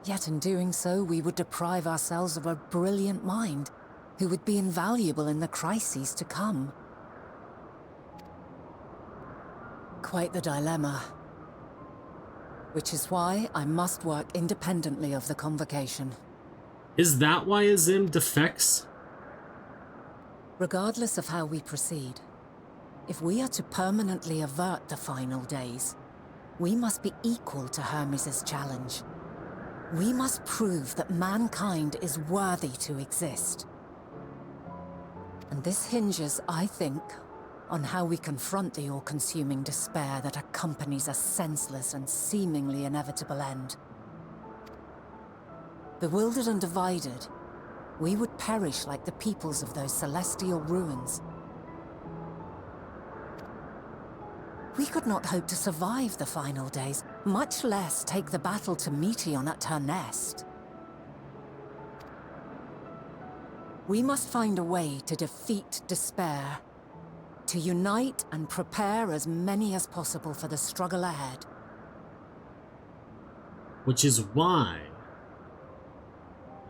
Yet in doing so, we would deprive ourselves of a brilliant mind who would be invaluable in the crises to come. Quite the dilemma. Which is why I must work independently of the convocation. Is that why a Zim defects? Regardless of how we proceed, if we are to permanently avert the final days, we must be equal to Hermes' challenge. We must prove that mankind is worthy to exist. And this hinges, I think, on how we confront the all-consuming despair that accompanies a senseless and seemingly inevitable end. Bewildered and divided, we would perish like the peoples of those celestial ruins. We could not hope to survive the final days, much less take the battle to Meteion at her nest. We must find a way to defeat despair, to unite and prepare as many as possible for the struggle ahead. Which is why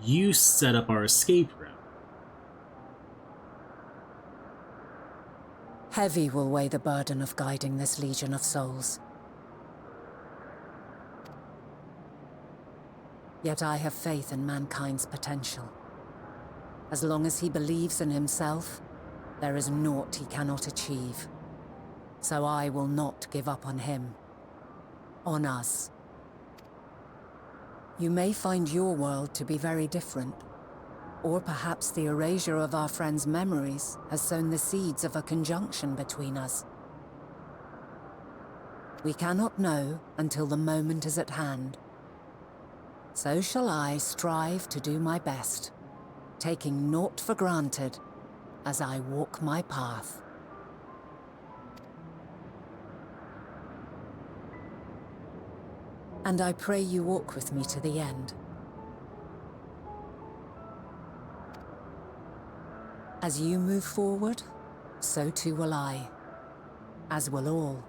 you set up our escape route. Heavy will weigh the burden of guiding this legion of souls. Yet I have faith in mankind's potential. As long as he believes in himself, there is naught he cannot achieve. So I will not give up on him. On us. You may find your world to be very different. Or perhaps the erasure of our friends' memories has sown the seeds of a conjunction between us. We cannot know until the moment is at hand. So shall I strive to do my best, taking naught for granted as I walk my path. And I pray you walk with me to the end. As you move forward, so too will I, as will all,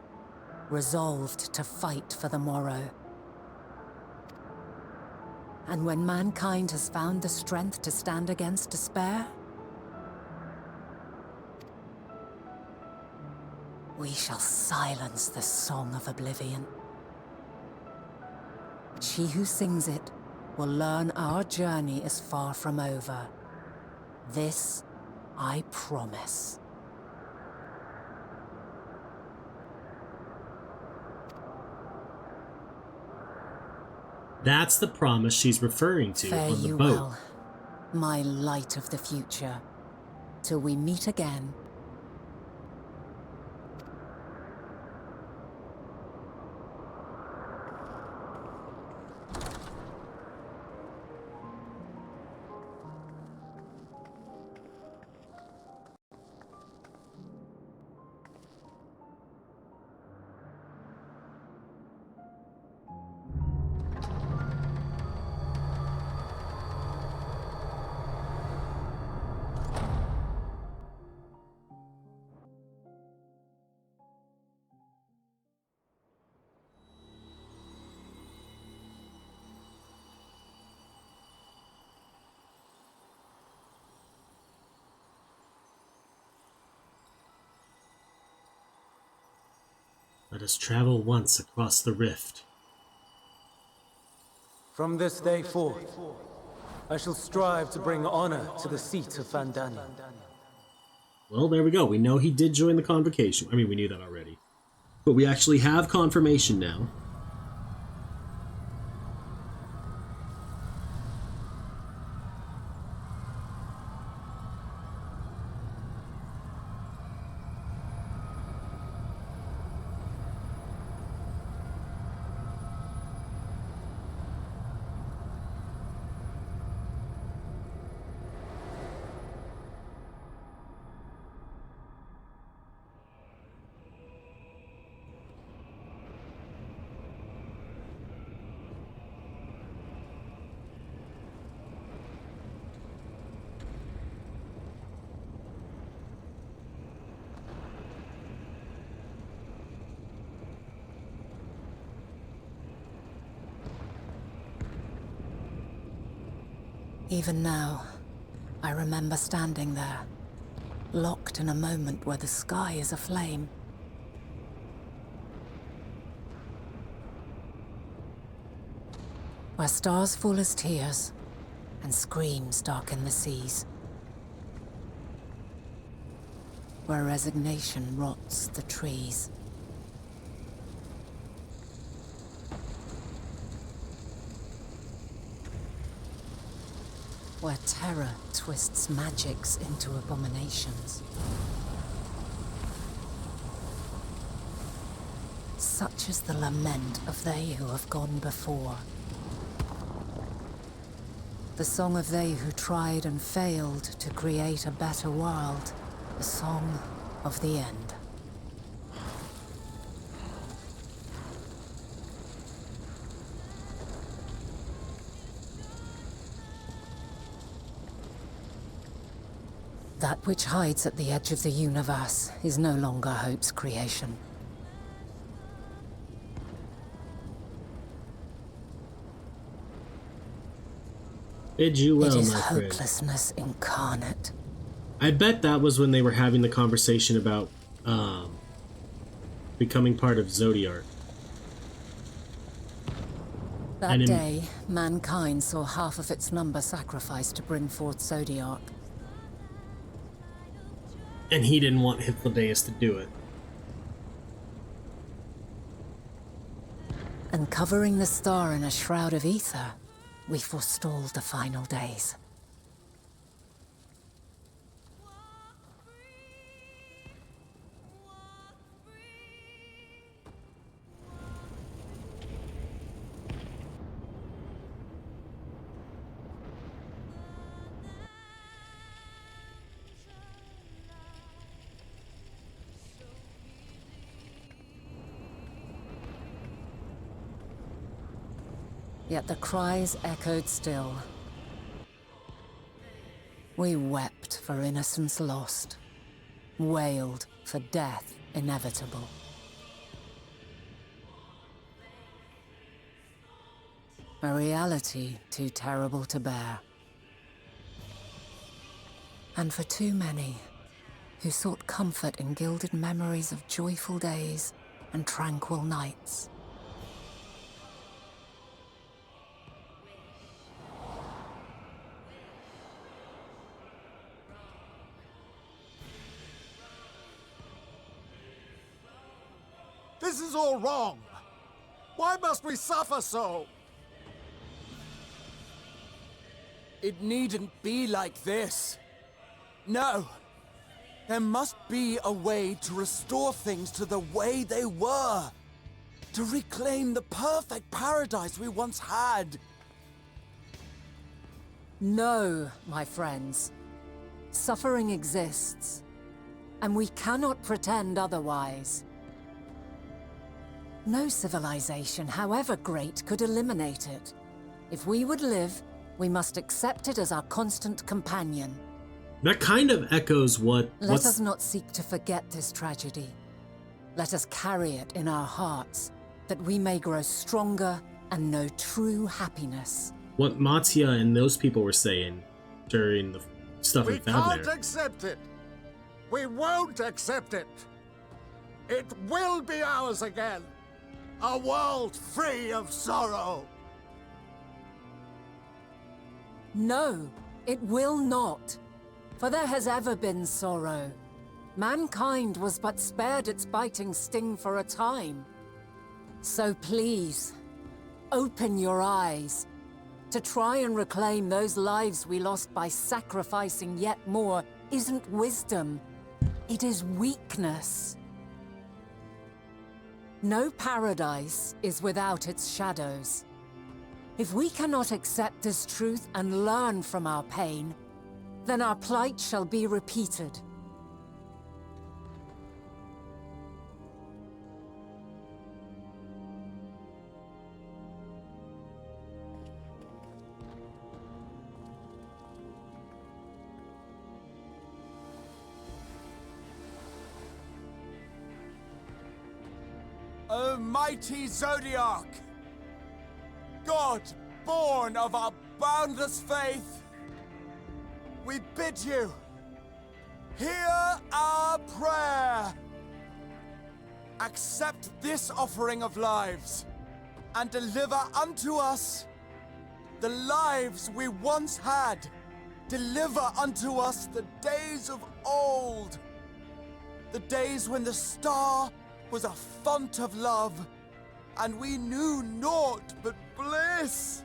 resolved to fight for the morrow. And when mankind has found the strength to stand against despair, we shall silence the song of oblivion. She who sings it will learn our journey is far from over. This I promise. That's the promise she's referring to Fare on the you boat. well, my light of the future, till we meet again. Let us travel once across the rift. From this day forth, I shall strive to bring honor to the seat of Vandania. Well, there we go. We know he did join the convocation. I mean, we knew that already. But we actually have confirmation now. Even now, I remember standing there, locked in a moment where the sky is aflame. Where stars fall as tears, and screams darken the seas. Where resignation rots the trees. Where terror twists magics into abominations. Such is the lament of they who have gone before. The song of they who tried and failed to create a better world. The song of the end. That which hides at the edge of the universe is no longer Hope's creation. Bid you well, it is my friend. hopelessness incarnate. I bet that was when they were having the conversation about becoming part of Zodiark. That day, mankind saw half of its number sacrificed to bring forth Zodiark. And he didn't want Hythlodaeus to do it. And covering the star in a shroud of ether, we forestalled the final days. Yet the cries echoed still. We wept for innocence lost, wailed for death inevitable. A reality too terrible to bear. And for too many who sought comfort in gilded memories of joyful days and tranquil nights. This is all wrong! Why must we suffer so? It needn't be like this. No. There must be a way to restore things to the way they were. To reclaim the perfect paradise we once had. No, my friends. Suffering exists, and we cannot pretend otherwise. No civilization, however great, could eliminate it. If we would live, we must accept it as our constant companion. That kind of echoes what... Let us not seek to forget this tragedy. Let us carry it in our hearts, that we may grow stronger and know true happiness. What Mattia and those people were saying during the stuff we found there. We can't accept it! We won't accept it! It will be ours again! A world free of sorrow! No, it will not. For there has ever been sorrow. Mankind was but spared its biting sting for a time. So please, open your eyes. To try and reclaim those lives we lost by sacrificing yet more isn't wisdom. It is weakness. No paradise is without its shadows. If we cannot accept this truth and learn from our pain, then our plight shall be repeated. O mighty Zodiark! God, born of our boundless faith, we bid you, hear our prayer. Accept this offering of lives, and deliver unto us the lives we once had. Deliver unto us the days of old, the days when the star was a font of love, and we knew naught but bliss.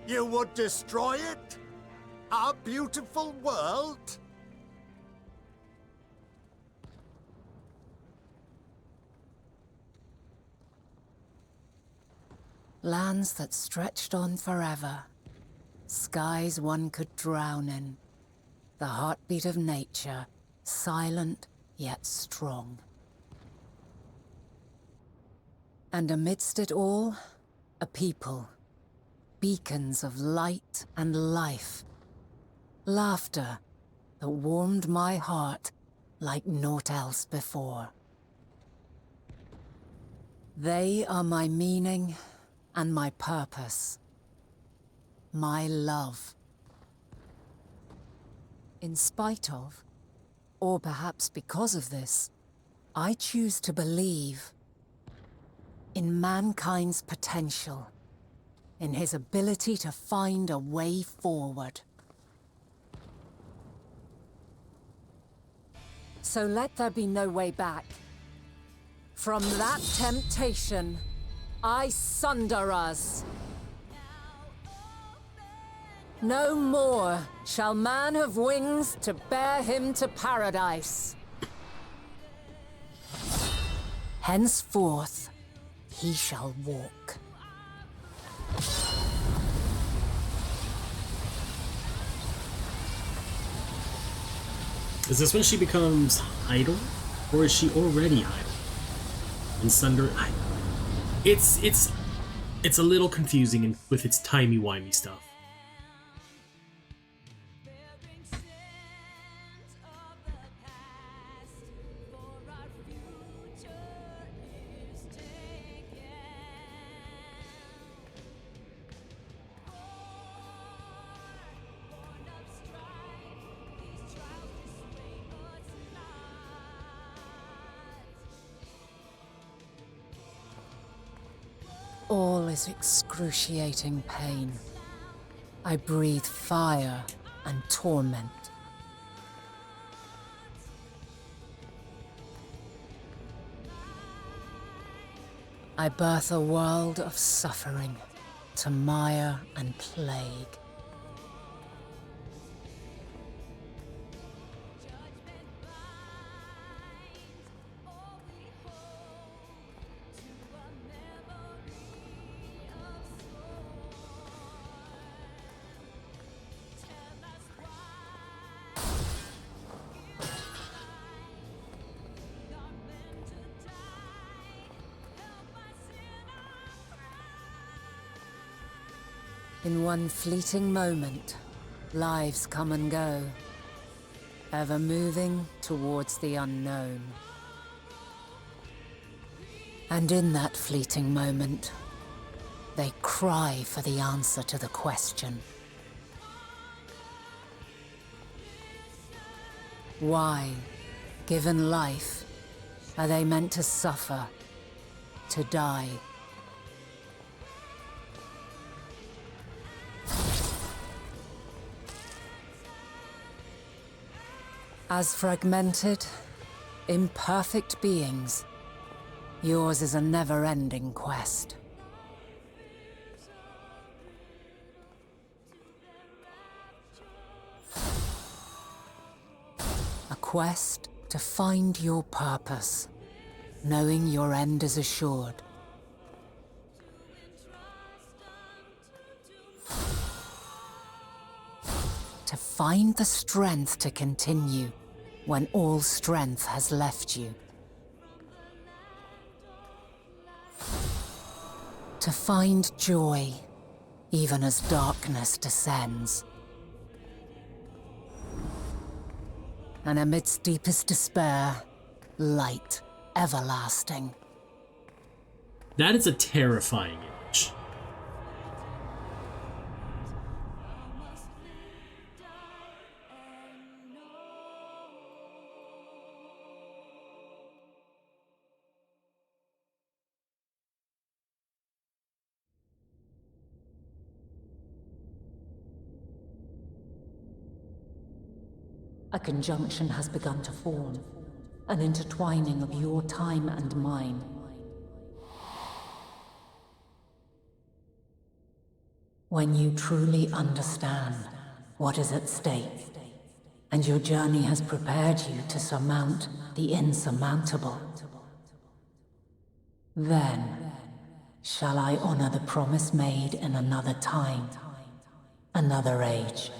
You would destroy it? Our beautiful world? Lands that stretched on forever. Skies one could drown in. The heartbeat of nature, silent yet strong. And amidst it all, a people. beacons of light and life. Laughter that warmed my heart like naught else before. They are my meaning and my purpose. My love. In spite of, or perhaps because of this, I choose to believe in mankind's potential, in his ability to find a way forward. So let there be no way back. From that temptation, I sunder us. No more shall man have wings to bear him to paradise. Henceforth, he shall walk. Is this when she becomes idle? Or is she already idle? And Sunder... It's a little confusing with its timey-wimey stuff. All is excruciating pain. I breathe fire and torment. I birth a world of suffering, to mire and plague. In one fleeting moment, lives come and go, ever moving towards the unknown. And in that fleeting moment, they cry for the answer to the question. Why, given life, are they meant to suffer, to die? As fragmented, imperfect beings, yours is a never-ending quest. A quest to find your purpose, knowing your end is assured. To find the strength to continue when all strength has left you. To find joy, even as darkness descends. And amidst deepest despair, light everlasting. That is a terrifying image. A conjunction has begun to form, an intertwining of your time and mine. When you truly understand what is at stake, and your journey has prepared you to surmount the insurmountable, then shall I honor the promise made in another time, another age.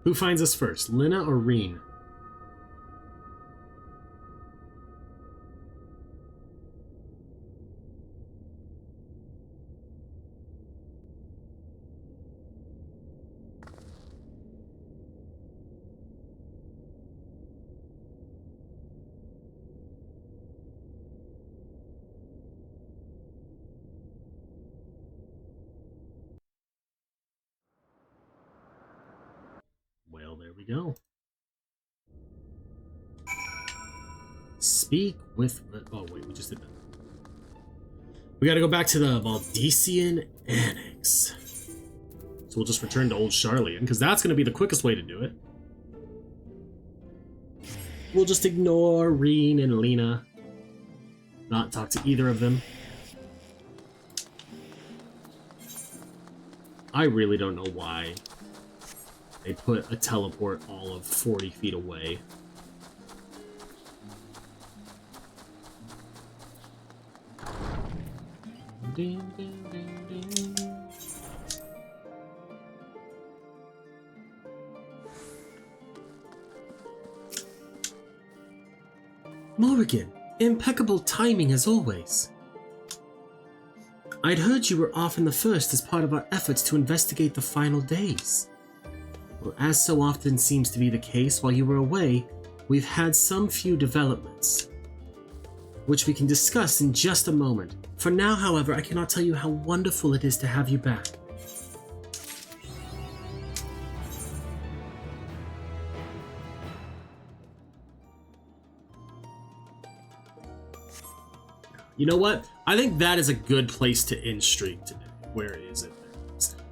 Who finds us first, Lina or Reen? Well, there we go. Speak with... Oh, wait, we just did that. We gotta go back to the Valdesian Annex. So we'll just return to Old Charlian, because that's gonna be the quickest way to do it. We'll just ignore Reen and Lina. Not talk to either of them. I really don't know why they put a teleport all of 40 feet away. Ding, ding, ding, ding. Morrighan, impeccable timing as always. I'd heard you were off in the first as part of our efforts to investigate the final days. Well, as so often seems to be the case while you were away, we've had some few developments, which we can discuss in just a moment. For now, however, I cannot tell you how wonderful it is to have you back. You know what? I think that is a good place to end stream today. Where is it?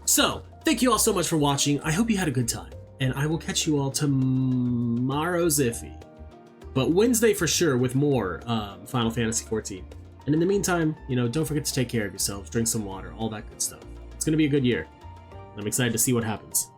So, thank you all so much for watching. I hope you had a good time. And I will catch you all tomorrow's iffy. But Wednesday for sure with more Final Fantasy XIV. And in the meantime, you know, don't forget to take care of yourselves, drink some water, all that good stuff. It's going to be a good year. I'm excited to see what happens.